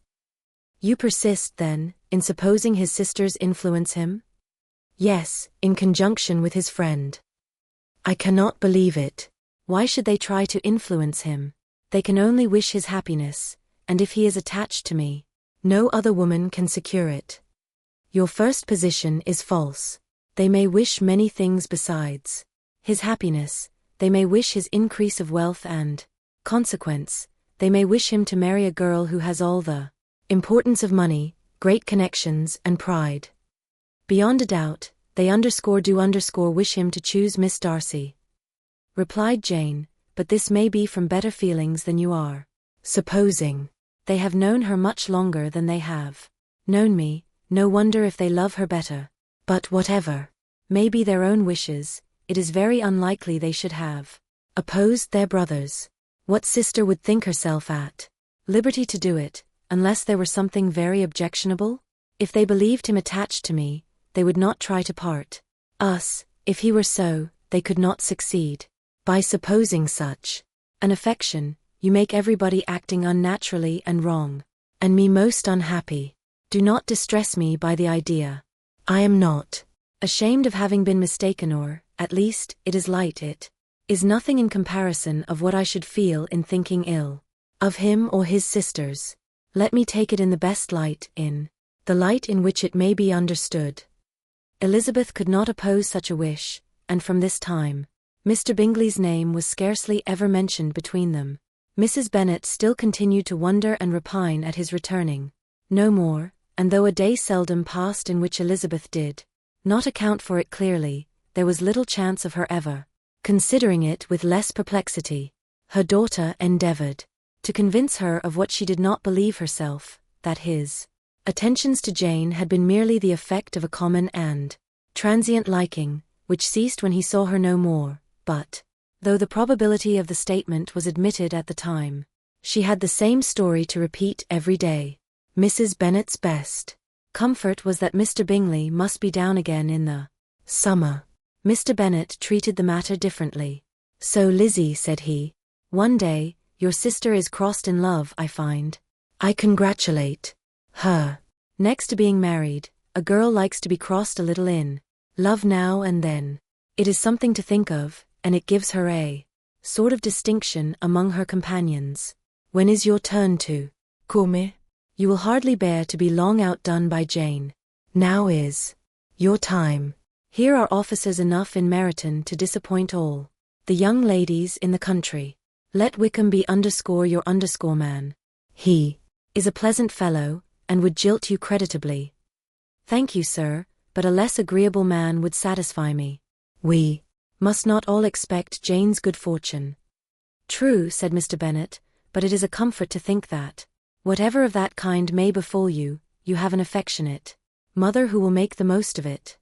You persist, then, in supposing his sisters influence him? Yes, in conjunction with his friend. I cannot believe it. Why should they try to influence him? They can only wish his happiness, and if he is attached to me, no other woman can secure it. Your first position is false. They may wish many things besides his happiness. They may wish his increase of wealth and consequence. They may wish him to marry a girl who has all the importance of money, great connections, and pride. Beyond a doubt, they do wish him to choose Miss Darcy, replied Jane, but this may be from better feelings than you are supposing. They have known her much longer than they have known me, no wonder if they love her better. But whatever may be their own wishes, it is very unlikely they should have opposed their brothers. What sister would think herself at liberty to do it, unless there were something very objectionable? If they believed him attached to me, they would not try to part us. If he were so, they could not succeed. By supposing such an affection, you make everybody acting unnaturally and wrong, and me most unhappy. Do not distress me by the idea. I am not ashamed of having been mistaken, or, at least, it is light. It is nothing in comparison of what I should feel in thinking ill of him or his sisters. Let me take it in the best light, in the light in which it may be understood. Elizabeth could not oppose such a wish, and from this time, Mr. Bingley's name was scarcely ever mentioned between them. Mrs. Bennet still continued to wonder and repine at his returning no more, and though a day seldom passed in which Elizabeth did not account for it clearly, there was little chance of her ever considering it with less perplexity. Her daughter endeavored to convince her of what she did not believe herself, that his attentions to Jane had been merely the effect of a common and transient liking, which ceased when he saw her no more. But, though the probability of the statement was admitted at the time, she had the same story to repeat every day. Mrs. Bennet's best comfort was that Mr. Bingley must be down again in the summer. Mr. Bennet treated the matter differently. So Lizzie, said he, one day, your sister is crossed in love, I find. I congratulate her. Next to being married, a girl likes to be crossed a little in love now and then. It is something to think of, and it gives her a sort of distinction among her companions. When is your turn to come? You will hardly bear to be long outdone by Jane. Now is your time. Here are officers enough in Meryton to disappoint all the young ladies in the country. Let Wickham be your man. He is a pleasant fellow, and would jilt you creditably. Thank you, sir, but a less agreeable man would satisfy me. We must not all expect Jane's good fortune. True, said Mr. Bennet, but it is a comfort to think that, whatever of that kind may befall you, you have an affectionate mother who will make the most of it.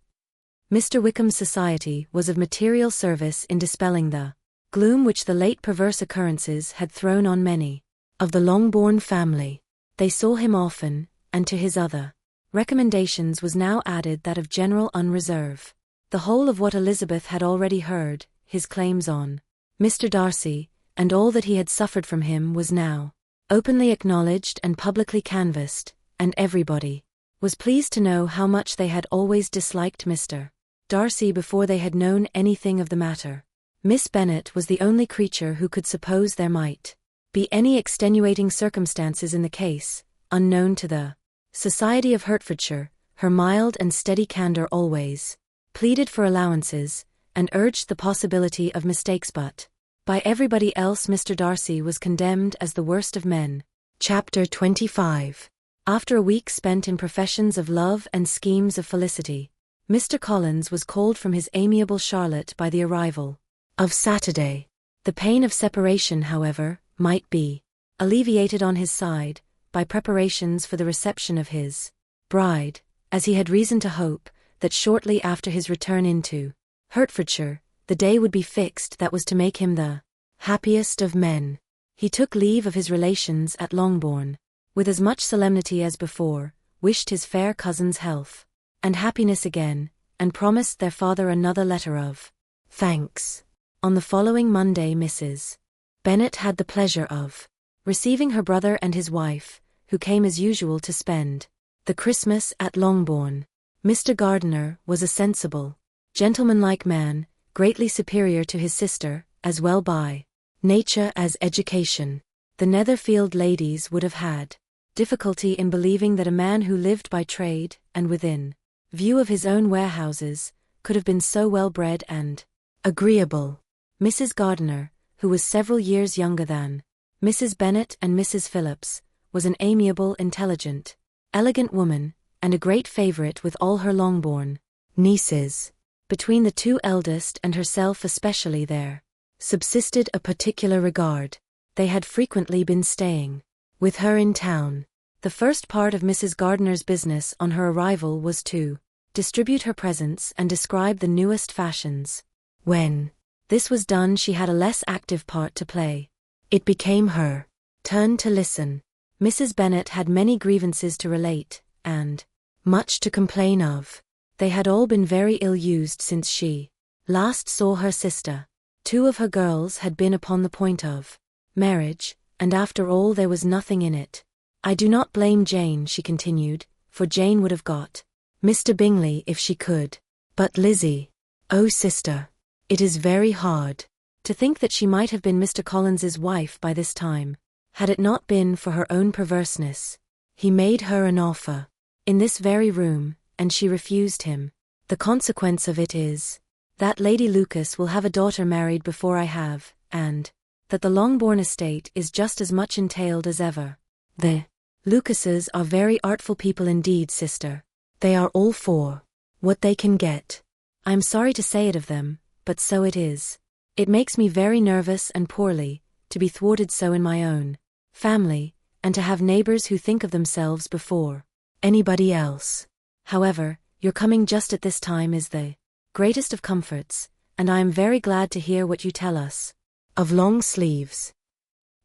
Mr. Wickham's society was of material service in dispelling the gloom which the late perverse occurrences had thrown on many of the Longbourn family. They saw him often, and to his other recommendations was now added that of general unreserve. The whole of what Elizabeth had already heard, his claims on Mr. Darcy, and all that he had suffered from him was now openly acknowledged and publicly canvassed, and everybody was pleased to know how much they had always disliked Mr. Darcy before they had known anything of the matter. Miss Bennet was the only creature who could suppose there might be any extenuating circumstances in the case, unknown to the society of Hertfordshire. Her mild and steady candour always pleaded for allowances, and urged the possibility of mistakes, but by everybody else Mr. Darcy was condemned as the worst of men. Chapter 25. After a week spent in professions of love and schemes of felicity, Mr. Collins was called from his amiable Charlotte by the arrival of Saturday. The pain of separation, however, might be alleviated on his side by preparations for the reception of his bride, as he had reason to hope that shortly after his return into Hertfordshire, the day would be fixed that was to make him the happiest of men. He took leave of his relations at Longbourn, with as much solemnity as before, wished his fair cousin's health and happiness again, and promised their father another letter of thanks. On the following Monday Mrs. Bennet had the pleasure of receiving her brother and his wife, who came as usual to spend the Christmas at Longbourn. Mr. Gardiner was a sensible, gentlemanlike man, greatly superior to his sister, as well by nature as education. The Netherfield ladies would have had difficulty in believing that a man who lived by trade, and within view of his own warehouses, could have been so well bred and agreeable. Mrs. Gardiner, who was several years younger than Mrs. Bennet and Mrs. Phillips, was an amiable, intelligent, elegant woman, and a great favourite with all her Longbourn nieces. Between the two eldest and herself especially there subsisted a particular regard. They had frequently been staying with her in town. The first part of Mrs. Gardiner's business on her arrival was to distribute her presents and describe the newest fashions. When this was done she had a less active part to play. It became her turn to listen. Mrs. Bennet had many grievances to relate, and much to complain of. They had all been very ill-used since she last saw her sister. 2 of her girls had been upon the point of marriage, and after all there was nothing in it. I do not blame Jane, she continued, for Jane would have got Mr. Bingley if she could. But Lizzie, oh sister, it is very hard. To think that she might have been Mr. Collins's wife by this time. Had it not been for her own perverseness. He made her an offer in this very room, and she refused him. The consequence of it is that Lady Lucas will have a daughter married before I have, and that the Longbourn estate is just as much entailed as ever. The Lucases are very artful people indeed, sister. They are all for what they can get. I am sorry to say it of them, but so it is. It makes me very nervous and poorly, to be thwarted so in my own family, and to have neighbors who think of themselves before anybody else. However, your coming just at this time is the greatest of comforts, and I am very glad to hear what you tell us of long sleeves.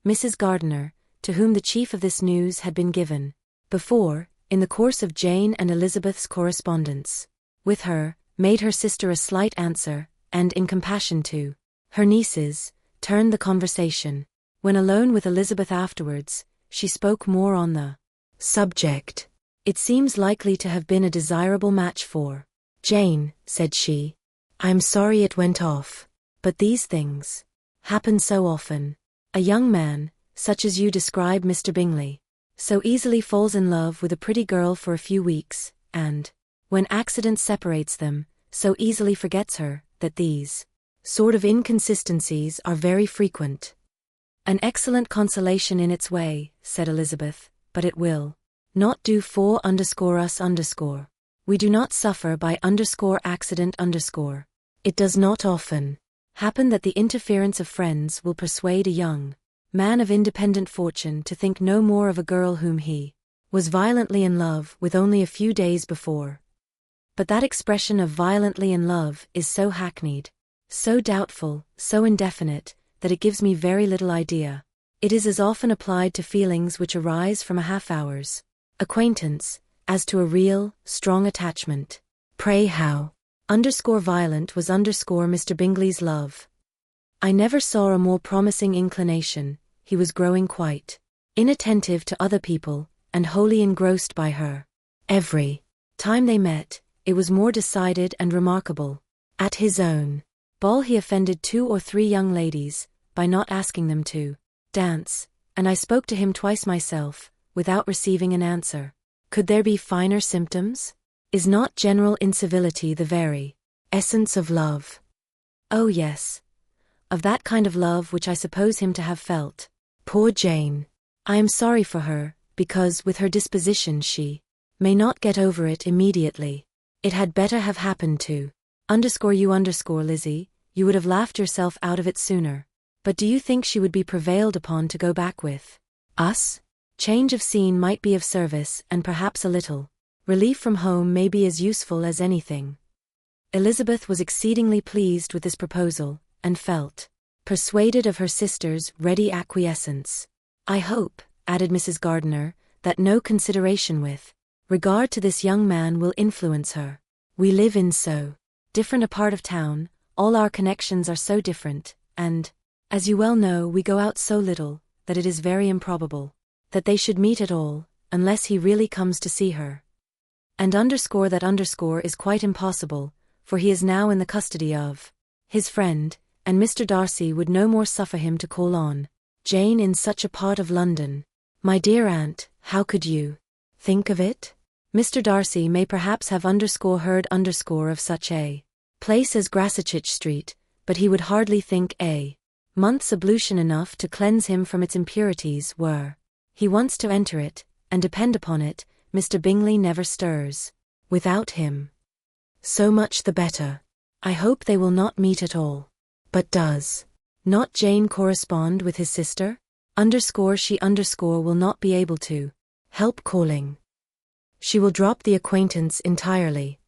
Mrs. Gardiner, to whom the chief of this news had been given before, in the course of Jane and Elizabeth's correspondence with her, made her sister a slight answer, and in compassion to her nieces, turned the conversation. When alone with Elizabeth afterwards, she spoke more on the subject. It seems likely to have been a desirable match for Jane, said she. I am sorry it went off. But these things happen so often. A young man, such as you describe Mr. Bingley, so easily falls in love with a pretty girl for a few weeks, and, when accident separates them, so easily forgets her, that these sort of inconsistencies are very frequent. An excellent consolation in its way, said Elizabeth, but it will not do for _us_. We do not suffer by _accident _. It does not often happen that the interference of friends will persuade a young man of independent fortune to think no more of a girl whom he was violently in love with only a few days before. But that expression of violently in love is so hackneyed, so doubtful, so indefinite, that it gives me very little idea. It is as often applied to feelings which arise from a half-hour's acquaintance, as to a real, strong attachment. Pray how _violent was Mr. Bingley's love? I never saw a more promising inclination. He was growing quite inattentive to other people, and wholly engrossed by her. Every time they met, it was more decided and remarkable. At his own ball he offended 2 or 3 young ladies, by not asking them to dance, and I spoke to him twice myself, without receiving an answer. Could there be finer symptoms? Is not general incivility the very essence of love? Oh yes. Of that kind of love which I suppose him to have felt. Poor Jane. I am sorry for her, because with her disposition she may not get over it immediately. It had better have happened to you Lizzie, you would have laughed yourself out of it sooner. But do you think she would be prevailed upon to go back with us? Change of scene might be of service, and perhaps a little relief from home may be as useful as anything. Elizabeth was exceedingly pleased with this proposal, and felt persuaded of her sister's ready acquiescence. I hope, added Mrs. Gardiner, that no consideration with regard to this young man will influence her. We live in so different a part of town, all our connections are so different, and, as you well know, we go out so little, that it is very improbable that they should meet at all, unless he really comes to see her. And that is quite impossible, for he is now in the custody of his friend, and Mr. Darcy would no more suffer him to call on Jane in such a part of London. My dear aunt, how could you think of it? Mr. Darcy may perhaps have heard of such a place as Grasachich Street, but he would hardly think a month's ablution enough to cleanse him from its impurities were he once to enter it, and depend upon it, Mr. Bingley never stirs without him. So much the better. I hope they will not meet at all. But does not Jane correspond with his sister? She will not be able to help calling. She will drop the acquaintance entirely.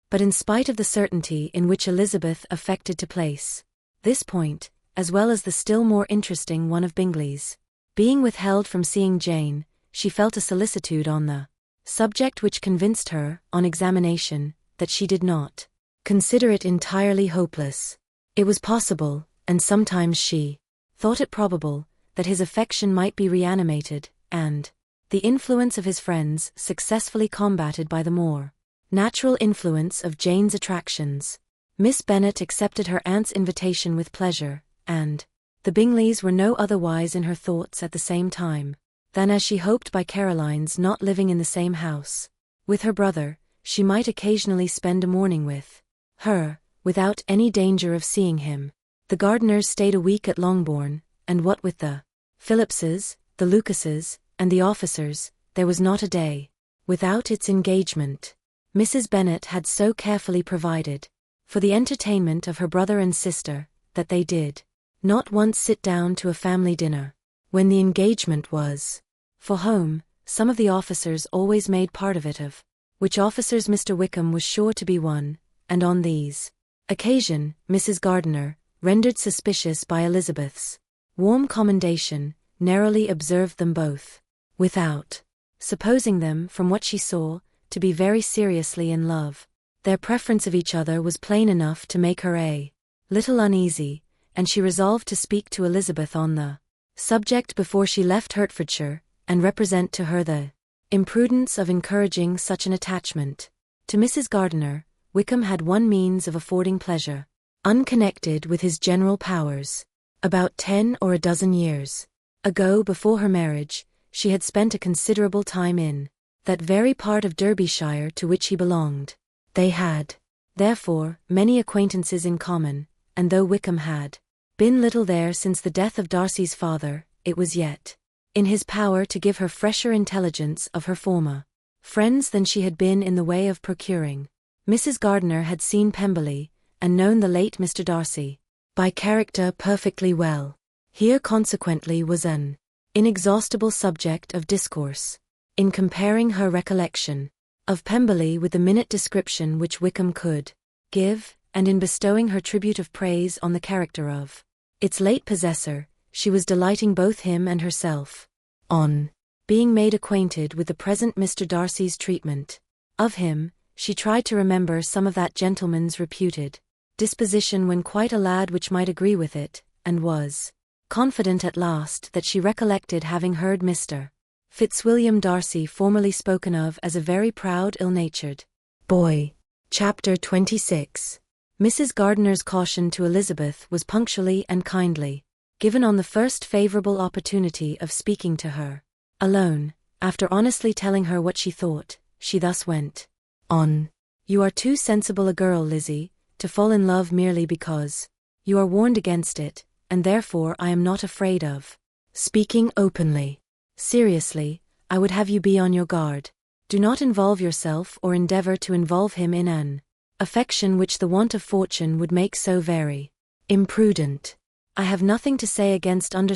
But in spite of the certainty in which Elizabeth affected to place this point, as well as the still more interesting one of Bingley's being withheld from seeing Jane, she felt a solicitude on the subject which convinced her, on examination, that she did not consider it entirely hopeless. It was possible, and sometimes she thought it probable, that his affection might be reanimated, and the influence of his friends successfully combated by the more natural influence of Jane's attractions. Miss Bennet accepted her aunt's invitation with pleasure, and the Bingleys were no otherwise in her thoughts at the same time than as she hoped by Caroline's not living in the same house with her brother, she might occasionally spend a morning with her, without any danger of seeing him. The Gardiners stayed a week at Longbourn, and what with the Phillipses, the Lucases, and the officers, there was not a day without its engagement. Mrs. Bennet had so carefully provided for the entertainment of her brother and sister, that they did not once sit down to a family dinner. When the engagement was for home, some of the officers always made part of it, of which officers Mr. Wickham was sure to be one, and on these occasion, Mrs. Gardiner, rendered suspicious by Elizabeth's warm commendation, narrowly observed them both, without supposing them, from what she saw, to be very seriously in love. Their preference of each other was plain enough to make her a little uneasy, and she resolved to speak to Elizabeth on the subject before she left Hertfordshire, and represent to her the imprudence of encouraging such an attachment. To Mrs. Gardiner, Wickham had one means of affording pleasure, unconnected with his general powers. About 10 or a dozen years ago, before her marriage, she had spent a considerable time in that very part of Derbyshire to which he belonged. They had, therefore, many acquaintances in common, and though Wickham had been little there since the death of Darcy's father, it was yet in his power to give her fresher intelligence of her former friends than she had been in the way of procuring. Mrs. Gardiner had seen Pemberley, and known the late Mr. Darcy by character perfectly well. Here consequently was an inexhaustible subject of discourse. In comparing her recollection of Pemberley with the minute description which Wickham could give, and in bestowing her tribute of praise on the character of its late possessor, she was delighting both him and herself. On being made acquainted with the present Mr. Darcy's treatment of him, she tried to remember some of that gentleman's reputed disposition when quite a lad which might agree with it, and was confident at last that she recollected having heard Mr. Fitzwilliam Darcy formerly spoken of as a very proud, ill-natured boy. Chapter 26. Mrs. Gardiner's caution to Elizabeth was punctually and kindly given on the first favourable opportunity of speaking to her alone. After honestly telling her what she thought, she thus went on. You are too sensible a girl, Lizzie, to fall in love merely because you are warned against it, and therefore I am not afraid of speaking openly. Seriously, I would have you be on your guard. Do not involve yourself or endeavour to involve him in an affection which the want of fortune would make so very imprudent. I have nothing to say against him.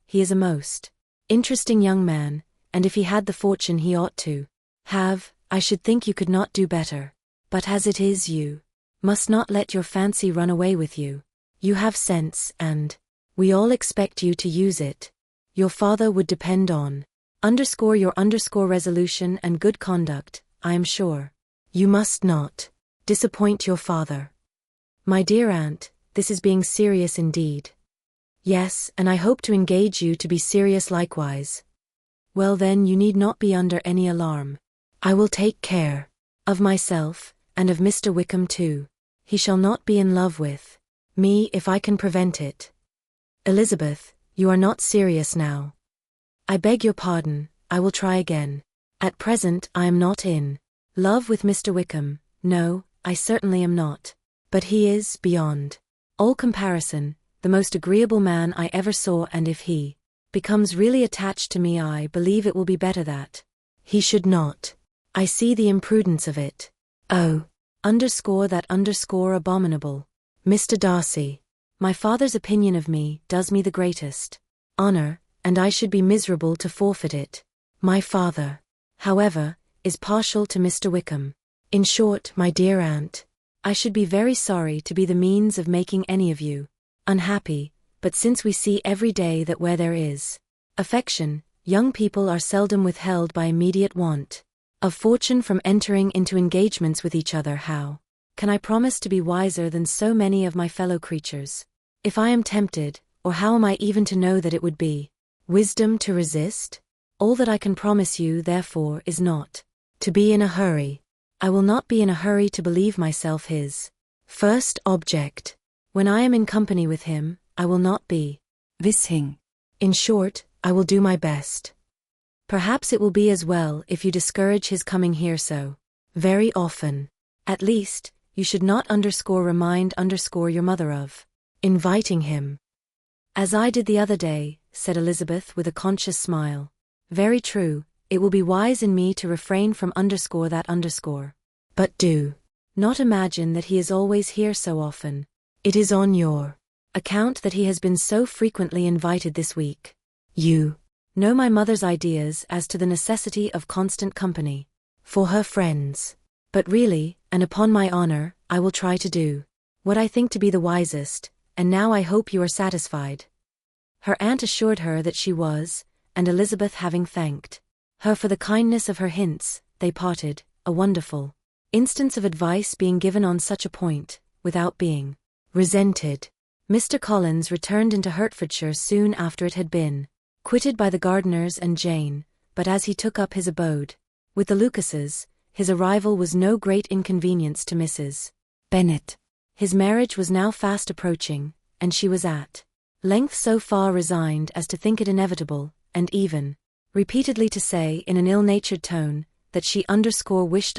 He is a most interesting young man, and if he had the fortune he ought to have, I should think you could not do better. But as it is, you must not let your fancy run away with you. You have sense, and we all expect you to use it. Your father would depend on Underscore your underscore resolution and good conduct, I am sure. You must not disappoint your father. My dear aunt, this is being serious indeed. Yes, and I hope to engage you to be serious likewise. Well then, you need not be under any alarm. I will take care of myself, and of Mr. Wickham too. He shall not be in love with me if I can prevent it. Elizabeth, you are not serious now. I beg your pardon, I will try again. At present I am not in love with Mr. Wickham, no, I certainly am not. But he is, beyond all comparison, the most agreeable man I ever saw, and if he becomes really attached to me, I believe it will be better that he should not. I see the imprudence of it. Oh, underscore that underscore abominable Mr. Darcy. My father's opinion of me does me the greatest honor, and I should be miserable to forfeit it. My father, however, is partial to Mr. Wickham. In short, my dear aunt, I should be very sorry to be the means of making any of you unhappy, but since we see every day that where there is affection, young people are seldom withheld by immediate want of fortune from entering into engagements with each other, how can I promise to be wiser than so many of my fellow creatures, if I am tempted, or how am I even to know that it would be wisdom to resist? All that I can promise you, therefore, is not to be in a hurry. I will not be in a hurry to believe myself his first object. When I am in company with him, I will not be Wissing. In short, I will do my best. Perhaps it will be as well if you discourage his coming here so very often. At least, you should not remind your mother of inviting him. As I did the other day, said Elizabeth with a conscious smile. Very true, it will be wise in me to refrain from that. But do not imagine that he is always here so often. It is on your account that he has been so frequently invited this week. You know my mother's ideas as to the necessity of constant company for her friends. But really, and upon my honor, I will try to do what I think to be the wisest, and now I hope you are satisfied. Her aunt assured her that she was, and Elizabeth having thanked her for the kindness of her hints, they parted, a wonderful instance of advice being given on such a point, without being resented. Mr. Collins returned into Hertfordshire soon after it had been quitted by the Gardiners and Jane, but as he took up his abode with the Lucases, his arrival was no great inconvenience to Mrs. Bennet. His marriage was now fast approaching, and she was at length so far resigned as to think it inevitable, and even repeatedly to say in an ill-natured tone that she wished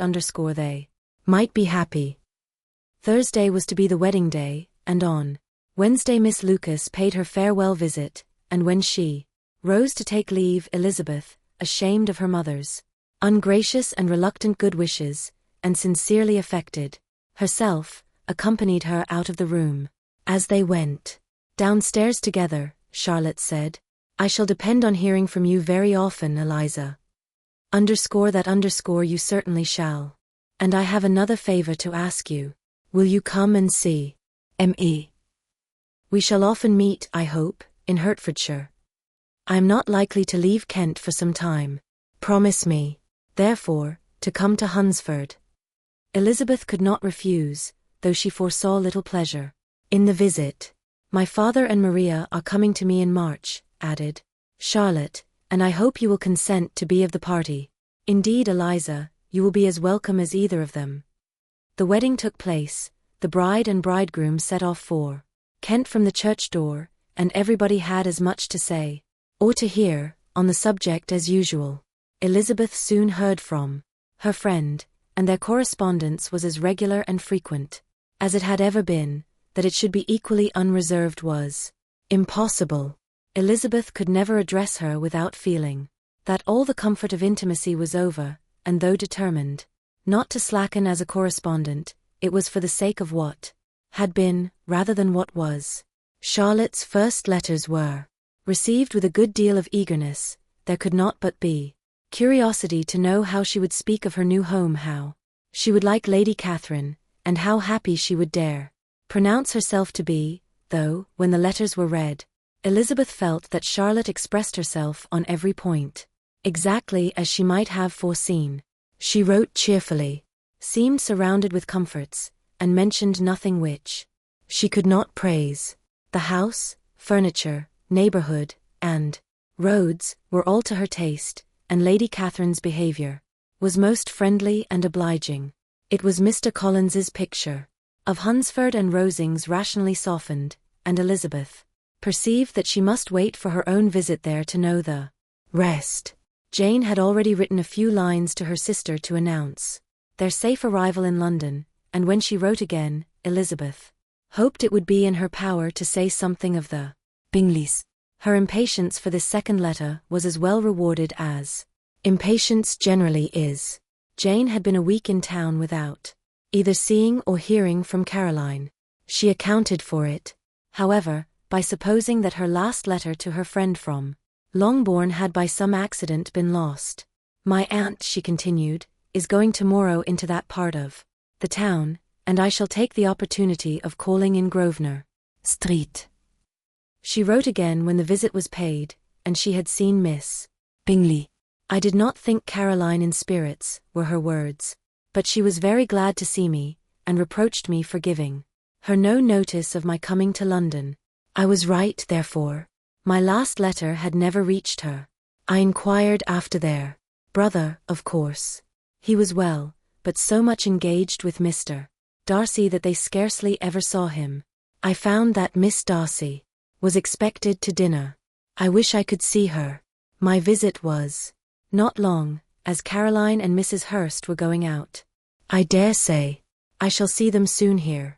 they might be happy. Thursday was to be the wedding day, and on Wednesday Miss Lucas paid her farewell visit, and when she rose to take leave, Elizabeth, ashamed of her mother's ungracious and reluctant good wishes, and sincerely affected herself, accompanied her out of the room. As they went downstairs together, Charlotte said, I shall depend on hearing from you very often, Eliza. You certainly shall. And I have another favor to ask you. Will you come and see me? We shall often meet, I hope, in Hertfordshire. I am not likely to leave Kent for some time. Promise me, therefore, to come to Hunsford. Elizabeth could not refuse, though she foresaw little pleasure in the visit. My father and Maria are coming to me in March, added Charlotte, and I hope you will consent to be of the party. Indeed, Eliza, you will be as welcome as either of them. The wedding took place, the bride and bridegroom set off for Kent from the church door, and everybody had as much to say, or to hear, on the subject as usual. Elizabeth soon heard from her friend, and their correspondence was as regular and frequent as it had ever been. That it should be equally unreserved was impossible. Elizabeth could never address her without feeling that all the comfort of intimacy was over, and though determined not to slacken as a correspondent, it was for the sake of what had been, rather than what was. Charlotte's first letters were received with a good deal of eagerness. There could not but be curiosity to know how she would speak of her new home, how she would like Lady Catherine, and how happy she would dare pronounce herself to be, though, when the letters were read, Elizabeth felt that Charlotte expressed herself on every point exactly as she might have foreseen. She wrote cheerfully, seemed surrounded with comforts, and mentioned nothing which she could not praise. The house, furniture, neighborhood, and roads were all to her taste, and Lady Catherine's behavior was most friendly and obliging. It was Mr. Collins's picture of Hunsford and Rosings rationally softened, and Elizabeth perceived that she must wait for her own visit there to know the rest. Jane had already written a few lines to her sister to announce their safe arrival in London, and when she wrote again, Elizabeth hoped it would be in her power to say something of the Bingleys. Her impatience for this second letter was as well rewarded as impatience generally is. Jane had been a week in town without either seeing or hearing from Caroline. She accounted for it, however, by supposing that her last letter to her friend from Longbourn had by some accident been lost. My aunt, she continued, is going tomorrow into that part of the town, and I shall take the opportunity of calling in Grosvenor Street. She wrote again when the visit was paid, and she had seen Miss Bingley. I did not think Caroline in spirits, were her words, but she was very glad to see me, and reproached me for giving her no notice of my coming to London. I was right, therefore. My last letter had never reached her. I inquired after their brother, of course. He was well, but so much engaged with Mr. Darcy that they scarcely ever saw him. I found that Miss Darcy was expected to dinner. I wish I could see her. My visit was not long, as Caroline and Mrs. Hurst were going out. I dare say I shall see them soon here.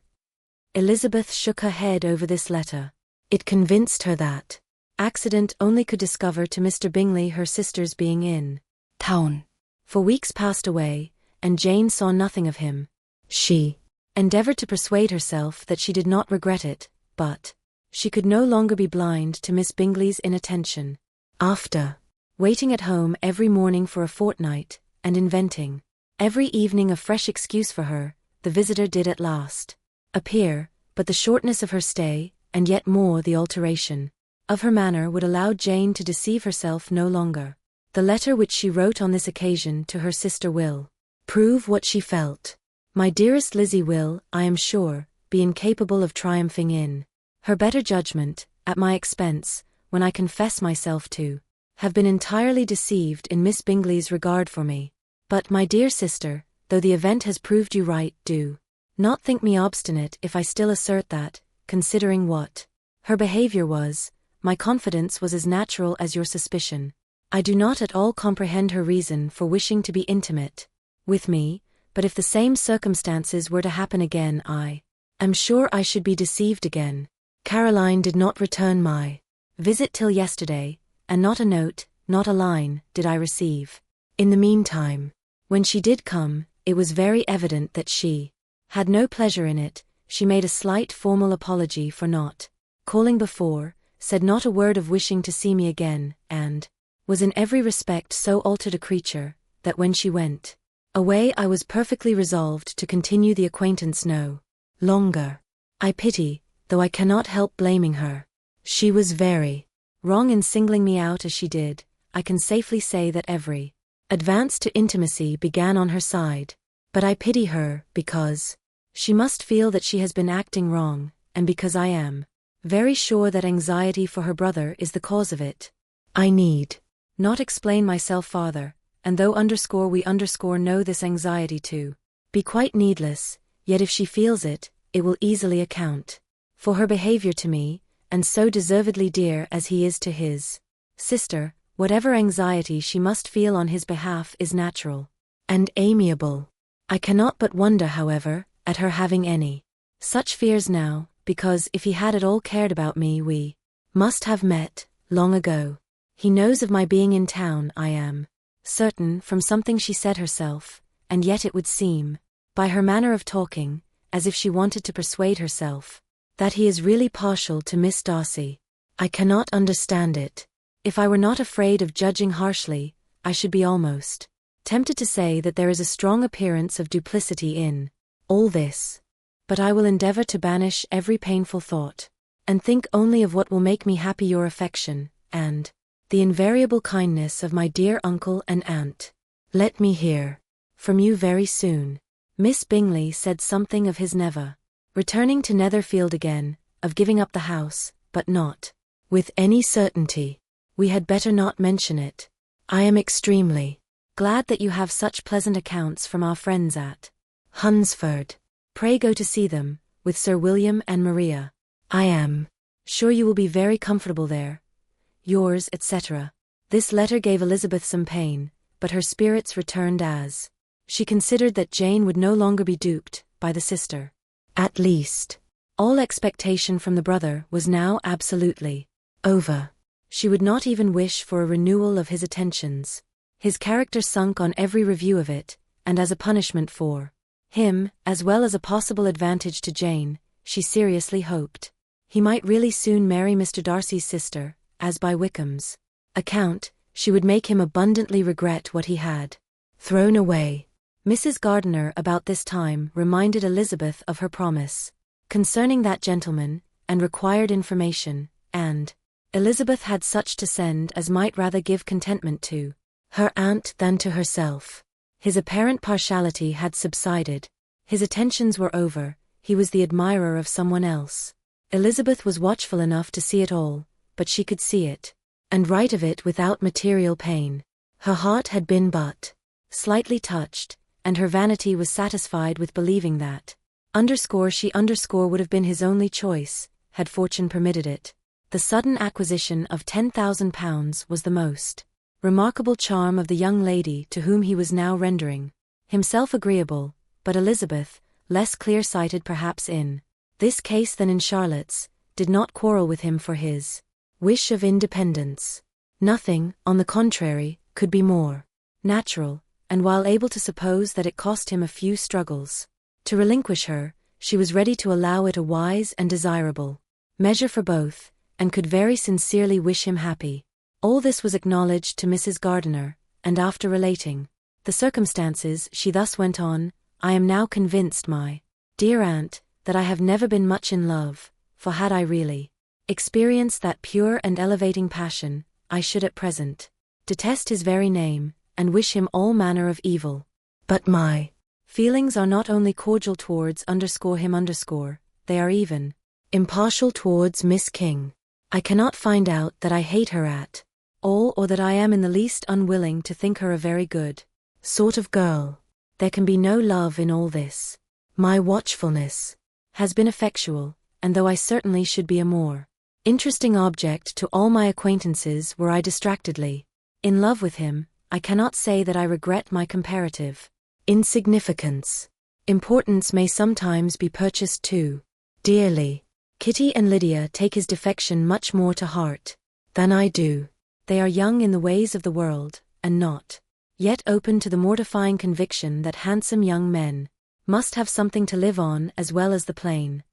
Elizabeth shook her head over this letter. It convinced her that accident only could discover to Mr. Bingley her sister's being in town. For weeks passed away, and Jane saw nothing of him. She endeavored to persuade herself that she did not regret it, but she could no longer be blind to Miss Bingley's inattention. After waiting at home every morning for a fortnight, and inventing every evening a fresh excuse for her, the visitor did at last appear, but the shortness of her stay, and yet more the alteration of her manner, would allow Jane to deceive herself no longer. The letter which she wrote on this occasion to her sister will prove what she felt. My dearest Lizzie will, I am sure, be incapable of triumphing in her better judgment, at my expense, when I confess myself to have been entirely deceived in Miss Bingley's regard for me. But, my dear sister, though the event has proved you right, do not think me obstinate if I still assert that, considering what her behavior was, my confidence was as natural as your suspicion. I do not at all comprehend her reason for wishing to be intimate with me, but if the same circumstances were to happen again, I am sure I should be deceived again. Caroline did not return my visit till yesterday, and not a note, not a line, did I receive. In the meantime, when she did come, it was very evident that she had no pleasure in it. She made a slight formal apology for not calling before, said not a word of wishing to see me again, and was in every respect so altered a creature, that when she went away I was perfectly resolved to continue the acquaintance no longer. I pity, though I cannot help blaming her. She was very wrong in singling me out as she did. I can safely say that every advance to intimacy began on her side, but I pity her, because she must feel that she has been acting wrong, and because I am very sure that anxiety for her brother is the cause of it. I need not explain myself farther, and though we know this anxiety to be quite needless, yet if she feels it, it will easily account for her behavior to me, and so deservedly dear as he is to his sister, whatever anxiety she must feel on his behalf is natural and amiable. I cannot but wonder, however, at her having any such fears now, because if he had at all cared about me we must have met long ago. He knows of my being in town, I am certain, from something she said herself, and yet it would seem, by her manner of talking, as if she wanted to persuade herself that he is really partial to Miss Darcy. I cannot understand it. If I were not afraid of judging harshly, I should be almost tempted to say that there is a strong appearance of duplicity in all this. But I will endeavor to banish every painful thought, and think only of what will make me happy. Your affection, and the invariable kindness of my dear uncle and aunt. Let me hear from you very soon. Miss Bingley said something of his never returning to Netherfield again, of giving up the house, but not with any certainty. We had better not mention it. I am extremely glad that you have such pleasant accounts from our friends at Hunsford. Pray go to see them, with Sir William and Maria. I am sure you will be very comfortable there. Yours, etc. This letter gave Elizabeth some pain, but her spirits returned as she considered that Jane would no longer be duped by the sister. At least, all expectation from the brother was now absolutely over. She would not even wish for a renewal of his attentions. His character sunk on every review of it, and as a punishment for him, as well as a possible advantage to Jane, she seriously hoped he might really soon marry Mr. Darcy's sister, as by Wickham's account, she would make him abundantly regret what he had thrown away. Mrs. Gardiner about this time reminded Elizabeth of her promise concerning that gentleman, and required information, and Elizabeth had such to send as might rather give contentment to her aunt than to herself. His apparent partiality had subsided. His attentions were over, he was the admirer of someone else. Elizabeth was watchful enough to see it all, but she could see it, and write of it without material pain. Her heart had been but slightly touched, and her vanity was satisfied with believing that she would have been his only choice, had fortune permitted it. The sudden acquisition of £10,000 was the most remarkable charm of the young lady to whom he was now rendering himself agreeable, but Elizabeth, less clear-sighted perhaps in this case than in Charlotte's, did not quarrel with him for his wish of independence. Nothing, on the contrary, could be more natural, and while able to suppose that it cost him a few struggles to relinquish her, she was ready to allow it a wise and desirable measure for both, and could very sincerely wish him happy. All this was acknowledged to Mrs. Gardiner, and after relating the circumstances, she thus went on: I am now convinced, my dear aunt, that I have never been much in love, for had I really experienced that pure and elevating passion, I should at present detest his very name, and wish him all manner of evil. But my feelings are not only cordial towards him, they are even impartial towards Miss King. I cannot find out that I hate her at all, or that I am in the least unwilling to think her a very good sort of girl. There can be no love in all this. My watchfulness has been effectual, and though I certainly should be a more interesting object to all my acquaintances were I distractedly in love with him, I cannot say that I regret my comparative insignificance. Importance may sometimes be purchased too dearly. Kitty and Lydia take his defection much more to heart than I do. They are young in the ways of the world, and not yet open to the mortifying conviction that handsome young men must have something to live on as well as the plain.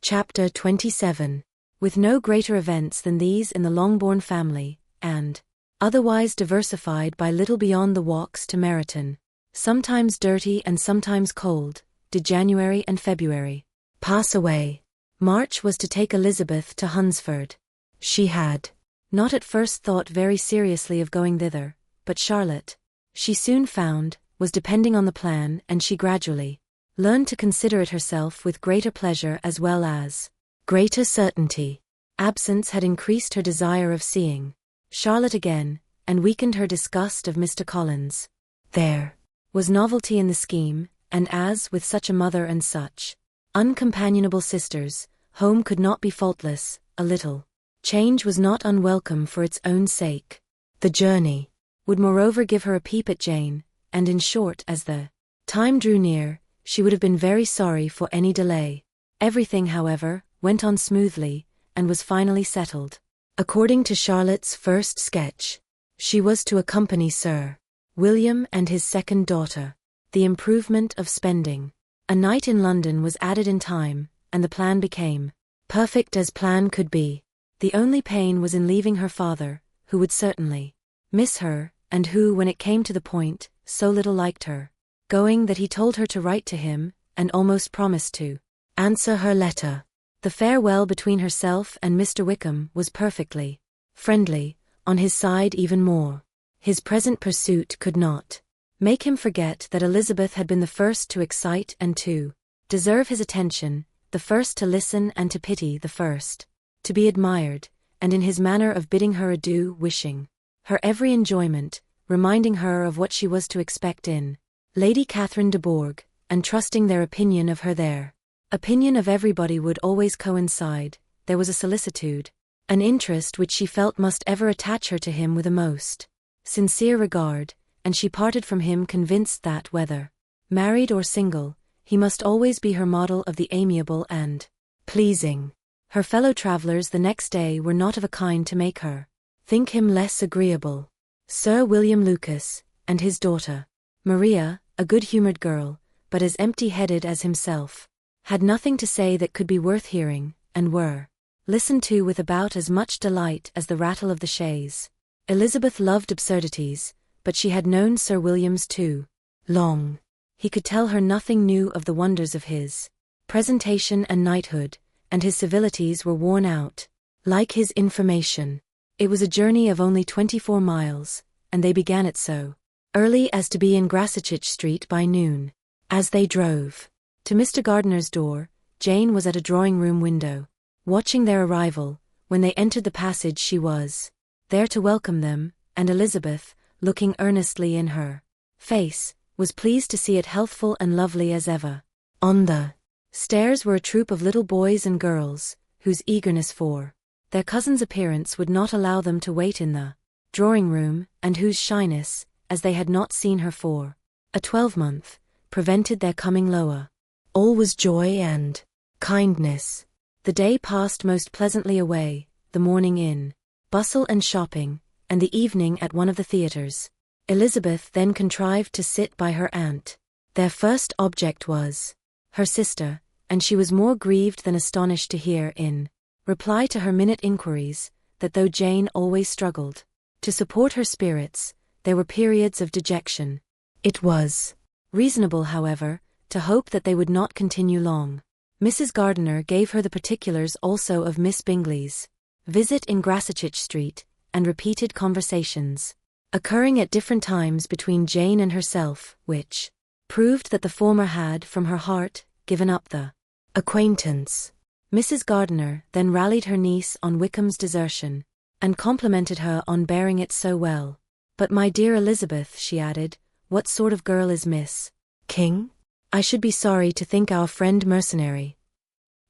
Chapter 27. With no greater events than these in the Longbourn family, and otherwise diversified by little beyond the walks to Meryton, sometimes dirty and sometimes cold, did January and February pass away. March was to take Elizabeth to Hunsford. She had not at first thought very seriously of going thither, but Charlotte, she soon found, was depending on the plan, and she gradually learned to consider it herself with greater pleasure as well as greater certainty. Absence had increased her desire of seeing Charlotte again, and weakened her disgust of Mr. Collins. There was novelty in the scheme, and as with such a mother and such uncompanionable sisters, home could not be faultless. A little change was not unwelcome for its own sake. The journey would moreover give her a peep at Jane, and in short, as the time drew near, she would have been very sorry for any delay. Everything, however, went on smoothly, and was finally settled. According to Charlotte's first sketch, she was to accompany Sir William and his second daughter. The improvement of spending a night in London was added in time, and the plan became perfect as plan could be. The only pain was in leaving her father, who would certainly miss her, and who, when it came to the point, so little liked her going that he told her to write to him, and almost promised to answer her letter. The farewell between herself and Mr. Wickham was perfectly friendly, on his side even more. His present pursuit could not make him forget that Elizabeth had been the first to excite and to deserve his attention, the first to listen and to pity, the first to be admired, and in his manner of bidding her adieu, wishing her every enjoyment, reminding her of what she was to expect in Lady Catherine de Bourgh, and trusting their opinion of her, their opinion of everybody, would always coincide. There was a solicitude, an interest which she felt must ever attach her to him with a most sincere regard, and she parted from him convinced that, whether married or single, he must always be her model of the amiable and pleasing. Her fellow travellers the next day were not of a kind to make her think him less agreeable. Sir William Lucas, and his daughter, Maria, a good-humoured girl, but as empty-headed as himself, had nothing to say that could be worth hearing, and were listened to with about as much delight as the rattle of the chaise. Elizabeth loved absurdities, but she had known Sir William's too long. He could tell her nothing new of the wonders of his presentation and knighthood, and his civilities were worn out, like his information. It was a journey of only 24 miles, and they began it so early as to be in Gracechurch Street by noon. As they drove to Mr. Gardiner's door, Jane was at a drawing-room window, watching their arrival. When they entered the passage, she was there to welcome them, and Elizabeth, looking earnestly in her face, was pleased to see it healthful and lovely as ever. On the stairs were a troop of little boys and girls, whose eagerness for their cousin's appearance would not allow them to wait in the drawing-room, and whose shyness, as they had not seen her for a 12-month, prevented their coming lower. All was joy and kindness. The day passed most pleasantly away, the morning in bustle and shopping, and the evening at one of the theatres. Elizabeth then contrived to sit by her aunt. Their first object was her sister, and she was more grieved than astonished to hear, in reply to her minute inquiries, that though Jane always struggled to support her spirits, there were periods of dejection. It was reasonable, however, to hope that they would not continue long. Mrs. Gardiner gave her the particulars also of Miss Bingley's visit in Gracechurch Street, and repeated conversations occurring at different times between Jane and herself, which proved that the former had, from her heart, given up the acquaintance. Mrs. Gardiner then rallied her niece on Wickham's desertion, and complimented her on bearing it so well. "But my dear Elizabeth," she added, "what sort of girl is Miss King? I should be sorry to think our friend mercenary.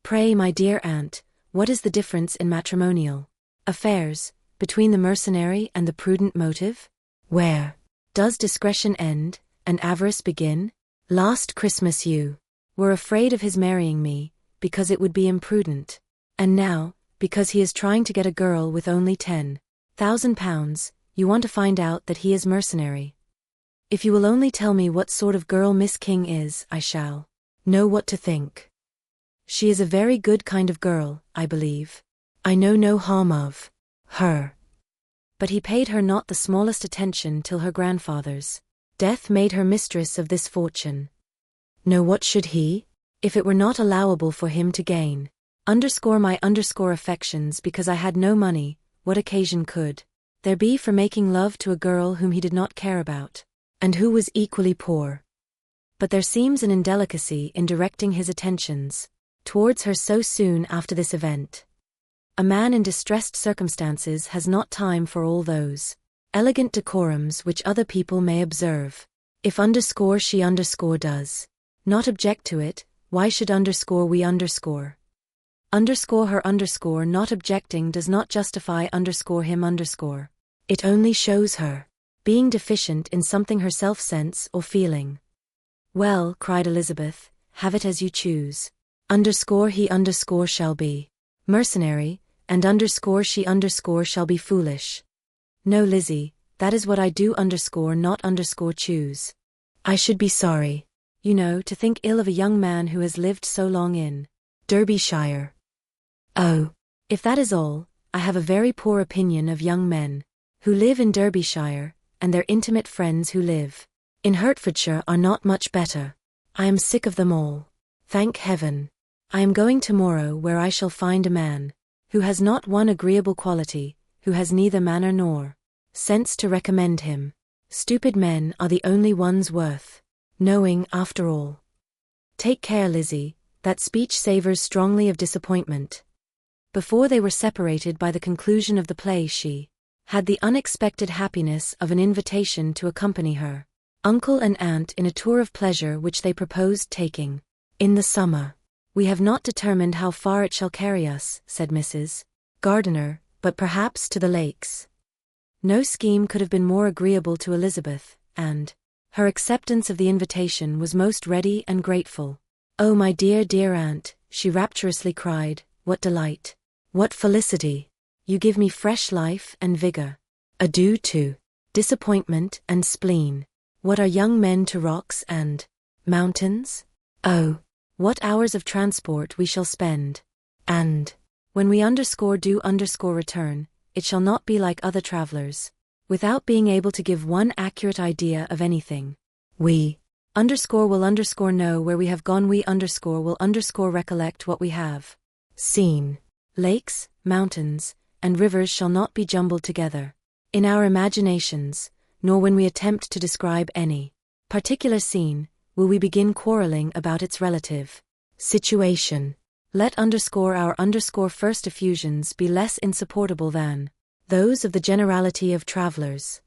Pray, my dear aunt, what is the difference in matrimonial affairs between the mercenary and the prudent motive? Where does discretion end, and avarice begin? Last Christmas you were afraid of his marrying me, because it would be imprudent. And now, because he is trying to get a girl with only £10,000, you want to find out that he is mercenary. If you will only tell me what sort of girl Miss King is, I shall know what to think. She is a very good kind of girl, I believe. I know no harm of her." But he paid her not the smallest attention till her grandfather's death made her mistress of this fortune. No, what should he? If it were not allowable for him to gain my affections because I had no money, what occasion could there be for making love to a girl whom he did not care about, and who was equally poor? But there seems an indelicacy in directing his attentions towards her so soon after this event. A man in distressed circumstances has not time for all those elegant decorums which other people may observe. If she does not object to it, why should we underscore her not objecting does not justify him It only shows her being deficient in something herself, sense or feeling. "Well," cried Elizabeth, "have it as you choose. He shall be mercenary, and she shall be foolish. No, Lizzie, that is what I do not choose. I should be sorry, you know, to think ill of a young man who has lived so long in Derbyshire." "Oh, if that is all, I have a very poor opinion of young men who live in Derbyshire, and their intimate friends who live in Hertfordshire are not much better. I am sick of them all. Thank heaven. I am going tomorrow where I shall find a man who has not one agreeable quality, who has neither manner nor sense to recommend him. Stupid men are the only ones worth knowing, after all. Take care, Lizzie, that speech savors strongly of disappointment. Before they were separated by the conclusion of the play, she had the unexpected happiness of an invitation to accompany her uncle and aunt in a tour of pleasure which they proposed taking in the summer. "We have not determined how far it shall carry us," said Mrs. Gardiner, "but perhaps to the lakes." No scheme could have been more agreeable to Elizabeth, and her acceptance of the invitation was most ready and grateful. "Oh, my dear, dear aunt," she rapturously cried, "what delight! What felicity! You give me fresh life and vigor. Adieu to disappointment and spleen. What are young men to rocks and mountains? Oh, what hours of transport we shall spend! And when we _do_return, it shall not be like other travelers, without being able to give one accurate idea of anything. We will know where we have gone. We will recollect what we have seen. Lakes, mountains, and rivers shall not be jumbled together in our imaginations, nor when we attempt to describe any particular scene, will we begin quarreling about its relative situation. Let our first effusions be less insupportable than those of the generality of travelers.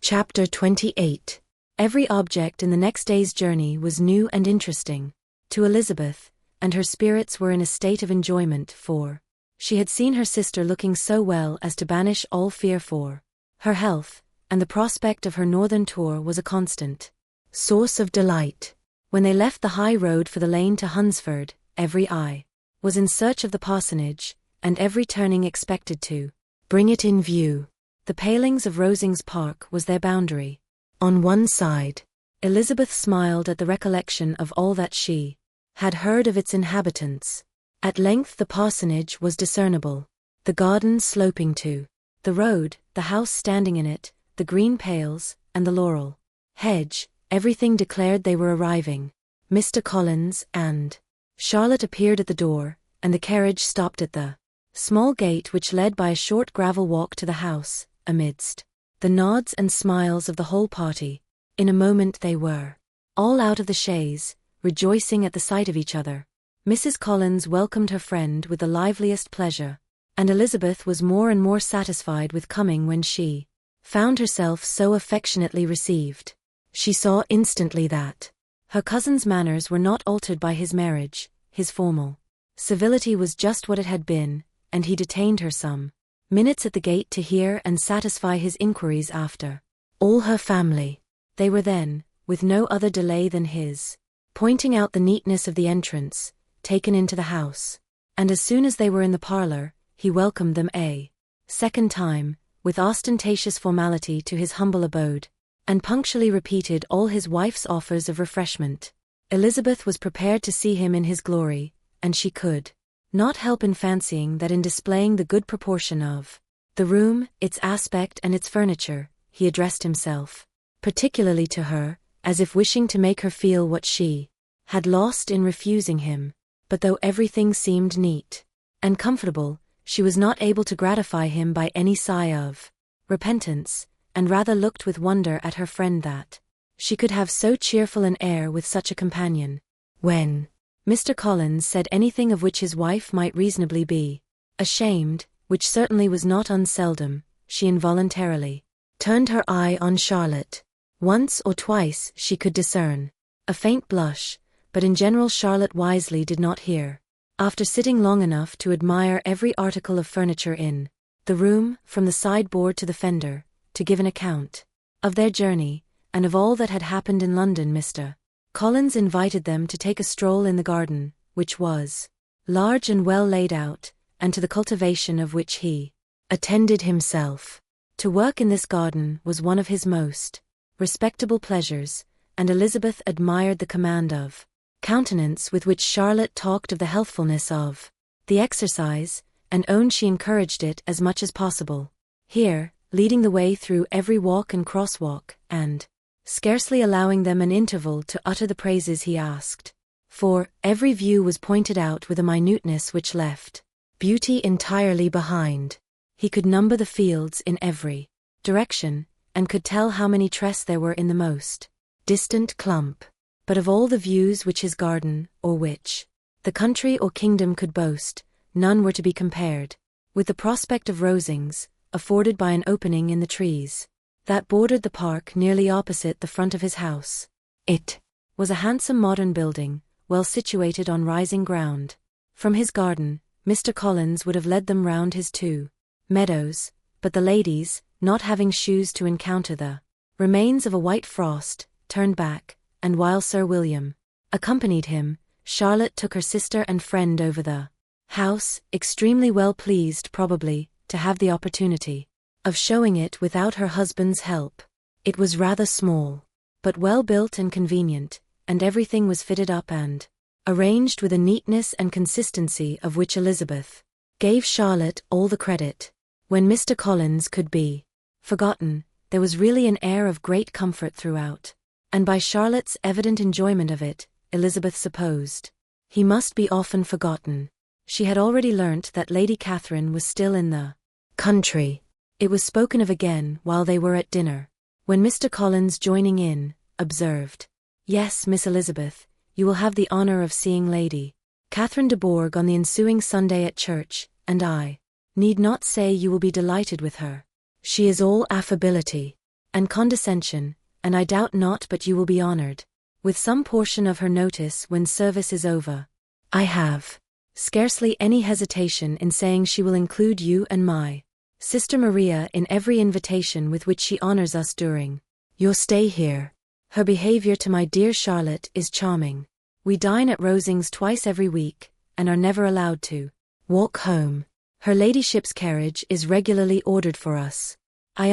Chapter 28. Every object in the next day's journey was new and interesting to Elizabeth, and her spirits were in a state of enjoyment, for she had seen her sister looking so well as to banish all fear for her health, and the prospect of her northern tour was a constant source of delight. When they left the high road for the lane to Hunsford, every eye was in search of the parsonage, and every turning expected to bring it in view. The palings of Rosings Park was their boundary. On one side, Elizabeth smiled at the recollection of all that she had heard of its inhabitants. At length the parsonage was discernible, the garden sloping to the road, the house standing in it, the green pales, and the laurel hedge. Everything declared they were arriving. Mr. Collins and Charlotte appeared at the door, and the carriage stopped at the small gate which led by a short gravel walk to the house. Amidst the nods and smiles of the whole party, in a moment they were all out of the chaise, rejoicing at the sight of each other. Mrs. Collins welcomed her friend with the liveliest pleasure, and Elizabeth was more and more satisfied with coming when she found herself so affectionately received. She saw instantly that her cousin's manners were not altered by his marriage. His formal civility was just what it had been, and he detained her some minutes at the gate to hear and satisfy his inquiries after all her family. They were then, with no other delay than his pointing out the neatness of the entrance, taken into the house, and as soon as they were in the parlor, he welcomed them a second time, with ostentatious formality to his humble abode, and punctually repeated all his wife's offers of refreshment. Elizabeth was prepared to see him in his glory, and she could not help in fancying that in displaying the good proportion of the room, its aspect and its furniture, he addressed himself particularly to her, as if wishing to make her feel what she had lost in refusing him. But though everything seemed neat and comfortable, she was not able to gratify him by any sigh of repentance, and rather looked with wonder at her friend that she could have so cheerful an air with such a companion. When Mr. Collins said anything of which his wife might reasonably be ashamed, which certainly was not unseldom, she involuntarily turned her eye on Charlotte. Once or twice she could discern a faint blush, but in general Charlotte wisely did not hear. After sitting long enough to admire every article of furniture in the room, from the sideboard to the fender, to give an account of their journey, and of all that had happened in London, Mr. Collins invited them to take a stroll in the garden, which was large and well laid out, and to the cultivation of which he attended himself. To work in this garden was one of his most respectable pleasures, and Elizabeth admired the command of countenance with which Charlotte talked of the healthfulness of the exercise, and owned she encouraged it as much as possible. Here, leading the way through every walk and crosswalk, and scarcely allowing them an interval to utter the praises he asked for, every view was pointed out with a minuteness which left beauty entirely behind. He could number the fields in every direction, and could tell how many tress there were in the most distant clump. But of all the views which his garden, or which the country or kingdom could boast, none were to be compared with the prospect of Rosings, afforded by an opening in the trees that bordered the park nearly opposite the front of his house. It was a handsome modern building, well situated on rising ground. From his garden, Mr. Collins would have led them round his 2 meadows, but the ladies, not having shoes to encounter the remains of a white frost, turned back, and while Sir William accompanied him, Charlotte took her sister and friend over the house, extremely well pleased probably to have the opportunity of showing it without her husband's help. It was rather small, but well built and convenient, and everything was fitted up and arranged with a neatness and consistency of which Elizabeth gave Charlotte all the credit. When Mr. Collins could be forgotten, there was really an air of great comfort throughout, and by Charlotte's evident enjoyment of it, Elizabeth supposed he must be often forgotten. She had already learnt that Lady Catherine was still in the country. It was spoken of again while they were at dinner, when Mr. Collins, joining in, observed, "Yes, Miss Elizabeth, you will have the honour of seeing Lady Catherine de Bourgh on the ensuing Sunday at church, and I need not say you will be delighted with her. She is all affability and condescension, and I doubt not but you will be honoured with some portion of her notice when service is over. I have scarcely any hesitation in saying she will include you and my sister Maria in every invitation with which she honours us during your stay here. Her behaviour to my dear Charlotte is charming. We dine at Rosings twice every week, and are never allowed to walk home. Her ladyship's carriage is regularly ordered for us. I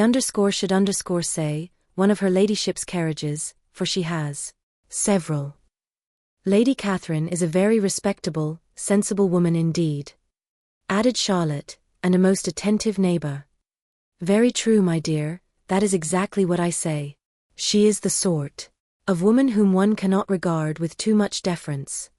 should say, one of her ladyship's carriages, for she has several. Lady Catherine is a very respectable, sensible woman indeed," added Charlotte, "and a most attentive neighbour." "Very true, my dear, that is exactly what I say. She is the sort of woman whom one cannot regard with too much deference."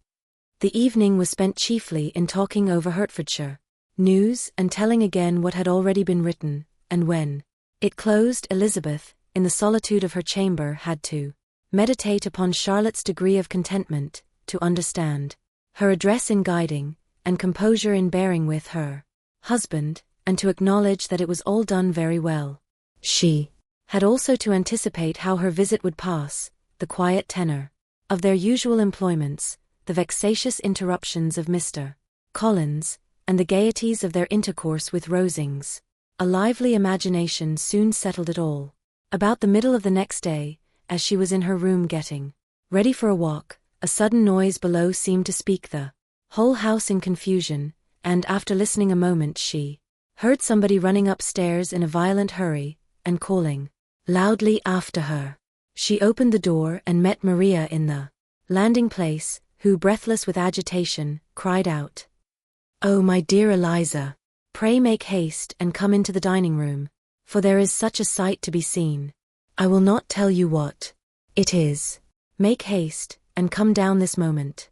The evening was spent chiefly in talking over Hertfordshire news and telling again what had already been written, and when it closed, Elizabeth, in the solitude of her chamber, had to meditate upon Charlotte's degree of contentment, to understand her address in guiding, and composure in bearing with her husband, and to acknowledge that it was all done very well. She had also to anticipate how her visit would pass, the quiet tenor of their usual employments, the vexatious interruptions of Mr. Collins, and the gaieties of their intercourse with Rosings. A lively imagination soon settled it all. About the middle of the next day, as she was in her room getting ready for a walk, a sudden noise below seemed to speak the whole house in confusion, and after listening a moment she heard somebody running upstairs in a violent hurry, and calling loudly after her. She opened the door and met Maria in the landing place, who, breathless with agitation, cried out, "Oh, my dear Eliza, pray make haste and come into the dining room, for there is such a sight to be seen. I will not tell you what it is. Make haste, and come down this moment."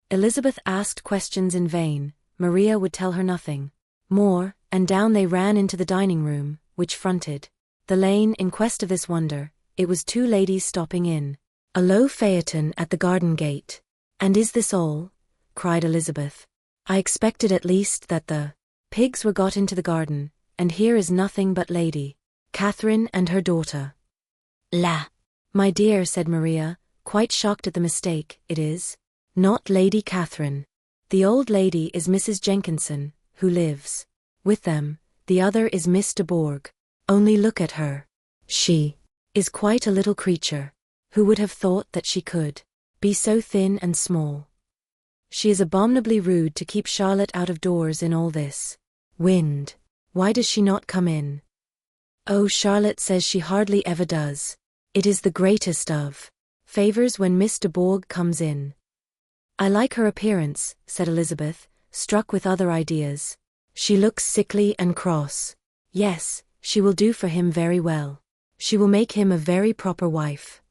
Elizabeth asked questions in vain. Maria would tell her nothing more, and down they ran into the dining room, which fronted the lane, in quest of this wonder. It was 2 ladies stopping in a low phaeton at the garden gate. "And is this all?" cried Elizabeth. "I expected at least that the pigs were got into the garden, and here is nothing but Lady Catherine and her daughter." "My dear," said Maria, quite shocked at the mistake, "it is not Lady Catherine. The old lady is Mrs. Jenkinson, who lives with them. The other is Miss de Bourgh. Only look at her. She is quite a little creature. Who would have thought that she could be so thin and small? She is abominably rude to keep Charlotte out of doors in all this wind. Why does she not come in? Oh, Charlotte says she hardly ever does. It is the greatest of favors when Miss de Bourgh comes in." "I like her appearance," said Elizabeth, struck with other ideas. "She looks sickly and cross. Yes, she will do for him very well. She will make him a very proper wife."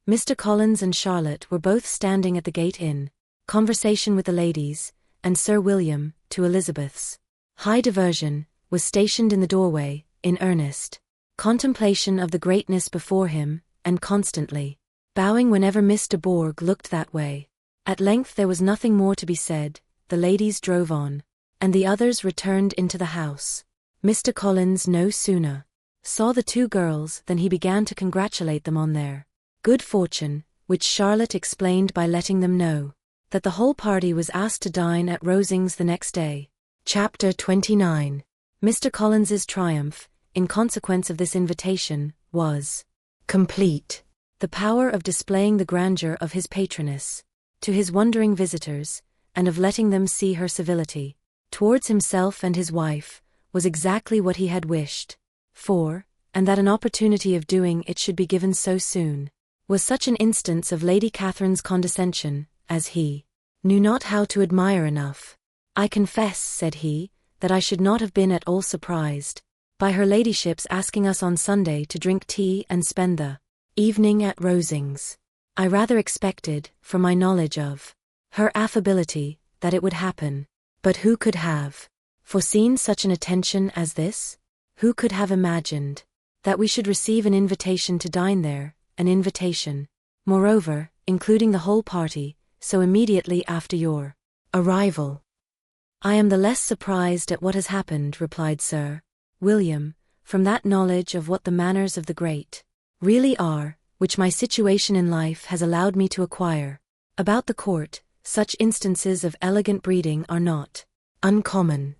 Mr. Collins and Charlotte were both standing at the gate in conversation with the ladies, and Sir William, to Elizabeth's high diversion, was stationed in the doorway, in earnest contemplation of the greatness before him, and constantly bowing whenever Miss de Bourgh looked that way. At length there was nothing more to be said, the ladies drove on, and the others returned into the house. Mr. Collins no sooner saw the two girls than he began to congratulate them on their good fortune, which Charlotte explained by letting them know that the whole party was asked to dine at Rosings the next day. Chapter 29. Mr. Collins's triumph, in consequence of this invitation, was complete. The power of displaying the grandeur of his patroness to his wondering visitors, and of letting them see her civility towards himself and his wife, was exactly what he had wished for, and that an opportunity of doing it should be given so soon, was such an instance of Lady Catherine's condescension, as he knew not how to admire enough. "I confess," said he, "that I should not have been at all surprised by her ladyship's asking us on Sunday to drink tea and spend the evening at Rosings. I rather expected, from my knowledge of her affability, that it would happen. But who could have foreseen such an attention as this? Who could have imagined that we should receive an invitation to dine there, an invitation, moreover, including the whole party, so immediately after your arrival?" "I am the less surprised at what has happened," replied Sir William, "from that knowledge of what the manners of the great really are, which my situation in life has allowed me to acquire. About the court, such instances of elegant breeding are not uncommon."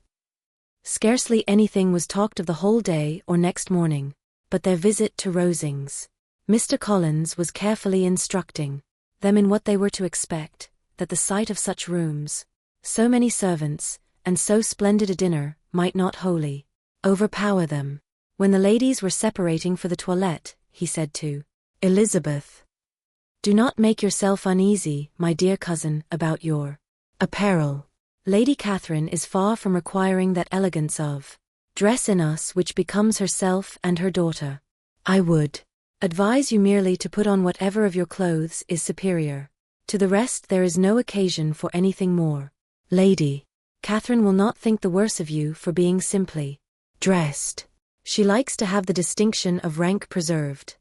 Scarcely anything was talked of the whole day or next morning, but their visit to Rosings. Mr. Collins was carefully instructing them in what they were to expect, that the sight of such rooms, so many servants, and so splendid a dinner, might not wholly overpower them. When the ladies were separating for the toilette, he said to Elizabeth, "Do not make yourself uneasy, my dear cousin, about your apparel. Lady Catherine is far from requiring that elegance of dress in us which becomes herself and her daughter. I would advise you merely to put on whatever of your clothes is superior to the rest. There is no occasion for anything more. Lady Catherine will not think the worse of you for being simply dressed. She likes to have the distinction of rank preserved."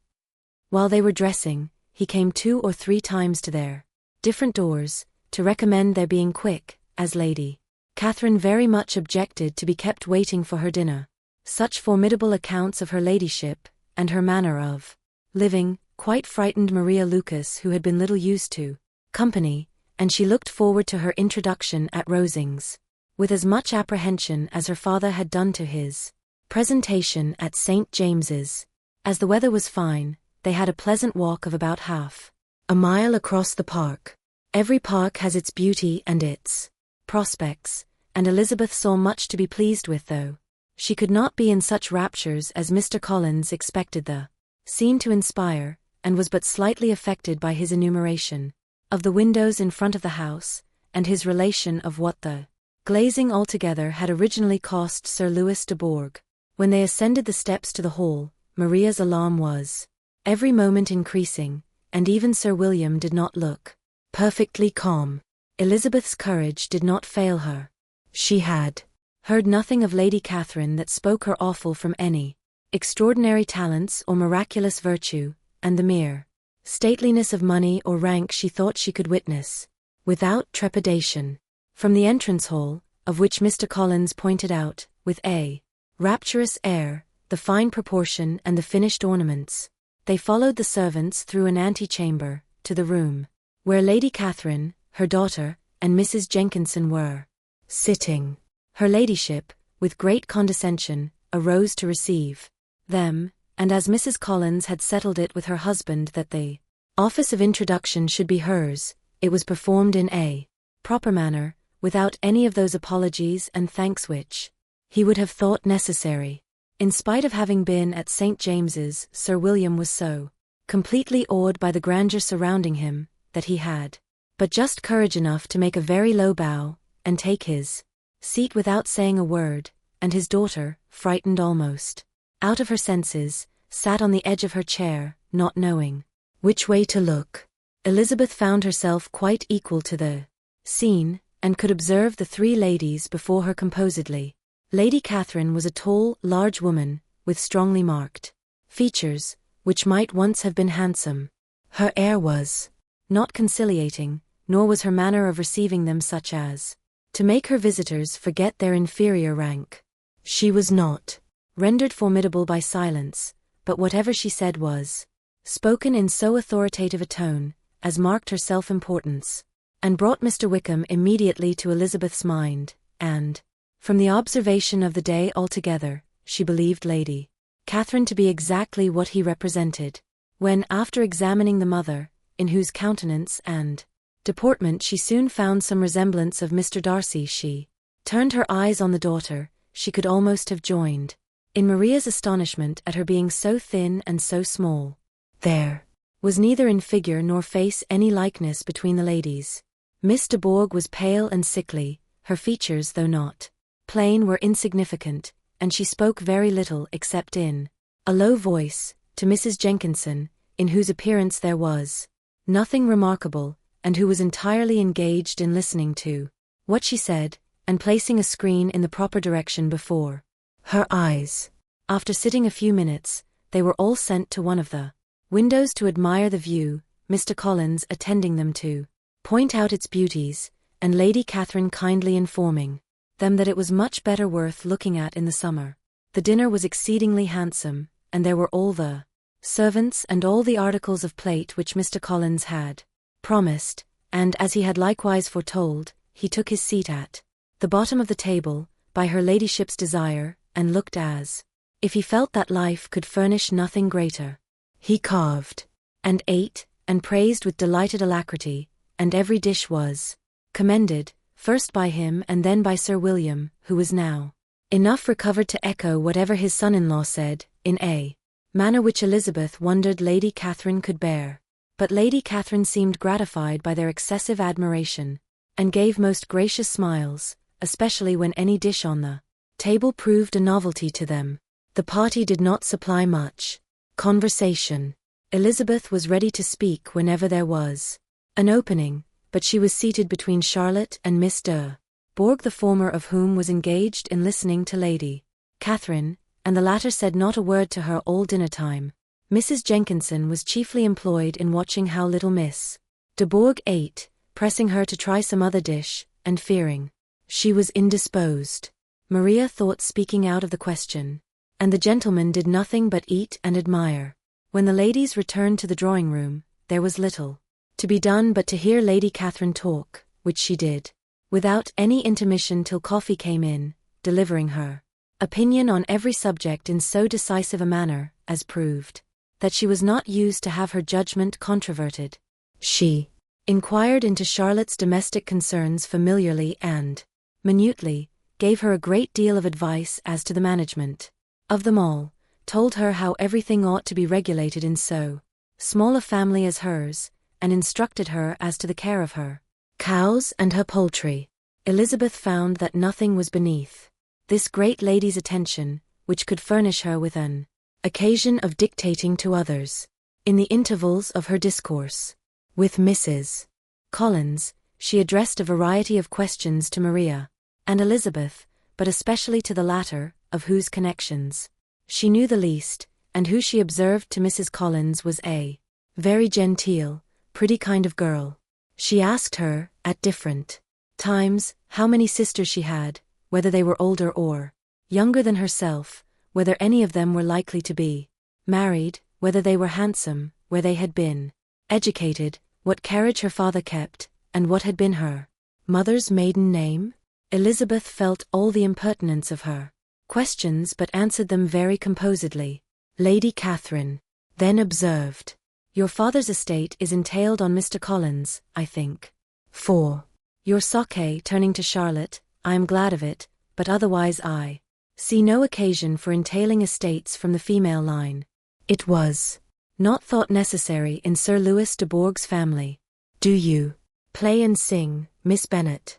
While they were dressing, he came 2 or 3 times to their different doors, to recommend their being quick, as Lady Catherine very much objected to be kept waiting for her dinner. Such formidable accounts of her ladyship, and her manner of living, quite frightened Maria Lucas, who had been little used to company, and she looked forward to her introduction at Rosings with as much apprehension as her father had done to his presentation at St. James's. As the weather was fine, they had a pleasant walk of about half a mile across the park. Every park has its beauty and its prospects, and Elizabeth saw much to be pleased with, though she could not be in such raptures as Mr. Collins expected the scene to inspire, and was but slightly affected by his enumeration of the windows in front of the house, and his relation of what the glazing altogether had originally cost Sir Louis de Bourgh. When they ascended the steps to the hall, Maria's alarm was every moment increasing, and even Sir William did not look perfectly calm. Elizabeth's courage did not fail her. She had heard nothing of Lady Catherine that spoke her awful from any extraordinary talents or miraculous virtue, and the mere stateliness of money or rank she thought she could witness without trepidation. From the entrance hall, of which Mr. Collins pointed out, with a rapturous air, the fine proportion and the finished ornaments, they followed the servants through an antechamber, to the room where Lady Catherine, her daughter, and Mrs. Jenkinson were sitting. Her ladyship, with great condescension, arose to receive them, and as Mrs. Collins had settled it with her husband that the office of introduction should be hers, it was performed in a proper manner, without any of those apologies and thanks which he would have thought necessary. In spite of having been at St. James's, Sir William was so completely awed by the grandeur surrounding him, that he had but just courage enough to make a very low bow, and take his seat without saying a word, and his daughter, frightened almost out of her senses, sat on the edge of her chair, not knowing which way to look. Elizabeth found herself quite equal to the scene, and could observe the 3 ladies before her composedly Lady Catherine was a tall, large woman, with strongly marked features, which might once have been handsome. Her air was not conciliating, nor was her manner of receiving them such as to make her visitors forget their inferior rank. She was not rendered formidable by silence, but whatever she said was spoken in so authoritative a tone as marked her self-importance, and brought Mr. Wickham immediately to Elizabeth's mind, and, from the observation of the day altogether, she believed Lady Catherine to be exactly what he represented. When, after examining the mother, in whose countenance and deportment she soon found some resemblance of Mr. Darcy, she turned her eyes on the daughter, she could almost have joined in Maria's astonishment at her being so thin and so small. There was neither in figure nor face any likeness between the ladies. Miss de Bourgh was pale and sickly, her features though not plain were insignificant, and she spoke very little except in a low voice, to Mrs. Jenkinson, in whose appearance there was nothing remarkable, and who was entirely engaged in listening to what she said, and placing a screen in the proper direction before her eyes. After sitting a few minutes, they were all sent to one of the windows to admire the view, Mr. Collins attending them to point out its beauties, and Lady Catherine kindly informing them that it was much better worth looking at in the summer. The dinner was exceedingly handsome, and there were all the servants and all the articles of plate which Mr. Collins had promised, and, as he had likewise foretold, he took his seat at the bottom of the table, by her ladyship's desire, and looked as if he felt that life could furnish nothing greater. He carved, and ate, and praised with delighted alacrity, and every dish was commended, first by him and then by Sir William, who was now enough recovered to echo whatever his son-in-law said, in a manner which Elizabeth wondered Lady Catherine could bear. But Lady Catherine seemed gratified by their excessive admiration, and gave most gracious smiles, especially when any dish on the table proved a novelty to them. The party did not supply much conversation. Elizabeth was ready to speak whenever there was an opening, but she was seated between Charlotte and Miss de Bourgh, the former of whom was engaged in listening to Lady Catherine, and the latter said not a word to her all dinner time. Mrs. Jenkinson was chiefly employed in watching how little Miss de Bourgh ate, pressing her to try some other dish, and fearing she was indisposed. Maria thought speaking out of the question, and the gentlemen did nothing but eat and admire. When the ladies returned to the drawing-room, there was little to be done but to hear Lady Catherine talk, which she did without any intermission till coffee came in, delivering her opinion on every subject in so decisive a manner as proved that she was not used to have her judgment controverted. She inquired into Charlotte's domestic concerns familiarly and minutely, gave her a great deal of advice as to the management of them all, told her how everything ought to be regulated in so small a family as hers, and instructed her as to the care of her cows and her poultry. Elizabeth found that nothing was beneath this great lady's attention, which could furnish her with an occasion of dictating to others. In the intervals of her discourse with Mrs. Collins, she addressed a variety of questions to Maria and Elizabeth, but especially to the latter, of whose connections she knew the least, and who she observed to Mrs. Collins was a very genteel, pretty kind of girl. She asked her, at different times, how many sisters she had, whether they were older or younger than herself, whether any of them were likely to be married, whether they were handsome, where they had been educated, what carriage her father kept, and what had been her mother's maiden name. Elizabeth felt all the impertinence of her questions but answered them very composedly. Lady Catherine then observed, "Your father's estate is entailed on Mr. Collins, I think. For your sake," turning to Charlotte, "I am glad of it, but otherwise I see no occasion for entailing estates from the female line. It was not thought necessary in Sir Louis de Bourgh's family. Do you play and sing, Miss Bennet?"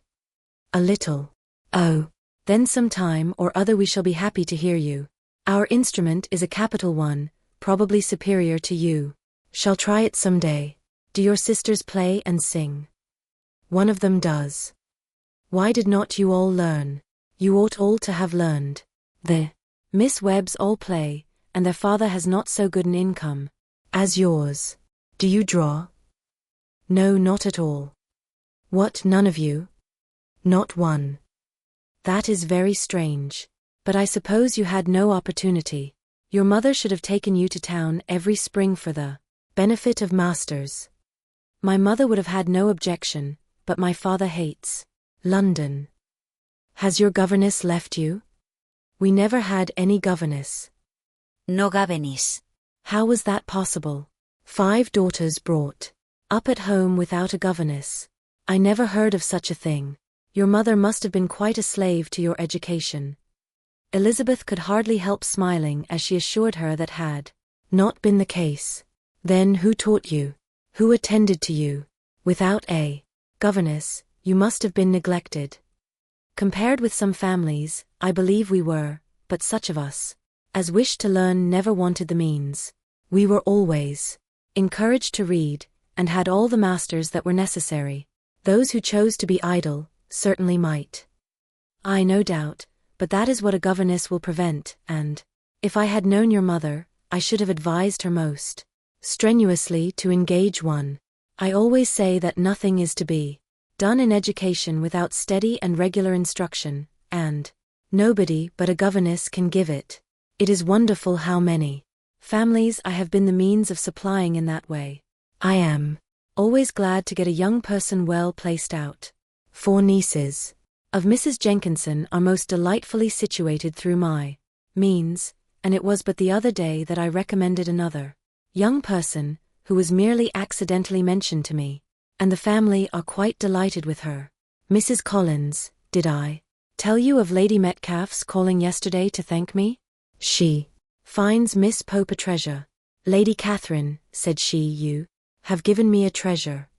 "A little." "Oh, then some time or other we shall be happy to hear you. Our instrument is a capital one, probably superior to you. Shall try it some day. Do your sisters play and sing?" "One of them does." "Why did not you all learn? You ought all to have learned. The Miss Webbs all play, and their father has not so good an income as yours. Do you draw? No, not at all. What, none of you? Not one. That is very strange. But I suppose you had no opportunity. Your mother should have taken you to town every spring for the benefit of masters. My mother would have had no objection, but my father hates London. Has your governess left you? We never had any governess. No governess. How was that possible? 5 daughters brought up at home without a governess. I never heard of such a thing. Your mother must have been quite a slave to your education. Elizabeth could hardly help smiling as she assured her that had not been the case. Then who taught you? Who attended to you? Without a governess, you must have been neglected. Compared with some families, I believe we were, but such of us as wished to learn never wanted the means. We were always encouraged to read, and had all the masters that were necessary. Those who chose to be idle certainly might. I no doubt, but that is what a governess will prevent, and if I had known your mother, I should have advised her most strenuously to engage one. I always say that nothing is to be done in education without steady and regular instruction, and nobody but a governess can give it. It is wonderful how many families I have been the means of supplying in that way. I am always glad to get a young person well placed out. 4 nieces of Mrs. Jenkinson are most delightfully situated through my means, and it was but the other day that I recommended another young person, who was merely accidentally mentioned to me, and the family are quite delighted with her. Mrs. Collins, did I tell you of Lady Metcalfe's calling yesterday to thank me? She finds Miss Pope a treasure. Lady Catherine, said she, you have given me a treasure.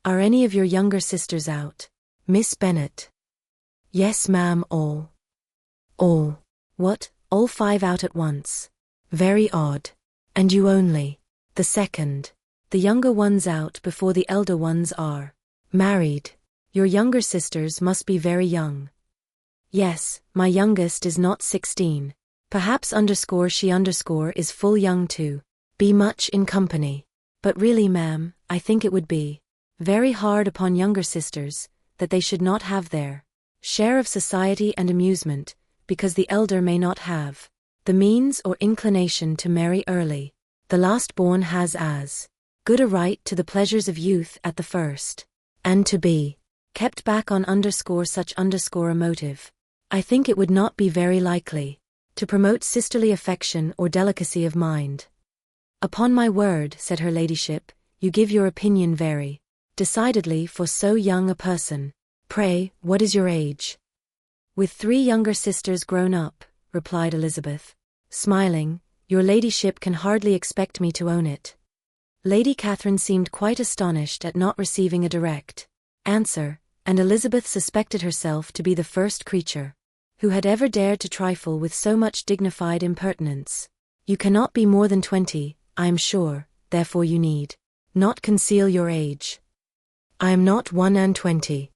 Are any of your younger sisters out? Miss Bennet. Yes, ma'am, all. All. What, all 5 out at once? Very odd. And you only the second. The younger ones out before the elder ones are married. Your younger sisters must be very young. Yes, my youngest is not 16. Perhaps she is full young to be much in company. But really, ma'am, I think it would be very hard upon younger sisters that they should not have their share of society and amusement, because the elder may not have the means or inclination to marry early. The last born has as good a right to the pleasures of youth at the first, and to be kept back on such a motive. I think it would not be very likely to promote sisterly affection or delicacy of mind. Upon my word, said her ladyship, you give your opinion very decidedly for so young a person. Pray, what is your age? With 3 younger sisters grown up, replied Elizabeth, smiling, your ladyship can hardly expect me to own it. Lady Catherine seemed quite astonished at not receiving a direct answer, and Elizabeth suspected herself to be the first creature who had ever dared to trifle with so much dignified impertinence. You cannot be more than 20, I am sure, therefore you need not conceal your age. I am not 21.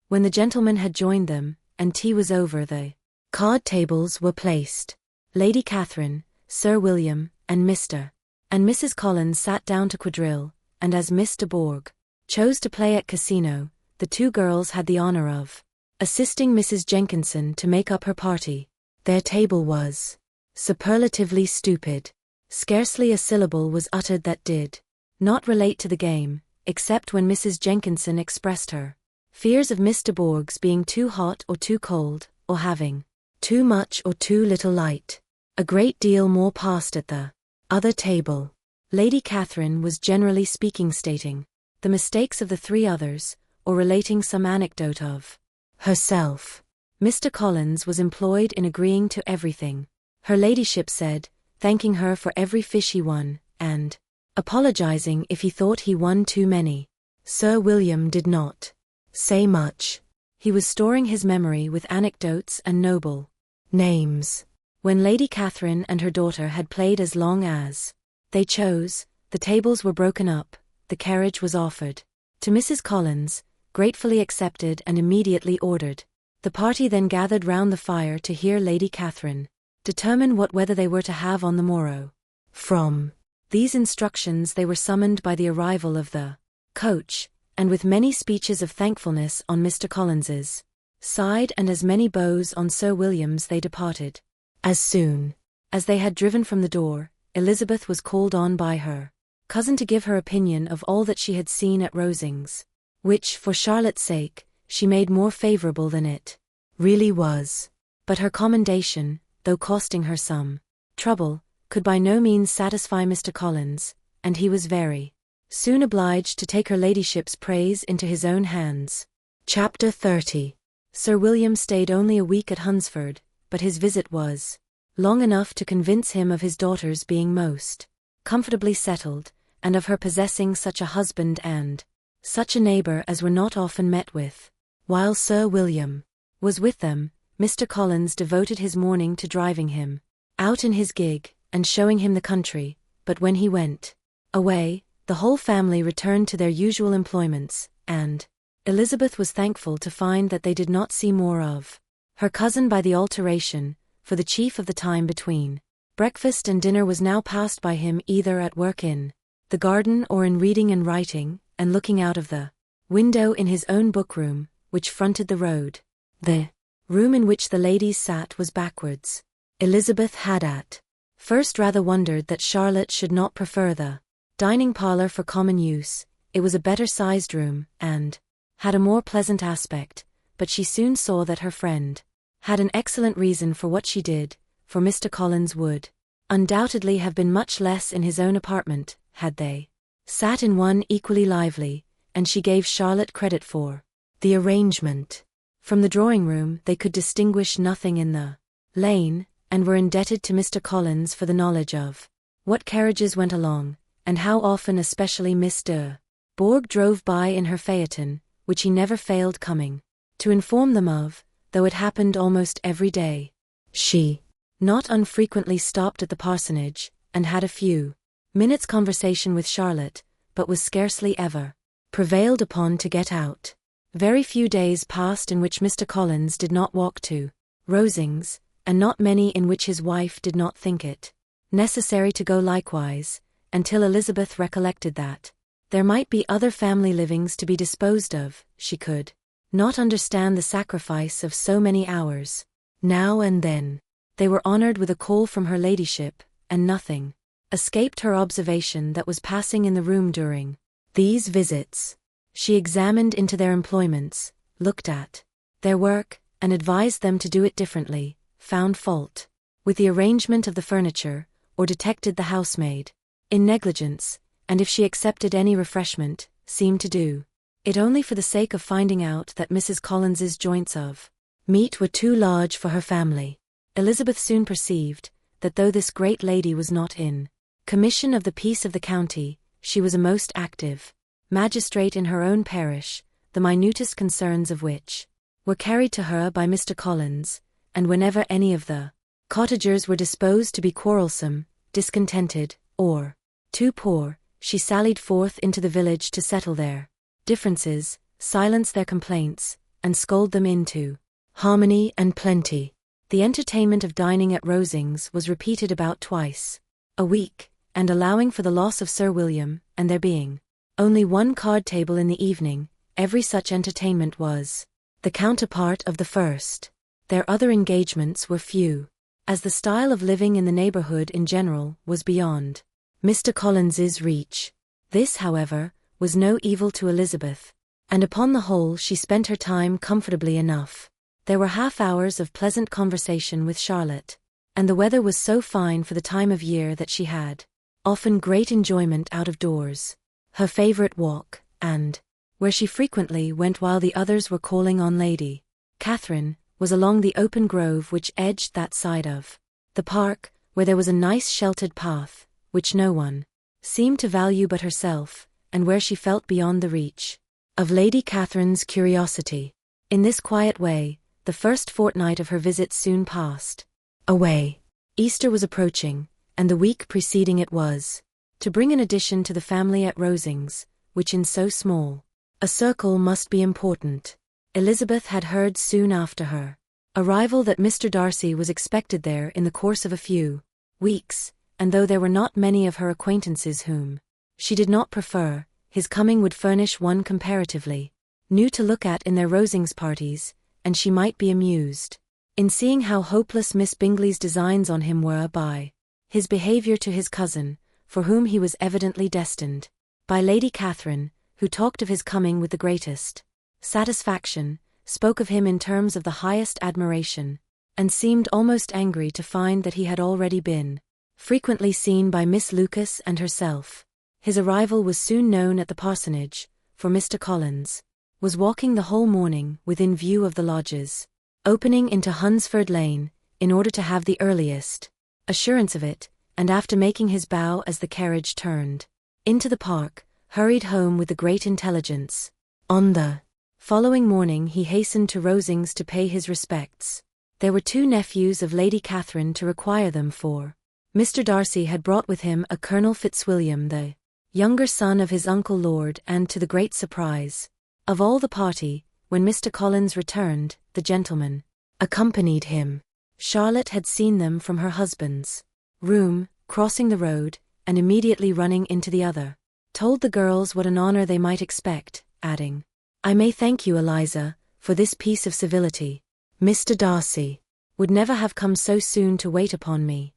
When the gentlemen had joined them, and tea was over, the card tables were placed. Lady Catherine, Sir William, and Mr. and Mrs. Collins sat down to quadrille, and as Miss de Bourgh chose to play at casino, the 2 girls had the honor of assisting Mrs. Jenkinson to make up her party. Their table was superlatively stupid. Scarcely a syllable was uttered that did not relate to the game, except when Mrs. Jenkinson expressed her fears of Miss de Bourgh's being too hot or too cold, or having too much or too little light. A great deal more passed at the other table. Lady Catherine was generally speaking stating the mistakes of the 3 others, or relating some anecdote of herself. Mr. Collins was employed in agreeing to everything her ladyship said, thanking her for every fish he won, and apologizing if he thought he won too many. Sir William did not say much. He was storing his memory with anecdotes and noble names. When Lady Catherine and her daughter had played as long as they chose, the tables were broken up, the carriage was offered to Mrs. Collins, gratefully accepted and immediately ordered. The party then gathered round the fire to hear Lady Catherine determine what weather they were to have on the morrow. From these instructions they were summoned by the arrival of the coach, and with many speeches of thankfulness on Mr. Collins's side and as many bows on Sir William's they departed. As soon as they had driven from the door, Elizabeth was called on by her cousin to give her opinion of all that she had seen at Rosings, which, for Charlotte's sake, she made more favourable than it really was. But her commendation, though costing her some trouble, could by no means satisfy Mr. Collins, and he was very soon obliged to take her ladyship's praise into his own hands. Chapter 30. Sir William stayed only a week at Hunsford, but his visit was long enough to convince him of his daughter's being most comfortably settled, and of her possessing such a husband and such a neighbour as were not often met with. While Sir William was with them, Mr. Collins devoted his morning to driving him out in his gig, and showing him the country, but when he went away, the whole family returned to their usual employments, and Elizabeth was thankful to find that they did not see more of her cousin by the alteration, for the chief of the time between breakfast and dinner was now passed by him either at work in the garden or in reading and writing, and looking out of the window in his own book-room, which fronted the road. The room in which the ladies sat was backwards. Elizabeth had at first rather wondered that Charlotte should not prefer the dining parlour for common use. It was a better-sized room, and had a more pleasant aspect, but she soon saw that her friend had an excellent reason for what she did, for Mr. Collins would undoubtedly have been much less in his own apartment, had they sat in one equally lively, and she gave Charlotte credit for the arrangement. From the drawing-room they could distinguish nothing in the lane, and were indebted to Mr. Collins for the knowledge of what carriages went along, and how often especially Miss de Bourgh drove by in her phaeton, which he never failed coming to inform them of, though it happened almost every day. She not unfrequently stopped at the parsonage, and had a few minutes' conversation with Charlotte, but was scarcely ever prevailed upon to get out. Very few days passed in which Mr. Collins did not walk to Rosings, and not many in which his wife did not think it necessary to go likewise, until Elizabeth recollected that there might be other family livings to be disposed of. She could not understand the sacrifice of so many hours. Now and then they were honoured with a call from her ladyship, and nothing escaped her observation that was passing in the room during these visits. She examined into their employments, looked at their work, and advised them to do it differently, found fault with the arrangement of the furniture, or detected the housemaid in negligence, and if she accepted any refreshment, seemed to do it only for the sake of finding out that Mrs. Collins's joints of meat were too large for her family. Elizabeth soon perceived that though this great lady was not in commission of the peace of the county, she was a most active magistrate in her own parish, the minutest concerns of which were carried to her by Mr. Collins, and whenever any of the cottagers were disposed to be quarrelsome, discontented, or too poor, she sallied forth into the village to settle their differences, silence their complaints, and scold them into harmony and plenty. The entertainment of dining at Rosings was repeated about twice a week, and allowing for the loss of Sir William, and there being only one card table in the evening, every such entertainment was the counterpart of the first. Their other engagements were few, as the style of living in the neighbourhood in general was beyond Mr. Collins's reach. This, however, was no evil to Elizabeth, and upon the whole she spent her time comfortably enough. There were half-hours of pleasant conversation with Charlotte, and the weather was so fine for the time of year that she had often great enjoyment out of doors. Her favourite walk, and where she frequently went while the others were calling on Lady Catherine, was along the open grove which edged that side of the park, where there was a nice sheltered path, which no one seemed to value but herself, and where she felt beyond the reach of Lady Catherine's curiosity. In this quiet way, the first fortnight of her visit soon passed away. Easter was approaching, and the week preceding it was to bring an addition to the family at Rosings, which in so small a circle must be important. Elizabeth had heard soon after her arrival that Mr. Darcy was expected there in the course of a few weeks, and though there were not many of her acquaintances whom she did not prefer, his coming would furnish one comparatively new to look at in their Rosings parties, and she might be amused in seeing how hopeless Miss Bingley's designs on him were by his behaviour to his cousin, for whom he was evidently destined, by Lady Catherine, who talked of his coming with the greatest satisfaction, spoke of him in terms of the highest admiration, and seemed almost angry to find that he had already been frequently seen by Miss Lucas and herself. His arrival was soon known at the parsonage, for Mr. Collins was walking the whole morning within view of the lodges opening into Hunsford Lane, in order to have the earliest assurance of it, and after making his bow as the carriage turned into the park, hurried home with the great intelligence. On the following morning he hastened to Rosings to pay his respects. There were 2 nephews of Lady Catherine to require them, for Mr. Darcy had brought with him a Colonel Fitzwilliam, the younger son of his uncle Lord, and to the great surprise of all the party, when Mr. Collins returned, the gentleman accompanied him. Charlotte had seen them from her husband's room, crossing the road, and immediately running into the other, told the girls what an honour they might expect, adding, "I may thank you, Eliza, for this piece of civility. Mr. Darcy would never have come so soon to wait upon me."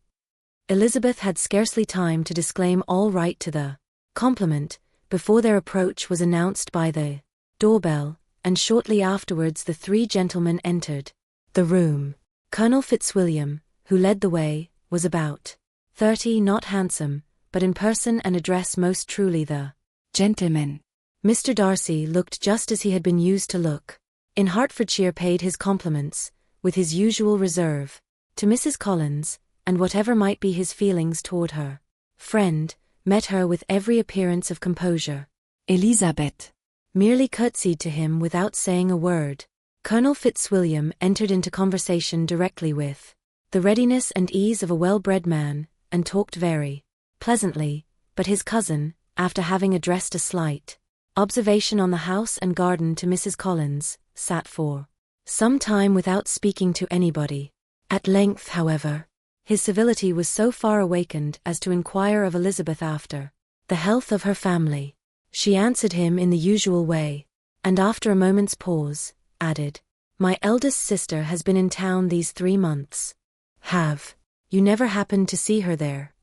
Elizabeth had scarcely time to disclaim all right to the compliment, before their approach was announced by the doorbell, and shortly afterwards the 3 gentlemen entered the room. Colonel Fitzwilliam, who led the way, was about 30, not handsome, but in person and address most truly the Gentleman. Mr. Darcy looked just as he had been used to look in Hertfordshire, paid his compliments, with his usual reserve, to Mrs. Collins, and whatever might be his feelings toward her friend, met her with every appearance of composure. Elizabeth merely curtsied to him without saying a word. Colonel Fitzwilliam entered into conversation directly with the readiness and ease of a well-bred man, and talked very pleasantly, but his cousin, after having addressed a slight observation on the house and garden to Mrs. Collins, sat for some time without speaking to anybody. At length, however, his civility was so far awakened as to inquire of Elizabeth after the health of her family. She answered him in the usual way, and after a moment's pause, added, "My eldest sister has been in town these 3 months. Have you never happened to see her there?"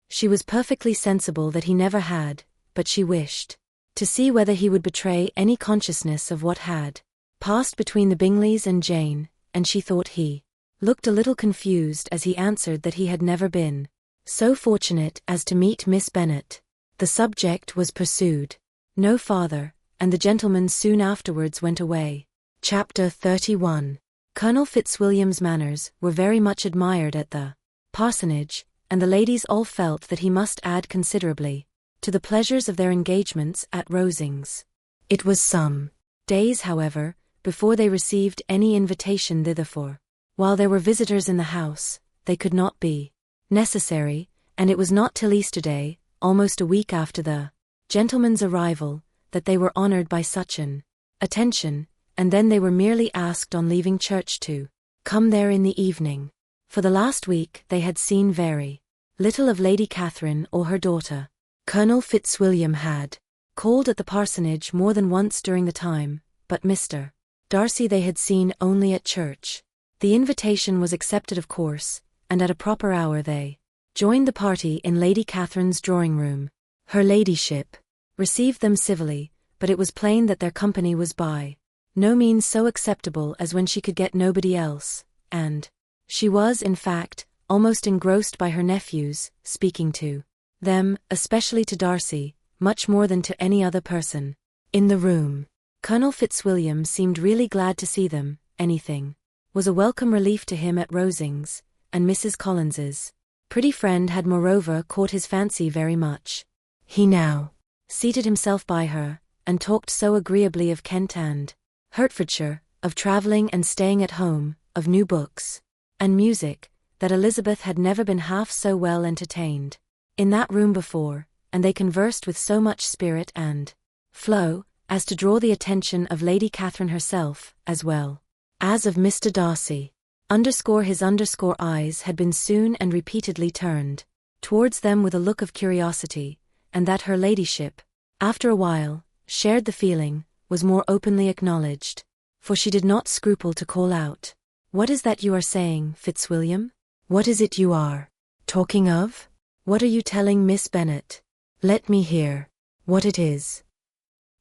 She was perfectly sensible that he never had, but she wished to see whether he would betray any consciousness of what had passed between the Bingleys and Jane, and she thought he looked a little confused as he answered that he had never been so fortunate as to meet Miss Bennet. The subject was pursued no farther, and the gentlemen soon afterwards went away. Chapter 31. Colonel Fitzwilliam's manners were very much admired at the parsonage, and the ladies all felt that he must add considerably to the pleasures of their engagements at Rosings. It was some days, however, before they received any invitation thither, for while there were visitors in the house, they could not be necessary, and it was not till Easter Day, almost a week after the gentleman's arrival, that they were honoured by such an attention, and then they were merely asked on leaving church to come there in the evening. For the last week they had seen very little of Lady Catherine or her daughter. Colonel Fitzwilliam had called at the parsonage more than once during the time, but Mr. Darcy they had seen only at church. The invitation was accepted, of course, and at a proper hour they joined the party in Lady Catherine's drawing-room. Her ladyship received them civilly, but it was plain that their company was by no means so acceptable as when she could get nobody else, and she was, in fact, almost engrossed by her nephews, speaking to them, especially to Darcy, much more than to any other person in the room. Colonel Fitzwilliam seemed really glad to see them. Anything was a welcome relief to him at Rosings, and Mrs. Collins's pretty friend had moreover caught his fancy very much. He now seated himself by her, and talked so agreeably of Kent and Hertfordshire, of travelling and staying at home, of new books and music, that Elizabeth had never been half so well entertained in that room before, and they conversed with so much spirit and flow, as to draw the attention of Lady Catherine herself, as well as of Mr. Darcy. His eyes had been soon and repeatedly turned towards them with a look of curiosity, and that her ladyship, after a while, shared the feeling, was more openly acknowledged, for she did not scruple to call out, "What is that you are saying, Fitzwilliam? What is it you are talking of? What are you telling Miss Bennet? Let me hear what it is."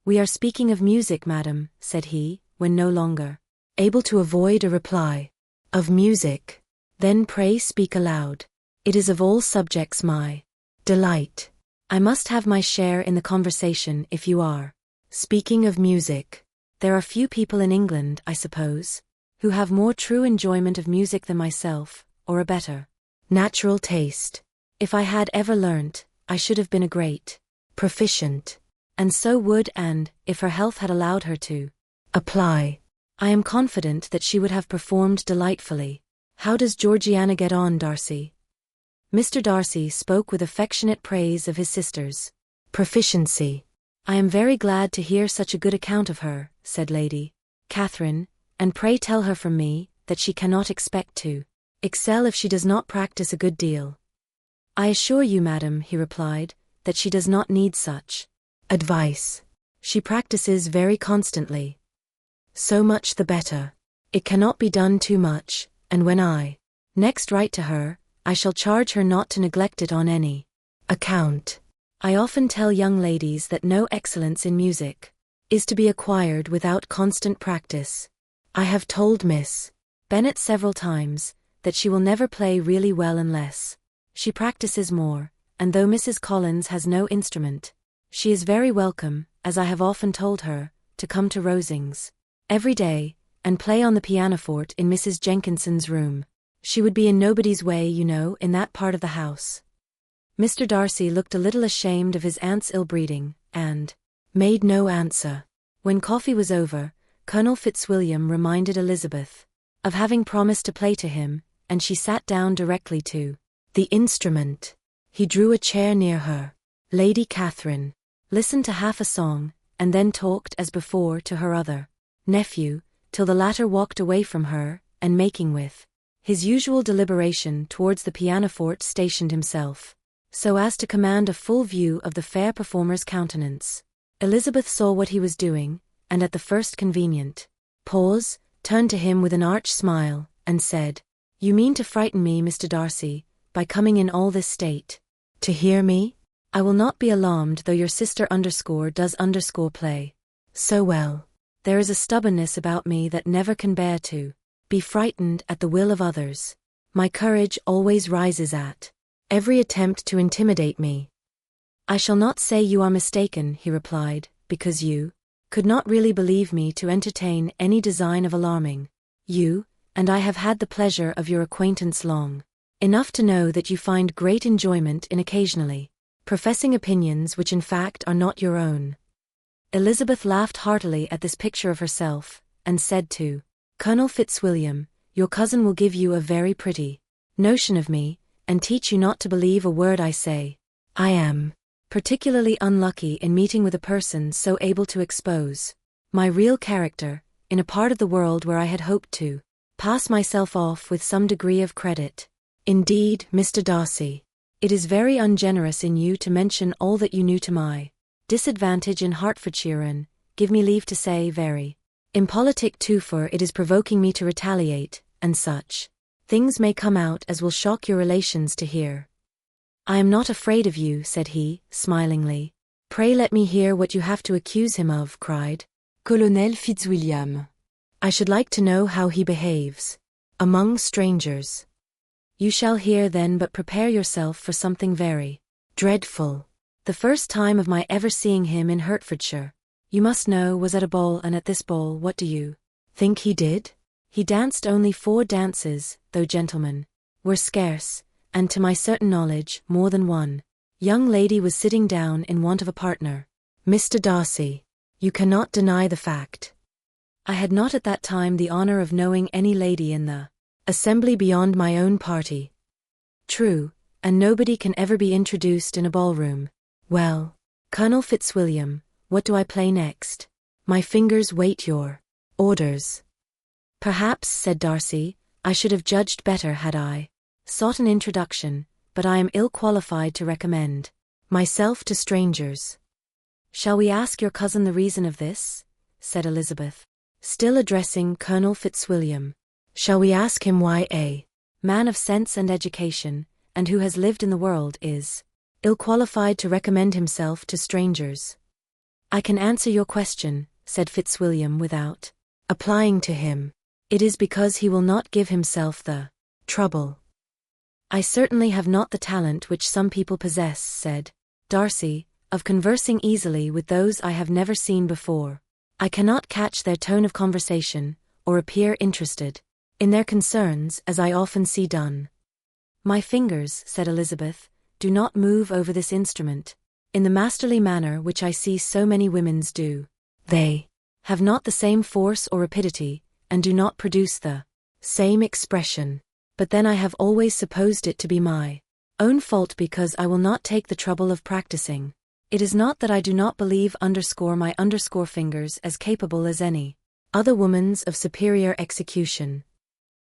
"We are speaking of music, madam," said he, when no longer able to avoid a reply. "Of music? Then pray speak aloud. It is of all subjects my delight. I must have my share in the conversation if you are speaking of music. There are few people in England, I suppose, who have more true enjoyment of music than myself, or a better natural taste. If I had ever learnt, I should have been a great proficient, and so would, and, if her health had allowed her to apply, I am confident that she would have performed delightfully. How does Georgiana get on, Darcy?" Mr. Darcy spoke with affectionate praise of his sister's proficiency. "I am very glad to hear such a good account of her," said Lady Catherine, "and pray tell her from me, that she cannot expect to excel if she does not practice a good deal." "I assure you, madam," he replied, "that she does not need such advice. She practices very constantly." "So much the better. It cannot be done too much, and when I next write to her, I shall charge her not to neglect it on any account. I often tell young ladies that no excellence in music is to be acquired without constant practice. I have told Miss Bennet several times that she will never play really well unless she practices more, and though Mrs. Collins has no instrument, she is very welcome, as I have often told her, to come to Rosings every day, and play on the pianoforte in Mrs. Jenkinson's room. She would be in nobody's way, you know, in that part of the house." Mr. Darcy looked a little ashamed of his aunt's ill-breeding, and made no answer. When coffee was over, Colonel Fitzwilliam reminded Elizabeth of having promised to play to him, and she sat down directly to the instrument. He drew a chair near her. Lady Catherine listened to half a song, and then talked as before to her other nephew, till the latter walked away from her, and making with his usual deliberation towards the pianoforte stationed himself, so as to command a full view of the fair performer's countenance. Elizabeth saw what he was doing, and at the first convenient pause, turned to him with an arch smile, and said, "You mean to frighten me, Mr. Darcy, by coming in all this state to hear me? I will not be alarmed though your sister does play so well. There is a stubbornness about me that never can bear to be frightened at the will of others. My courage always rises at every attempt to intimidate me." "I shall not say you are mistaken," he replied, "because you could not really believe me to entertain any design of alarming you, and I have had the pleasure of your acquaintance long enough to know that you find great enjoyment in occasionally professing opinions which in fact are not your own." Elizabeth laughed heartily at this picture of herself, and said to Colonel Fitzwilliam, "Your cousin will give you a very pretty notion of me, and teach you not to believe a word I say. I am particularly unlucky in meeting with a person so able to expose my real character, in a part of the world where I had hoped to pass myself off with some degree of credit. Indeed, Mr. Darcy, it is very ungenerous in you to mention all that you knew to my disadvantage in Hertfordshire, and, give me leave to say, very impolitic too, for it is provoking me to retaliate, and such things may come out as will shock your relations to hear." "I am not afraid of you," said he, smilingly. "Pray let me hear what you have to accuse him of," cried Colonel Fitzwilliam. "I should like to know how he behaves among strangers." "You shall hear then, but prepare yourself for something very dreadful. The first time of my ever seeing him in Hertfordshire, you must know, was at a ball, and at this ball what do you think he did? He danced only 4 dances, though gentlemen were scarce, and to my certain knowledge, more than one young lady was sitting down in want of a partner. Mr. Darcy, you cannot deny the fact." "I had not at that time the honor of knowing any lady in the assembly beyond my own party." "True, and nobody can ever be introduced in a ballroom. Well, Colonel Fitzwilliam, what do I play next?" My fingers wait your orders. Perhaps, said Darcy, I should have judged better had I sought an introduction, but I am ill qualified to recommend myself to strangers. Shall we ask your cousin the reason of this? Said Elizabeth, still addressing Colonel Fitzwilliam. Shall we ask him why a man of sense and education, and who has lived in the world, is ill qualified to recommend himself to strangers? I can answer your question, said Fitzwilliam without applying to him. It is because he will not give himself the trouble. I certainly have not the talent which some people possess, said Darcy, of conversing easily with those I have never seen before. I cannot catch their tone of conversation, or appear interested in their concerns as I often see done. My fingers, said Elizabeth, do not move over this instrument in the masterly manner which I see so many women's do. They have not the same force or rapidity, and do not produce the same expression. But then I have always supposed it to be my own fault because I will not take the trouble of practicing. It is not that I do not believe my fingers as capable as any other woman's of superior execution.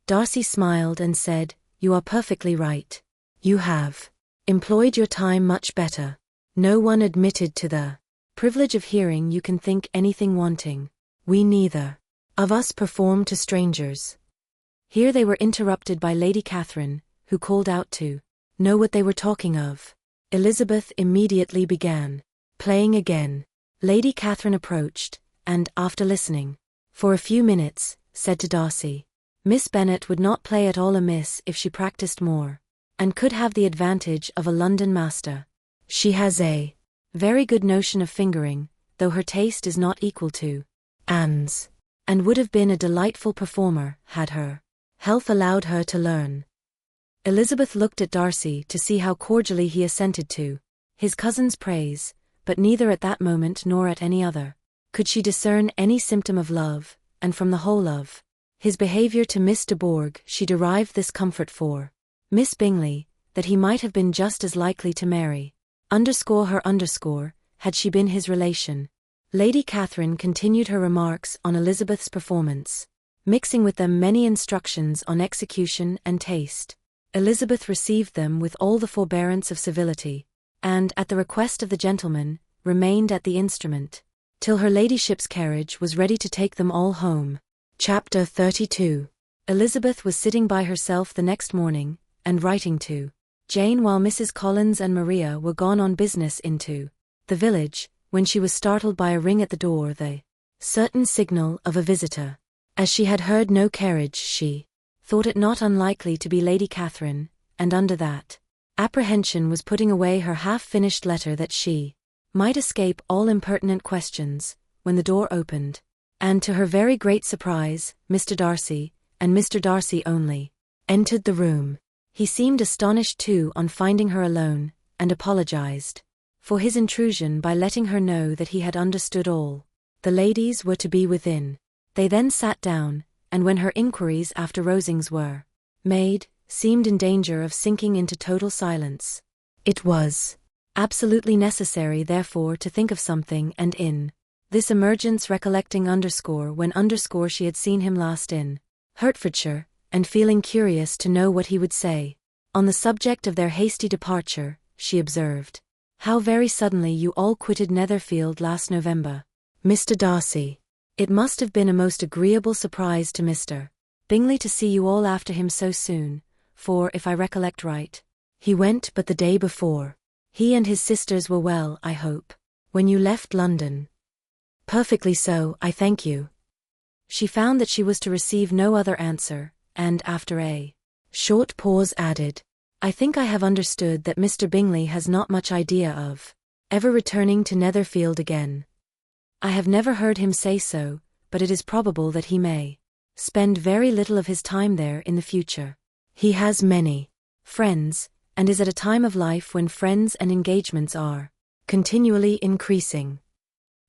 Darcy smiled and said, You are perfectly right. You have employed your time much better. No one admitted to the privilege of hearing you can think anything wanting. We neither of us perform to strangers. Here they were interrupted by Lady Catherine, who called out to know what they were talking of. Elizabeth immediately began playing again. Lady Catherine approached, and, after listening for a few minutes, said to Darcy, Miss Bennet would not play at all amiss if she practiced more, and could have the advantage of a London master. She has a very good notion of fingering, though her taste is not equal to Anne's, and would have been a delightful performer had her health allowed her to learn. Elizabeth looked at Darcy to see how cordially he assented to his cousin's praise, but neither at that moment nor at any other could she discern any symptom of love, and from the whole of his behaviour to Miss de Bourgh she derived this comfort for Miss Bingley, that he might have been just as likely to marry her had she been his relation. Lady Catherine continued her remarks on Elizabeth's performance, mixing with them many instructions on execution and taste. Elizabeth received them with all the forbearance of civility, and, at the request of the gentleman, remained at the instrument till her ladyship's carriage was ready to take them all home. Chapter 32. Elizabeth was sitting by herself the next morning, and writing to Jane while Mrs. Collins and Maria were gone on business into the village, when she was startled by a ring at the door, the certain signal of a visitor. As she had heard no carriage, she thought it not unlikely to be Lady Catherine, and under that apprehension was putting away her half-finished letter that she might escape all impertinent questions, when the door opened, and to her very great surprise, Mr. Darcy, and Mr. Darcy only, entered the room. He seemed astonished too on finding her alone, and apologized for his intrusion by letting her know that he had understood all the ladies were to be within. They then sat down, and when her inquiries after Rosings were made, seemed in danger of sinking into total silence. It was absolutely necessary therefore to think of something, and in this emergence recollecting when she had seen him last in Hertfordshire, and feeling curious to know what he would say on the subject of their hasty departure, she observed, How very suddenly you all quitted Netherfield last November, Mr. Darcy. It must have been a most agreeable surprise to Mr. Bingley to see you all after him so soon, for, if I recollect right, he went but the day before. He and his sisters were well, I hope, when you left London? Perfectly so, I thank you. She found that she was to receive no other answer, and after a short pause added, I think I have understood that Mr. Bingley has not much idea of ever returning to Netherfield again. I have never heard him say so, but it is probable that he may spend very little of his time there in the future. He has many friends, and is at a time of life when friends and engagements are continually increasing.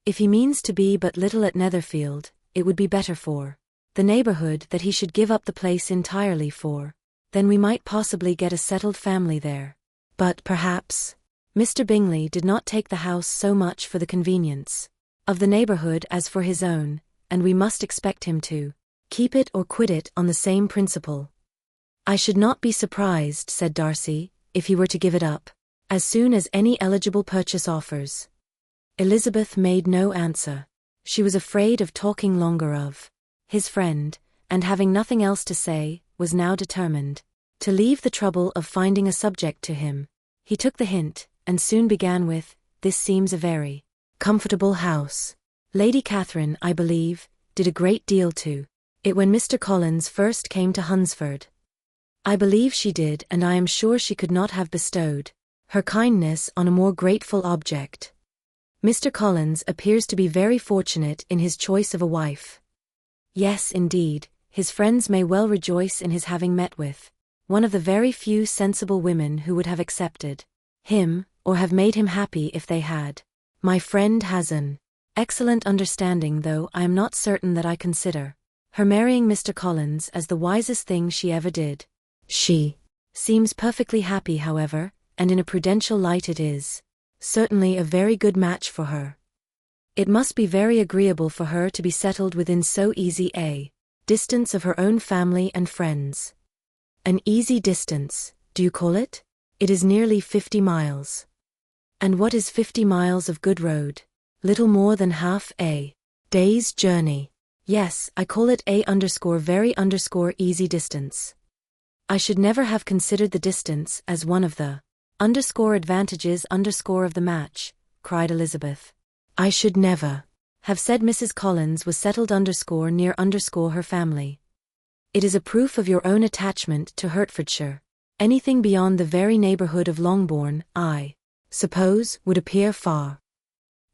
If he means to be but little at Netherfield, it would be better for the neighbourhood that he should give up the place entirely, for then we might possibly get a settled family there. But perhaps Mr. Bingley did not take the house so much for the convenience of the neighborhood as for his own, and we must expect him to keep it or quit it on the same principle. I should not be surprised, said Darcy, if he were to give it up as soon as any eligible purchase offers. Elizabeth made no answer. She was afraid of talking longer of his friend, and having nothing else to say, was now determined to leave the trouble of finding a subject to him. He took the hint, and soon began with, "This seems a very comfortable house. Lady Catherine, I believe, did a great deal to it when Mr. Collins first came to Hunsford." "I believe she did, and I am sure she could not have bestowed her kindness on a more grateful object. Mr. Collins appears to be very fortunate in his choice of a wife." "Yes, indeed, his friends may well rejoice in his having met with one of the very few sensible women who would have accepted him, or have made him happy if they had. My friend has an excellent understanding, though I am not certain that I consider her marrying Mr. Collins as the wisest thing she ever did. She seems perfectly happy, however, and in a prudential light it is certainly a very good match for her. It must be very agreeable for her to be settled within so easy a distance of her own family and friends." "An easy distance, do you call it? It is nearly 50 miles. "And what is 50 miles of good road? Little more than half a day's journey." "Yes, I call it very easy distance. I should never have considered the distance as one of the advantages of the match," cried Elizabeth. "I should never have said Mrs. Collins was settled near her family. It is a proof of your own attachment to Hertfordshire. Anything beyond the very neighborhood of Longbourn, I suppose, would appear far."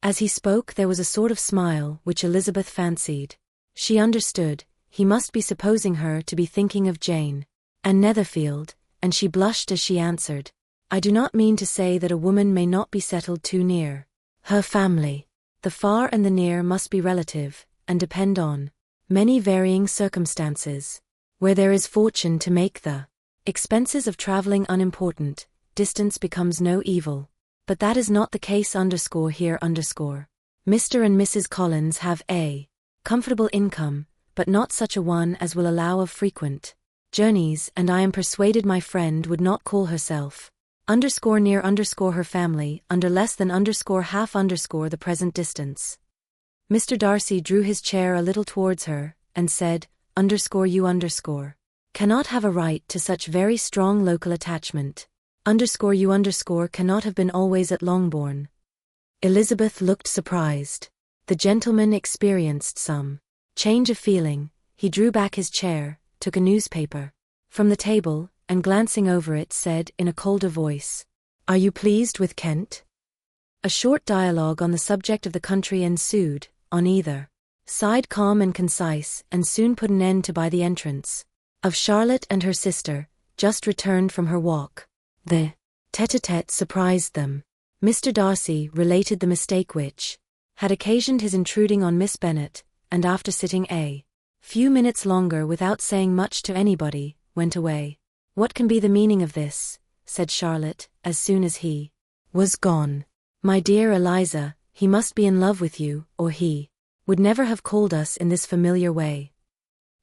As he spoke there was a sort of smile which Elizabeth fancied she understood. He must be supposing her to be thinking of Jane and Netherfield, and she blushed as she answered, "I do not mean to say that a woman may not be settled too near her family. The far and the near must be relative, and depend on many varying circumstances. Where there is fortune to make the expenses of traveling unimportant, distance becomes no evil. But that is not the case here. Mr. and Mrs. Collins have a comfortable income, but not such a one as will allow of frequent journeys, and I am persuaded my friend would not call herself near her family less than half the present distance." Mr. Darcy drew his chair a little towards her, and said, "You cannot have a right to such very strong local attachment. You cannot have been always at Longbourn." Elizabeth looked surprised. The gentleman experienced some change of feeling. He drew back his chair, took a newspaper from the table, and glancing over it said in a colder voice, "Are you pleased with Kent?" A short dialogue on the subject of the country ensued, on either side calm and concise, and soon put an end to by the entrance of Charlotte and her sister, just returned from her walk. The tête-à-tête surprised them. Mr. Darcy related the mistake which had occasioned his intruding on Miss Bennet, and after sitting a few minutes longer without saying much to anybody, went away. "What can be the meaning of this?" said Charlotte, as soon as he was gone. "My dear Eliza, he must be in love with you, or he would never have called us in this familiar way."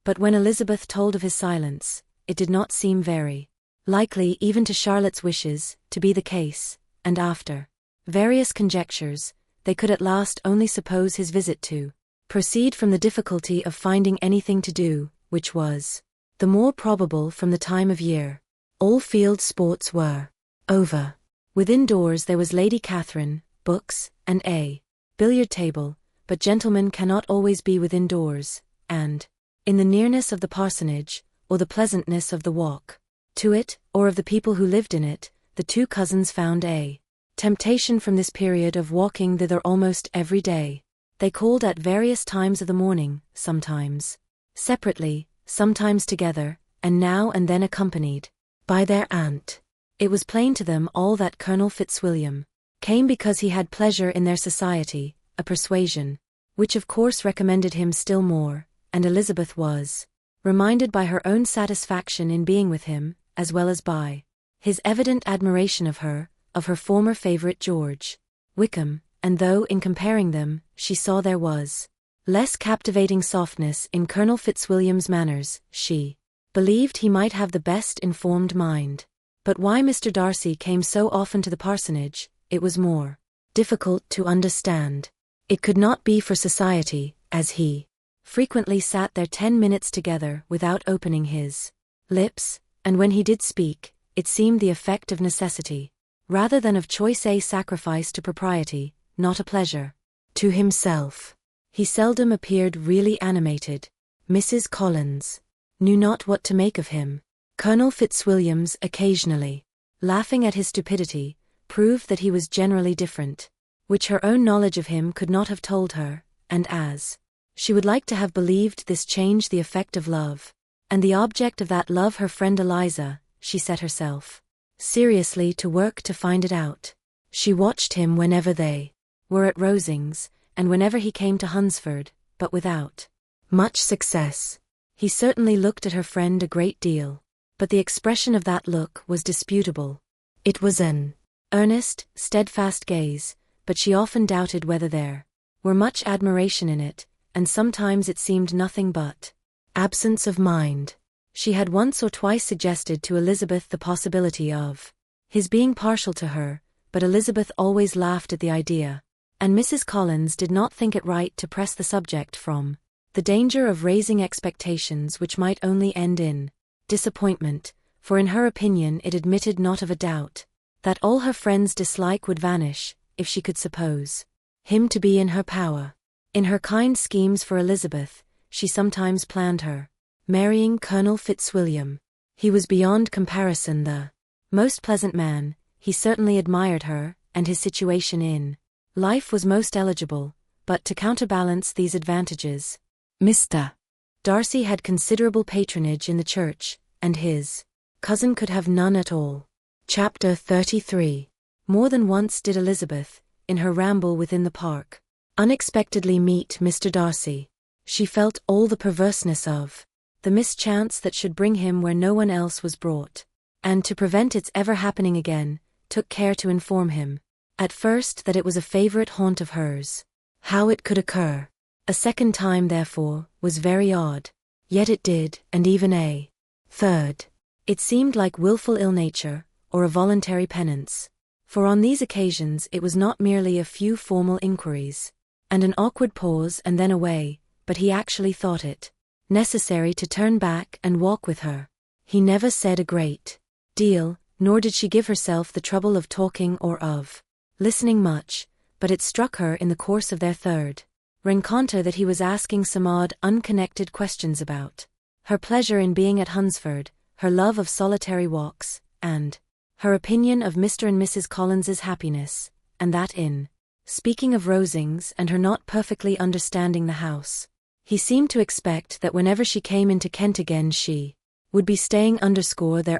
But when Elizabeth told of his silence, it did not seem very likely even to Charlotte's wishes to be the case, and after various conjectures, they could at last only suppose his visit to proceed from the difficulty of finding anything to do, which was the more probable from the time of year. All field sports were over. Within doors there was Lady Catherine, books, and a billiard table, but gentlemen cannot always be within doors, and in the nearness of the parsonage, or the pleasantness of the walk to it, or of the people who lived in it, the two cousins found a temptation from this period of walking thither almost every day. They called at various times of the morning, sometimes separately, sometimes together, and now and then accompanied by their aunt. It was plain to them all that Colonel Fitzwilliam came because he had pleasure in their society, a persuasion which of course recommended him still more, and Elizabeth was reminded by her own satisfaction in being with him, as well as by his evident admiration of her former favorite George Wickham, and though in comparing them, she saw there was less captivating softness in Colonel Fitzwilliam's manners. She believed he might have the best informed mind. But why Mr. Darcy came so often to the parsonage, it was more difficult to understand. It could not be for society, as he frequently sat there 10 minutes together without opening his lips, and when he did speak, it seemed the effect of necessity, rather than of choice, a sacrifice to propriety, not a pleasure to himself. He seldom appeared really animated. Mrs. Collins knew not what to make of him. Colonel Fitzwilliam's occasionally laughing at his stupidity proved that he was generally different, which her own knowledge of him could not have told her, and as she would like to have believed this changed the effect of love, and the object of that love her friend Eliza, she set herself seriously to work to find it out. She watched him whenever they were at Rosings, and whenever he came to Hunsford, but without much success. He certainly looked at her friend a great deal, but the expression of that look was disputable. It was an earnest, steadfast gaze, but she often doubted whether there were much admiration in it, and sometimes it seemed nothing but absence of mind. She had once or twice suggested to Elizabeth the possibility of his being partial to her, but Elizabeth always laughed at the idea, and Mrs. Collins did not think it right to press the subject from the danger of raising expectations which might only end in disappointment, for in her opinion it admitted not of a doubt that all her friend's dislike would vanish, if she could suppose him to be in her power. In her kind schemes for Elizabeth, she sometimes planned her marrying Colonel Fitzwilliam. He was beyond comparison the most pleasant man, he certainly admired her, and his situation in life was most eligible, but to counterbalance these advantages, Mr. Darcy had considerable patronage in the church, and his cousin could have none at all. Chapter 33. More than once did Elizabeth, in her ramble within the park, unexpectedly meet Mr. Darcy. She felt all the perverseness of the mischance that should bring him where no one else was brought, and to prevent its ever happening again, took care to inform him, at first, that it was a favorite haunt of hers. How it could occur a second time, therefore, was very odd. Yet it did, and even a third. It seemed like wilful ill-nature, or a voluntary penance. For on these occasions it was not merely a few formal inquiries, and an awkward pause and then away, but he actually thought it necessary to turn back and walk with her. He never said a great deal, nor did she give herself the trouble of talking or of listening much, but it struck her in the course of their third rencontre that he was asking some odd, unconnected questions about her pleasure in being at Hunsford, her love of solitary walks, and her opinion of Mr. and Mrs. Collins's happiness, and that in speaking of Rosings and her not perfectly understanding the house, he seemed to expect that whenever she came into Kent again she would be staying there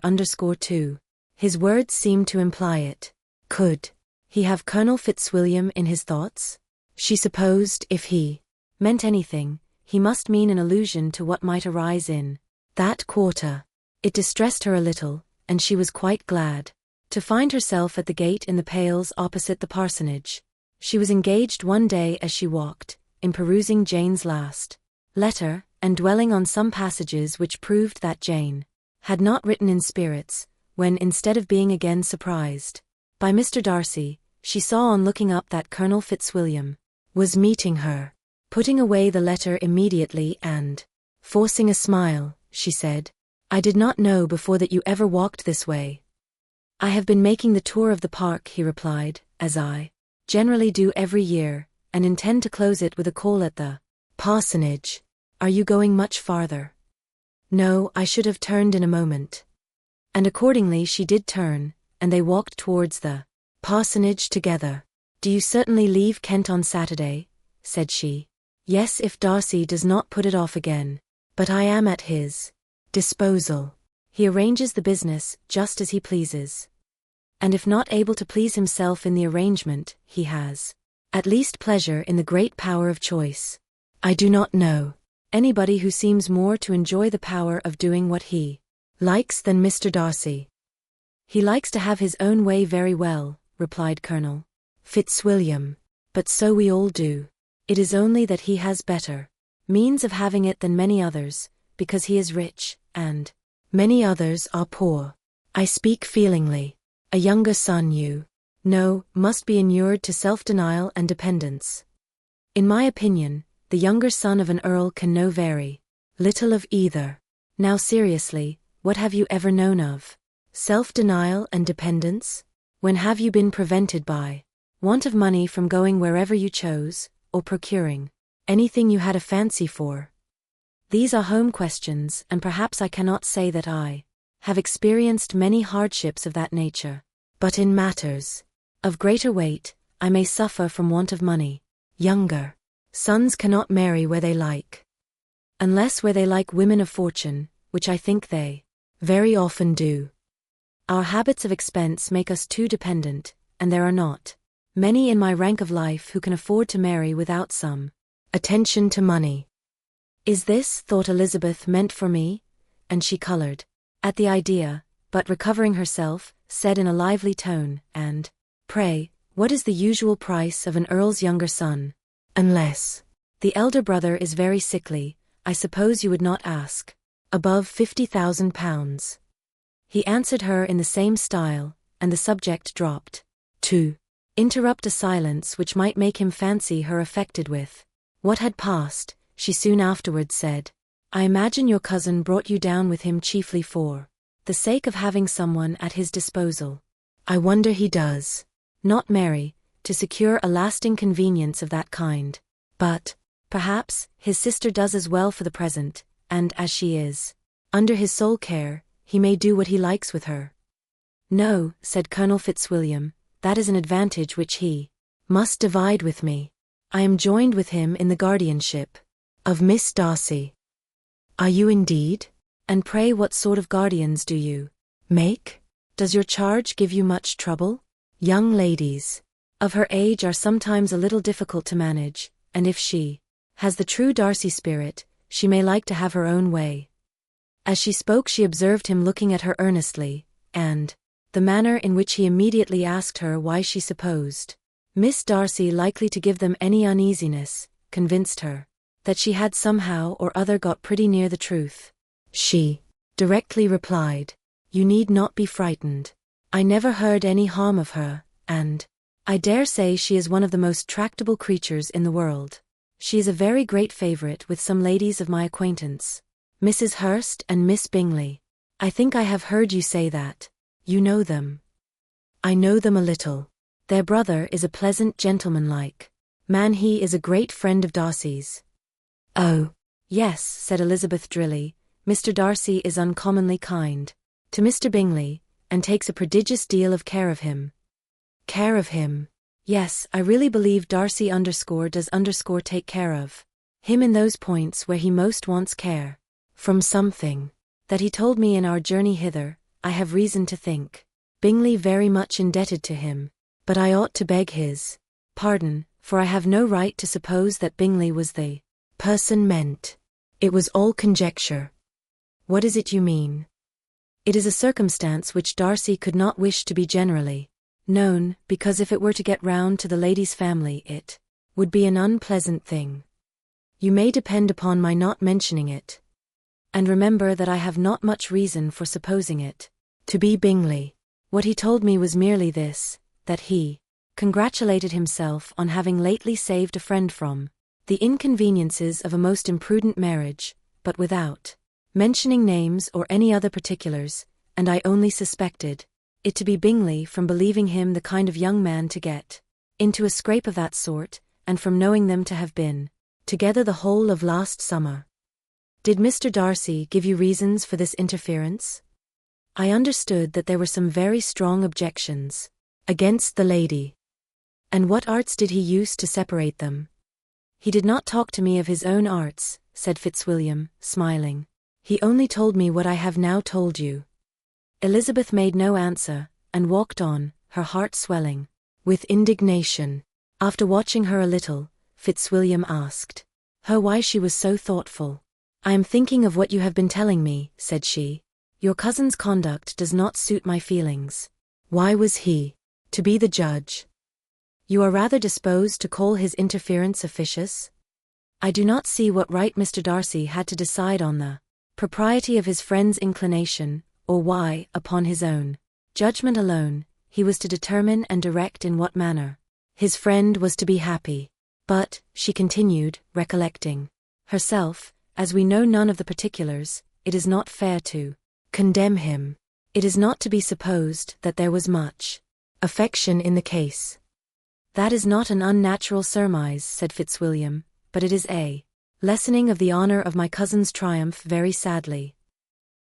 too. His words seemed to imply it. Could he have Colonel Fitzwilliam in his thoughts? She supposed if he meant anything, he must mean an allusion to what might arise in that quarter. It distressed her a little, and she was quite glad to find herself at the gate in the Pales opposite the parsonage. She was engaged one day as she walked, in perusing Jane's last letter, and dwelling on some passages which proved that Jane had not written in spirits, when instead of being again surprised by Mr. Darcy, she saw on looking up that Colonel Fitzwilliam was meeting her. Putting away the letter immediately and forcing a smile, she said, "I did not know before that you ever walked this way." "I have been making the tour of the park," he replied, "as I generally do every year, and intend to close it with a call at the parsonage. Are you going much farther?" "No, I should have turned in a moment." And accordingly she did turn, and they walked towards the parsonage together. "Do you certainly leave Kent on Saturday?" said she. "Yes, if Darcy does not put it off again. But I am at his disposal. He arranges the business just as he pleases. And if not able to please himself in the arrangement, he has at least pleasure in the great power of choice. I do not know anybody who seems more to enjoy the power of doing what he likes than Mr. Darcy." "He likes to have his own way very well," replied Colonel Fitzwilliam. "But so we all do. It is only that he has better means of having it than many others, because he is rich, and many others are poor. I speak feelingly. A younger son, you know, must be inured to self-denial and dependence. In my opinion, the younger son of an earl can know very little of either. Now seriously, what have you ever known of self-denial and dependence? When have you been prevented by want of money from going wherever you chose, or procuring anything you had a fancy for? These are home questions, and perhaps I cannot say that I have experienced many hardships of that nature. But in matters of greater weight, I may suffer from want of money. Younger sons cannot marry where they like, unless where they like women of fortune, which I think they very often do. Our habits of expense make us too dependent, and there are not many in my rank of life who can afford to marry without some attention to money. Is this, thought Elizabeth, meant for me? And she colored at the idea, but recovering herself, said in a lively tone, and, pray, what is the usual price of an earl's younger son? Unless the elder brother is very sickly, I suppose you would not ask above £50,000. He answered her in the same style, and the subject dropped. To interrupt a silence which might make him fancy her affected with what had passed, she soon afterwards said, I imagine your cousin brought you down with him chiefly for the sake of having someone at his disposal. I wonder he does not marry to secure a lasting convenience of that kind. But perhaps his sister does as well for the present, and as she is under his sole care, he may do what he likes with her. No, said Colonel Fitzwilliam, that is an advantage which he must divide with me. I am joined with him in the guardianship of Miss Darcy. Are you indeed? And pray what sort of guardians do you make? Does your charge give you much trouble? Young ladies of her age are sometimes a little difficult to manage, and if she has the true Darcy spirit, she may like to have her own way. As she spoke she observed him looking at her earnestly, and the manner in which he immediately asked her why she supposed Miss Darcy likely to give them any uneasiness, convinced her that she had somehow or other got pretty near the truth. She directly replied, You need not be frightened. I never heard any harm of her, and I dare say she is one of the most tractable creatures in the world. She is a very great favourite with some ladies of my acquaintance, Mrs. Hurst and Miss Bingley. I think I have heard you say that. You know them. I know them a little. Their brother is a pleasant gentleman-like man. He is a great friend of Darcy's. Oh, yes, said Elizabeth drily, Mr. Darcy is uncommonly kind to Mr. Bingley, and takes a prodigious deal of care of him. Care of him? Yes, I really believe Darcy does take care of him in those points where he most wants care. From something that he told me in our journey hither, I have reason to think Bingley very much indebted to him, but I ought to beg his pardon, for I have no right to suppose that Bingley was the person meant. It was all conjecture. What is it you mean? It is a circumstance which Darcy could not wish to be generally known, because if it were to get round to the lady's family it would be an unpleasant thing. You may depend upon my not mentioning it. And remember that I have not much reason for supposing it to be Bingley. What he told me was merely this, that he congratulated himself on having lately saved a friend from the inconveniences of a most imprudent marriage, but without mentioning names or any other particulars, and I only suspected it to be Bingley from believing him the kind of young man to get into a scrape of that sort, and from knowing them to have been together the whole of last summer. Did Mr. Darcy give you reasons for this interference? I understood that there were some very strong objections against the lady. And what arts did he use to separate them? He did not talk to me of his own arts, said Fitzwilliam, smiling. He only told me what I have now told you. Elizabeth made no answer, and walked on, her heart swelling with indignation. After watching her a little, Fitzwilliam asked her why she was so thoughtful. I am thinking of what you have been telling me, said she. Your cousin's conduct does not suit my feelings. Why was he to be the judge? You are rather disposed to call his interference officious? I do not see what right Mr. Darcy had to decide on the propriety of his friend's inclination, or why, upon his own judgment alone, he was to determine and direct in what manner his friend was to be happy. But, she continued, recollecting herself, as we know none of the particulars, it is not fair to condemn him. It is not to be supposed that there was much affection in the case. That is not an unnatural surmise, said Fitzwilliam, but it is a lessening of the honor of my cousin's triumph very sadly.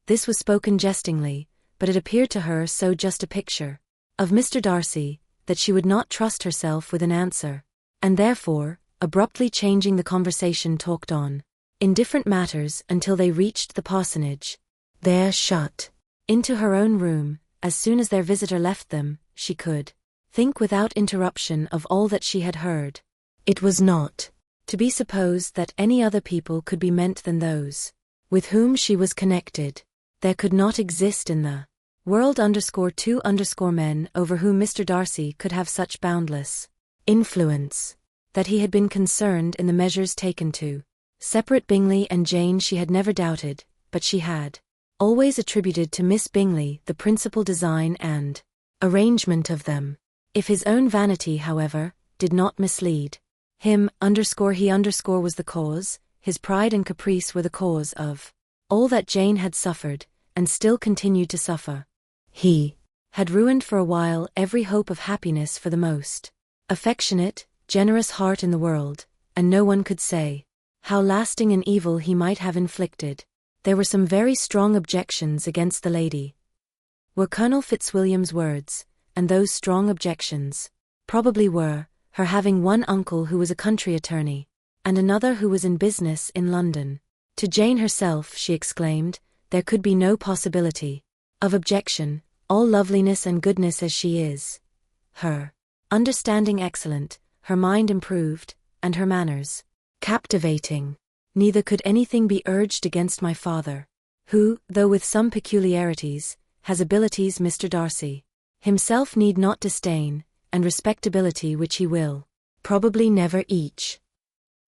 This was spoken jestingly, but it appeared to her so just a picture of Mr. Darcy, that she would not trust herself with an answer, and therefore, abruptly changing the conversation, talked on in different matters until they reached the parsonage. There, shut into her own room, as soon as their visitor left them, she could think without interruption of all that she had heard. It was not to be supposed that any other people could be meant than those with whom she was connected. There could not exist in the world _two men over whom Mr. Darcy could have such boundless influence. That he had been concerned in the measures taken to separate Bingley and Jane she had never doubted, but she had always attributed to Miss Bingley the principal design and arrangement of them. If his own vanity, however, did not mislead him, he was the cause, his pride and caprice were the cause of all that Jane had suffered, and still continued to suffer. He had ruined for a while every hope of happiness for the most affectionate, generous heart in the world, and no one could say how lasting an evil he might have inflicted. There were some very strong objections against the lady, were Colonel Fitzwilliam's words, and those strong objections probably were her having one uncle who was a country attorney, and another who was in business in London. To Jane herself, she exclaimed, there could be no possibility of objection, all loveliness and goodness as she is, her understanding excellent, her mind improved, and her manners captivating. Neither could anything be urged against my father, who, though with some peculiarities, has abilities Mr. Darcy himself need not disdain, and respectability which he will probably never each.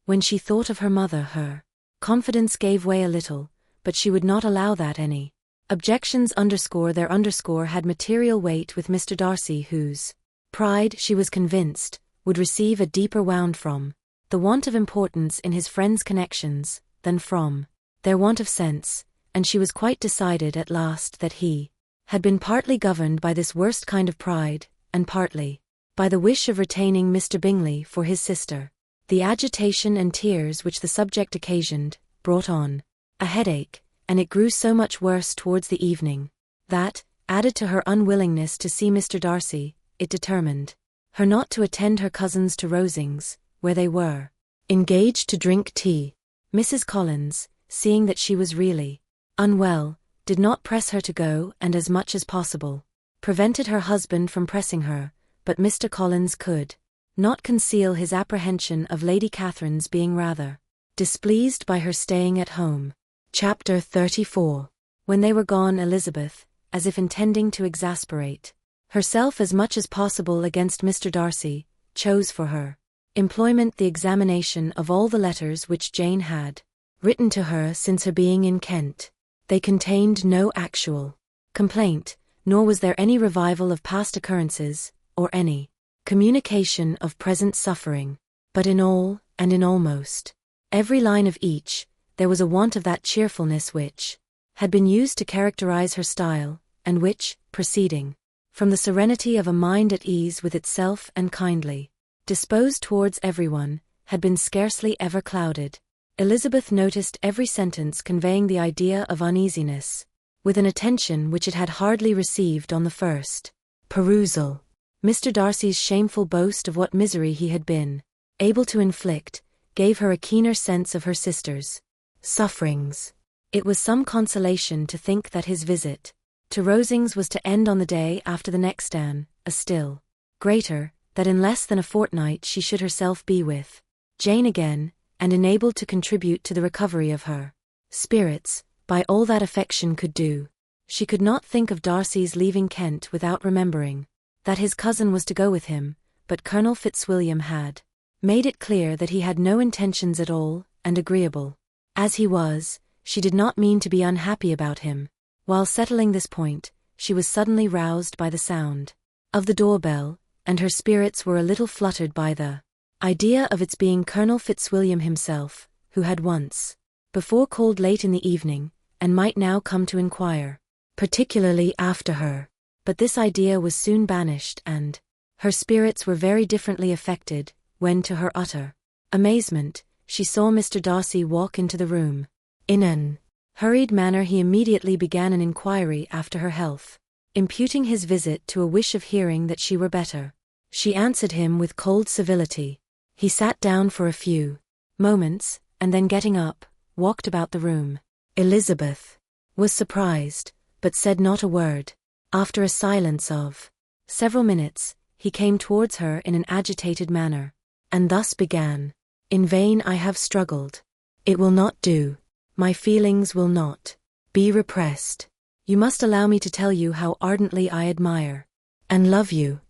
When she thought of her mother, her confidence gave way a little, but she would not allow that any objections had material weight with Mr. Darcy, whose pride, she was convinced, would receive a deeper wound from the want of importance in his friends' connections, than from their want of sense, and she was quite decided at last that he had been partly governed by this worst kind of pride, and partly by the wish of retaining Mr. Bingley for his sister. The agitation and tears which the subject occasioned, brought on a headache, and it grew so much worse towards the evening, that, added to her unwillingness to see Mr. Darcy, it determined her not to attend her cousins to Rosings, where they were engaged to drink tea. Mrs. Collins, seeing that she was really unwell, did not press her to go, and as much as possible prevented her husband from pressing her, but Mr. Collins could not conceal his apprehension of Lady Catherine's being rather displeased by her staying at home. Chapter 34. When they were gone, Elizabeth, as if intending to exasperate herself as much as possible against Mr. Darcy, chose for her employment the examination of all the letters which Jane had written to her since her being in Kent. They contained no actual complaint, nor was there any revival of past occurrences, or any communication of present suffering, but in all, and in almost every line of each, there was a want of that cheerfulness which had been used to characterize her style, and which, proceeding from the serenity of a mind at ease with itself and kindly disposed towards everyone, had been scarcely ever clouded. Elizabeth noticed every sentence conveying the idea of uneasiness, with an attention which it had hardly received on the first perusal. Mr. Darcy's shameful boast of what misery he had been able to inflict, gave her a keener sense of her sister's sufferings. It was some consolation to think that his visit to Rosings was to end on the day after the next, a still greater, that in less than a fortnight she should herself be with Jane again, and enabled to contribute to the recovery of her spirits, by all that affection could do. She could not think of Darcy's leaving Kent without remembering that his cousin was to go with him, but Colonel Fitzwilliam had made it clear that he had no intentions at all, and agreeable as he was, she did not mean to be unhappy about him. While settling this point, she was suddenly roused by the sound of the doorbell, and her spirits were a little fluttered by the idea of its being Colonel Fitzwilliam himself, who had once before called late in the evening, and might now come to inquire particularly after her. But this idea was soon banished, and her spirits were very differently affected, when to her utter amazement, she saw Mr. Darcy walk into the room. In an hurried manner he immediately began an inquiry after her health, imputing his visit to a wish of hearing that she were better. She answered him with cold civility. He sat down for a few moments, and then getting up, walked about the room. Elizabeth was surprised, but said not a word. After a silence of several minutes, he came towards her in an agitated manner, and thus began. In vain I have struggled. It will not do. My feelings will not be repressed. You must allow me to tell you how ardently I admire and love you.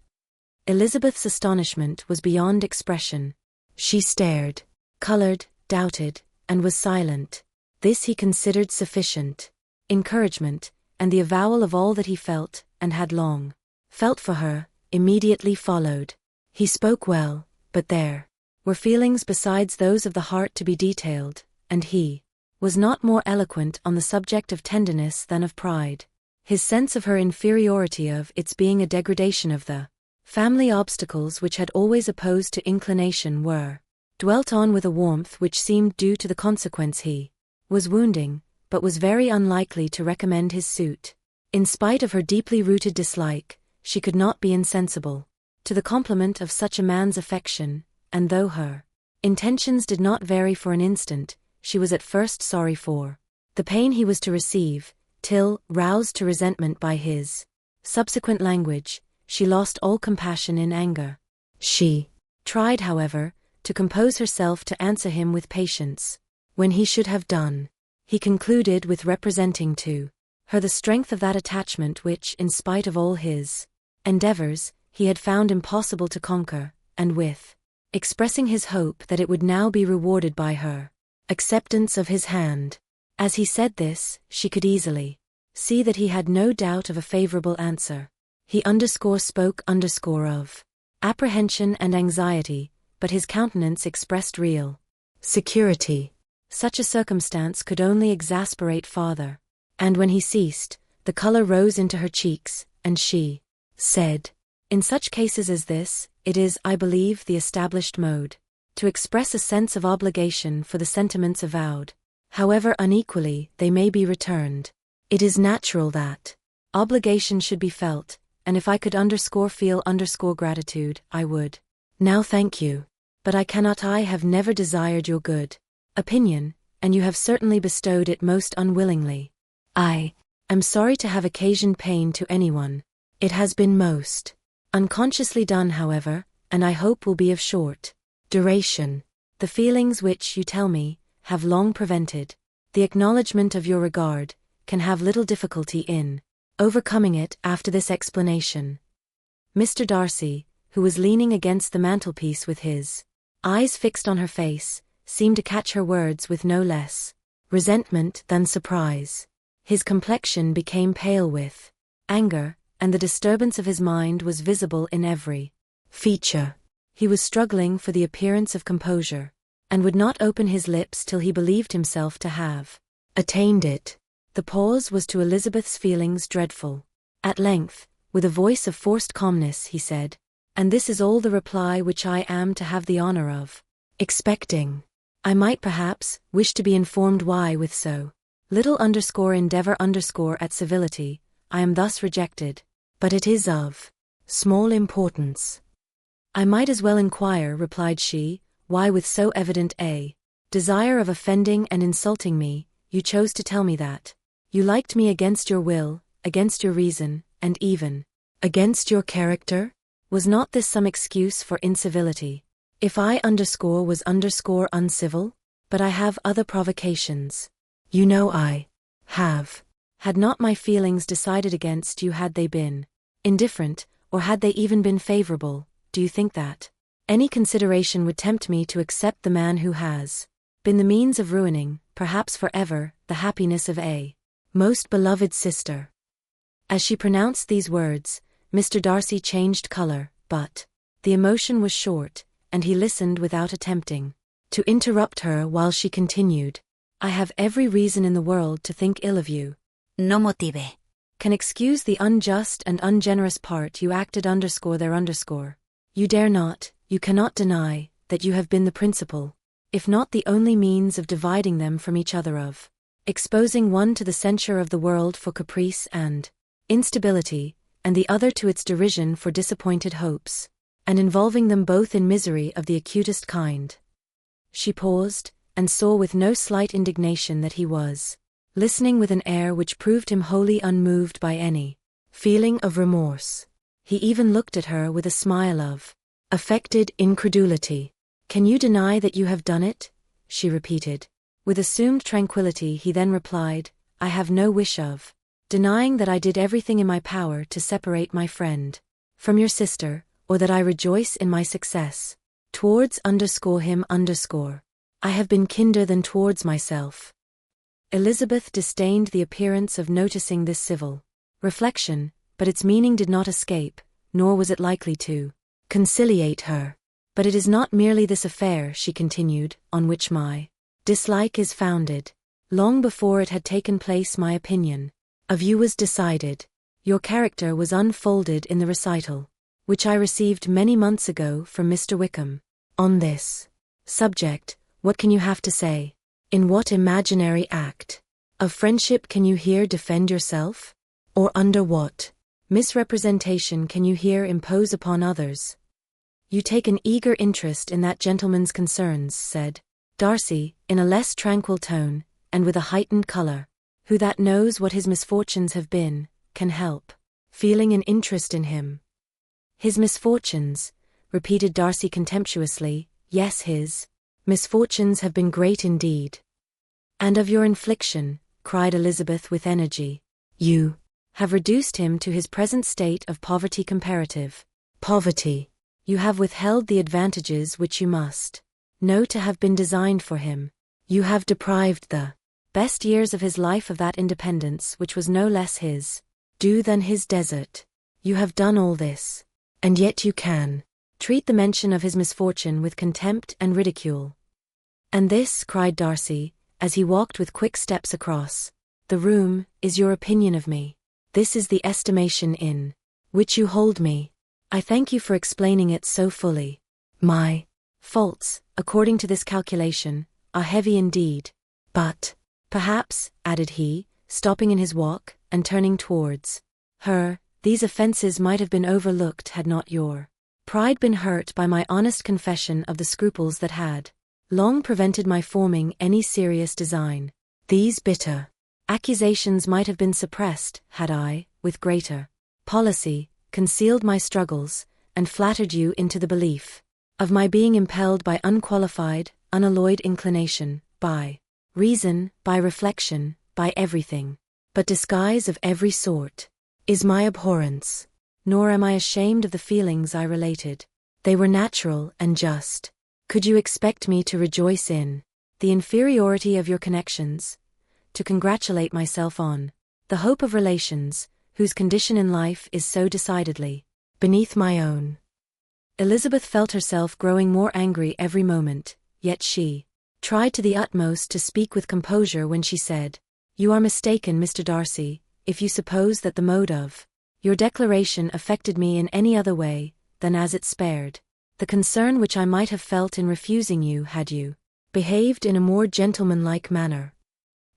Elizabeth's astonishment was beyond expression. She stared, colored, doubted, and was silent. This he considered sufficient encouragement, and the avowal of all that he felt, and had long felt for her, immediately followed. He spoke well, but there were feelings besides those of the heart to be detailed, and he was not more eloquent on the subject of tenderness than of pride. His sense of her inferiority, of its being a degradation of the family obstacles which had always opposed to inclination, were dwelt on with a warmth which seemed due to the consequence he was wounding, but was very unlikely to recommend his suit. In spite of her deeply rooted dislike, she could not be insensible to the compliment of such a man's affection, and though her intentions did not vary for an instant, she was at first sorry for the pain he was to receive, till, roused to resentment by his subsequent language, she lost all compassion in anger. She tried, however, to compose herself to answer him with patience. When he should have done, he concluded with representing to her the strength of that attachment which, in spite of all his endeavors, he had found impossible to conquer, and with expressing his hope that it would now be rewarded by her acceptance of his hand. As he said this, she could easily see that he had no doubt of a favorable answer. He spoke of apprehension and anxiety, but his countenance expressed real security. Such a circumstance could only exasperate farther, and when he ceased, the color rose into her cheeks, and she said, "In such cases as this, it is, I believe, the established mode to express a sense of obligation for the sentiments avowed, however unequally they may be returned. It is natural that obligation should be felt, and if I could feel gratitude, I would now thank you. But I cannot. I have never desired your good opinion, and you have certainly bestowed it most unwillingly. I am sorry to have occasioned pain to anyone. It has been most unconsciously done, however, and I hope will be of short duration. The feelings which, you tell me, have long prevented the acknowledgement of your regard, can have little difficulty in overcoming it after this explanation." Mr. Darcy, who was leaning against the mantelpiece with his eyes fixed on her face, seemed to catch her words with no less resentment than surprise. His complexion became pale with anger, and the disturbance of his mind was visible in every feature. He was struggling for the appearance of composure, and would not open his lips till he believed himself to have attained it. The pause was to Elizabeth's feelings dreadful. At length, with a voice of forced calmness, he said, "And this is all the reply which I am to have the honor of expecting. I might perhaps wish to be informed why, with so little endeavor at civility, I am thus rejected, but it is of small importance." "I might as well inquire," replied she, "why with so evident a desire of offending and insulting me, you chose to tell me that you liked me against your will, against your reason, and even against your character? Was not this some excuse for incivility? If I was uncivil? But I have other provocations. You know I have. Had not my feelings decided against you, had they been indifferent, or had they even been favorable, do do you think that any consideration would tempt me to accept the man who has been the means of ruining, perhaps forever, the happiness of a most beloved sister?" As she pronounced these words, Mr. Darcy changed color, but the emotion was short, and he listened without attempting to interrupt her while she continued, "I have every reason in the world to think ill of you. No motive. Can excuse the unjust and ungenerous part you acted _there_. You dare not, you cannot deny, that you have been the principal, if not the only means of dividing them from each other, of exposing one to the censure of the world for caprice and instability, and the other to its derision for disappointed hopes, and involving them both in misery of the acutest kind." She paused, and saw with no slight indignation that he was listening with an air which proved him wholly unmoved by any feeling of remorse. He even looked at her with a smile of affected incredulity. "Can you deny that you have done it?" she repeated. With assumed tranquility he then replied, "I have no wish of denying that I did everything in my power to separate my friend from your sister, or that I rejoice in my success towards _him_. I have been kinder than towards myself." Elizabeth disdained the appearance of noticing this civil reflection, but its meaning did not escape, nor was it likely to conciliate her. "But it is not merely this affair," she continued, "on which my dislike is founded. Long before it had taken place my opinion of you was decided. Your character was unfolded in the recital which I received many months ago from Mr. Wickham. On this subject, what can you have to say? In what imaginary act of friendship can you here defend yourself? Or under what misrepresentation can you here impose upon others? You take an eager interest in that gentleman's concerns," said Darcy, in a less tranquil tone, and with a heightened color. "Who that knows what his misfortunes have been, can help feeling an interest in him?" "His misfortunes," repeated Darcy contemptuously. "Yes, his misfortunes have been great indeed." "And of your infliction," cried Elizabeth with energy. "You have reduced him to his present state of poverty, comparative poverty. You have withheld the advantages which you must know to have been designed for him. You have deprived the best years of his life of that independence which was no less his due than his desert. You have done all this, and yet you can treat the mention of his misfortune with contempt and ridicule. And this," cried Darcy, as he walked with quick steps across the room, "is your opinion of me. This is the estimation in which you hold me. I thank you for explaining it so fully. My faults, according to this calculation, are heavy indeed. But perhaps," added he, stopping in his walk, and turning towards her, "these offenses might have been overlooked had not your pride been hurt by my honest confession of the scruples that had long prevented my forming any serious design. These bitter accusations might have been suppressed, had I, with greater policy, concealed my struggles, and flattered you into the belief of my being impelled by unqualified, unalloyed inclination, by reason, by reflection, by everything but disguise of every sort, is my abhorrence. Nor am I ashamed of the feelings I related. They were natural and just. Could you expect me to rejoice in the inferiority of your connections, to congratulate myself on the hope of relations, whose condition in life is so decidedly beneath my own?" Elizabeth felt herself growing more angry every moment, yet she tried to the utmost to speak with composure when she said, "You are mistaken, Mr. Darcy, if you suppose that the mode of your declaration affected me in any other way than as it spared the concern which I might have felt in refusing you had you behaved in a more gentlemanlike manner."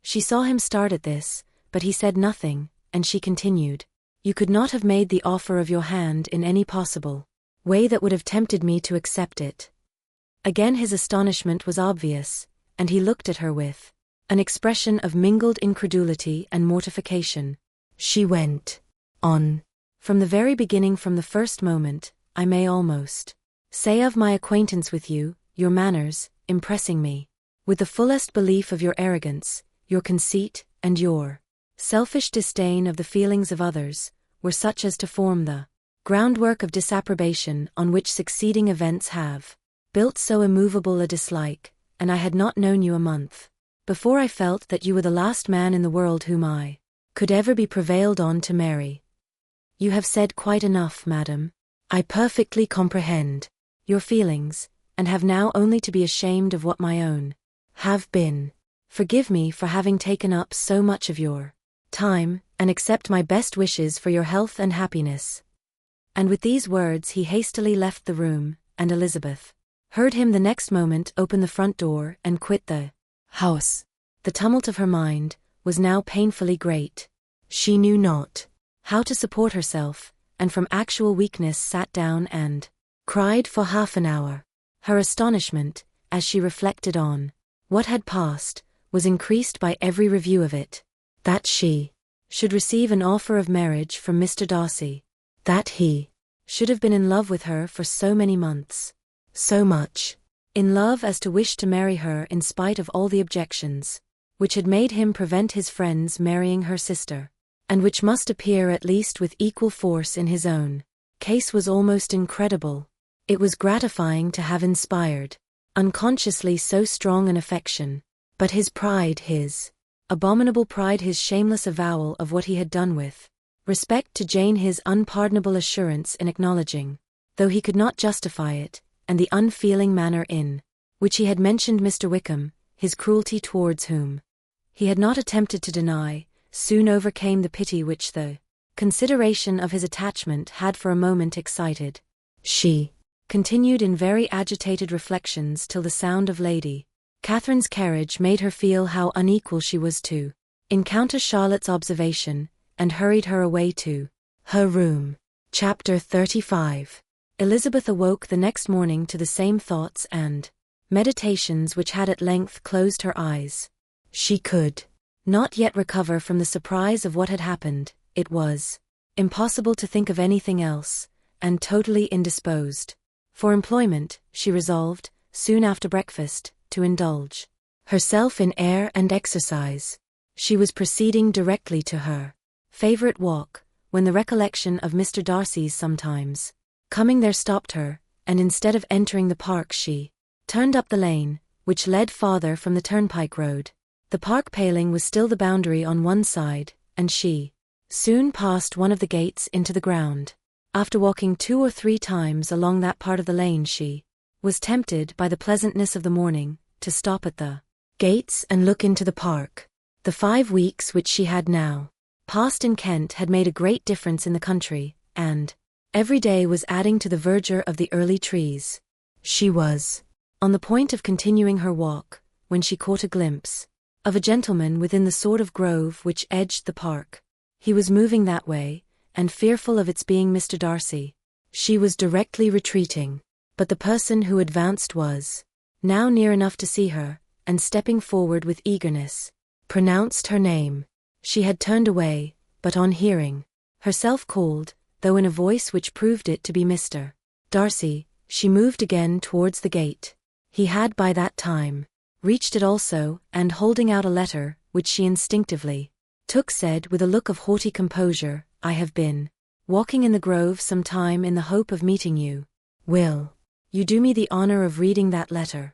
She saw him start at this, but he said nothing, and she continued, "You could not have made the offer of your hand in any possible way that would have tempted me to accept it." Again his astonishment was obvious, and he looked at her with an expression of mingled incredulity and mortification. She went on, "From the very beginning, from the first moment, I may almost say of my acquaintance with you, your manners, impressing me with the fullest belief of your arrogance, your conceit, and your selfish disdain of the feelings of others, were such as to form the groundwork of disapprobation on which succeeding events have built so immovable a dislike, and I had not known you a month before I felt that you were the last man in the world whom I could ever be prevailed on to marry. You have said quite enough, madam. I perfectly comprehend your feelings, and have now only to be ashamed of what my own have been. Forgive me for having taken up so much of your time, and accept my best wishes for your health and happiness. And with these words he hastily left the room, and Elizabeth heard him the next moment open the front door and quit the house. The tumult of her mind was now painfully great. She knew not how to support herself, and from actual weakness sat down and cried for half an hour. Her astonishment, as she reflected on what had passed, was increased by every review of it. That she should receive an offer of marriage from Mr. Darcy. That he should have been in love with her for so many months. So much in love as to wish to marry her in spite of all the objections which had made him prevent his friends marrying her sister, and which must appear at least with equal force in his own case, was almost incredible. It was gratifying to have inspired, unconsciously, so strong an affection, but his pride, his abominable pride, his shameless avowal of what he had done with respect to Jane, his unpardonable assurance in acknowledging, though he could not justify it, and the unfeeling manner in which he had mentioned Mr. Wickham, his cruelty towards whom he had not attempted to deny, soon overcame the pity which the consideration of his attachment had for a moment excited. She continued in very agitated reflections till the sound of Lady Catherine's carriage made her feel how unequal she was to encounter Charlotte's observation, and hurried her away to her room. Chapter 35. Elizabeth awoke the next morning to the same thoughts and meditations which had at length closed her eyes. She could not yet recover from the surprise of what had happened. It was impossible to think of anything else, and totally indisposed for employment, she resolved, soon after breakfast, to indulge herself in air and exercise. She was proceeding directly to her favorite walk, when the recollection of Mr. Darcy's sometimes coming there stopped her, and instead of entering the park she turned up the lane, which led farther from the turnpike road. The park paling was still the boundary on one side, and she soon passed one of the gates into the ground. After walking 2 or 3 times along that part of the lane, she was tempted by the pleasantness of the morning to stop at the gates and look into the park. The 5 weeks which she had now passed in Kent had made a great difference in the country, and every day was adding to the verdure of the early trees. She was on the point of continuing her walk, when she caught a glimpse of a gentleman within the sort of grove which edged the park. He was moving that way, and fearful of its being Mr. Darcy, she was directly retreating, but the person who advanced was now near enough to see her, and stepping forward with eagerness, pronounced her name. She had turned away, but on hearing herself called, though in a voice which proved it to be Mr. Darcy, she moved again towards the gate. He had by that time reached it also, and holding out a letter, which she instinctively took, said with a look of haughty composure, "I have been walking in the grove some time in the hope of meeting you. Will you do me the honor of reading that letter?"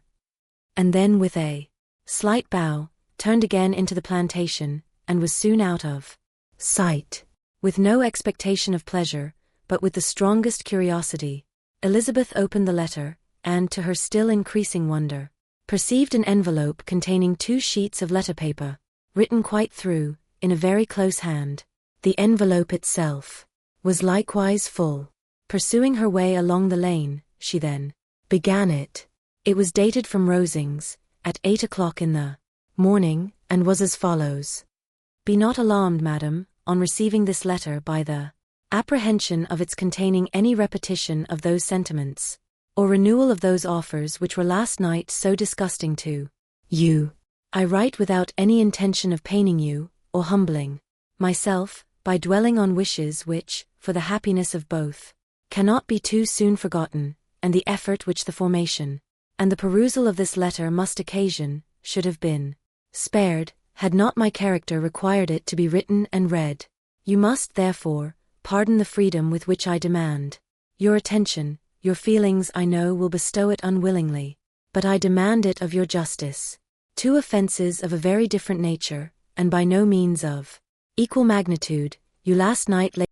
And then with a slight bow, turned again into the plantation, and was soon out of sight. With no expectation of pleasure, but with the strongest curiosity, Elizabeth opened the letter, and to her still increasing wonder, perceived an envelope containing 2 sheets of letter paper, written quite through, in a very close hand. The envelope itself was likewise full. Pursuing her way along the lane, she then began it. It was dated from Rosings, at 8 o'clock in the morning, and was as follows: "Be not alarmed, madam, on receiving this letter by the apprehension of its containing any repetition of those sentiments, or renewal of those offers which were last night so disgusting to you. I write without any intention of paining you, or humbling myself, by dwelling on wishes which, for the happiness of both, cannot be too soon forgotten, and the effort which the formation and the perusal of this letter must occasion, should have been spared, had not my character required it to be written and read. You must, therefore, pardon the freedom with which I demand. Your attention, your feelings I know will bestow it unwillingly, but I demand it of your justice. Two offenses of a very different nature, and by no means of equal magnitude, you last night laid